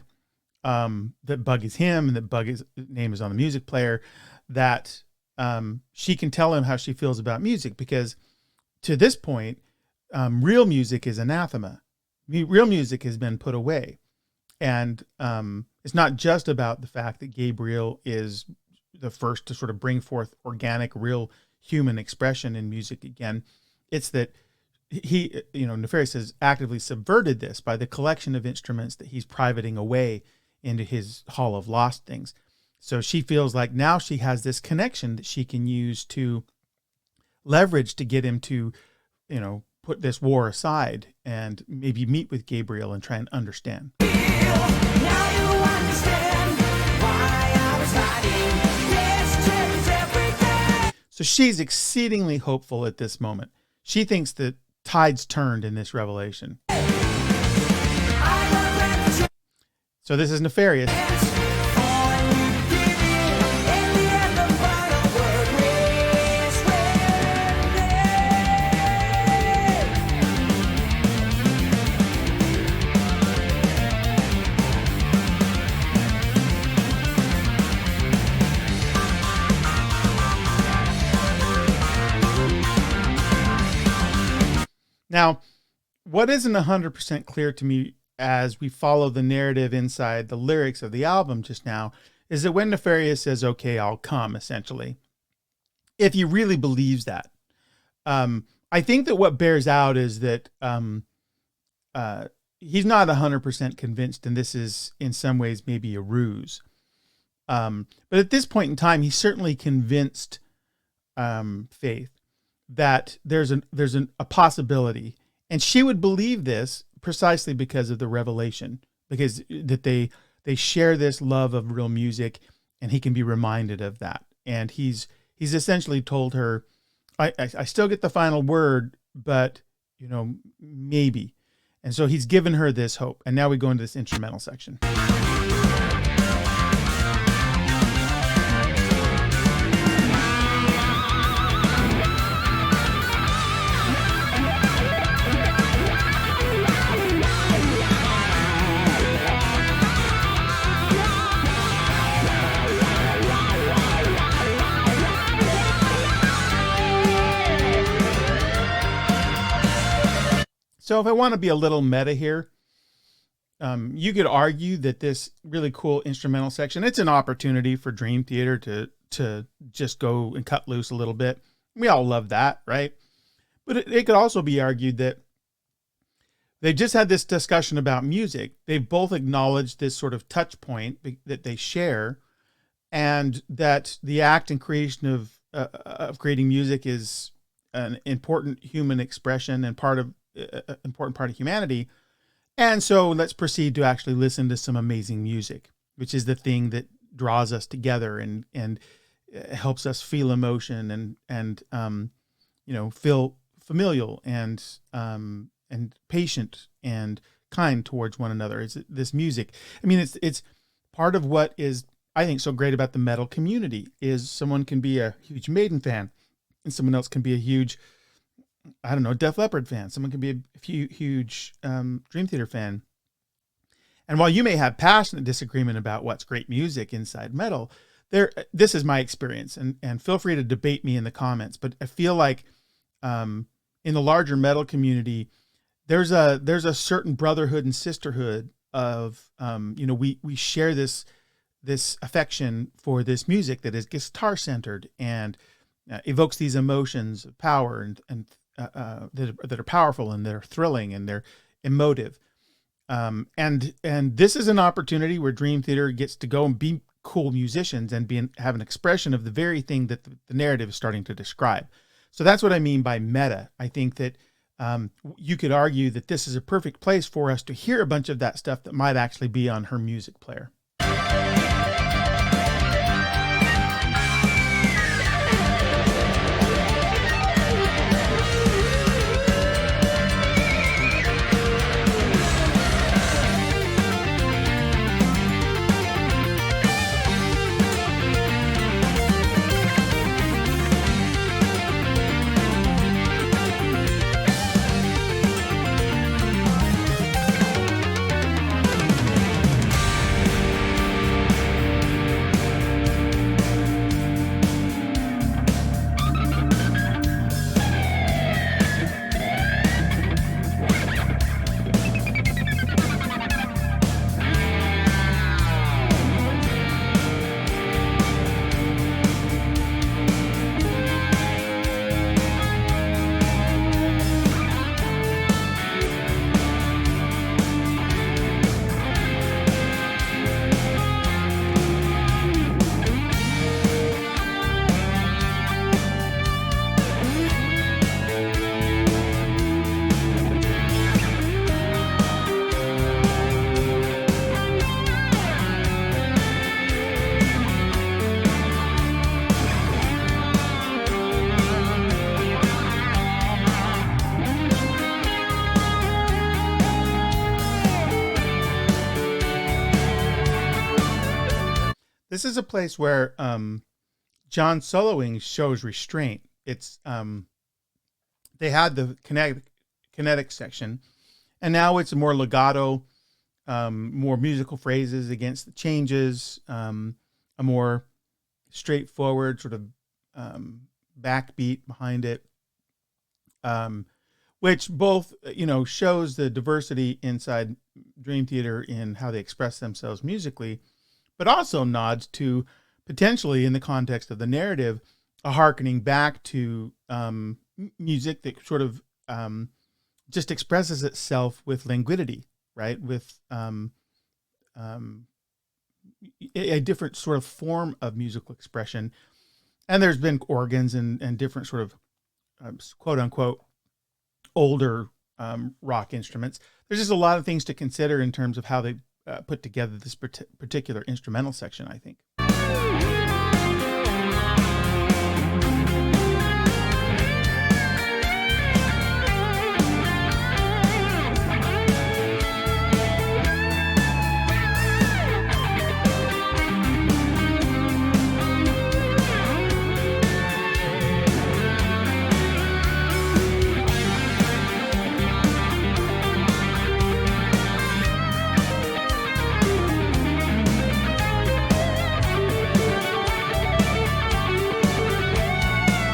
that Bug is him and that Bug's name is on the music player, that she can tell him how she feels about music, because to this point, real music is anathema. Real music has been put away. And it's not just about the fact that Gabriel is the first to sort of bring forth organic, real human expression in music again. It's that he, Nefarious has actively subverted this by the collection of instruments that he's privating away into his Hall of Lost Things. So she feels like now she has this connection that she can use to leverage to get him to, put this war aside and maybe meet with Gabriel and try and understand. Now you understand why I was hiding. This changes everything. So she's exceedingly hopeful at this moment. She thinks that tides turned in this revelation. So this is Nefarious. Now, what isn't 100% clear to me as we follow the narrative inside the lyrics of the album just now is that when Nefarious says, okay, I'll come, essentially, if he really believes that, I think that what bears out is that he's not 100% convinced, and this is in some ways maybe a ruse. But at this point in time, he's certainly convinced Faith that there's a possibility, and she would believe this precisely because of the revelation, because that they share this love of real music, and he can be reminded of that. And he's essentially told her, I still get the final word, but maybe. And so he's given her this hope. And now we go into this instrumental section. So if I want to be a little meta here, you could argue that this really cool instrumental section, it's an opportunity for Dream Theater to just go and cut loose a little bit. We all love that, right? But it could also be argued that they just had this discussion about music. They've both acknowledged this sort of touch point that they share, and that the act and creation of creating music is an important human expression and important part of humanity. And so let's proceed to actually listen to some amazing music, which is the thing that draws us together and helps us feel emotion and feel familial and patient and kind towards one another. It's this music. I mean, it's part of what is, I think, so great about the metal community is someone can be a huge Maiden fan and someone else can be a huge, Def Leppard fan. Someone can be a huge Dream Theater fan. And while you may have passionate disagreement about what's great music inside metal, this is my experience, and feel free to debate me in the comments. But I feel like in the larger metal community, there's a certain brotherhood and sisterhood of we share this affection for this music that is guitar centered and evokes these emotions of power and that are powerful and they're thrilling and they're emotive. And this is an opportunity where Dream Theater gets to go and be cool musicians and have an expression of the very thing that the narrative is starting to describe. So that's what I mean by meta. I think that you could argue that this is a perfect place for us to hear a bunch of that stuff that might actually be on her music player. This is a place where John soloing shows restraint. It's they had the kinetic section, and now it's more legato, more musical phrases against the changes, a more straightforward sort of backbeat behind it, which both, shows the diversity inside Dream Theater in how they express themselves musically, but also nods to potentially, in the context of the narrative, a hearkening back to music that sort of just expresses itself with languidity, right? With a different sort of form of musical expression. And there's been organs and different sort of quote unquote older rock instruments. There's just a lot of things to consider in terms of how they put together this particular instrumental section, I think.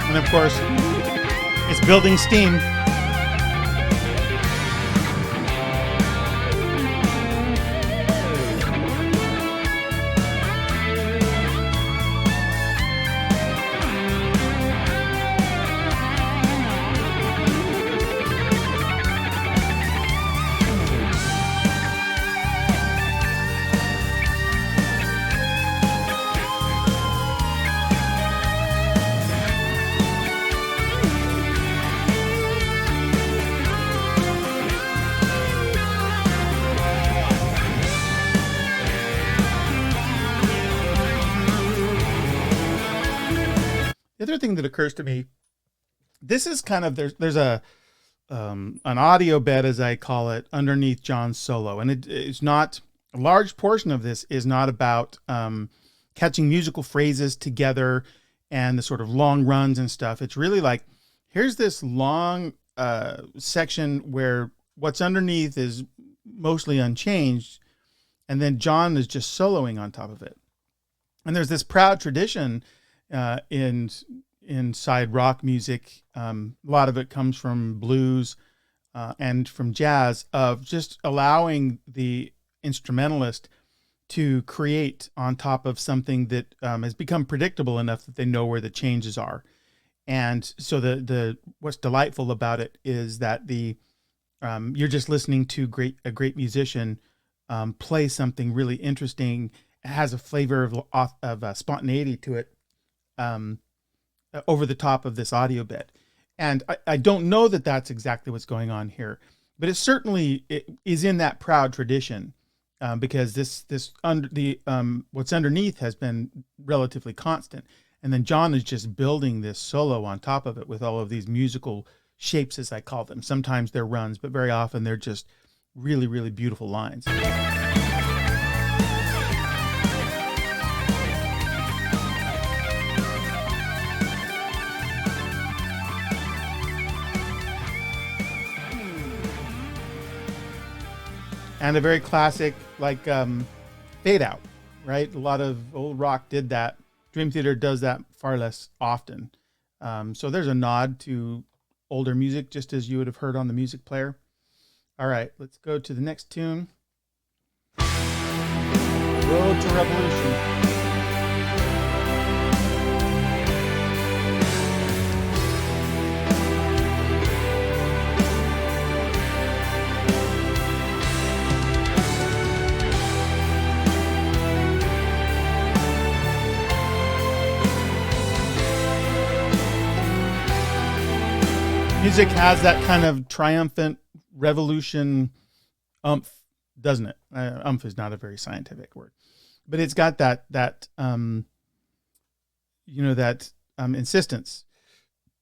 And of course, it's building steam. The other thing that occurs to me, this is kind of, there's a an audio bed, as I call it, underneath John's solo, and it's not, a large portion of this is not about catching musical phrases together and the sort of long runs and stuff. It's really like, here's this long section where what's underneath is mostly unchanged, and then John is just soloing on top of it. And there's this proud tradition inside rock music. A lot of it comes from blues and from jazz, of just allowing the instrumentalist to create on top of something that has become predictable enough that they know where the changes are. And so the what's delightful about it is that you're just listening to a great musician play something really interesting. It has a flavor of spontaneity to it, over the top of this audio bed. And I don't know that that's exactly what's going on here, but it certainly is in that proud tradition, because what's underneath has been relatively constant. And then John is just building this solo on top of it with all of these musical shapes, as I call them. Sometimes they're runs, but very often they're just really, really beautiful lines. And a very classic, fade out, right? A lot of old rock did that. Dream Theater does that far less often. So there's a nod to older music, just as you would have heard on the music player. All right, let's go to the next tune. Road to Revolution. Music has that kind of triumphant revolution umph, doesn't it? Umph is not a very scientific word, but it's got that insistence,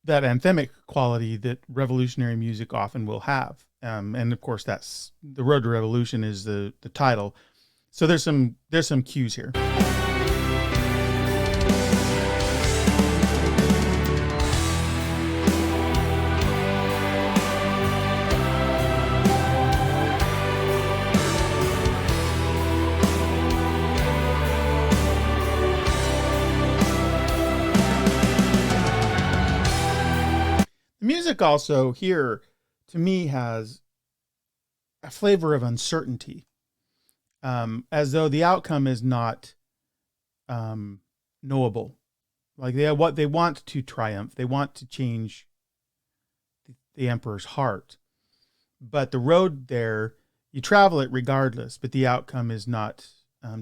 that anthemic quality that revolutionary music often will have. And of course, that's the Road to Revolution is the title. So there's some cues here. The music also here, to me, has a flavor of uncertainty, as though the outcome is not knowable. Like they want to triumph, they want to change the emperor's heart, but the road there, you travel it regardless, but the outcome is not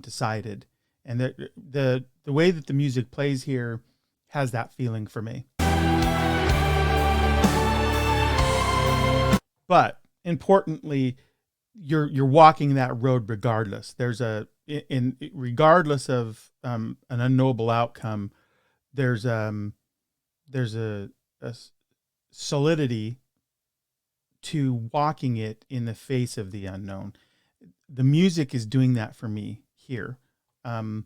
decided. And the way that the music plays here has that feeling for me. But importantly, you're walking that road regardless. There's regardless of an unknowable outcome, there's a solidity to walking it in the face of the unknown. The music is doing that for me here. And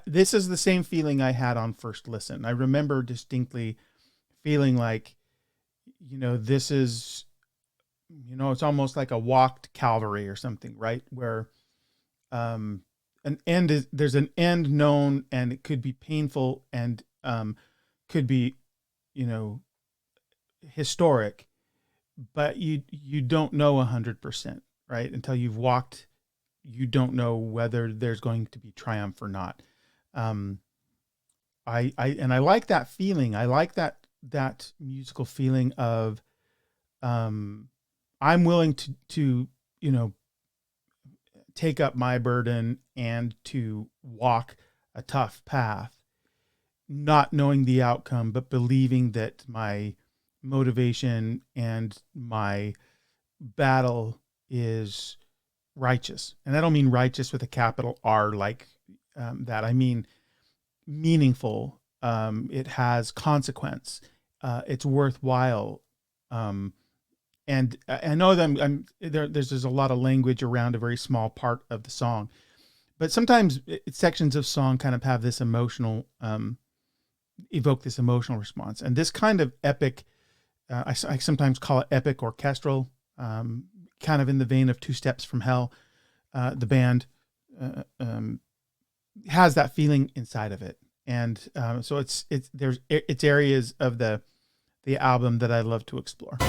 this is the same feeling I had on first listen. I remember distinctly feeling like, this is, it's almost like a walked Calvary or something, right? Where there's an end known, and it could be painful and could be, historic, but you don't know 100%, right? Until you've walked, you don't know whether there's going to be triumph or not. I like that feeling. I like that musical feeling of, I'm willing to take up my burden and to walk a tough path, not knowing the outcome, but believing that my motivation and my battle is righteous. And I don't mean righteous with a capital R like that. I mean meaningful. It has consequence. It's worthwhile. And I know that there's a lot of language around a very small part of the song, but sometimes sections of song kind of have this emotional, evoke this emotional response. And this kind of epic, I sometimes call it epic orchestral, kind of in the vein of Two Steps from Hell. The band has that feeling inside of it. And so it's areas of the album that I love to explore.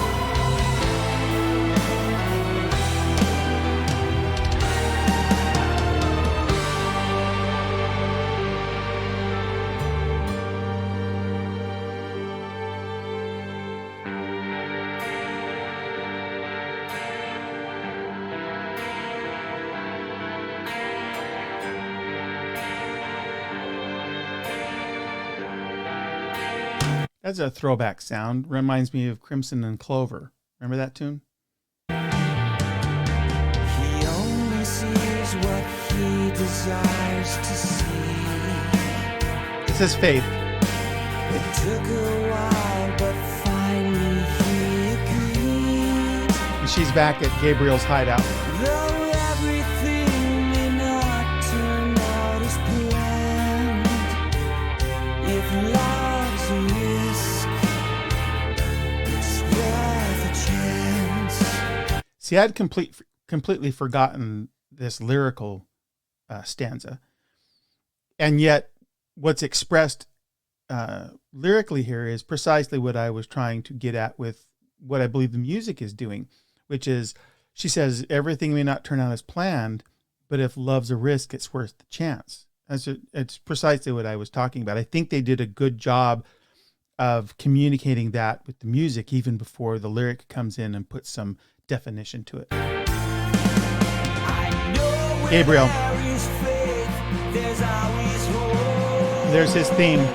That's a throwback sound. Reminds me of Crimson and Clover. Remember that tune? He only sees what he desires to see. This is Faith. It took a while, but finally he agreed. And she's back at Gabriel's hideout. Though everything may not turn out as planned, if love's a risk, it's worth a chance. See, I'd completely forgotten this lyrical stanza. And yet what's expressed lyrically here is precisely what I was trying to get at with what I believe the music is doing, which is, she says, everything may not turn out as planned, but if love's a risk, it's worth the chance. It's precisely what I was talking about. I think they did a good job of communicating that with the music, even before the lyric comes in and puts some definition to it. Gabriel. There's his theme.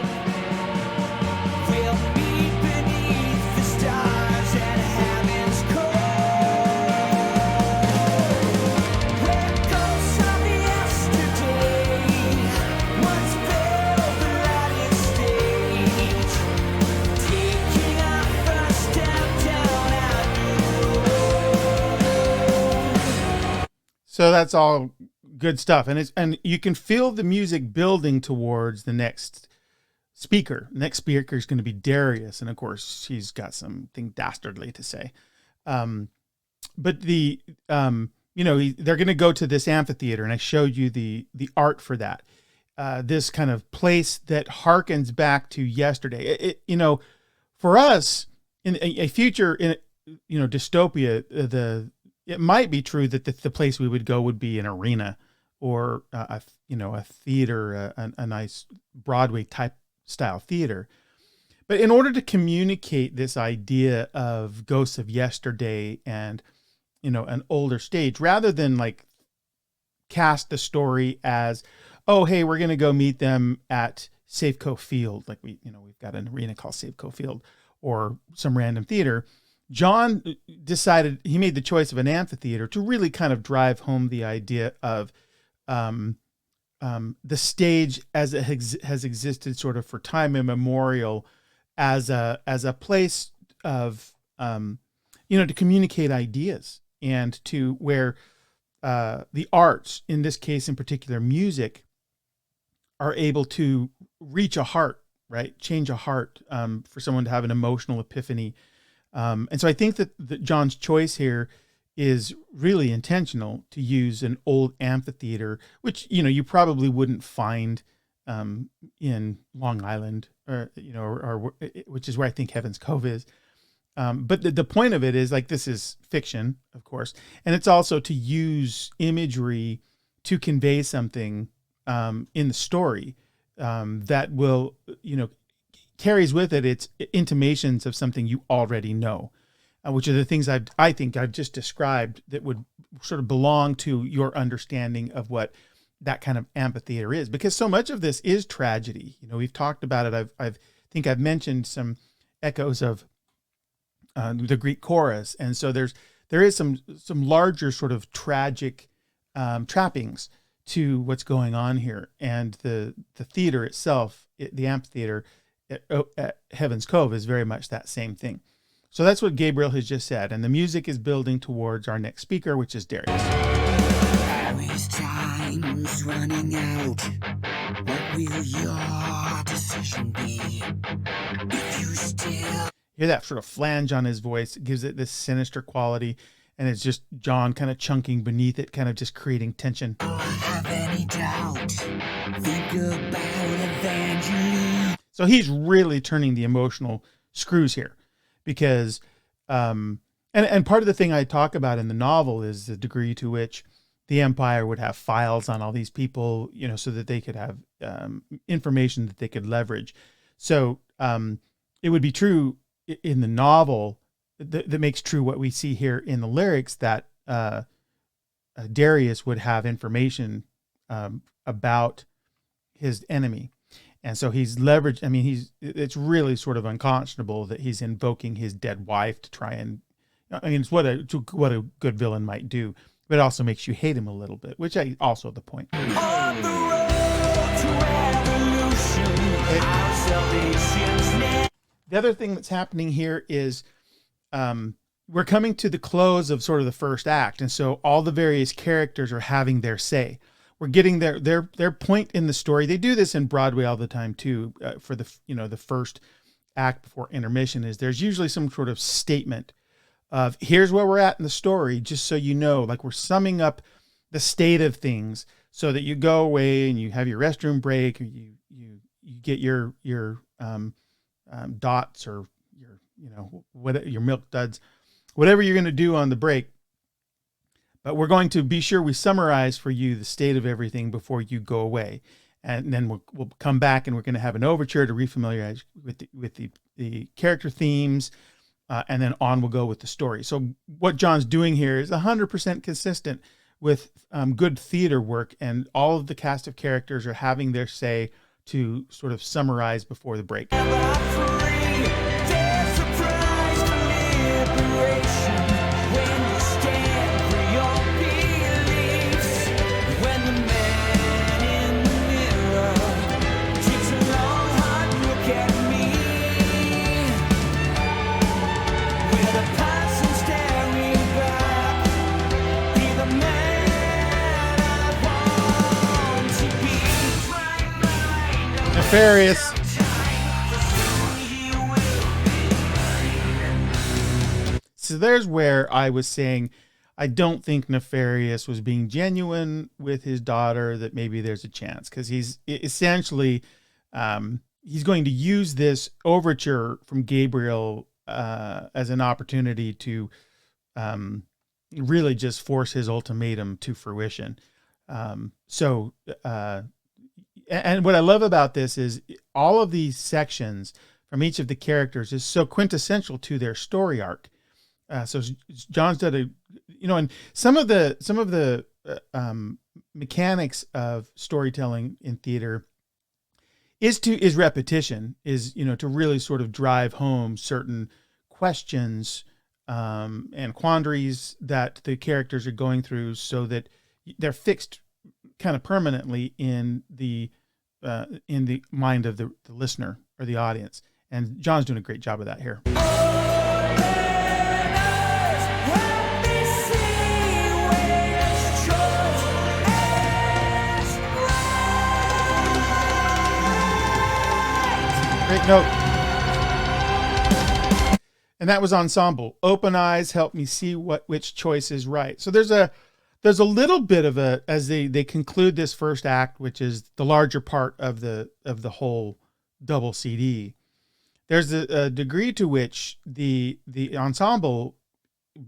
So that's all good stuff. And you can feel the music building towards the next speaker. Next speaker is going to be Darius. And of course, he's got something dastardly to say. But they're going to go to this amphitheater, and I showed you the art for that. This kind of place that harkens back to yesterday. For us, in a future in dystopia, it might be true that the place we would go would be an arena or a theater, a nice Broadway type style theater. But in order to communicate this idea of ghosts of yesterday and an older stage, rather than like cast the story as, oh, hey, we're going to go meet them at Safeco Field. Like we've got an arena called Safeco Field or some random theater. John decided, he made the choice of an amphitheater to really kind of drive home the idea of the stage as it has existed sort of for time immemorial as a place of, to communicate ideas, and to where the arts, in this case in particular music, are able to reach a heart, right? Change a heart, for someone to have an emotional epiphany. And so I think that John's choice here is really intentional, to use an old amphitheater, which, you probably wouldn't find in Long Island, or which is where I think Heaven's Cove is. But the point of it is, like, this is fiction, of course, and it's also to use imagery to convey something in the story that will, carries with it its intimations of something you already know, which are the things I think I've just described that would sort of belong to your understanding of what that kind of amphitheater is, because so much of this is tragedy. We've talked about it. I think I've mentioned some echoes of the Greek chorus, and so there is some larger sort of tragic trappings to what's going on here, and the theater itself, the amphitheater at Heaven's Cove, is very much that same thing. So that's what Gabriel has just said, and the music is building towards our next speaker, which is Darius. Time's running out. What will your decision be? If you still hear that sort of flange on his voice, it gives it this sinister quality, and it's just John kind of chunking beneath it, kind of just creating tension. have any doubt, think about Evangeline. So he's really turning the emotional screws here, because and part of the thing I talk about in the novel is the degree to which the Empire would have files on all these people, so that they could have information that they could leverage. So it would be true in the novel that makes true what we see here in the lyrics, that Darius would have information about his enemy. And so he's leveraged. I mean, it's really sort of unconscionable that he's invoking his dead wife to try and, it's what a good villain might do, but it also makes you hate him a little bit, which is also the point. On the road to revolution, our salvation's near. The other thing that's happening here is we're coming to the close of sort of the first act. And so all the various characters are having their say. We're getting their point in the story. They do this in Broadway all the time too. For the first act before intermission, is there's usually some sort of statement of, here's where we're at in the story, just so you know, like we're summing up the state of things, so that you go away and you have your restroom break, or you get your dots, or your milk duds, whatever you're going to do on the break. But we're going to be sure we summarize for you the state of everything before you go away. And then we'll come back, and we're going to have an overture to refamiliarize with the character themes, and then on we'll go with the story. So what John's doing here is 100% consistent with good theater work, and all of the cast of characters are having their say to sort of summarize before the break. Nefarious. So there's where I was saying I don't think Nefarious was being genuine with his daughter, that maybe there's a chance, because he's essentially he's going to use this overture from Gabriel as an opportunity to really just force his ultimatum to fruition. So and what I love about this is all of these sections from each of the characters is so quintessential to their story arc. So John's done and some of the mechanics of storytelling in theater is repetition, is, to really sort of drive home certain questions and quandaries that the characters are going through, so that they're fixed kind of permanently in the mind of the listener or the audience. And John's doing a great job of that here. Great note. And that was ensemble. Open eyes help me see which choice is right. So there's a little bit of as they conclude this first act, which is the larger part of the whole double CD. There's a degree to which the ensemble,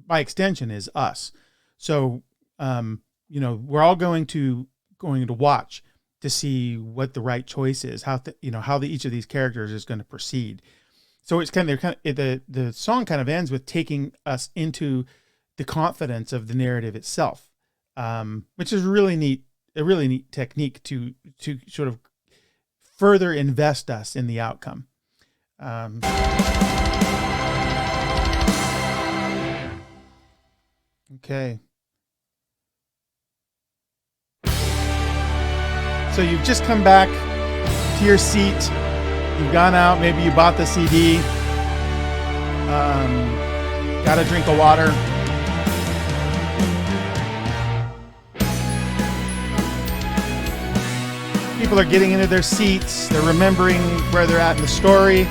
by extension, is us. So we're all going to watch to see what the right choice is, how each of these characters is going to proceed. So it's the song kind of ends with taking us into the confidence of the narrative itself, which is a really neat technique to sort of further invest us in the outcome. Okay. So you've just come back to your seat. You've gone out. Maybe you bought the CD. Got a drink of water. People are getting into their seats. They're remembering where they're at in the story.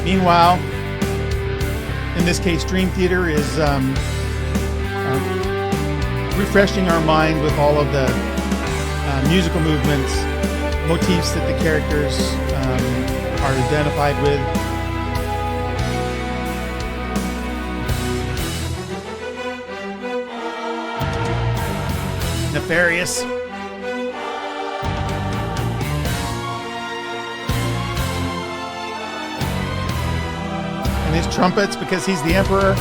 Meanwhile, in this case, Dream Theater is refreshing our mind with all of the musical movements, motifs that the characters are identified with. Nefarious. And his trumpets, because he's the emperor.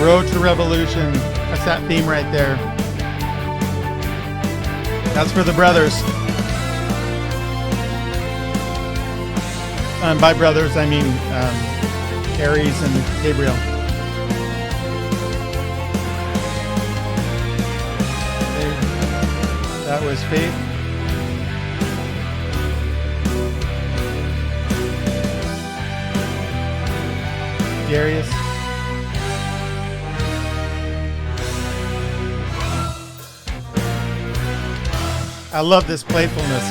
Road to Revolution. That's that theme right there. That's for the brothers. And by brothers, I mean Aries and Gabriel. That was Faith. Darius. I love this playfulness.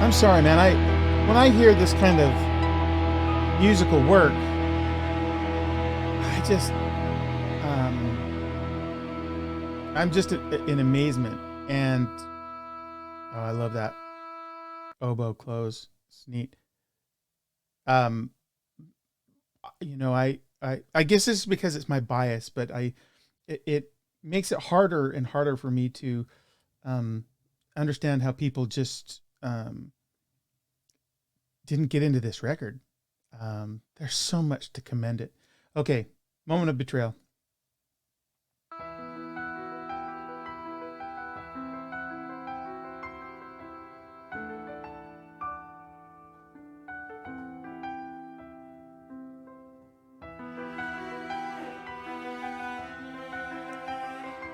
I'm sorry, man. When I hear this kind of musical work, I'm just in amazement. And I love that oboe close. It's neat. I guess this is because it's my bias, but it makes it harder and harder for me to understand how people just didn't get into this record. There's so much to commend it. Okay, moment of betrayal.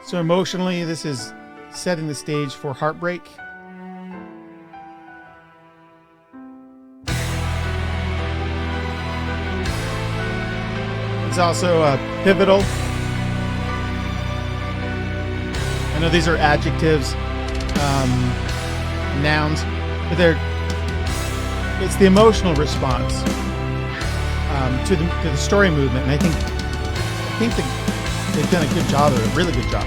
So emotionally, this is setting the stage for heartbreak. is also pivotal. I know these are adjectives, nouns, but it's the emotional response to the story movement, and I think they've done a good job of it, a really good job.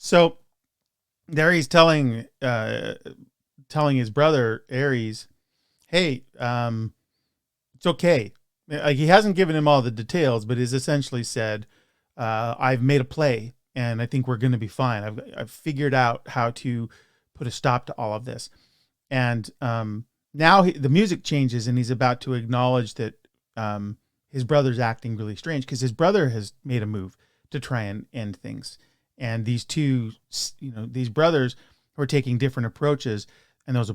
So there he's telling his brother Ares, hey, it's okay. Like, he hasn't given him all the details, but he's essentially said, I've made a play and I think we're going to be fine. I've figured out how to put a stop to all of this. And now the music changes and he's about to acknowledge that his brother's acting really strange because his brother has made a move to try and end things. And these two, these brothers who are taking different approaches, and those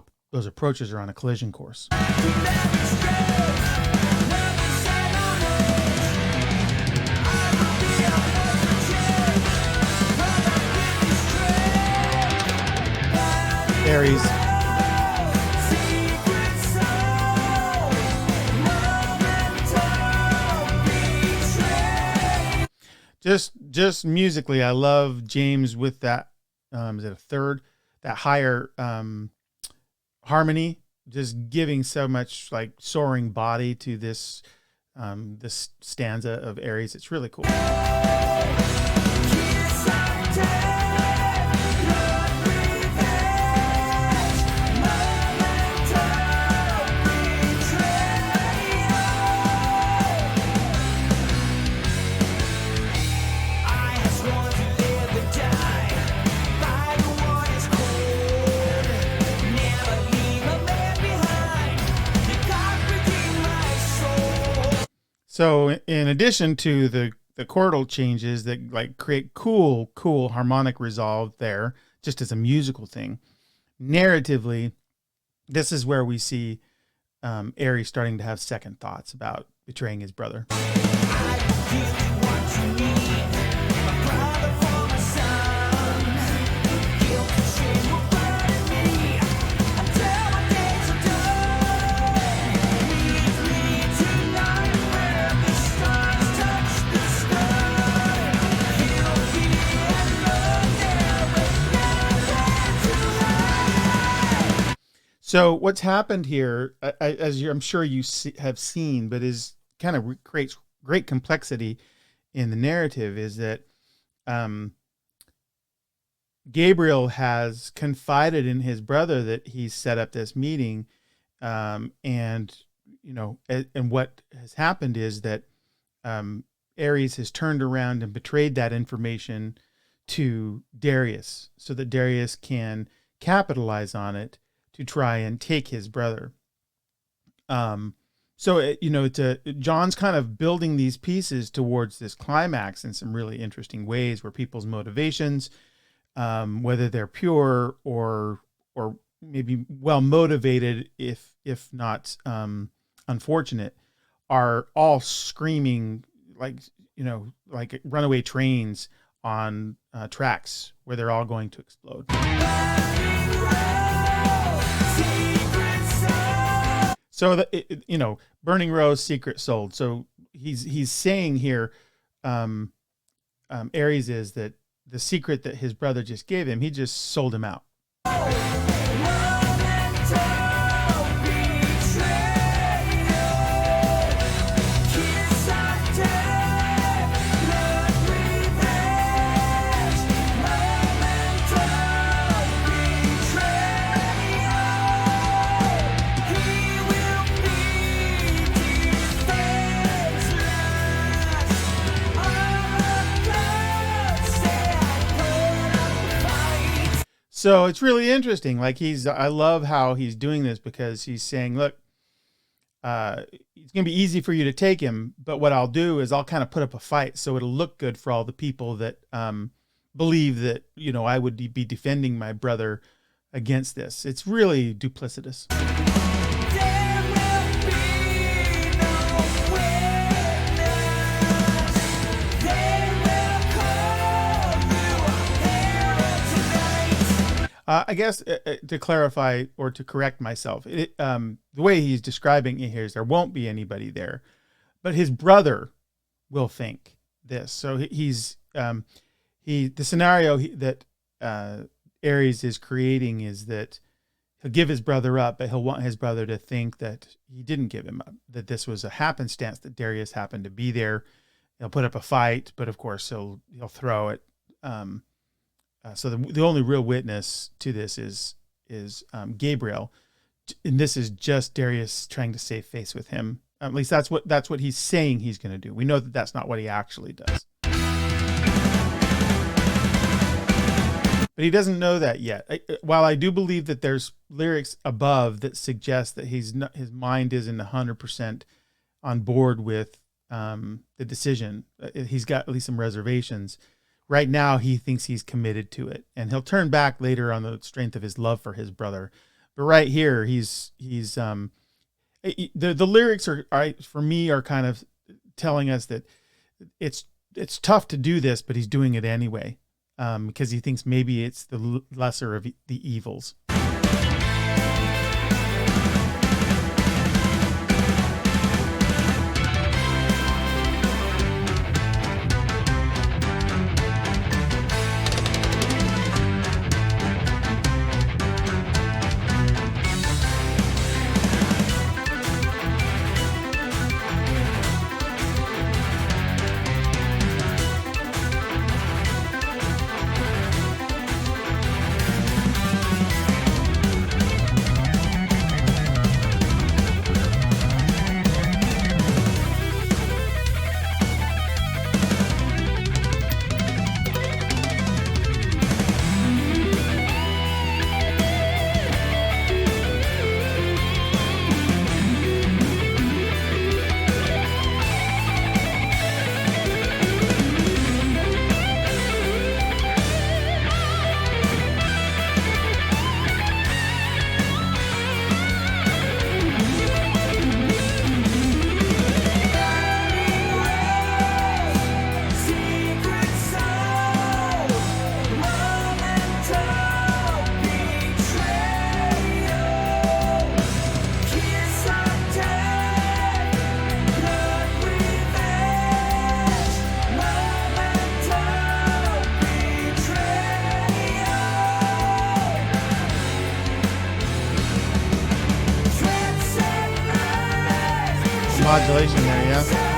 approaches are on a collision course. Ares. Just musically, I love James with that. Is it a third? That higher harmony, just giving so much like soaring body to this this stanza of Ares. It's really cool. So in addition to the chordal changes that like create cool harmonic resolve there, just as a musical thing, narratively, this is where we see Ares starting to have second thoughts about betraying his brother. So what's happened here, I'm sure you have seen, but is kind of creates great complexity in the narrative, is that Gabriel has confided in his brother that he's set up this meeting, and what has happened is that Ares has turned around and betrayed that information to Darius, so that Darius can capitalize on it to try and take his brother. So John's kind of building these pieces towards this climax in some really interesting ways, where people's motivations, whether they're pure or maybe well motivated, if not unfortunate, are all screaming like runaway trains on tracks where they're all going to explode. So Burning Rose, Secret Sold. So he's saying here, Ares is that the secret that his brother just gave him, he just sold him out. So it's really interesting. Like I love how he's doing this, because he's saying, look, it's going to be easy for you to take him, but what I'll do is I'll kind of put up a fight so it'll look good for all the people that believe that, I would be defending my brother against this. It's really duplicitous. I guess to clarify or to correct myself, the way he's describing it here is there won't be anybody there, but his brother will think this. So the scenario that Ares is creating is that he'll give his brother up, but he'll want his brother to think that he didn't give him up, that this was a happenstance, that Darius happened to be there. He'll put up a fight, but of course he'll throw it. So the only real witness to this is Gabriel, and this is just Darius trying to save face with him. At least that's what he's saying he's going to do. We know that that's not what he actually does, but he doesn't know that yet. While I do believe that there's lyrics above that suggest that his mind isn't 100% on board with the decision. He's got at least some reservations. Right now, he thinks he's committed to it, and he'll turn back later on the strength of his love for his brother. But right here, he's the lyrics are for me are kind of telling us that it's tough to do this, but he's doing it anyway, because he thinks maybe it's the lesser of the evils. Modulation there, yeah.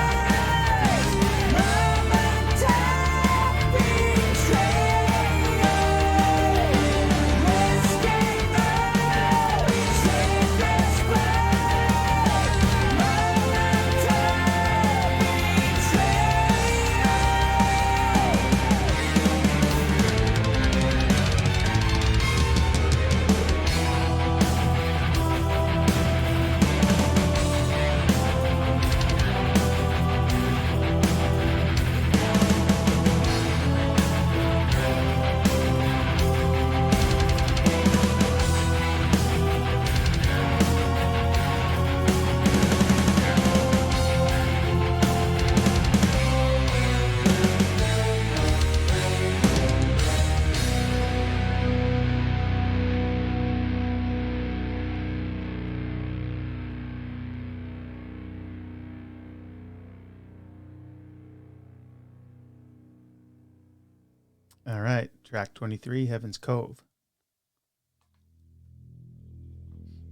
All right, track 23, Heaven's Cove.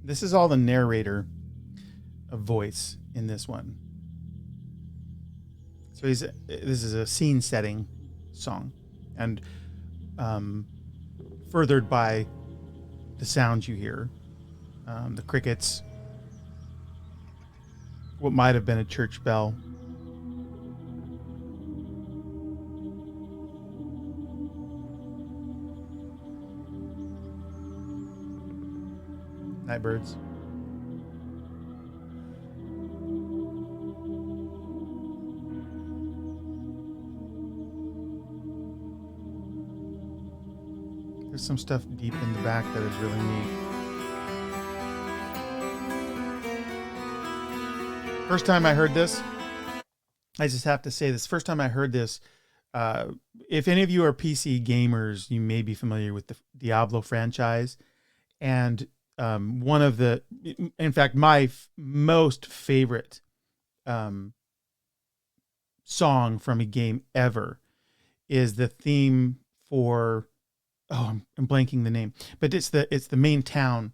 This is all the narrator of voice in this one. So this is a scene setting song, and furthered by the sounds you hear, the crickets, what might have been a church bell. Night birds. There's some stuff deep in the back that is really neat. First time I heard this, I just have to say this. First time I heard this, if any of you are PC gamers, you may be familiar with the Diablo franchise. And one of the, in fact, my most favorite song from a game ever is the theme for, I'm blanking the name, but it's the main town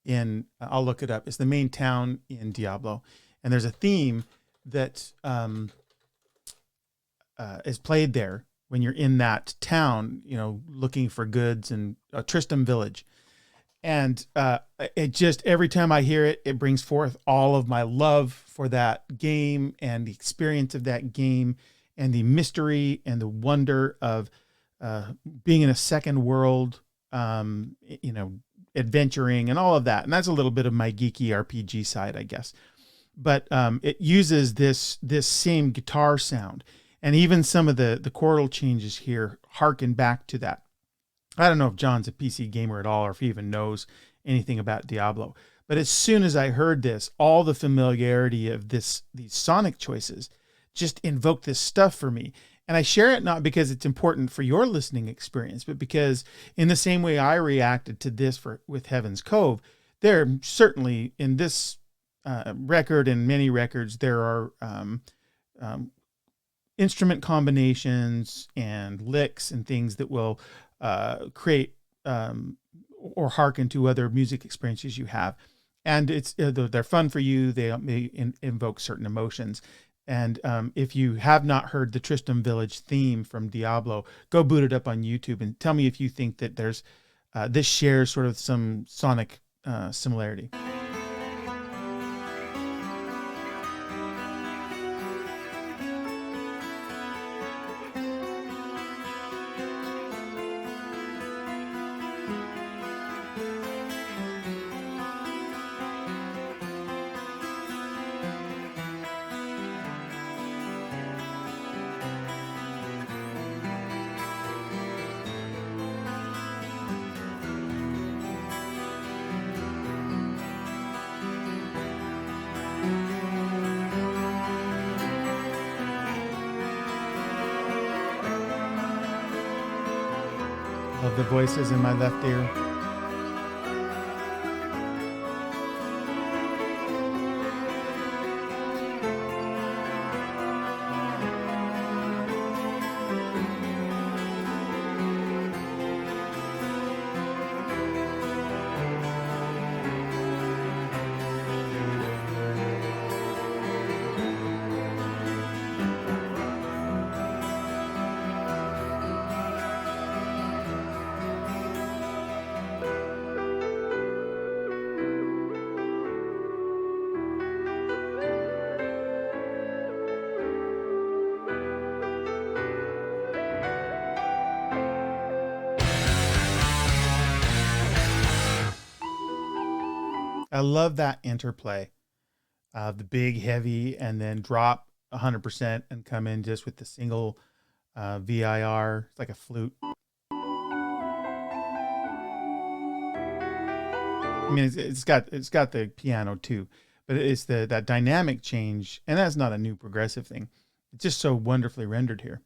in, I'll look it up. It's the main town in Diablo. And there's a theme that is played there when you're in that town, looking for goods, and Tristram Village. And it just, every time I hear it, it brings forth all of my love for that game and the experience of that game and the mystery and the wonder of being in a second world, adventuring and all of that. And that's a little bit of my geeky RPG side, I guess. But it uses this same guitar sound, and even some of the chordal changes here harken back to that. I don't know if John's a PC gamer at all, or if he even knows anything about Diablo. But as soon as I heard this, all the familiarity of these sonic choices just invoked this stuff for me. And I share it not because it's important for your listening experience, but because in the same way I reacted to this with Heaven's Cove, there certainly in this record and many records, there are instrument combinations and licks and things that will create or hearken to other music experiences you have. And it's they're fun for you. They may invoke certain emotions. And if you have not heard the Tristram Village theme from Diablo, go boot it up on YouTube and tell me if you think that there's this shares sort of some sonic similarity. Love the voices in my left ear. I love that interplay of the big, heavy, and then drop 100% and come in just with the single VIR. It's like a flute. I mean, it's got the piano too, but it's that dynamic change, and that's not a new progressive thing. It's just so wonderfully rendered here.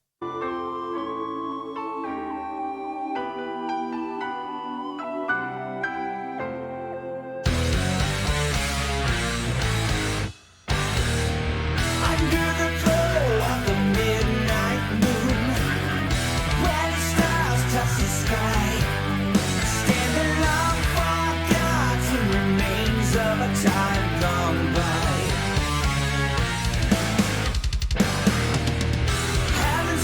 Heaven's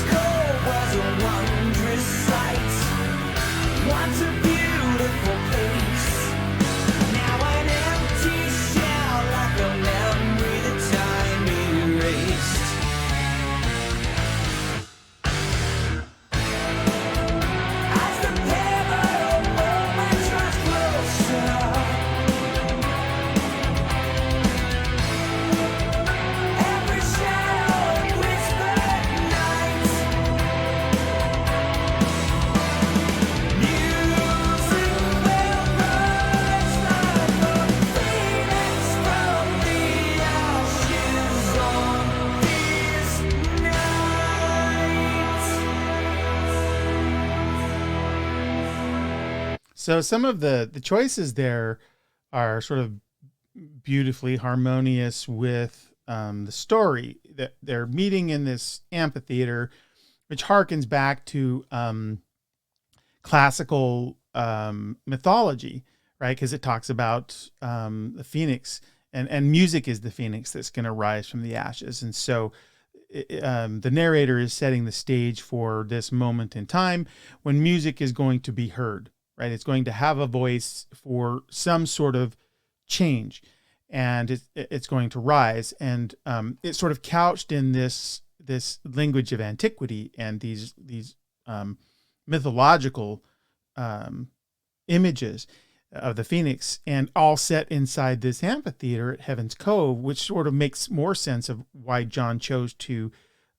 So some of the choices there are sort of beautifully harmonious with the story that they're meeting in this amphitheater, which harkens back to classical mythology, right? Because it talks about the phoenix, and music is the phoenix that's going to rise from the ashes. And so the narrator is setting the stage for this moment in time when music is going to be heard, right? It's going to have a voice for some sort of change, and it's going to rise. And it's sort of couched in this language of antiquity and these mythological images of the phoenix, and all set inside this amphitheater at Heaven's Cove, which sort of makes more sense of why John chose to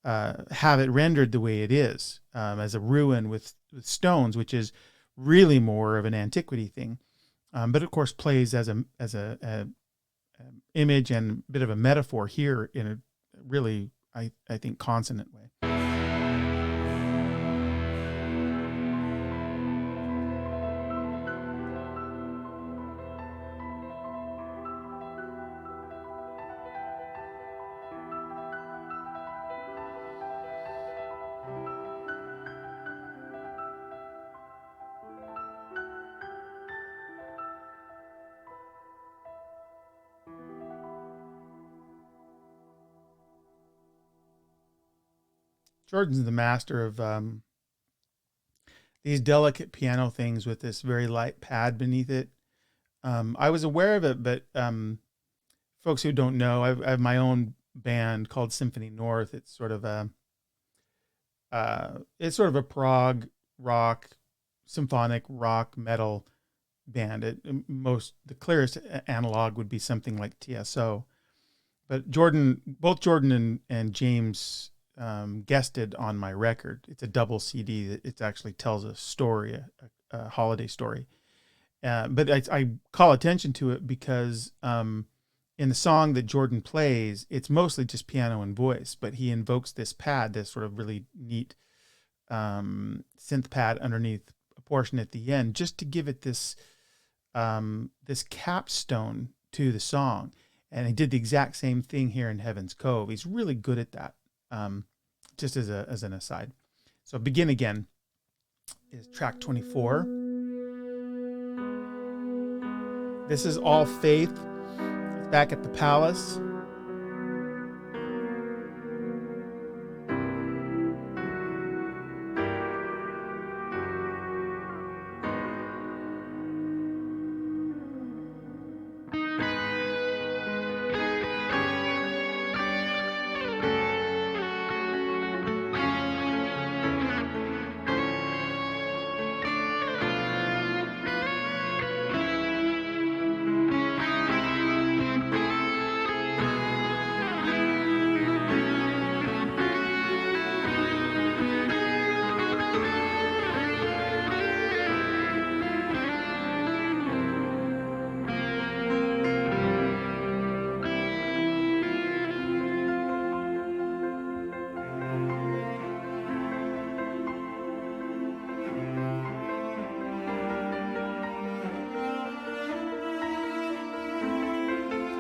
have it rendered the way it is, as a ruin with stones, which is really more of an antiquity thing, but of course plays as a image and a bit of a metaphor here in a really, I think, consonant way. Jordan's the master of these delicate piano things with this very light pad beneath it. I was aware of it, but folks who don't know, I have my own band called Symphony North. It's sort of a prog rock, symphonic rock metal band. The clearest analog would be something like TSO, but both Jordan and James guested on my record. It's a double CD that it actually tells a story, a holiday story. But I call attention to it because in the song that Jordan plays, it's mostly just piano and voice, but he invokes this pad, this sort of really neat synth pad underneath a portion at the end, just to give it this capstone to the song. And he did the exact same thing here in Heaven's Cove. He's really good at that. Just as an aside. So Begin Again is track 24. This is All Faith. It's back at the palace.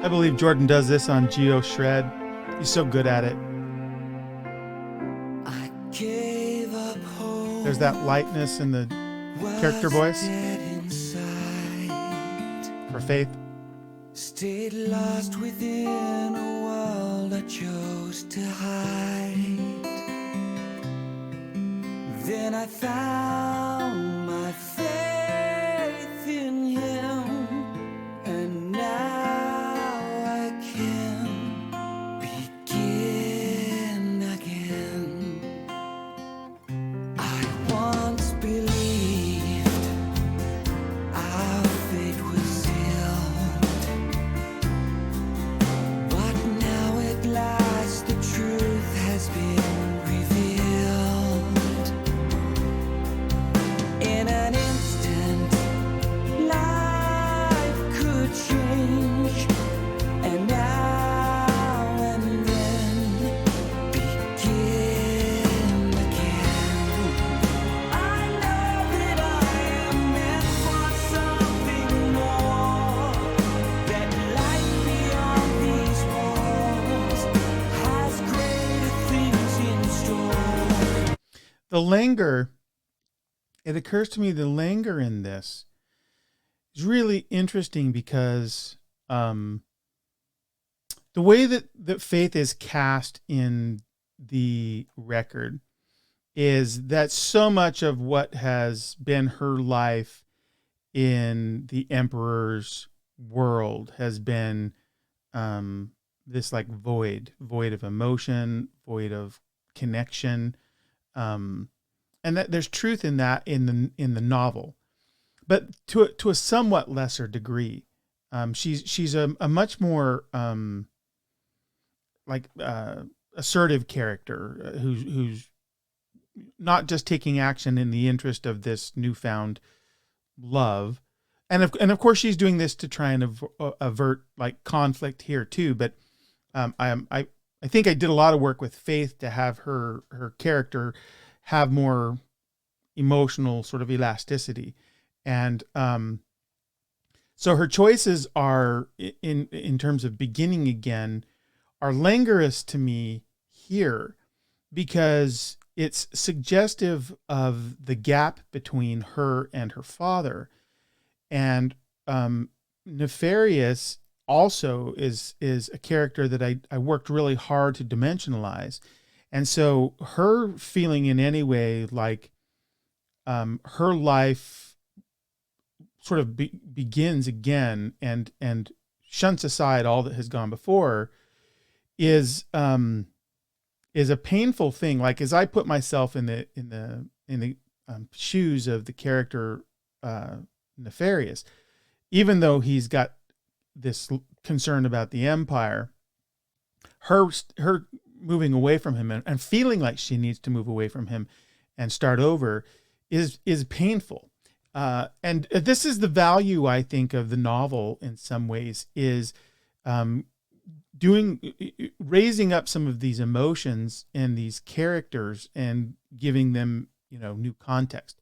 I believe Jordan does this on Geo Shred. He's so good at it. I gave up hope. There's that lightness in the character voice for Faith. Stayed lost within a world I chose to hide. Then I found my faith in him, and now I can begin again. I once believed our fate was sealed, but now at last the truth has been revealed. the linger, it occurs to me the linger in this is really interesting because the way that Faith is cast in the record is that so much of what has been her life in the Emperor's world has been this like void of emotion, void of connection, and that there's truth in that in the novel, but to a somewhat lesser degree. She's a much more assertive character who's not just taking action in the interest of this newfound love, and of course she's doing this to try and avert like conflict here too. But I think I did a lot of work with Faith to have her character have more emotional sort of elasticity, and so her choices are in terms of beginning again are languorous to me here because it's suggestive of the gap between her and her father. And Nefarious also is a character that I worked really hard to dimensionalize. And so her feeling in any way like her life sort of begins again and shunts aside all that has gone before is a painful thing. Like as I put myself in the shoes of the character Nefarious, even though he's got this concern about the Empire, her moving away from him and feeling like she needs to move away from him and start over is painful. And this is the value, I think, of the novel in some ways is raising up some of these emotions and these characters and giving them, new context.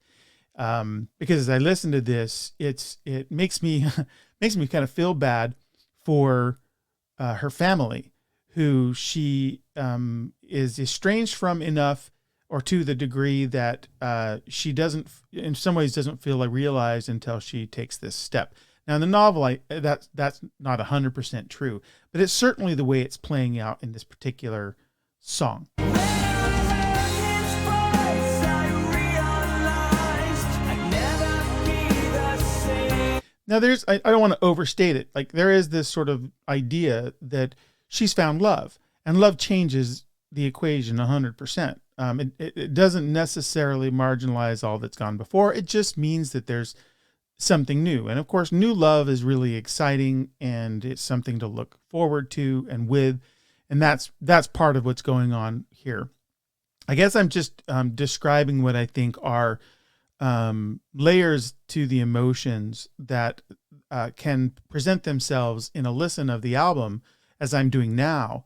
Because as I listen to this, it makes me kind of feel bad for her family, who she is estranged from enough, or to the degree that she doesn't, in some ways, doesn't feel realized until she takes this step. Now, in the novel, that's not 100% true, but it's certainly the way it's playing out in this particular song. Now, I don't want to overstate it. Like, there is this sort of idea that she's found love, and love changes the equation 100%. It doesn't necessarily marginalize all that's gone before. It just means that there's something new. And of course, new love is really exciting, and it's something to look forward to and with. And that's part of what's going on here. I guess I'm just describing what I think are layers to the emotions that can present themselves in a listen of the album, as I'm doing now,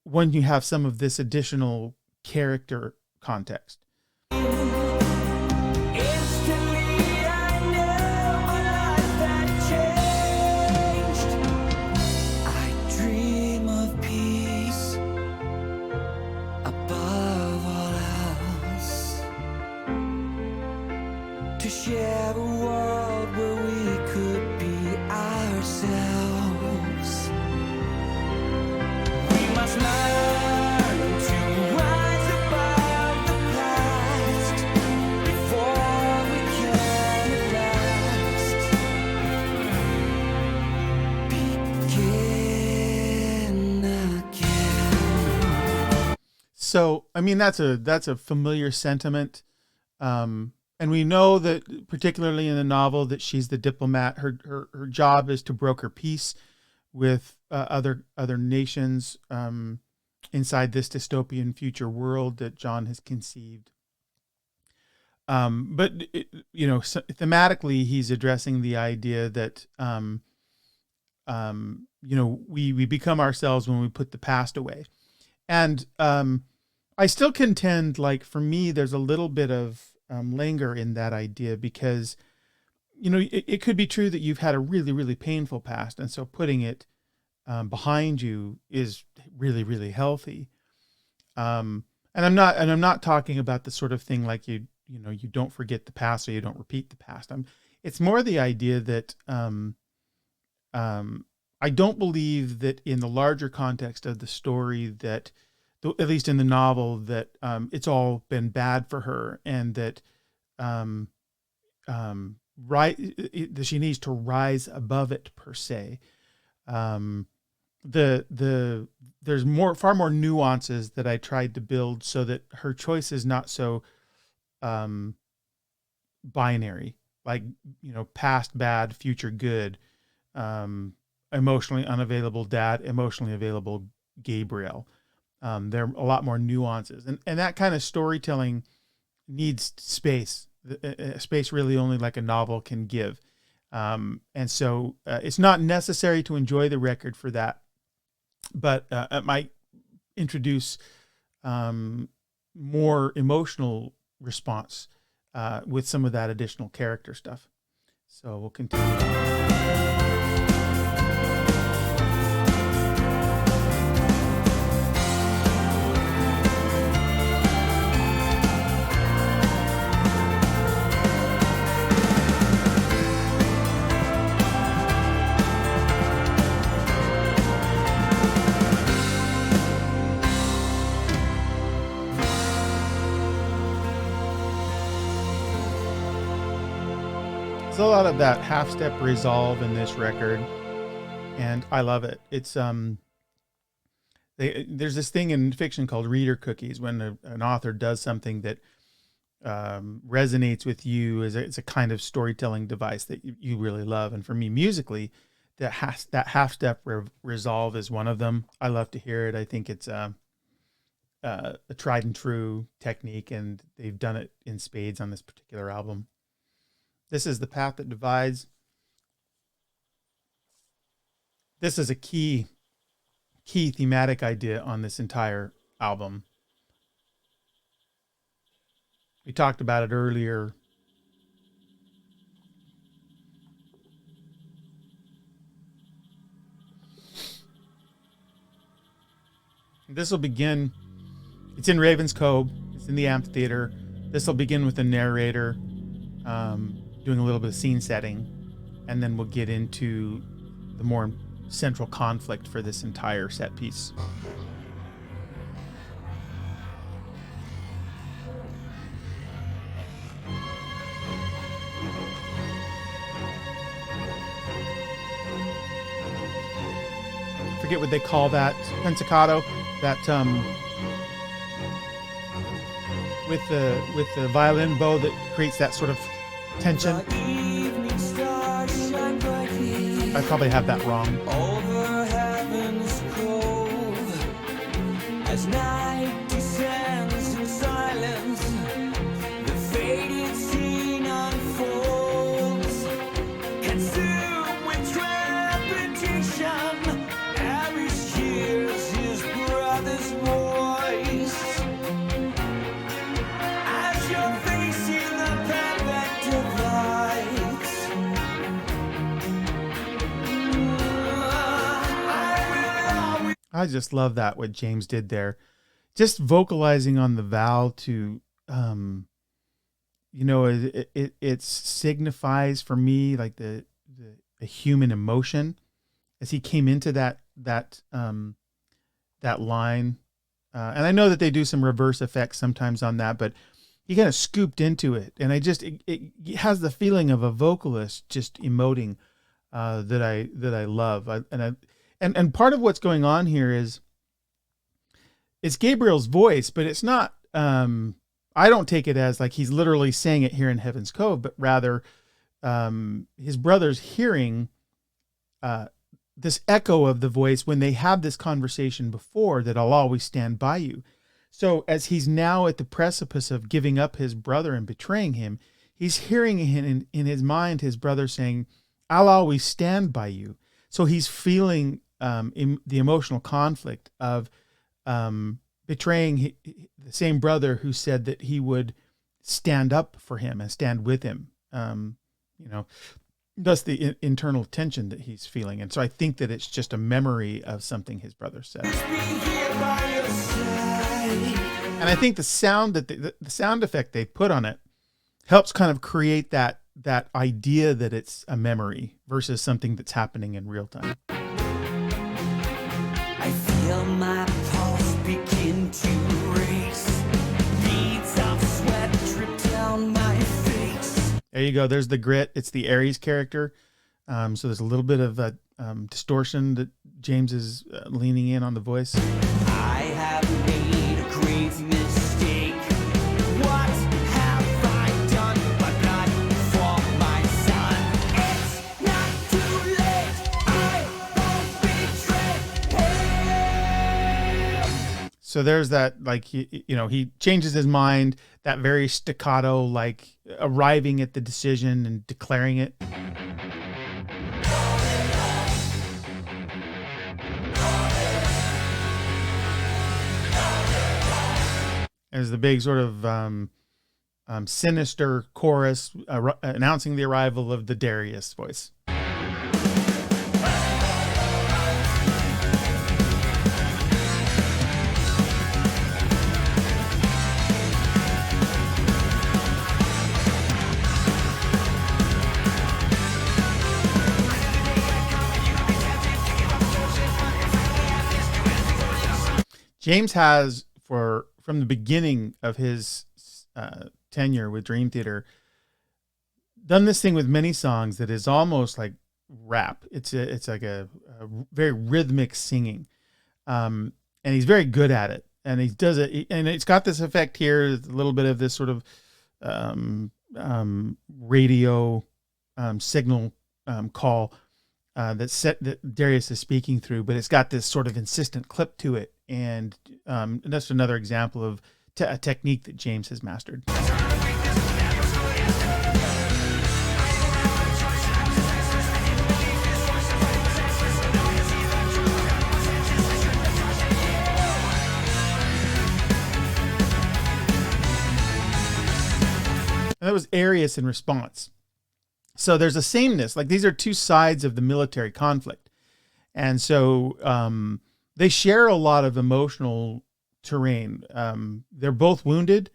when you have some of this additional character context. To share a world where we could be ourselves. We must learn to rise above the past before we can at last begin again. So, I mean, that's a familiar sentiment. And we know that, particularly in the novel, that she's the diplomat. Her job is to broker peace with other nations inside this dystopian future world that John has conceived. But thematically, he's addressing the idea that we become ourselves when we put the past away. And I still contend, like, for me, there's a little bit of linger in that idea, because it could be true that you've had a really, really painful past, and so putting it behind you is really, really healthy. And I'm not talking about the sort of thing like you don't forget the past or you don't repeat the past. It's more the idea that I don't believe that in the larger context of the story that, at least in the novel, that it's all been bad for her, and that that she needs to rise above it per se. There's far more nuances that I tried to build so that her choice is not so binary, like, past bad, future good, emotionally unavailable dad, emotionally available Gabriel. There are a lot more nuances, and that kind of storytelling needs space, space really only like a novel can give. And so it's not necessary to enjoy the record for that, but it might introduce more emotional response with some of that additional character stuff. So we'll continue. There's a lot of that half-step resolve in this record, and I love it. It's there's this thing in fiction called reader cookies, when an author does something that resonates with you. It's a kind of storytelling device that you really love. And for me, musically, that half-step resolve is one of them. I love to hear it. I think it's a tried and true technique, and they've done it in spades on this particular album. This is The Path That Divides. This is a key thematic idea on this entire album. We talked about it earlier. This will begin, it's in Raven's Cove, it's in the amphitheater. This will begin with a narrator doing a little bit of scene setting, and then we'll get into the more central conflict for this entire set piece. Forget what they call that pizzicato, that with the violin bow that creates that sort of tension. I probably have that wrong. Over heaven's cove, as night descends in silence, the faded scene unfolds, consumed with trepidation. Aris hears his brother's voice as you're facing the path that divides. I just love that, what James did there. Just vocalizing on the vowel to, it signifies for me like the human emotion as he came into that line. And I know that they do some reverse effects sometimes on that, but he kind of scooped into it. And it has the feeling of a vocalist just emoting that I love. And part of what's going on here is it's Gabriel's voice, but it's not, I don't take it as like he's literally saying it here in Heaven's Cove, but rather his brother's hearing this echo of the voice when they have this conversation before, that I'll always stand by you. So as he's now at the precipice of giving up his brother and betraying him, he's hearing in his mind his brother saying, I'll always stand by you. So he's feeling the emotional conflict of betraying the same brother who said that he would stand up for him and stand with him. Thus the internal tension that he's feeling. And so I think that it's just a memory of something his brother said. Be here by your side. And I think the sound that the sound effect they put on it helps kind of create that idea that it's a memory versus something that's happening in real time. I feel my pulse begin to race. Beads of sweat drip down my face. There you go. There's the grit. It's the Aries character. So there's a little bit of distortion that James is leaning in on the voice. I have made a grave mistake. What have I done but not for my son? It's not too late. I won't betray him. So there's that, like, he changes his mind, that very staccato, like arriving at the decision and declaring it. As the big sort of sinister chorus announcing the arrival of the Darius voice. James has, from the beginning of his tenure with Dream Theater, done this thing with many songs that is almost like rap. It's like a very rhythmic singing, and he's very good at it. And he does it, and it's got this effect here, a little bit of this sort of radio signal call that Darius is speaking through, but it's got this sort of insistent clip to it. And that's another example of a technique that James has mastered. And that was Arius in response. So there's a sameness, like these are two sides of the military conflict. And so they share a lot of emotional terrain. They're both wounded.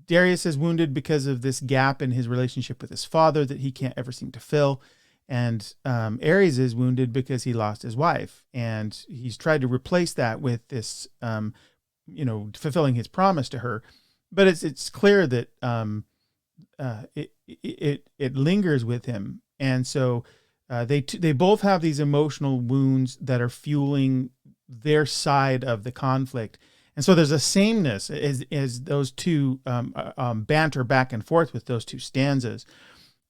Darius is wounded because of this gap in his relationship with his father that he can't ever seem to fill. And Ares is wounded because he lost his wife. And he's tried to replace that with this, fulfilling his promise to her. But it's clear that it lingers with him. And so they both have these emotional wounds that are fueling their side of the conflict. And so there's a sameness as those two banter back and forth with those two stanzas.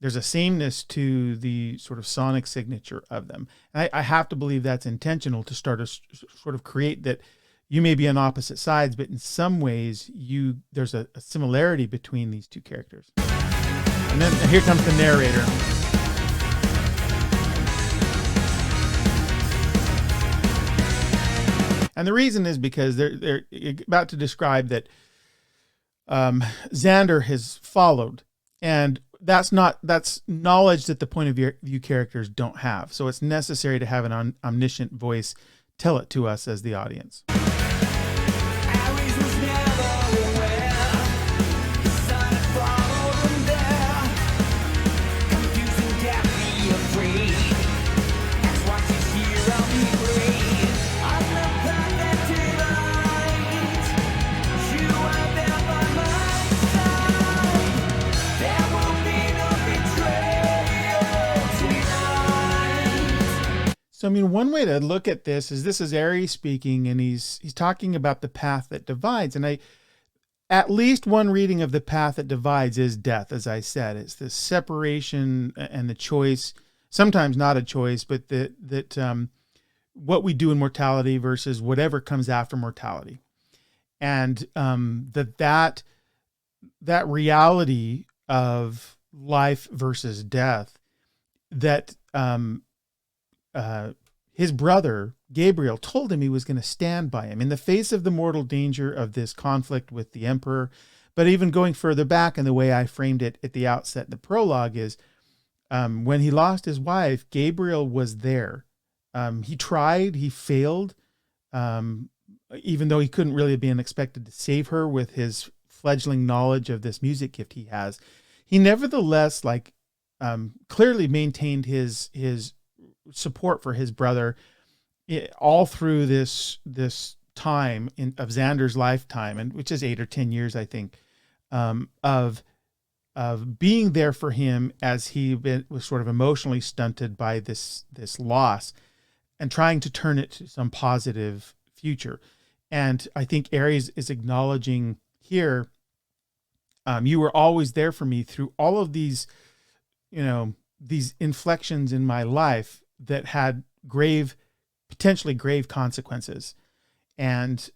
There's a sameness to the sort of sonic signature of them. And I have to believe that's intentional to start to sort of create that you may be on opposite sides, but in some ways there's a similarity between these two characters. And then here comes the narrator. And the reason is because they're about to describe that Xander has followed, and that's knowledge that the point of view characters don't have. So it's necessary to have an omniscient voice tell it to us as the audience. Aries was never aware. His son had followed him there. Confusing, deathly afraid. That's what you hear of me brave. On the path that divides, you are there by my side. There will be no betrayal tonight. So, I mean, one way to look at this is Aries speaking, and he's talking about the path that divides. And at least one reading of the path that divides is death, as I said. It's the separation and the choice, sometimes not a choice, but that what we do in mortality versus whatever comes after mortality. And that reality of life versus death, that his brother, Gabriel, told him he was going to stand by him in the face of the mortal danger of this conflict with the emperor. But even going further back, and the way I framed it at the outset in the prologue is when he lost his wife, Gabriel was there. He tried, he failed, even though he couldn't really have been expected to save her with his fledgling knowledge of this music gift he has, he nevertheless clearly maintained his support for his brother all through this time of Xander's lifetime, and which is 8 or 10 years, I think, of being there for him as was sort of emotionally stunted by this loss, and trying to turn it to some positive future. And I think Ares is acknowledging here, you were always there for me through all of these, these inflections in my life that had potentially grave consequences. And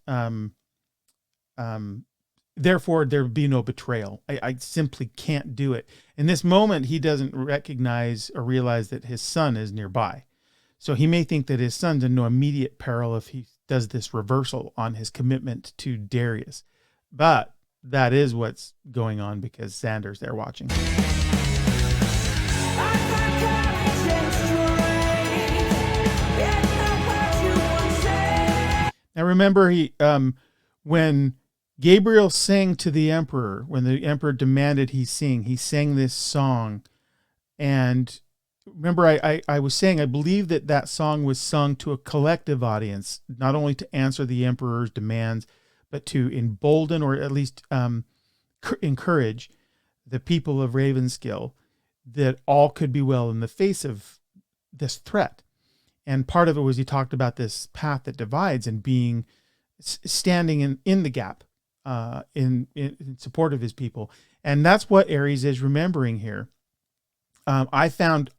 therefore there would be no betrayal. I simply can't do it. In this moment, he doesn't recognize or realize that his son is nearby. So he may think that his son's in no immediate peril if he does this reversal on his commitment to Darius. But that is what's going on because Xander's there watching. Now remember, when Gabriel sang to the emperor, when the emperor demanded he sang this song. And remember, I was saying, I believe that song was sung to a collective audience, not only to answer the emperor's demands, but to embolden or at least encourage the people of Ravenskill that all could be well in the face of this threat. And part of it was he talked about this path that divides and standing in the gap in support of his people. And that's what Ares is remembering here. I found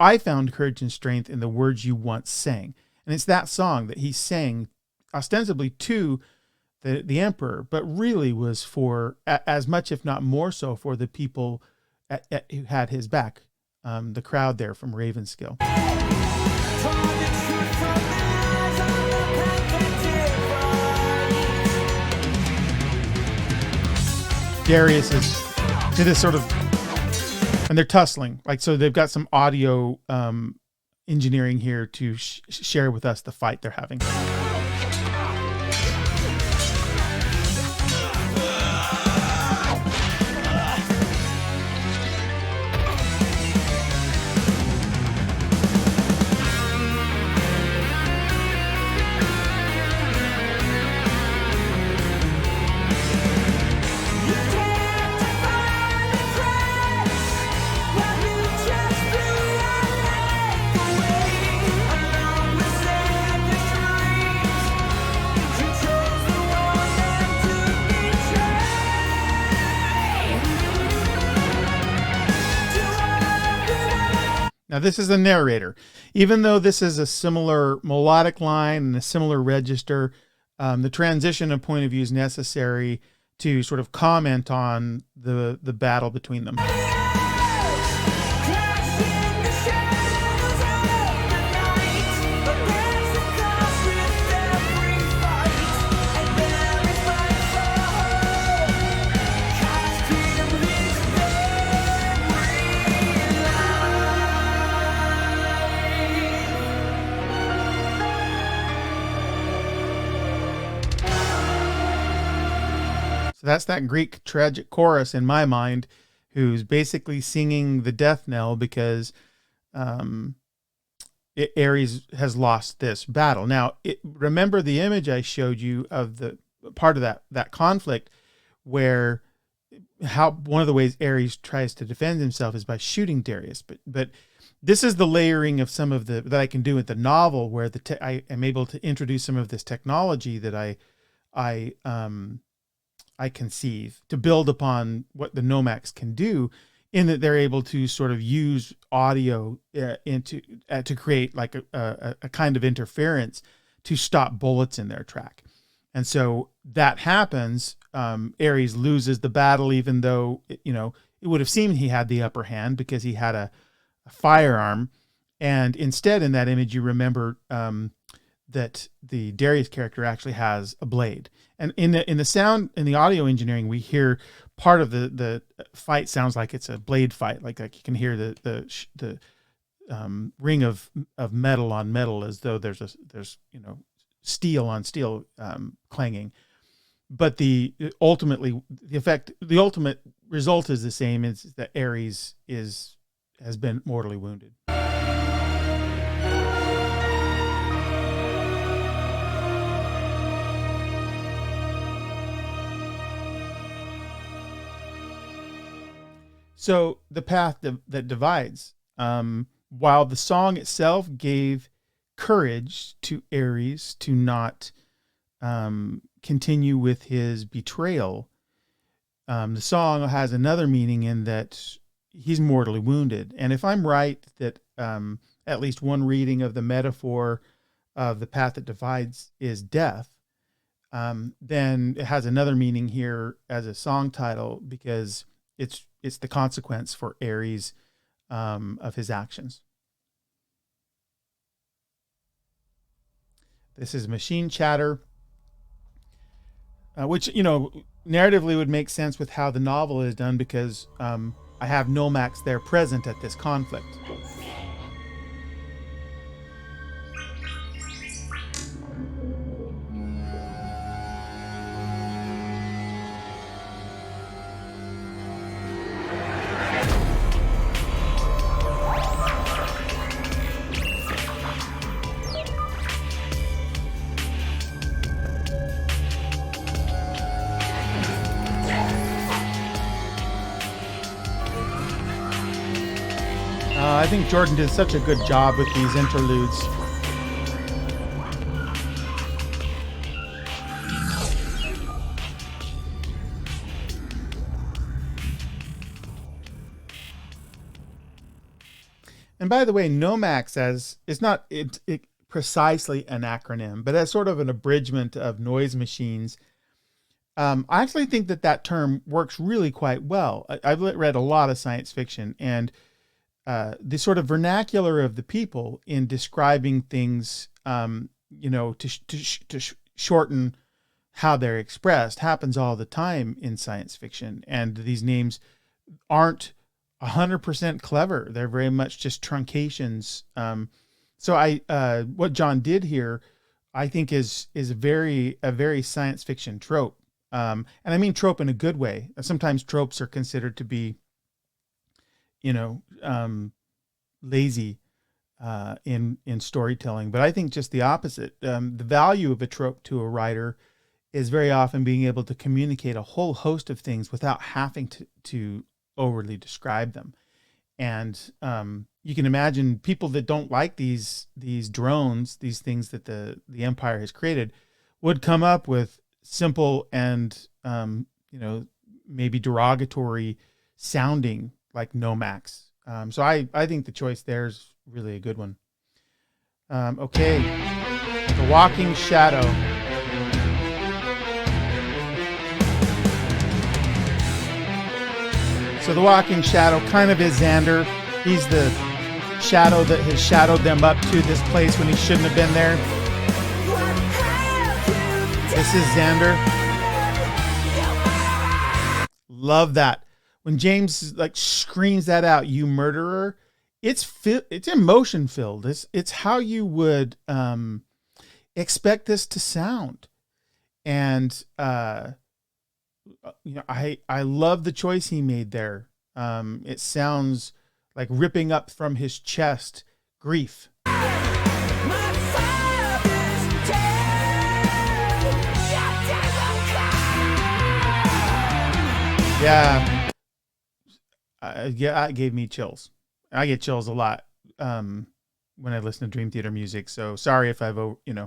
courage and strength in the words you once sang. And it's that song that he sang ostensibly to the emperor, but really was for as much, if not more so, for the people who had his back, the crowd there from Ravenskill. Darius is to this sort of, and they're tussling. So they've got some audio engineering here to share with us the fight they're having. Now, this is the narrator. Even though this is a similar melodic line and a similar register, the transition of point of view is necessary to sort of comment on the battle between them. So that's that Greek tragic chorus in my mind, who's basically singing the death knell because Ares has lost this battle. Now, remember the image I showed you of the part of that conflict, where one of the ways Ares tries to defend himself is by shooting Darius. But this is the layering of some of that I can do with the novel, where I am able to introduce some of this technology that I conceive to build upon what the Nomax can do, in that they're able to sort of use audio to create like a kind of interference to stop bullets in their track. And so that happens. Ares loses the battle, even though it would have seemed he had the upper hand because he had a firearm. And instead, in that image, you remember that the Darius character actually has a blade. And in the sound, in the audio engineering, we hear part of the fight sounds like it's a blade fight. Like you can hear the ring of metal on metal, as though there's steel on steel clanging. But the ultimate result is the same. Is that Ares has been mortally wounded. So the path that divides, while the song itself gave courage to Ares to not continue with his betrayal, the song has another meaning in that he's mortally wounded. And if I'm right that at least one reading of the metaphor of the path that divides is death, then it has another meaning here as a song title, because it's the consequence for Ares of his actions. This is machine chatter, which, narratively would make sense with how the novel is done, because I have Nomax there present at this conflict. I think Jordan did such a good job with these interludes. And by the way, Nomax it's not precisely an acronym, but as sort of an abridgment of noise machines. I actually think that term works really quite well. I've read a lot of science fiction, and the sort of vernacular of the people in describing things, to shorten how they're expressed happens all the time in science fiction. And these names aren't 100% clever. They're very much just truncations. So what John did here, I think is a very science fiction trope. And I mean trope in a good way. Sometimes tropes are considered to be, lazy in storytelling, but I think just the opposite. The value of a trope to a writer is very often being able to communicate a whole host of things without having to overly describe them. And you can imagine people that don't like these drones, these things that the Empire has created, would come up with simple and maybe derogatory sounding like Nomax. So I think the choice there is really a good one. Okay, The Walking Shadow. So the Walking Shadow kind of is Xander. He's the shadow that has shadowed them up to this place when he shouldn't have been there. This is Xander. Love that. When James screams that out, "You murderer," it's emotion filled. It's how you would expect this to sound. And I love the choice he made there. It sounds like ripping up from his chest grief. Yeah. It gave me chills. I get chills a lot when I listen to Dream Theater music. So sorry if I've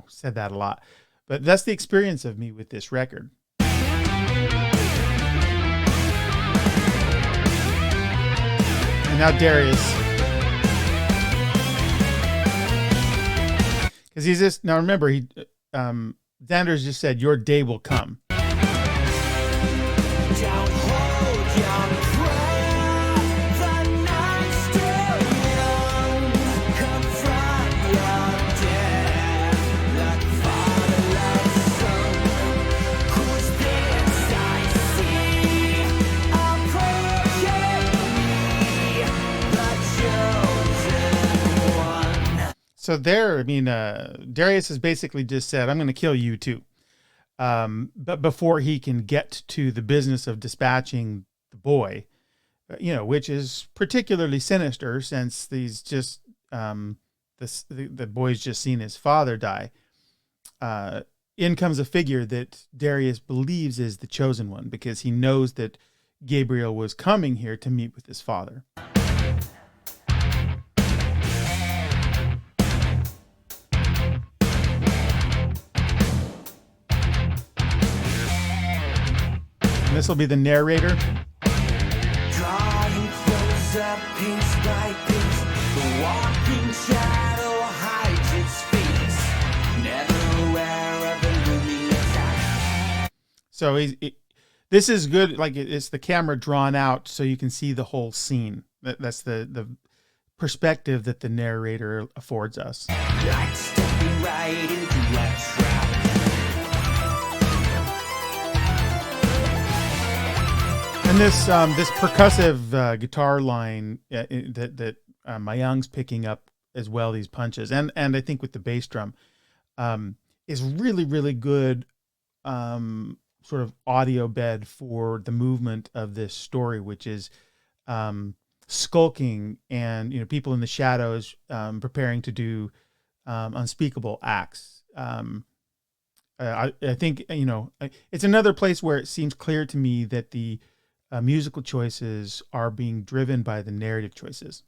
said that a lot, but that's the experience of me with this record. And now Darius, because he's just now. Remember, Xander's just said, "Your day will come." So there, I mean, Darius has basically just said, I'm going to kill you too. But before he can get to the business of dispatching the boy, which is particularly sinister since the boy's just seen his father die. In comes a figure that Darius believes is the chosen one because he knows that Gabriel was coming here to meet with his father. And this will be the narrator. Drawing closer, piece by piece, the walking shadow hides its face, never aware of the looming attack. So this is good. Like it's the camera drawn out so you can see the whole scene. That's the perspective that the narrator affords us. Like stepping right into a trap. And this percussive guitar line that Mayang's picking up as well, these punches, and I think with the bass drum, is really, really good sort of audio bed for the movement of this story, which is skulking and people in the shadows preparing to do unspeakable acts. I think it's another place where it seems clear to me that the musical choices are being driven by the narrative choices.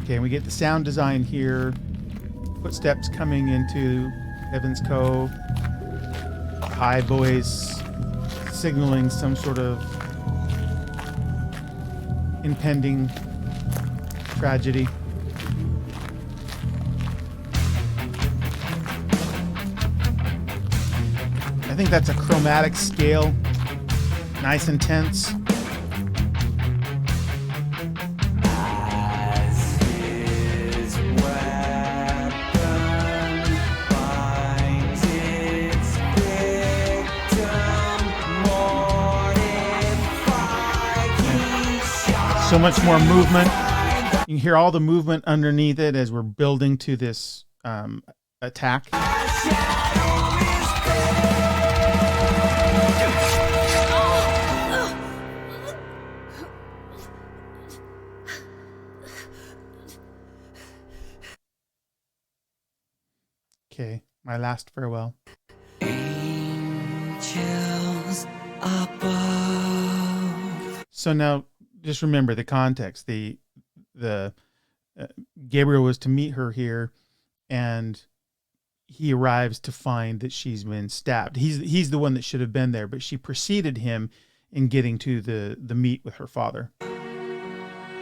Okay, and we get the sound design here. Footsteps coming into Heaven's Cove. High voice signaling some sort of impending tragedy. I think that's a chromatic scale. Nice and tense. So much more movement. You can hear all the movement underneath it as we're building to this attack. Okay, my last farewell. Angels above. So now, just remember the context. The Gabriel was to meet her here, and he arrives to find that she's been stabbed. He's the one that should have been there, but she preceded him in getting to the meet with her father.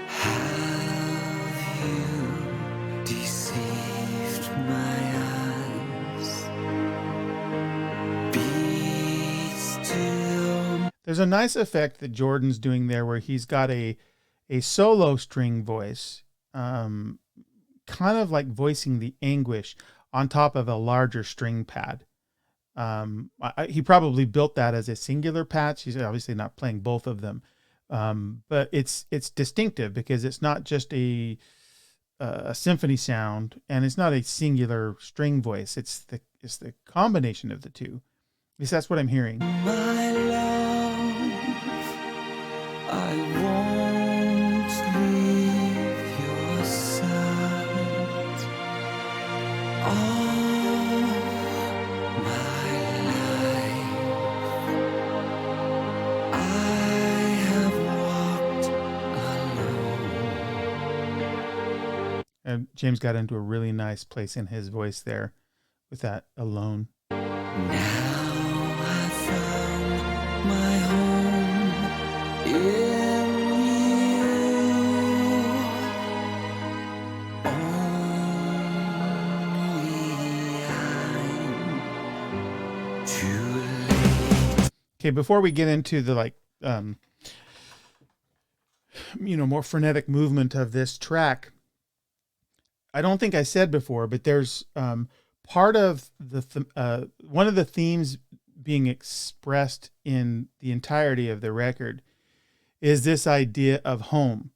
Have you deceived my eyes? Be still. There's a nice effect that Jordan's doing there where he's got a solo string voice, kind of like voicing the anguish on top of a larger string pad. He probably built that as a singular patch. He's obviously not playing both of them. But it's distinctive because it's not just a symphony sound, and it's not a singular string voice. It's the combination of the two. At least that's what I'm hearing. My love, I won't leave your side. All my life, I have walked alone. And James got into a really nice place in his voice there with that alone. Now I found my home in you. Only I'm too late. Okay, before we get into the more frenetic movement of this track. I don't think I said before, but there's part of one of the themes being expressed in the entirety of the record is this idea of home.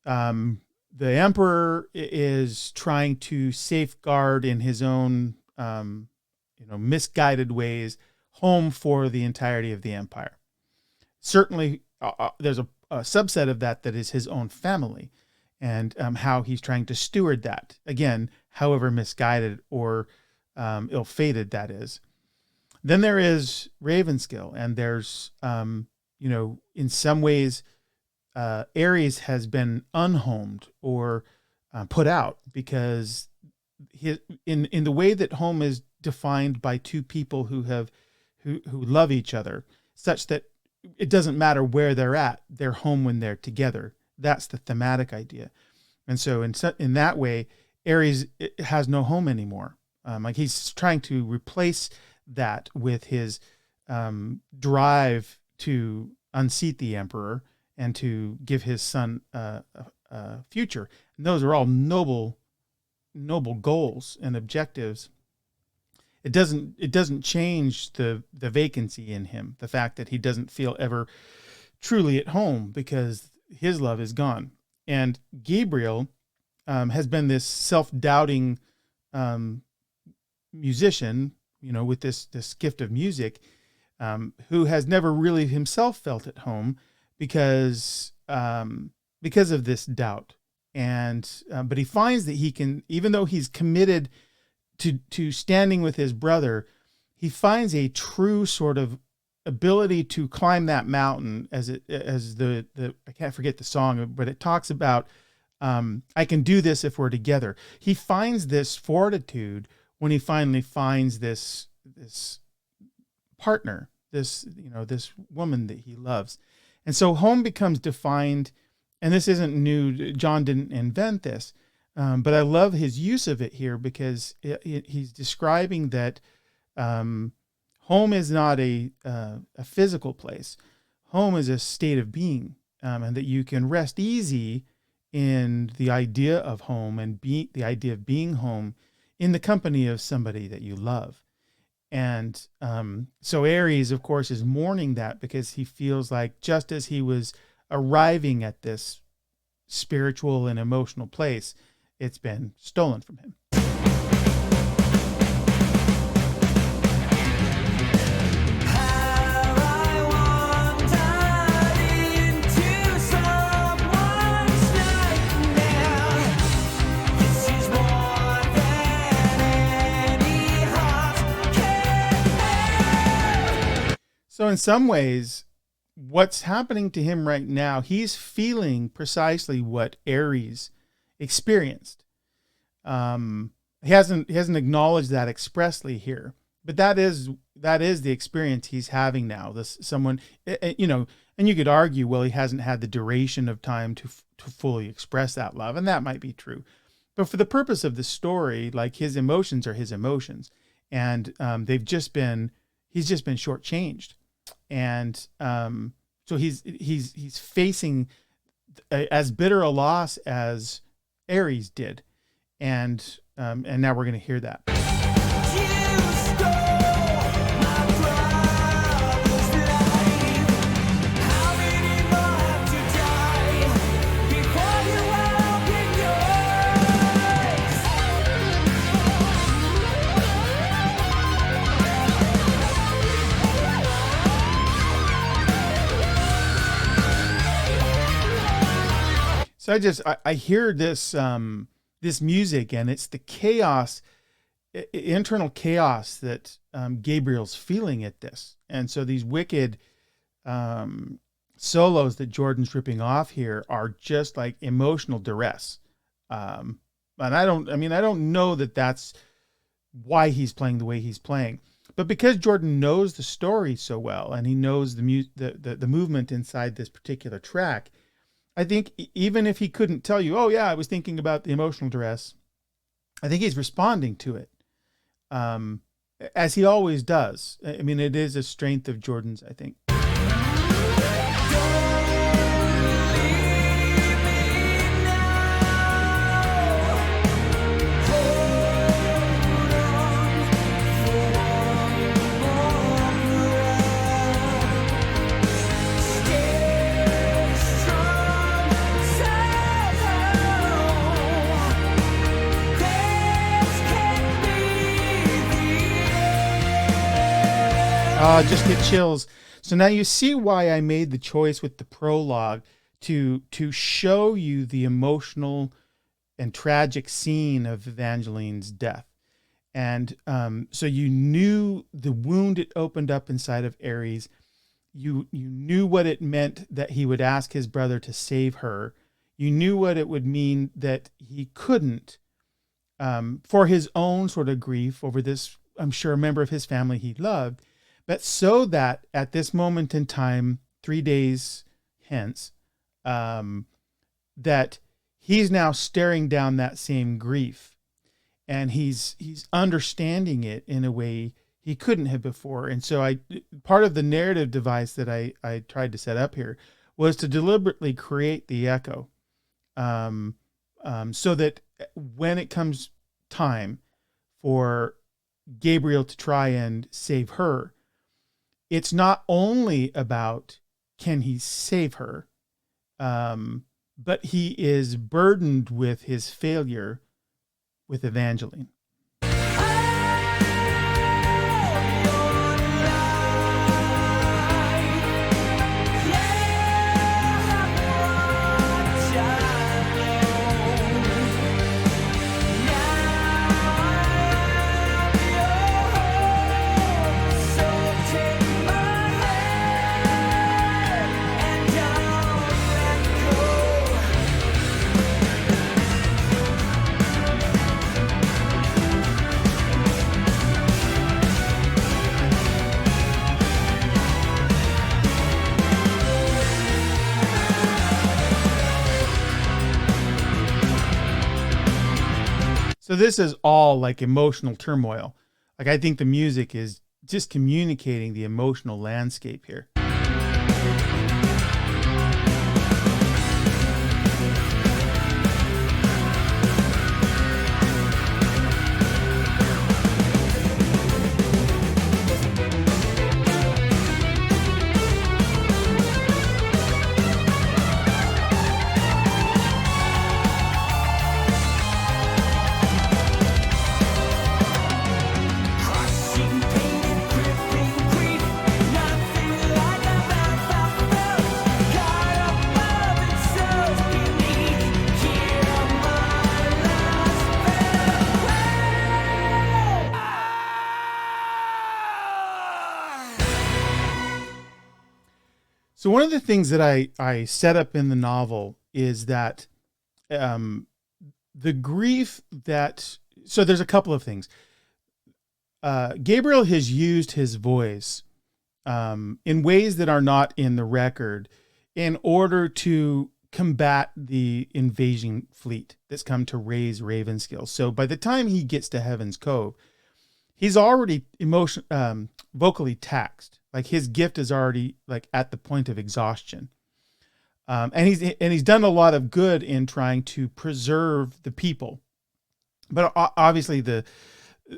The emperor is trying to safeguard in his own, misguided ways, home for the entirety of the empire. Certainly, there's a subset of that is his own family, and how he's trying to steward that. Again, however misguided or ill-fated that is. Then there is Ravenskill, and there's, in some ways, Ares has been unhomed or put out because in the way that home is defined by two people who love each other, such that it doesn't matter where they're home when they're together. That's the thematic idea. And so in that way, Ares has no home anymore. Like he's trying to replace that with his drive to unseat the emperor and to give his son a future. And those are all noble goals and objectives. It doesn't change the vacancy in him, the fact that he doesn't feel ever truly at home because his love is gone. And Gabriel has been this self-doubting musician, with this gift of music, who has never really himself felt at home because of this doubt. And but he finds that he can, even though he's committed to standing with his brother, he finds a true sort of ability to climb that mountain, as the I can't forget the song, but it talks about I can do this if we're together. He finds this fortitude when he finally finds this partner, this woman that he loves. And so home becomes defined, and this isn't new. John didn't invent this, but I love his use of it here because he's describing that home is not a physical place. Home is a state of being, and that you can rest easy in the idea of home and the idea of being home in the company of somebody that you love. And so Ares, of course, is mourning that because he feels like just as he was arriving at this spiritual and emotional place, it's been stolen from him. So in some ways, what's happening to him right now, he's feeling precisely what Ares experienced. He hasn't acknowledged that expressly here, but that is the experience he's having now. And you could argue, well, he hasn't had the duration of time to fully express that love, and that might be true. But for the purpose of the story, like, his emotions are his emotions, and he's just been shortchanged. And so he's facing as bitter a loss as Ares did, and now we're going to hear that. So I hear this music, and it's the chaos, internal chaos that Gabriel's feeling at this. And so these wicked solos that Jordan's ripping off here are just like emotional duress. And I don't know that that's why he's playing the way he's playing. But because Jordan knows the story so well, and he knows the movement inside this particular track, I think even if he couldn't tell you, oh yeah, I was thinking about the emotional duress, I think he's responding to it, as he always does. I mean, it is a strength of Jordan's, I think. Just get chills. So now you see why I made the choice with the prologue to show you the emotional and tragic scene of Evangeline's death. And so you knew the wound it opened up inside of Ares. You knew what it meant that he would ask his brother to save her. You knew what it would mean that he couldn't, for his own sort of grief over this, I'm sure, a member of his family he loved. But so that at this moment in time, 3 days hence, that he's now staring down that same grief, and he's understanding it in a way he couldn't have before. And so part of the narrative device that I tried to set up here was to deliberately create the echo, so that when it comes time for Gabriel to try and save her, it's not only about can he save her, but he is burdened with his failure with Evangeline. So this is all like emotional turmoil. Like, I think the music is just communicating the emotional landscape here. So one of the things that I set up in the novel is that the grief that, so there's a couple of things. Gabriel has used his voice in ways that are not in the record in order to combat the invasion fleet that's come to raise Ravenskill. So by the time he gets to Heaven's Cove, he's already vocally taxed. Like, his gift is already like at the point of exhaustion. And he's done a lot of good in trying to preserve the people. But obviously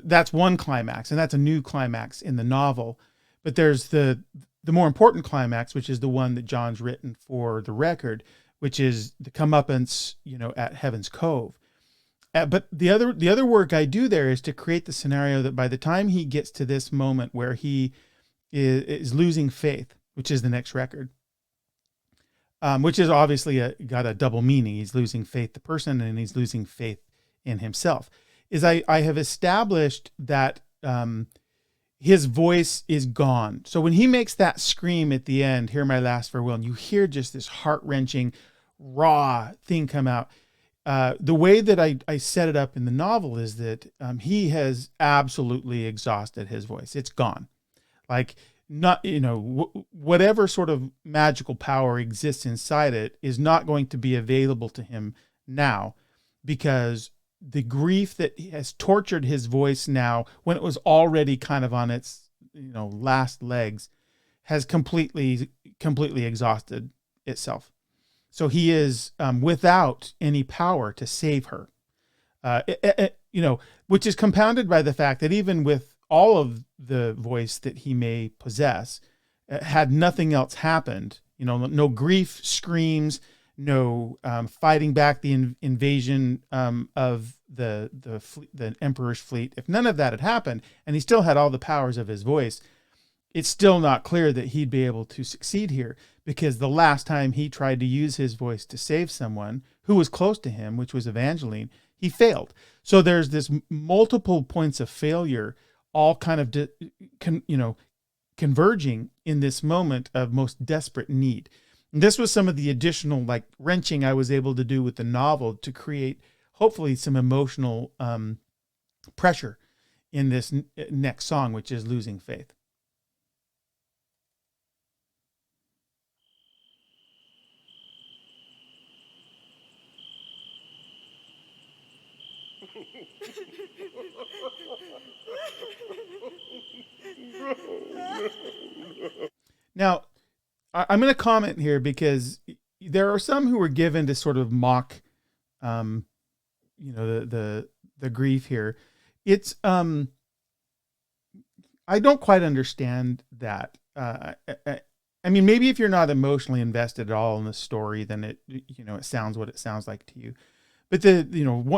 that's one climax, and that's a new climax in the novel. But there's the more important climax, which is the one that John's written for the record, which is the comeuppance, at Heaven's Cove. But the other work I do there is to create the scenario that by the time he gets to this moment where he is losing faith, which is the next record, which is obviously got a double meaning. He's losing faith, the person, and he's losing faith in himself. Is I have established that his voice is gone. So when he makes that scream at the end, "Hear my last farewell," and you hear just this heart-wrenching, raw thing come out, the way that I set it up in the novel is that he has absolutely exhausted his voice. It's gone. Like, not, whatever sort of magical power exists inside it is not going to be available to him now, because the grief that has tortured his voice now, when it was already kind of on its, last legs, has completely exhausted itself. So he is without any power to save her, which is compounded by the fact that even with all of the voice that he may possess, had nothing else happened, no grief screams, no fighting back the invasion of the Emperor's fleet. If none of that had happened, and he still had all the powers of his voice, it's still not clear that he'd be able to succeed here, because the last time he tried to use his voice to save someone who was close to him, which was Evangeline, he failed. So there's this multiple points of failure, all kind of, converging in this moment of most desperate need. And this was some of the additional like wrenching I was able to do with the novel to create hopefully some emotional pressure in this next song, which is Losing Faith. Now, I'm going to comment here because there are some who were given to sort of mock, the grief here. It's I don't quite understand that. I mean, maybe if you're not emotionally invested at all in the story, then it sounds what it sounds like to you. But the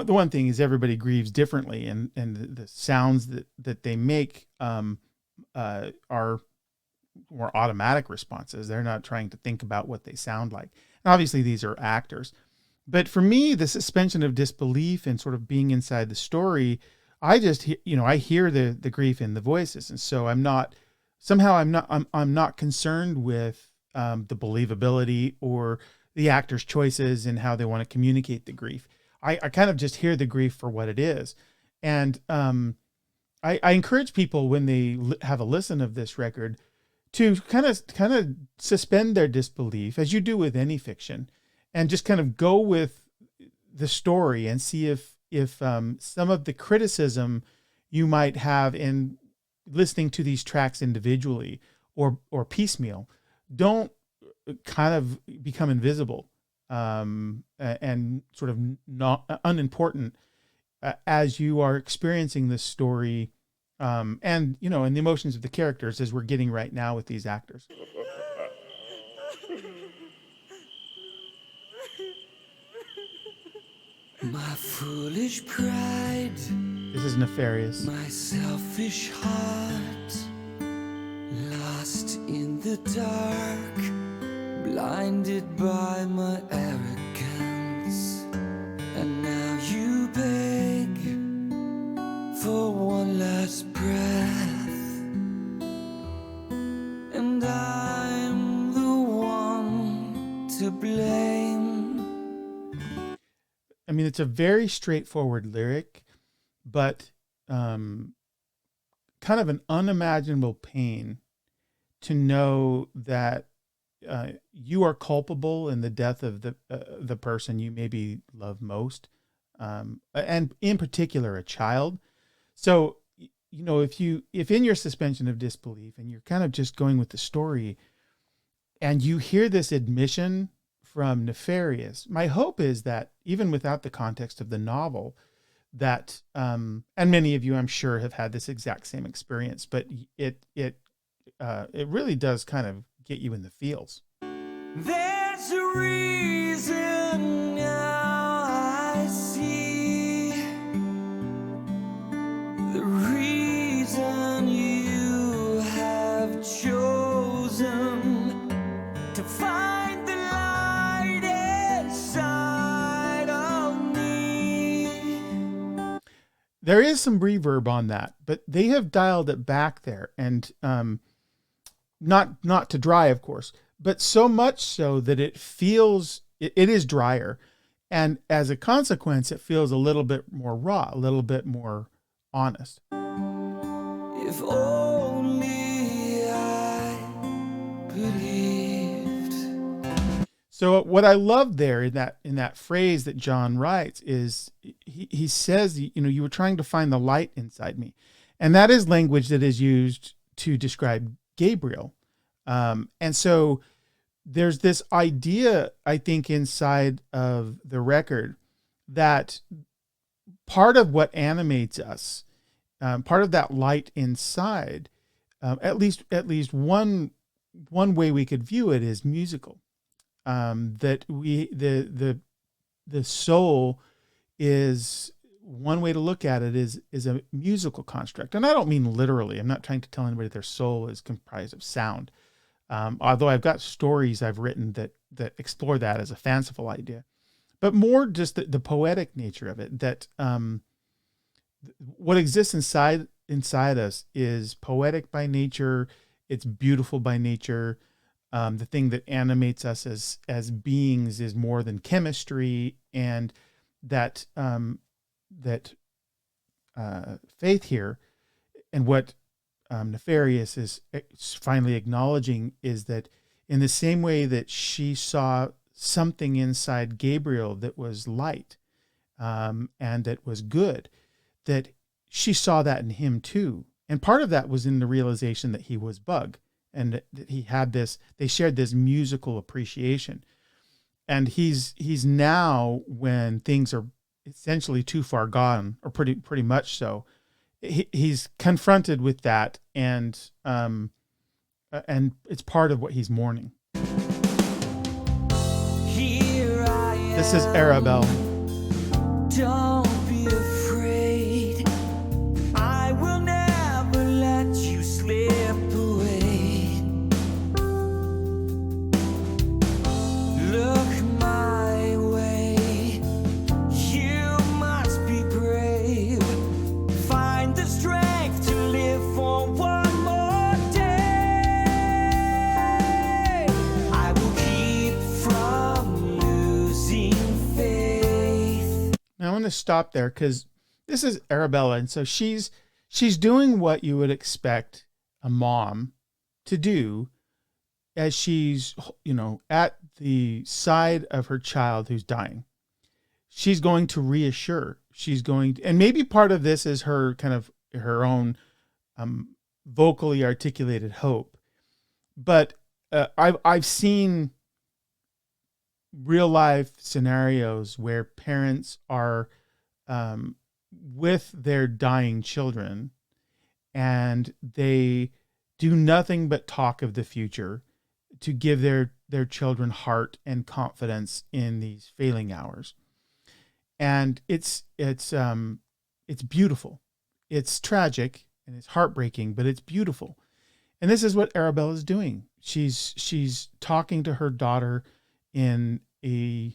one thing is everybody grieves differently, and the sounds that they make are more automatic responses. They're not trying to think about what they sound like. And obviously these are actors. But for me, the suspension of disbelief and sort of being inside the story, I just, I hear the grief in the voices. And so I'm not concerned with the believability or the actor's choices and how they want to communicate the grief. I kind of just hear the grief for what it is. And I encourage people when they have a listen of this record to kind of suspend their disbelief, as you do with any fiction, and just kind of go with the story and see if some of the criticism you might have in listening to these tracks individually or piecemeal don't kind of become invisible and sort of not unimportant as you are experiencing this story. And the emotions of the characters, as we're getting right now with these actors. My foolish pride, This is nefarious. my selfish heart, lost in the dark, blinded by my arrogance, and now you beg for one last breath, and I'm the one to blame. I mean, it's a very straightforward lyric, but kind of an unimaginable pain to know that you are culpable in the death of the person you maybe love most, and in particular a child. So, if in your suspension of disbelief and you're kind of just going with the story and you hear this admission from Nefarious, my hope is that even without the context of the novel, that, and many of you I'm sure have had this exact same experience, but it really does kind of get you in the feels. There's a reason now I see, the reason you have chosen to find the light inside of me. There is some reverb on that, but they have dialed it back there, and not to dry, of course, but so much so that it is drier. And as a consequence, it feels a little bit more raw, a little bit more honest. If only I believed. So what I love there in that phrase that John writes is he says, you were trying to find the light inside me. And that is language that is used to describe Gabriel. And so there's this idea, I think, inside of the record that part of what animates us, part of that light inside, at least one way we could view it is musical. That the soul is one way to look at it is a musical construct. And I don't mean literally. I'm not trying to tell anybody their soul is comprised of sound. Although I've got stories I've written that explore that as a fanciful idea, but more just the poetic nature of it, that what exists inside us is poetic by nature. It's beautiful by nature. The thing that animates us as beings is more than chemistry, and that faith here, and what Nefarious is finally acknowledging, is that in the same way that she saw something inside Gabriel that was light, and that was good, that she saw that in him too. And part of that was in the realization that he was Bug, and that he had they shared this musical appreciation. And he's now, when things are essentially too far gone, or pretty much so, he's confronted with that, and it's part of what he's mourning. This is Arabella. Don't be afraid. I will never let you slip away. Look my way. You must be brave. Find the strength to live for one more day. I will keep from losing faith. Now I want to stop there, because this is Arabella, and so she's doing what you would expect a mom to do as she's, at the side of her child who's dying. She's going to reassure. She's going to, and maybe part of this is her kind of her own vocally articulated hope. But I've seen real life scenarios where parents are with their dying children, and they do nothing but talk of the future to give their children heart and confidence in these failing hours. And it's beautiful. It's tragic and it's heartbreaking, but it's beautiful. And this is what Arabella is doing. She's talking to her daughter in a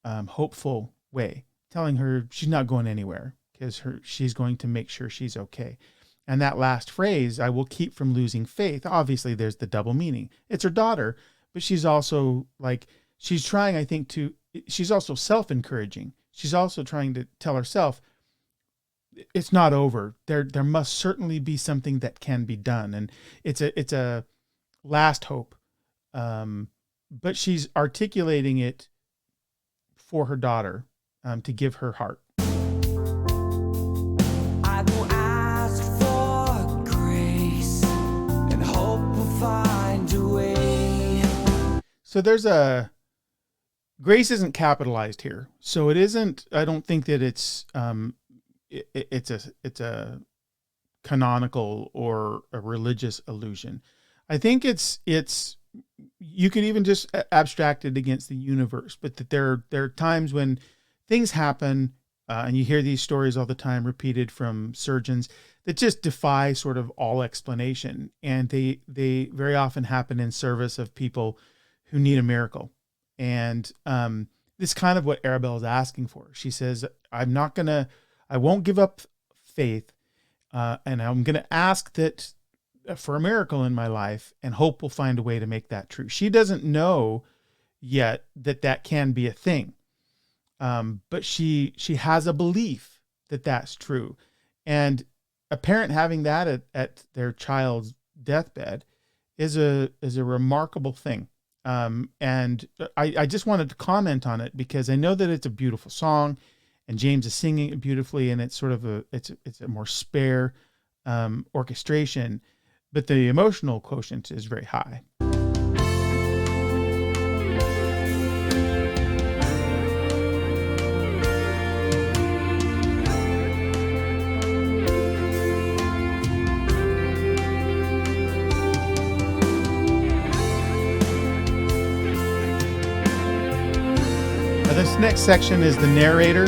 hopeful way, telling her she's not going anywhere, because she's going to make sure she's okay. And that last phrase, I will keep from losing faith, obviously there's the double meaning. It's her daughter, but she's also she's trying, I think, she's also self-encouraging. She's also trying to tell herself, it's not over. There must certainly be something that can be done. And it's a last hope. But she's articulating it for her daughter, to give her heart. I will ask for grace, and hope will find a way. So there's grace isn't capitalized here. So it isn't, I don't think that it's a canonical or a religious allusion. I think it's you could even just abstract it against the universe, but that there are times when things happen, and you hear these stories all the time repeated from surgeons that just defy sort of all explanation. And they very often happen in service of people who need a miracle. And this is kind of what Arabella is asking for. She says, I won't give up faith, and I'm going to ask that for a miracle in my life, and hope will find a way to make that true. She doesn't know yet that can be a thing. But she has a belief that that's true. And a parent having that at their child's deathbed is a remarkable thing. And I just wanted to comment on it because I know that it's a beautiful song, and James is singing it beautifully, and it's sort of it's a more spare orchestration, but the emotional quotient is very high. This next section is the narrator.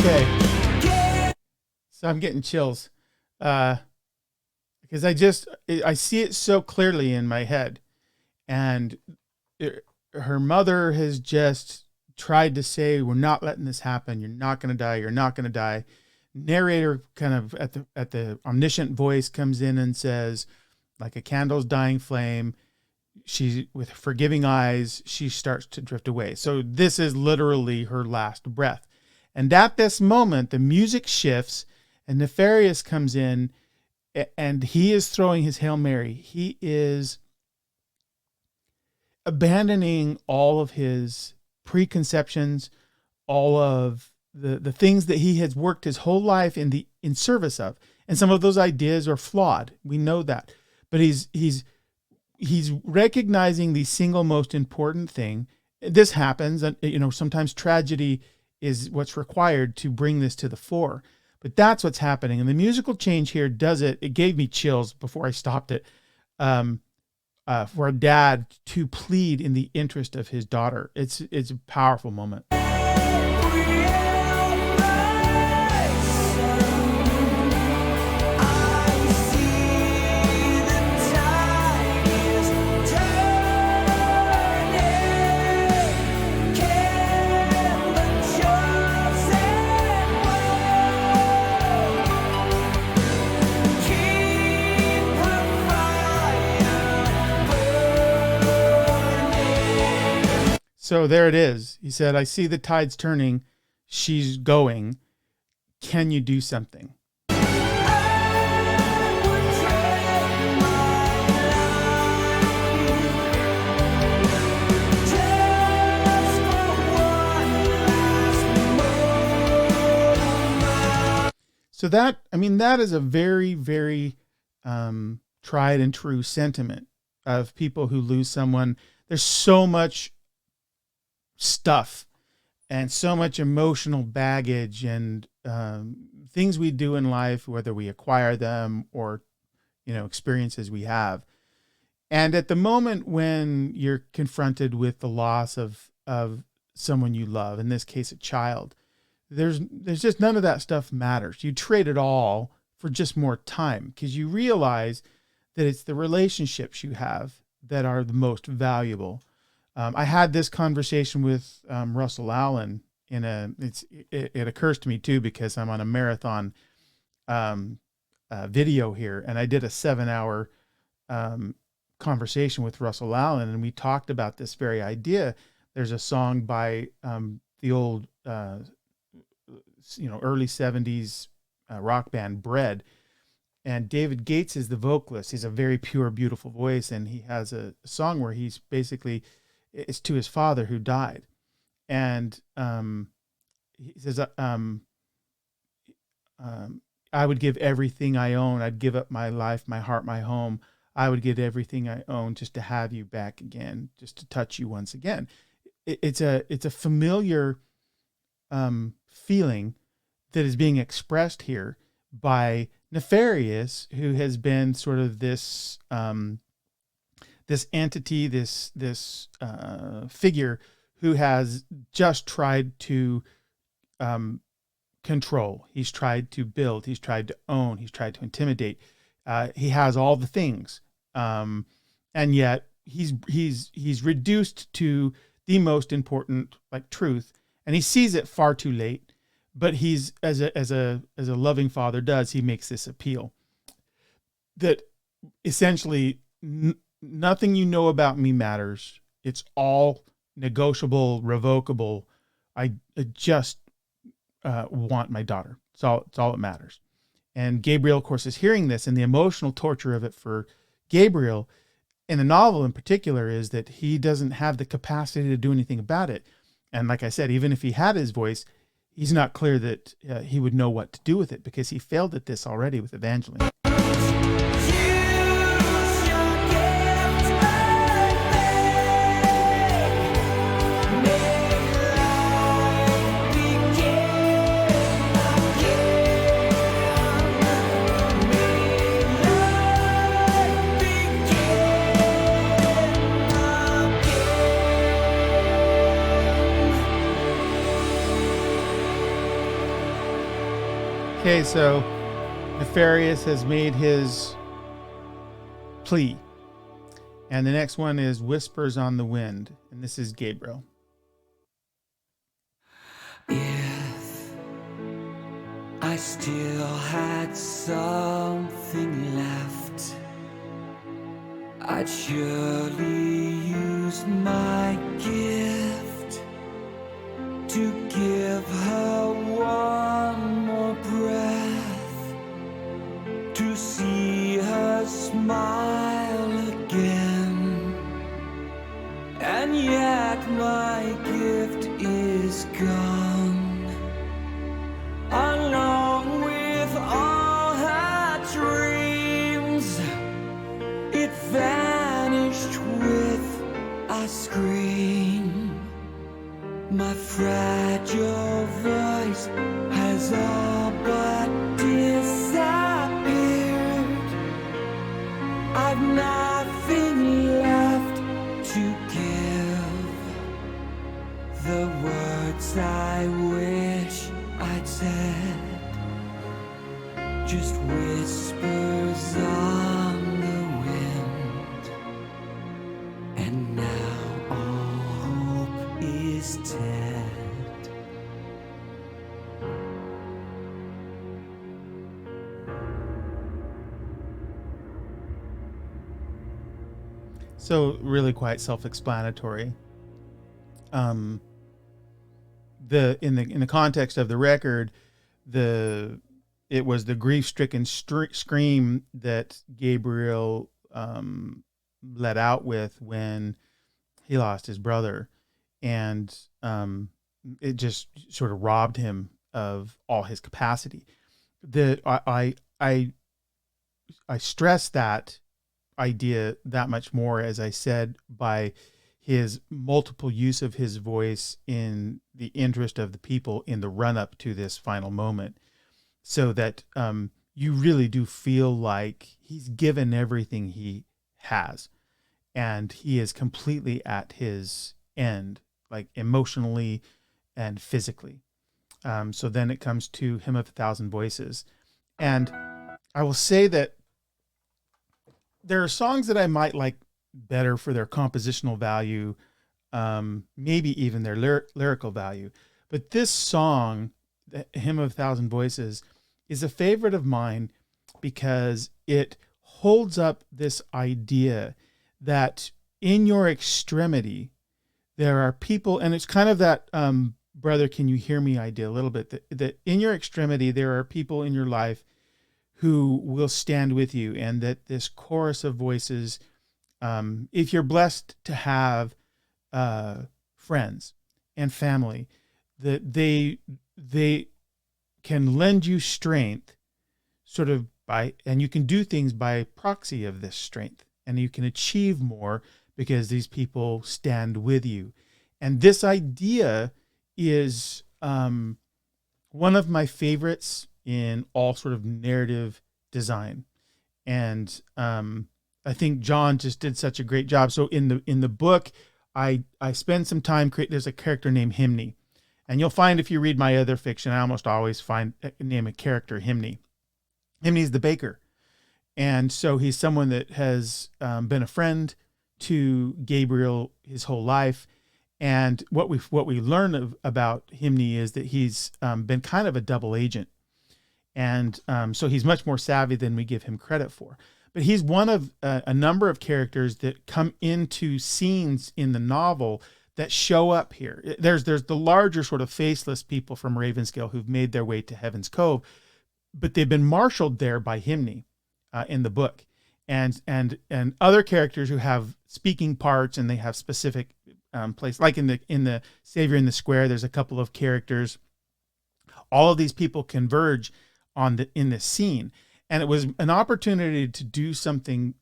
Okay. So I'm getting chills. Because I see it so clearly in my head. And her mother has just tried to say, we're not letting this happen. You're not going to die. You're not going to die. Narrator kind of at the omniscient voice comes in and says, like a candle's dying flame, she, with forgiving eyes, she starts to drift away. So this is literally her last breath. And at this moment, the music shifts and Nefarious comes in, and he is throwing his Hail Mary. He is abandoning all of his preconceptions, all of the things that he has worked his whole life in service of. And some of those ideas are flawed. We know that. But he's recognizing the single most important thing. This happens, and sometimes tragedy is what's required to bring this to the fore. But that's what's happening. And the musical change here does it. It gave me chills before I stopped it. For a dad to plead in the interest of his daughter. It's a powerful moment. So there it is. He said, I see the tide's turning. She's going. Can you do something? So that is a very, very tried and true sentiment of people who lose someone. There's so much stuff and so much emotional baggage and things we do in life, whether we acquire them or experiences we have. And at the moment when you're confronted with the loss of someone you love, in this case a child, there's just none of that stuff matters. You trade it all for just more time, because you realize that it's the relationships you have that are the most valuable. I had this conversation with Russell Allen it occurs to me too, because I'm on a marathon video here, and I did a 7-hour conversation with Russell Allen, and we talked about this very idea. There's a song by the old early 70s rock band Bread, and David Gates is the vocalist. He's a very pure, beautiful voice, and he has a song where he's basically, it's to his father who died. And he says, I would give everything I own. I'd give up my life, my heart, my home. I would give everything I own just to have you back again, just to touch you once again. It's a familiar feeling that is being expressed here by Nefarious, who has been sort of this this entity, this figure who has just tried to control. He's tried to build. He's tried to own. He's tried to intimidate. He has all the things, and yet he's reduced to the most important, like, truth, and he sees it far too late. But he's, as a loving father does, he makes this appeal that essentially nothing you know about me matters. It's all negotiable, revocable. I just want my daughter. It's all that matters. And Gabriel, of course, is hearing this, and the emotional torture of it for Gabriel in the novel in particular is that he doesn't have the capacity to do anything about it. And like I said, even if he had his voice, he's not clear that he would know what to do with it, because he failed at this already with Evangeline. Okay, so Nefarious has made his plea. And the next one is Whispers on the Wind. And this is Gabriel. If I still had something left, I'd surely use my gift to give her one more breath, to see her smile again. And yet my gift is gone, along with all her dreams. It vanished with a scream. My fragile voice has all but disappeared. I've nothing left to give. The words I wish I'd said, just whispers on the wind. And now all hope is dead. So really quite self-explanatory. In the context of the record, it was the grief-stricken scream that Gabriel let out with when he lost his brother, and it just sort of robbed him of all his capacity. I stress that idea that much more, as I said, by his multiple use of his voice in the interest of the people in the run-up to this final moment, so that you really do feel like he's given everything he has, and he is completely at his end, like emotionally and physically. So then it comes to Hymn of a Thousand Voices. And I will say that there are songs that I might like better for their compositional value, maybe even their lyrical value. But this song, the Hymn of a Thousand Voices, is a favorite of mine because it holds up this idea that in your extremity, there are people, and it's kind of that brother, can you hear me idea a little bit, that in your extremity, there are people in your life who will stand with you, and that this chorus of voices, if you're blessed to have friends and family, that they can lend you strength sort of by, and you can do things by proxy of this strength, and you can achieve more because these people stand with you. And this idea is one of my favorites in all sort of narrative design. And I think John just did such a great job. So in the book, I spend some time there's a character named Hymni. And you'll find if you read my other fiction, I almost always name a character Hymni. Hymni's the baker. And so he's someone that has been a friend to Gabriel his whole life. And what we learn about Hymni is that he's been kind of a double agent. And so he's much more savvy than we give him credit for. But he's one of a number of characters that come into scenes in the novel that show up here. There's the larger sort of faceless people from Ravenscale who've made their way to Heaven's Cove, but they've been marshaled there by Hymni in the book. And other characters who have speaking parts, and they have specific place, like in the Savior in the Square, there's a couple of characters. All of these people converge in this scene. And it was an opportunity to do something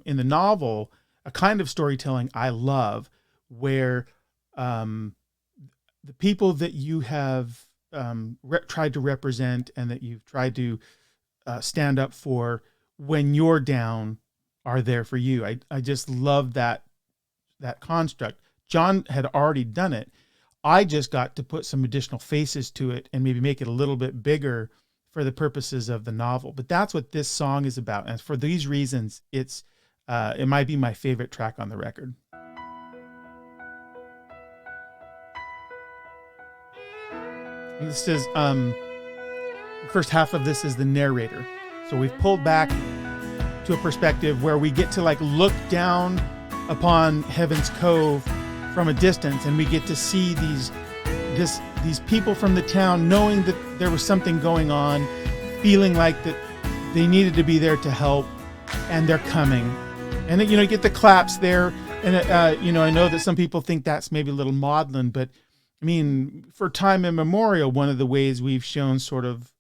in the novel, a kind of storytelling I love, where the people that you have tried to represent and that you've tried to stand up for when you're down are there for you. I just love that construct. John had already done it. I just got to put some additional faces to it and maybe make it a little bit bigger for the purposes of the novel. But that's what this song is about. And for these reasons, it might be my favorite track on the record. And this is, the first half of this is the narrator. So we've pulled back to a perspective where we get to like look down upon Heaven's Cove from a distance, and we get to see these people from the town knowing that there was something going on, feeling like that they needed to be there to help, and they're coming. And then, you get the claps there. And, I know that some people think that's maybe a little maudlin, but I mean, for time immemorial, one of the ways we've shown sort of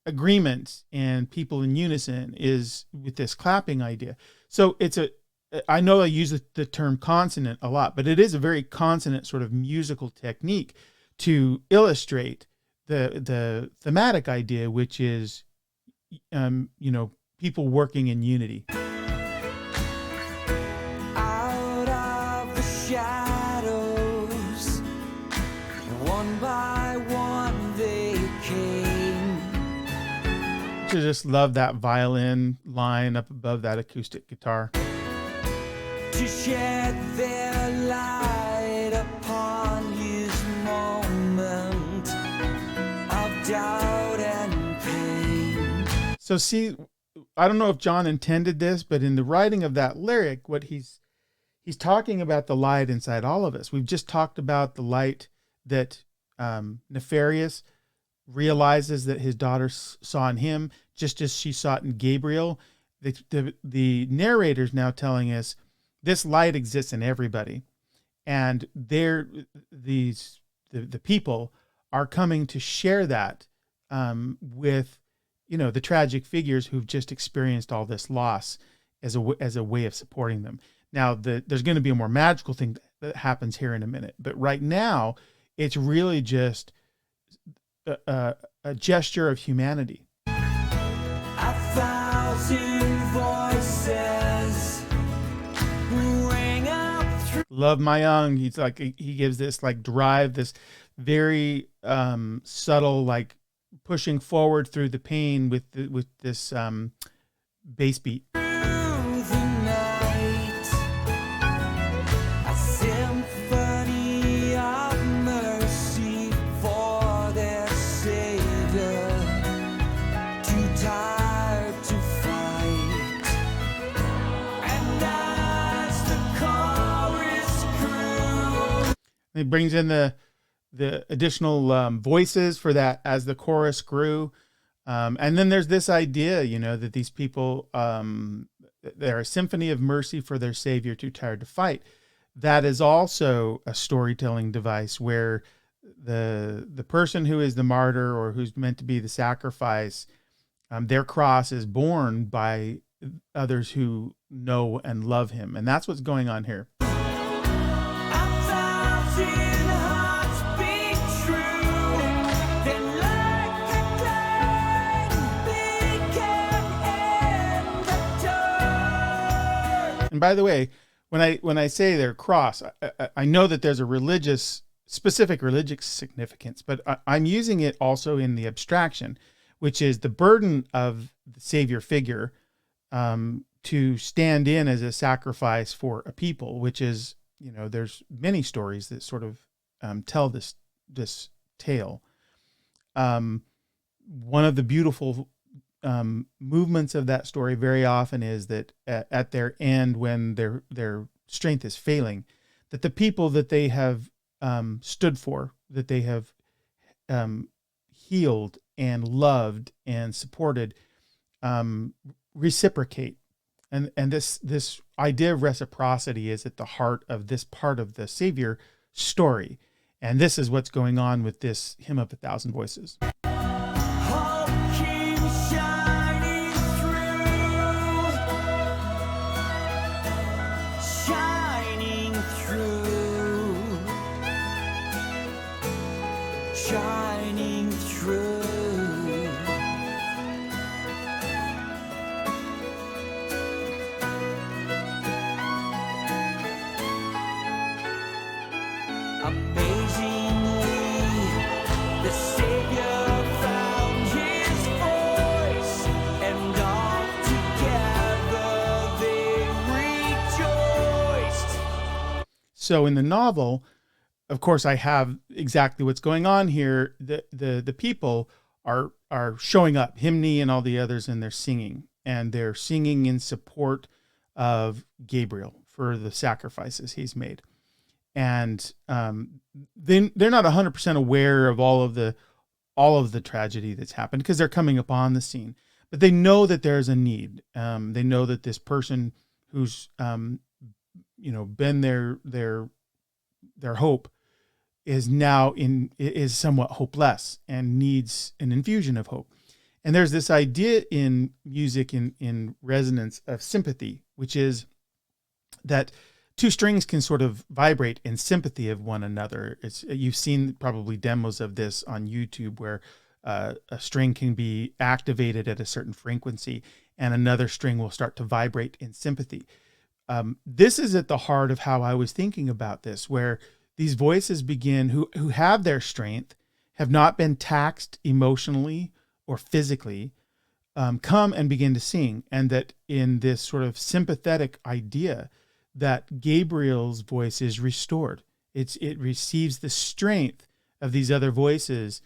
agreement and people in unison is with this clapping idea. So I know I use the term consonant a lot, but it is a very consonant sort of musical technique to illustrate the thematic idea, which is, people working in unity. Out of the shadows, one by one they came. I just love that violin line up above that acoustic guitar. To shed their light upon his moment of doubt and pain. So see, I don't know if John intended this, but in the writing of that lyric, what he's talking about the light inside all of us. We've just talked about the light that Nefarious realizes that his daughter saw in him, just as she saw it in Gabriel. The narrator's now telling us this light exists in everybody, and the people are coming to share that with the tragic figures who've just experienced all this loss as a way of supporting them. Now, there's going to be a more magical thing that happens here in a minute, but right now it's really just a gesture of humanity. 1,000 voices ring up through. Love my young. He's like, he gives this like drive, this very subtle, like pushing forward through the pain with this bass beat. It brings in the additional voices for that as the chorus grew. And then there's this idea, that these people, they're a symphony of mercy for their savior too tired to fight. That is also a storytelling device where the person who is the martyr or who's meant to be the sacrifice, their cross is borne by others who know and love him. And that's what's going on here. And by the way, when I say their cross, I know that there's a specific religious significance, but I'm using it also in the abstraction, which is the burden of the savior figure to stand in as a sacrifice for a people, which is, there's many stories that sort of tell this tale. One of the beautiful movements of that story very often is that at their end, when their strength is failing, that the people that they have stood for, that they have healed and loved and supported, reciprocate. And this idea of reciprocity is at the heart of this part of the Savior story. And this is what's going on with this Hymn of 1,000 Voices. Shining through. Amazingly, the Savior So in the novel, of course, I have exactly what's going on here. The people are showing up, Hymne and all the others, and they're singing. And they're singing in support of Gabriel for the sacrifices he's made. And they're not 100% aware of all of the tragedy that's happened, because they're coming upon the scene. But they know that there's a need. They know that this person who's been their hope is now is somewhat hopeless and needs an infusion of hope. And there's this idea in music in resonance of sympathy, which is that two strings can sort of vibrate in sympathy of one another. You've seen probably demos of this on YouTube where a string can be activated at a certain frequency and another string will start to vibrate in sympathy. This is at the heart of how I was thinking about this, where these voices begin, who have their strength, have not been taxed emotionally or physically, come and begin to sing. And that in this sort of sympathetic idea that Gabriel's voice is restored. It receives the strength of these other voices.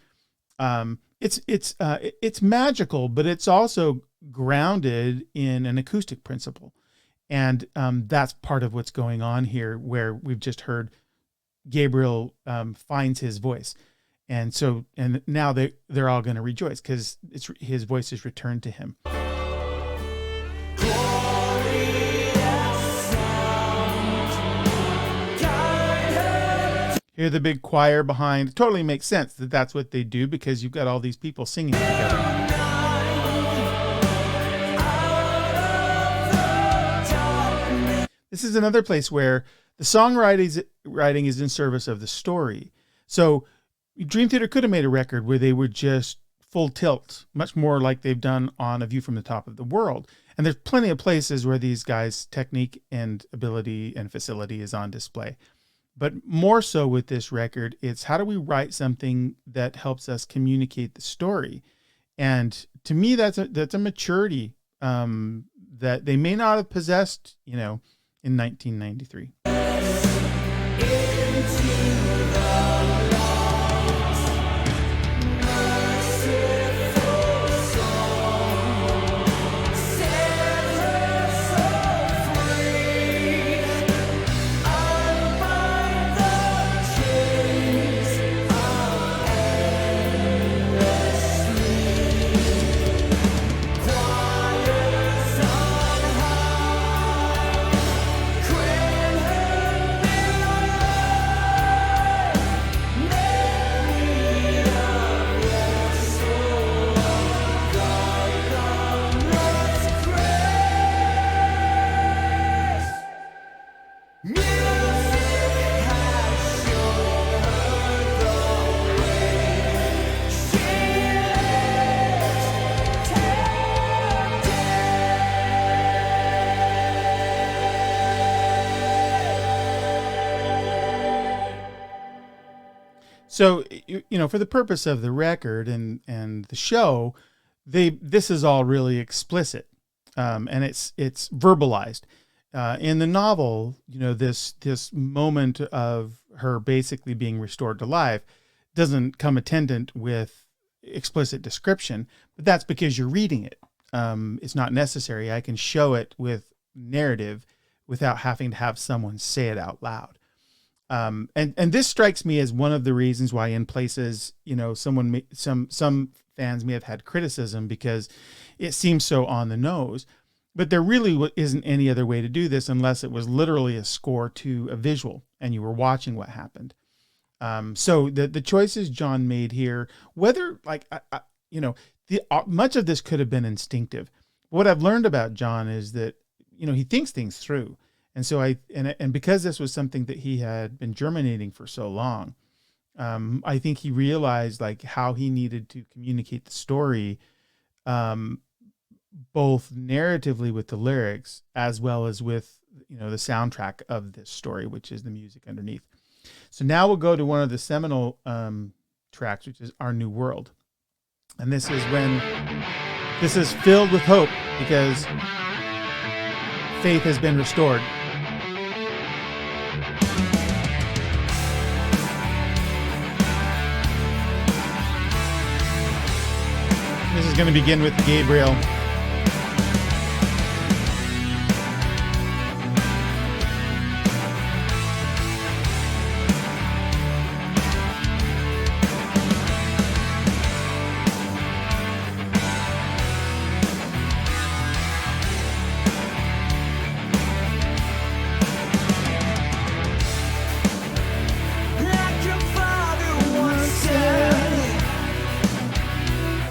It's magical, but it's also grounded in an acoustic principle. And that's part of what's going on here, where we've just heard Gabriel finds his voice. And now they're all going to rejoice because his voice is returned to him. Hear the big choir behind. It totally makes sense that that's what they do, because you've got all these people singing together. This is another place where the songwriting is in service of the story. So Dream Theater could have made a record where they were just full tilt, much more like they've done on A View from the Top of the World. And there's plenty of places where these guys' technique and ability and facility is on display. But more so with this record, it's how do we write something that helps us communicate the story? And to me, that's a maturity that they may not have possessed, in 1993. So, for the purpose of the record and the show, this is all really explicit, and it's verbalized. In the novel, this moment of her basically being restored to life doesn't come attendant with explicit description, but that's because you're reading it. It's not necessary. I can show it with narrative without having to have someone say it out loud. And this strikes me as one of the reasons why in places, some fans may have had criticism because it seems so on the nose, but there really isn't any other way to do this unless it was literally a score to a visual and you were watching what happened. So the choices John made here, whether much of this could have been instinctive. What I've learned about John is that, he thinks things through. And so and because this was something that he had been germinating for so long, I think he realized how he needed to communicate the story, both narratively with the lyrics as well as with, the soundtrack of this story, which is the music underneath. So now we'll go to one of the seminal tracks, which is Our New World. And this is filled with hope because faith has been restored. going to begin with Gabriel. Like your father once said,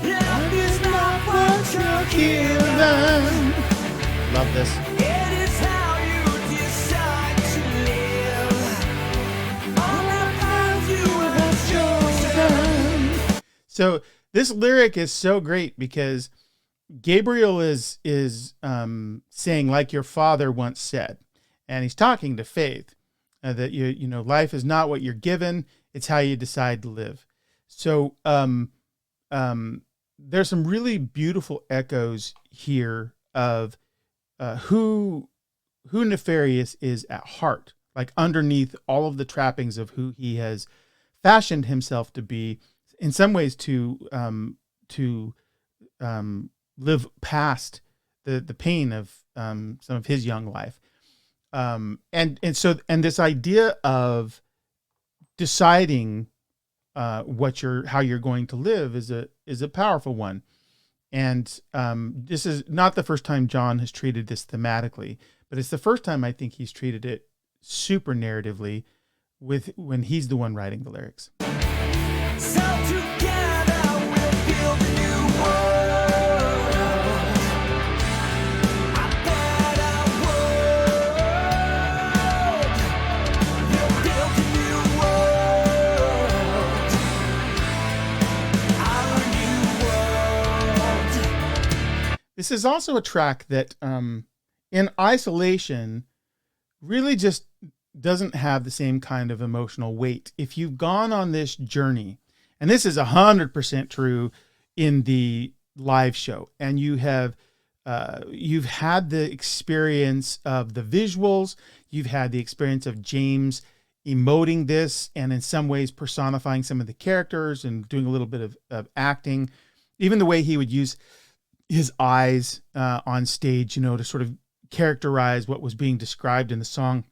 life is not what you're given. Love this. It is how you decide to live on the path you have chosen. So this lyric is so great because Gabriel is saying, like your father once said, and he's talking to Faith, that you know life is not what you're given, it's how you decide to live. So there's some really beautiful echoes here of who Nefarious is at heart, like underneath all of the trappings of who he has fashioned himself to be, in some ways to live past the pain of some of his young life. And this idea of deciding how you're going to live is a powerful one. And this is not the first time John has treated this thematically, but it's the first time I think he's treated it super narratively when he's the one writing the lyrics. So together we'll build a new world, a better world. We'll build a new world, our new world. This is also a track that in isolation really just doesn't have the same kind of emotional weight. If you've gone on this journey, and this is 100% true in the live show, and you've had the experience of the visuals, you've had the experience of James emoting this and in some ways personifying some of the characters and doing a little bit of acting, even the way he would use his eyes on stage, to sort of characterize what was being described in the song.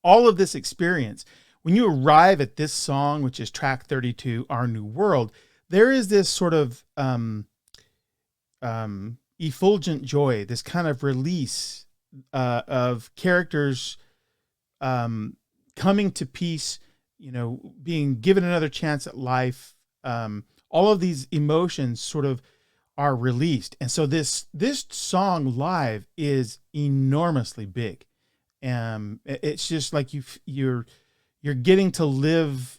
All of this experience, when you arrive at this song, which is track 32, Our New World, there is this sort of effulgent joy, this kind of release of characters coming to peace, being given another chance at life. All of these emotions sort of are released. And so this song live is enormously big. It's just like you're getting to live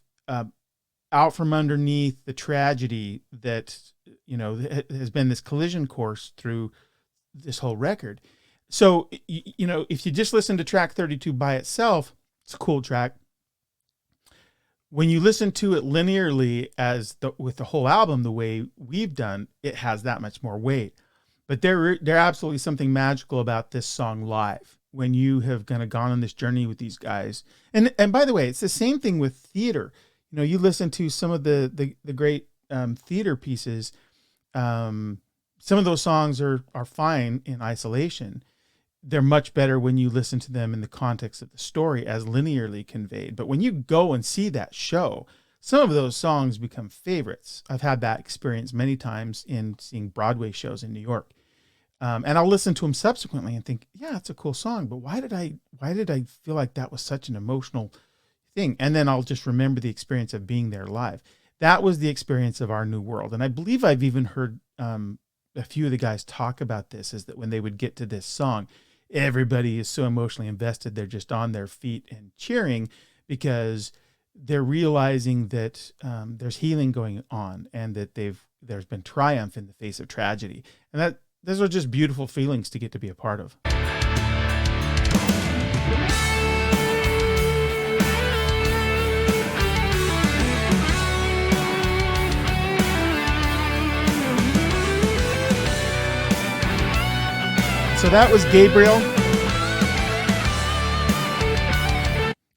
out from underneath the tragedy that has been this collision course through this whole record. So if you just listen to track 32 by itself, it's a cool track. When you listen to it linearly with the whole album the way we've done, it has that much more weight. But there absolutely something magical about this song live when you have kind of gone on this journey with these guys. And by the way, it's the same thing with theater. You listen to some of the great theater pieces. Some of those songs are fine in isolation. They're much better when you listen to them in the context of the story as linearly conveyed. But when you go and see that show, some of those songs become favorites. I've had that experience many times in seeing Broadway shows in New York. And I'll listen to them subsequently and think, yeah, it's a cool song, but why did I feel like that was such an emotional thing? And then I'll just remember the experience of being there live. That was the experience of Our New World. And I believe I've even heard a few of the guys talk about this, is that when they would get to this song, everybody is so emotionally invested. They're just on their feet and cheering because they're realizing that there's healing going on and that there's been triumph in the face of tragedy. And those are just beautiful feelings to get to be a part of. So that was Gabriel.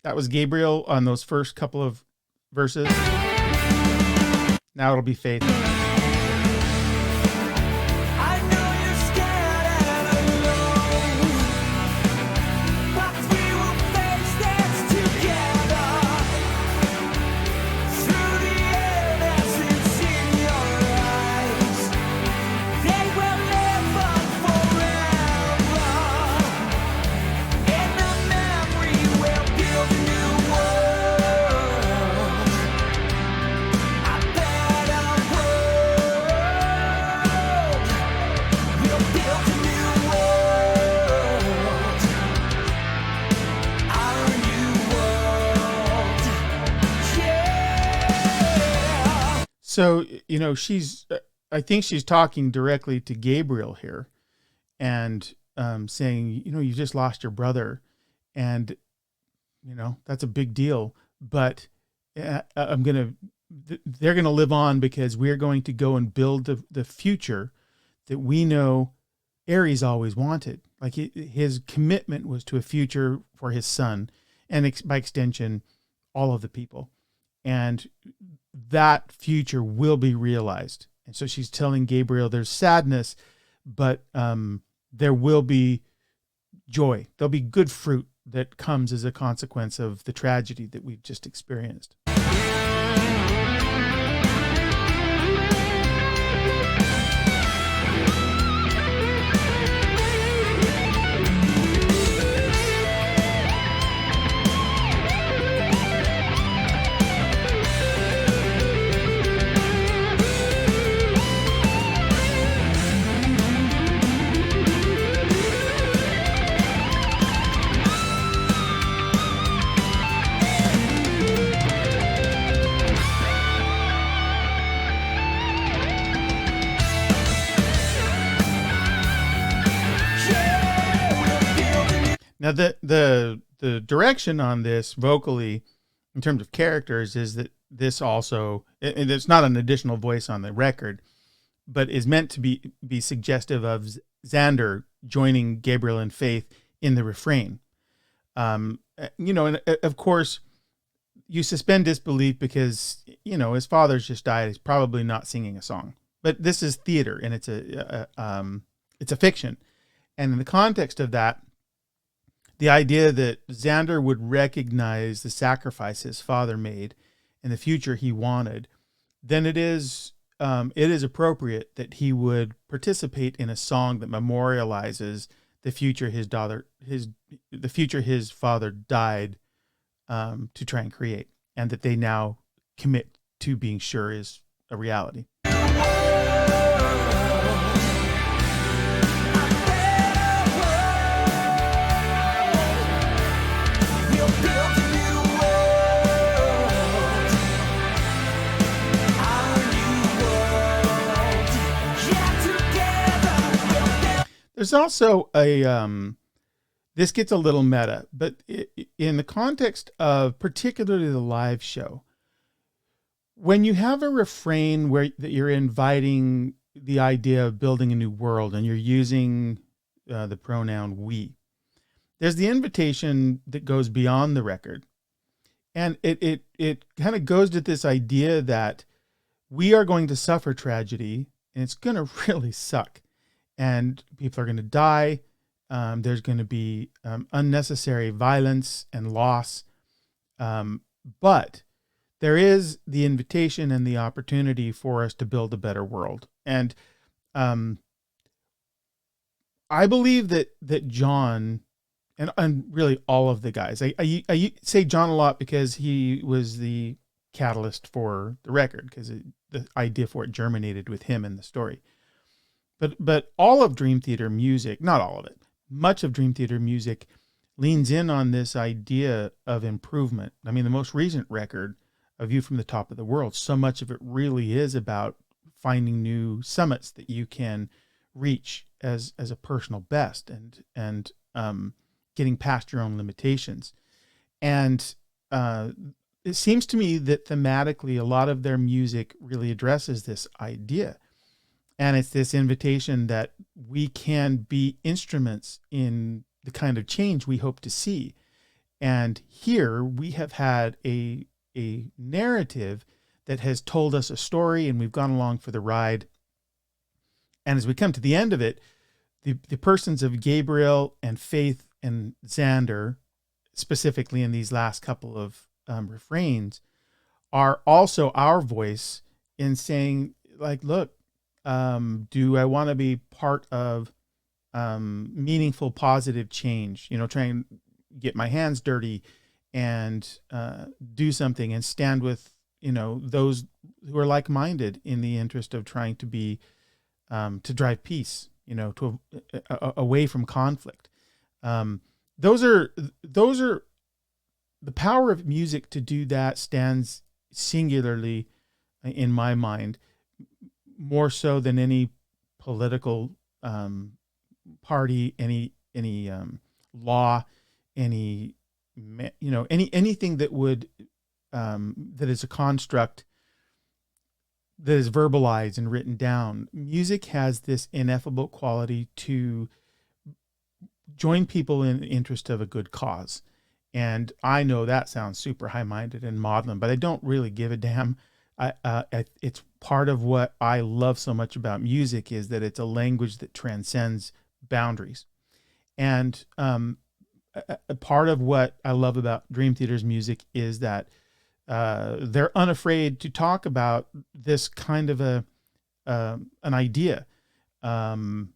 That was Gabriel on those first couple of verses. Now it'll be Faith. So, I think she's talking directly to Gabriel here and saying, you just lost your brother, and, that's a big deal, but they're going to live on because we're going to go and build the future that we know Ares always wanted. Like his commitment was to a future for his son and by extension, all of the people. And that future will be realized. And so she's telling Gabriel there's sadness, but there will be joy. There'll be good fruit that comes as a consequence of the tragedy that we've just experienced. Now, the direction on this vocally, in terms of characters, is that this also, and it's not an additional voice on the record, but is meant to be suggestive of Xander joining Gabriel and Faith in the refrain. And of course, you suspend disbelief because, his father's just died. He's probably not singing a song. But this is theater, and it's a fiction. And in the context of that, the idea that Xander would recognize the sacrifice his father made and the future he wanted, then it is appropriate that he would participate in a song that memorializes the future the future his father died to try and create, and that they now commit to being sure is a reality. There's also this gets a little meta, but in the context of particularly the live show, when you have a refrain that you're inviting the idea of building a new world and you're using the pronoun we, there's the invitation that goes beyond the record. And it kind of goes to this idea that we are going to suffer tragedy and it's going to really suck. And people are going to die. There's going to be unnecessary violence and loss. But there is the invitation and the opportunity for us to build a better world. And I believe that John, and really all of the guys, I say John a lot because he was the catalyst for the record, because the idea for it germinated with him in the story. But all of Dream Theater music, not all of it, much of Dream Theater music leans in on this idea of improvement. I mean, the most recent record, A View from the Top of the World, so much of it really is about finding new summits that you can reach as a personal best and getting past your own limitations. And it seems to me that thematically, a lot of their music really addresses this idea. And it's this invitation that we can be instruments in the kind of change we hope to see. And here we have had a narrative that has told us a story, and we've gone along for the ride. And as we come to the end of it, the persons of Gabriel and Faith and Xander, specifically in these last couple of refrains, are also our voice in saying, like, look, do I want to be part of meaningful, positive change? Try and get my hands dirty and do something and stand with, those who are like-minded in the interest of trying to be, to drive peace, to away from conflict. Those are the power of music to do that stands singularly in my mind, more so than any political party, any law, anything that would that is a construct that is verbalized and written down. Music has this ineffable quality to join people in the interest of a good cause. And I know that sounds super high-minded and maudlin, but I don't really give a damn. It's part of what I love so much about music is that it's a language that transcends boundaries. And a part of what I love about Dream Theater's music is that they're unafraid to talk about this kind of an idea. And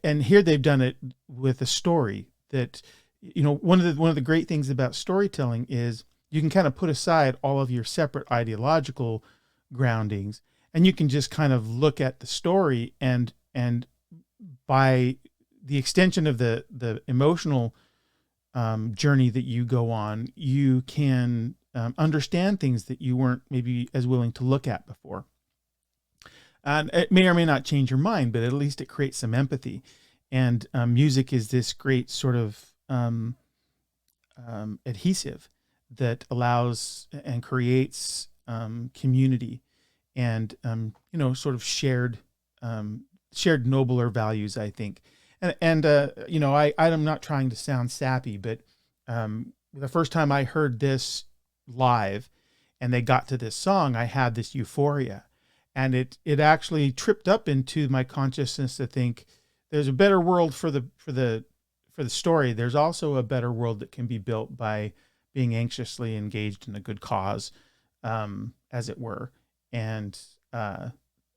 here they've done it with a story that, one of the great things about storytelling is you can kind of put aside all of your separate ideological groundings, and you can just kind of look at the story, and by the extension of the emotional journey that you go on, you can understand things that you weren't maybe as willing to look at before. And it may or may not change your mind, but at least it creates some empathy. And music is this great sort of adhesive that allows and creates community and sort of shared nobler values, I think. And I'm not trying to sound sappy, but the first time I heard this live and they got to this song, I had this euphoria, and it actually tripped up into my consciousness to think there's a better world for the story. There's also a better world that can be built by being anxiously engaged in a good cause, as it were. And,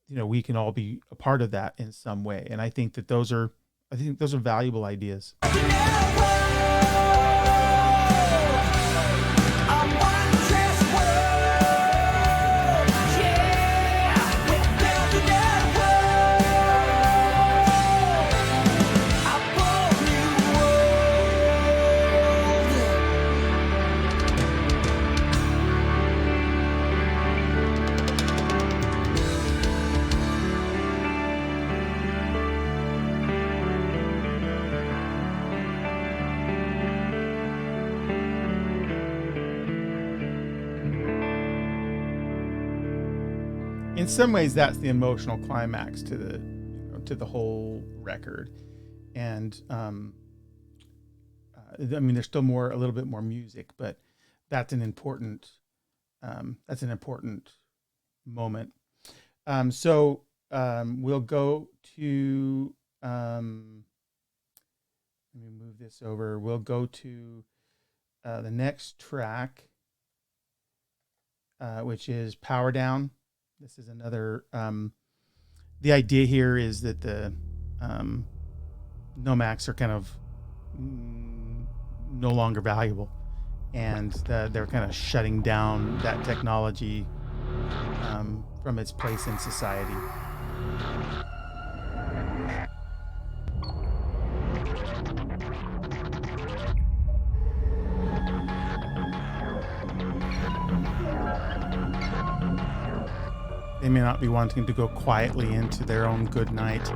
we can all be a part of that in some way. And I think that those are valuable ideas. In some ways, that's the emotional climax to the whole record, and there's still a little bit more music, but that's an important moment. So we'll go to let me move this over. We'll go to the next track, which is Power Down. This is another, the idea here is that the Nomax are kind of no longer valuable, and they're kind of shutting down that technology from its place in society. They may not be wanting to go quietly into their own good night.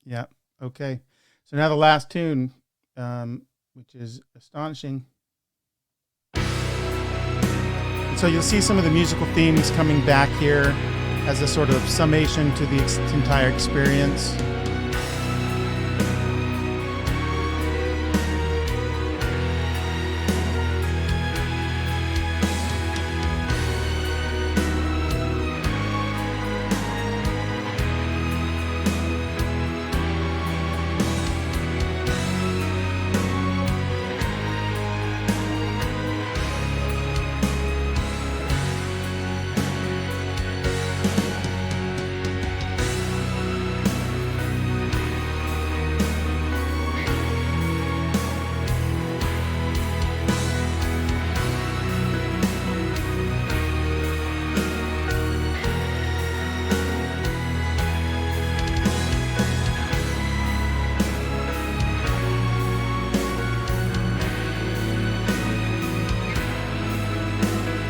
Yeah. Okay. So now the last tune, which is Astonishing. So you'll see some of the musical themes coming back here as a sort of summation to the entire experience.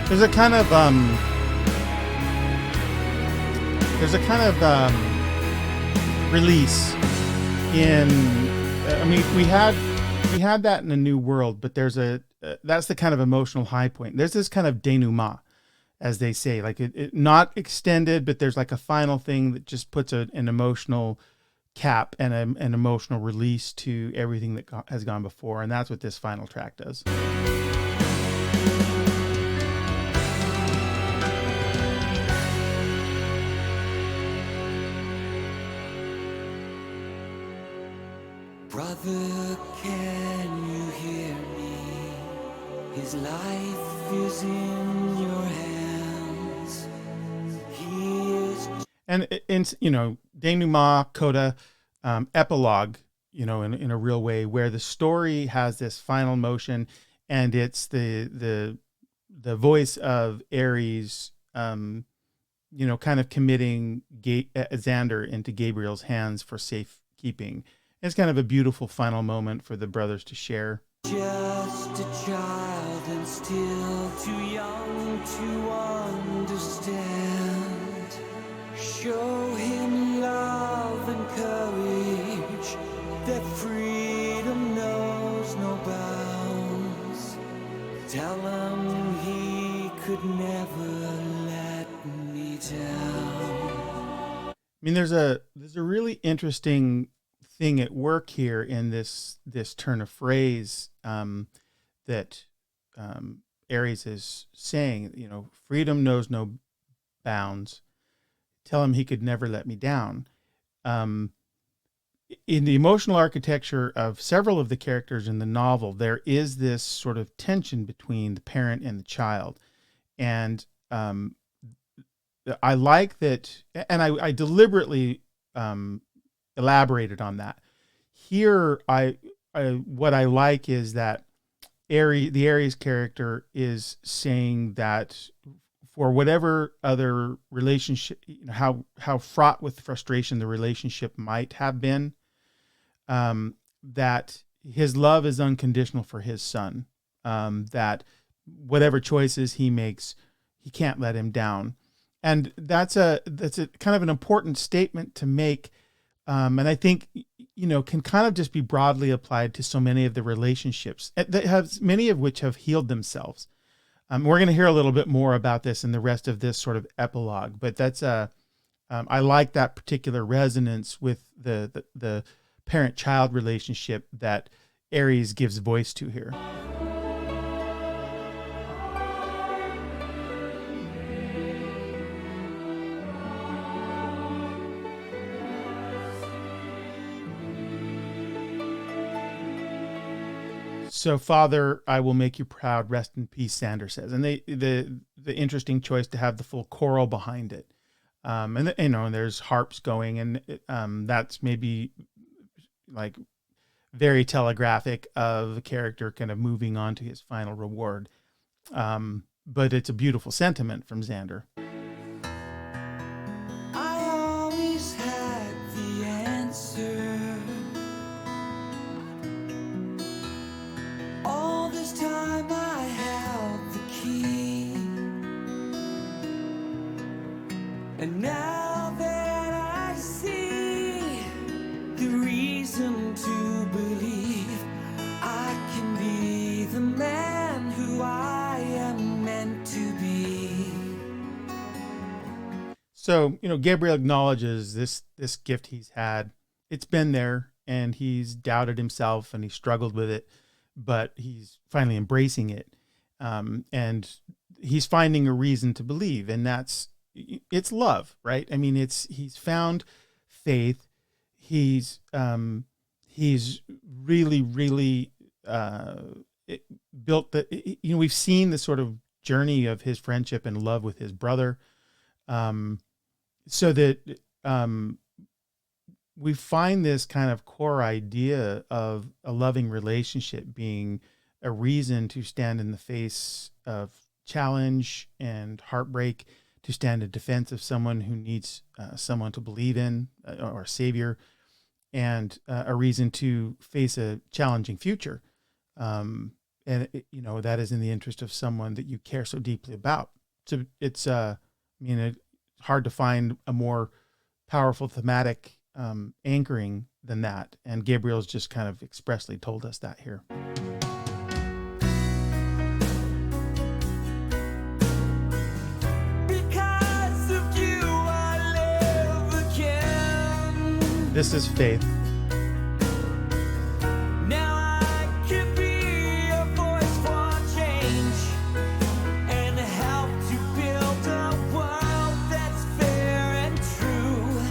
There's a kind of release in. I mean, we had that in A New World, but there's that's the kind of emotional high point. There's this kind of denouement, as they say, like it not extended, but there's like a final thing that just puts an emotional cap and an emotional release to everything that has gone before, and that's what this final track does. Brother, can you hear me? His life is in your hands. He is. And denouement, coda, epilogue, in a real way, where the story has this final motion, and it's the voice of Ares, kind of committing Xander into Gabriel's hands for safekeeping. It's kind of a beautiful final moment for the brothers to share. Just a child and still too young to understand. Show him love and courage, that freedom knows no bounds. Tell him he could never let me down. I mean, there's a really interesting thing at work here in this turn of phrase, that Ares is saying, freedom knows no bounds. Tell him he could never let me down. In the emotional architecture of several of the characters in the novel, there is this sort of tension between the parent and the child. And I like that, and I deliberately elaborated on that. Here, what I like is that the Ares character is saying that for whatever other relationship, how fraught with frustration the relationship might have been, that his love is unconditional for his son, that whatever choices he makes, he can't let him down. And that's a kind of an important statement to make. And I think, can kind of just be broadly applied to so many of the relationships that have, many of which have healed themselves. We're going to hear a little bit more about this in the rest of this sort of epilogue, but that's I like that particular resonance with the parent-child relationship that Ares gives voice to here. So, Father, I will make you proud. Rest in peace, Xander says. And the interesting choice to have the full choral behind it. And there's harps going, and that's maybe like very telegraphic of the character kind of moving on to his final reward. But it's a beautiful sentiment from Xander. I always had the answer. All this time I held the key. And now that I see the reason to believe I can be the man who I am meant to be. So, Gabriel acknowledges this gift he's had. It's been there, and he's doubted himself, and he struggled with it, but he's finally embracing it. And he's finding a reason to believe, and it's love, right? I mean, he's found faith. He's really, really built we've seen the sort of journey of his friendship and love with his brother. So that we find this kind of core idea of a loving relationship being a reason to stand in the face of challenge and heartbreak, to stand in defense of someone who needs someone to believe in, or a savior, and a reason to face a challenging future. And that is in the interest of someone that you care so deeply about. So it's hard to find a more powerful thematic anchoring than that. And Gabriel's just kind of expressly told us that here. Because of you, I live again. This is faith. Now I can be a voice for change and help to build a world that's fair and true,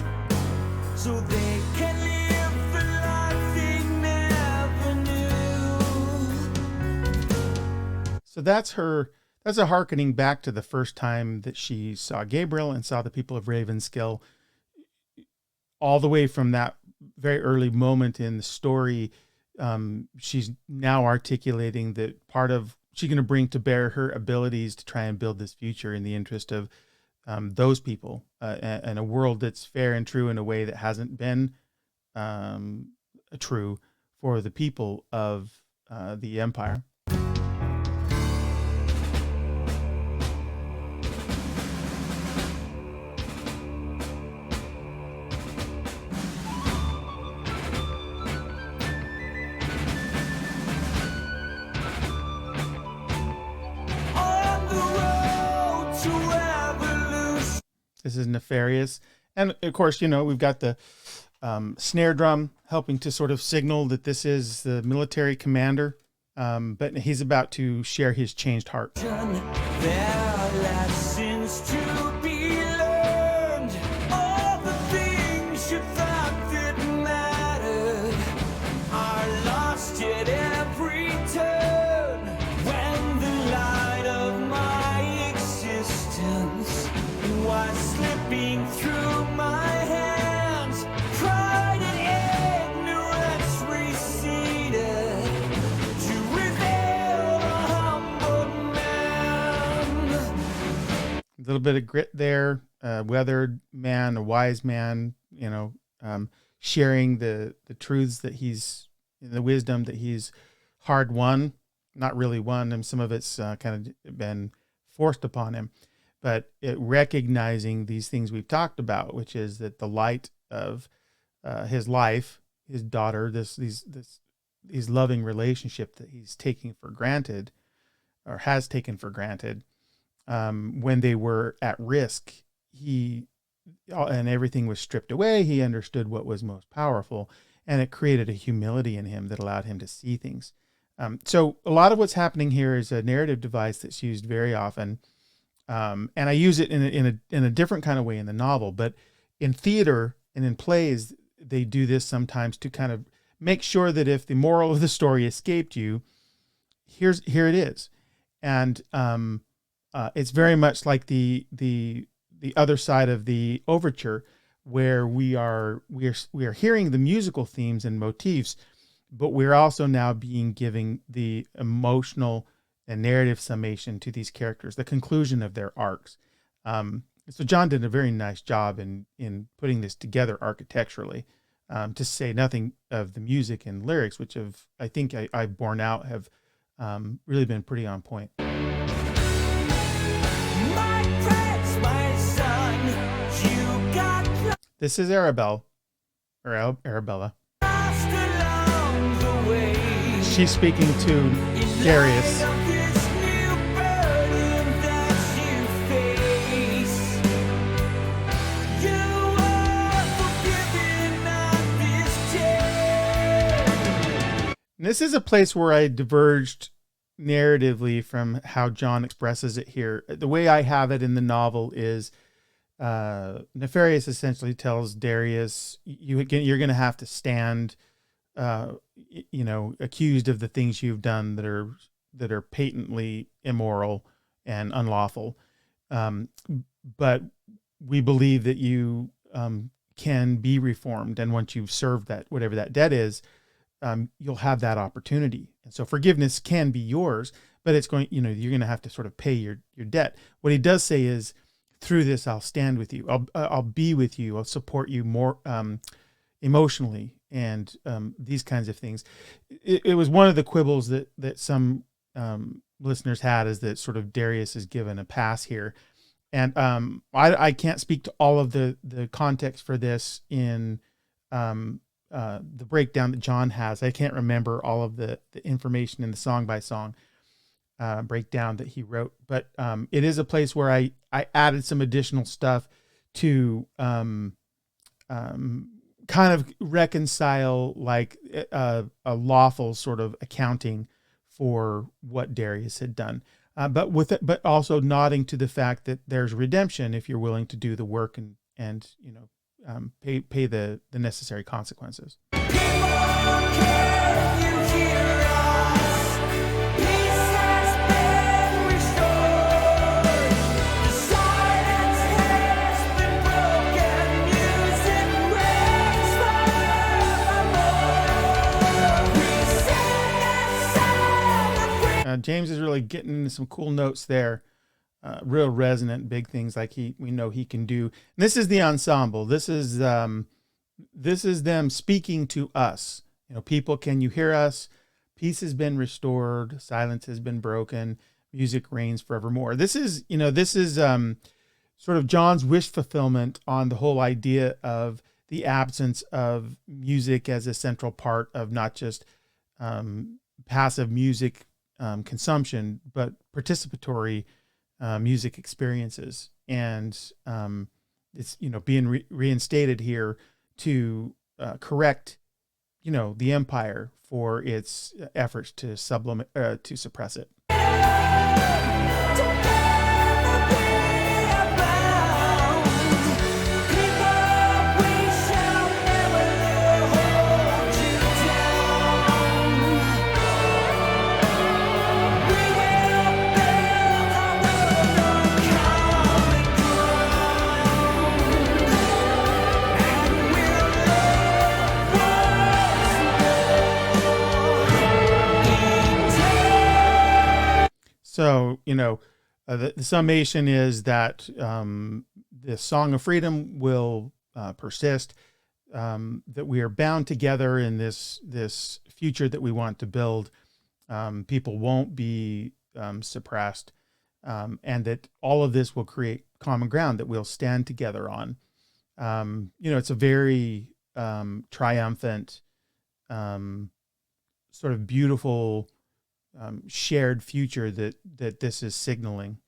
so they can live the life they never knew. So that's a hearkening back to the first time that she saw Gabriel and saw the people of Ravenskill, all the way from that very early moment in the story. She's now articulating that part of she's going to bring to bear her abilities to try and build this future in the interest of those people and a world that's fair and true in a way that hasn't been true for the people of the Empire. This is nefarious. And of course, we've got the snare drum helping to sort of signal that this is the military commander. But he's about to share his changed heart. There are lessons to be learned. All the things you thought that mattered are lost at every turn. When the light of my existence was slipping through my hands, pride and ignorance receded to reveal a humbled man. A little bit of grit there, weathered man, a wise man, sharing the truths that the wisdom that he's hard won, not really won, and some of it's kind of been forced upon him. But recognizing these things we've talked about, which is that the light of his life, his daughter, these loving relationship that he's taking for granted, or has taken for granted, when they were at risk, and everything was stripped away, he understood what was most powerful, and it created a humility in him that allowed him to see things. So a lot of what's happening here is a narrative device that's used very often. And I use it in a different kind of way in the novel, but in theater and in plays, they do this sometimes to kind of make sure that if the moral of the story escaped you, here it is. And it's very much like the other side of the overture, where we are hearing the musical themes and motifs, but we're also now giving the emotional and narrative summation to these characters, the conclusion of their arcs. So John did a very nice job in putting this together architecturally, to say nothing of the music and lyrics, which I think I've borne out, have really been pretty on point. My prince, my son, you got This is Arabella. lost along the way. She's speaking to Darius. Of this new burden that you face, you are forgiven on this day. And this is a place where I diverged narratively from how John expresses it here. The way I have it in the novel is Nefarious essentially tells Darius, you're going to have to stand, accused of the things you've done that are patently immoral and unlawful. But we believe that you can be reformed. And once you've served that, whatever that debt is, you'll have that opportunity. And so forgiveness can be yours, but it's going, you're going to have to sort of pay your debt. What he does say is, through this, I'll stand with you. I'll be with you. I'll support you more emotionally, and these kinds of things. It was one of the quibbles that some listeners had is that sort of Darius is given a pass here. And I can't speak to all of the context for this in the breakdown that John has. I can't remember all of the information in the song by song breakdown that he wrote, but it is a place where I added some additional stuff to kind of reconcile like a lawful sort of accounting for what Darius had done. But also nodding to the fact that there's redemption if you're willing to do the work and pay the necessary consequences. James is really getting some cool notes there, real resonant, big things like we know he can do. And this is the ensemble. This is them speaking to us. People, can you hear us? Peace has been restored. Silence has been broken. Music reigns forevermore. This is sort of John's wish fulfillment on the whole idea of the absence of music as a central part of not just passive music consumption, but participatory music experiences. And it's being reinstated here to correct the empire for its efforts to suppress it. So, the summation is that the Song of Freedom will persist, that we are bound together in this future that we want to build. People won't be suppressed, and that all of this will create common ground that we'll stand together on. It's a very triumphant, sort of beautiful, shared future that this is signaling.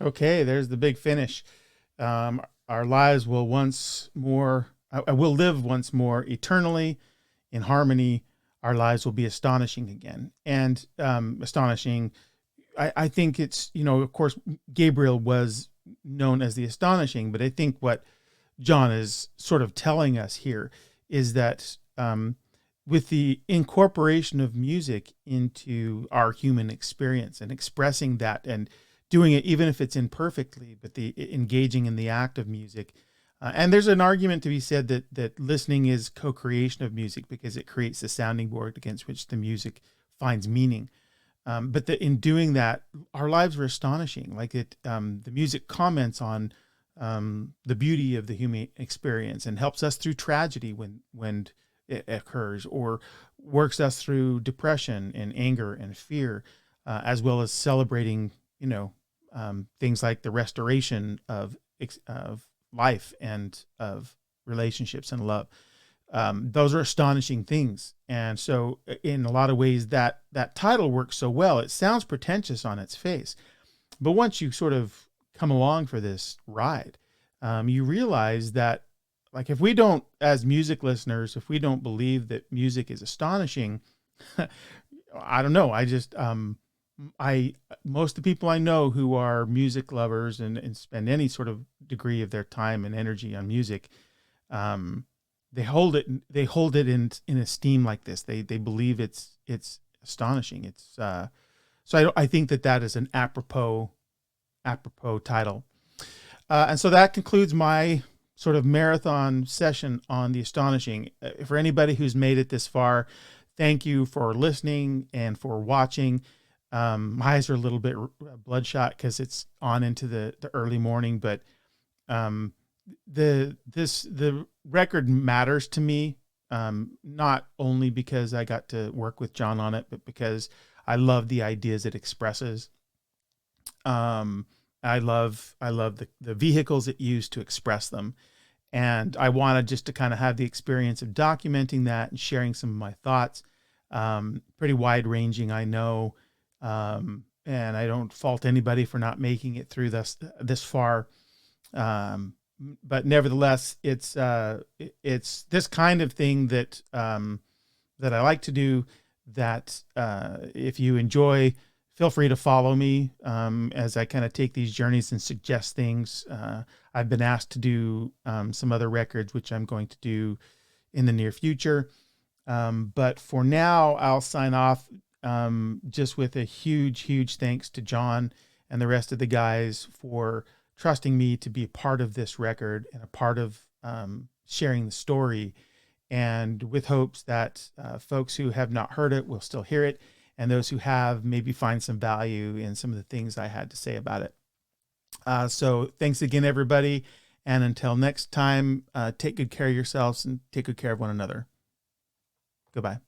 Okay, there's the big finish. Our lives will will live once more eternally in harmony. Our lives will be astonishing again. And astonishing, I think it's, of course, Gabriel was known as the Astonishing, but I think what John is sort of telling us here is that with the incorporation of music into our human experience and expressing that and doing it, even if it's imperfectly, but the engaging in the act of music. And there's an argument to be said that listening is co-creation of music because it creates the sounding board against which the music finds meaning. But in doing that, our lives were astonishing. Like the music comments on the beauty of the human experience and helps us through tragedy when it occurs, or works us through depression and anger and fear, as well as celebrating things like the restoration of life and of relationships and love. Those are astonishing things. And so in a lot of ways that title works so well. It sounds pretentious on its face, but once you sort of come along for this ride, you realize that, like, if we don't, as music listeners, if we don't believe that music is astonishing, I don't know. Most of the people I know who are music lovers and spend any sort of degree of their time and energy on music, they hold it in esteem like this. They believe it's astonishing. So I think that is an apropos title. And so that concludes my sort of marathon session on the Astonishing. For anybody who's made it this far, thank you for listening and for watching. My eyes are a little bit bloodshot because it's on into the early morning, but the record matters to me, not only because I got to work with John on it, but because I love the ideas it expresses. I love the vehicles it used to express them. And I wanted just to kind of have the experience of documenting that and sharing some of my thoughts. Pretty wide ranging, I know. And I don't fault anybody for not making it through this far. But nevertheless, it's this kind of thing that that I like to do. That if you enjoy, feel free to follow me as I kind of take these journeys and suggest things. I've been asked to do some other records, which I'm going to do in the near future. But for now, I'll sign off just with a huge thanks to John and the rest of the guys for trusting me to be a part of this record and a part of sharing the story, and with hopes that folks who have not heard it will still hear it, and those who have maybe find some value in some of the things I had to say about it. So thanks again, everybody. And until next time, take good care of yourselves and take good care of one another. Goodbye.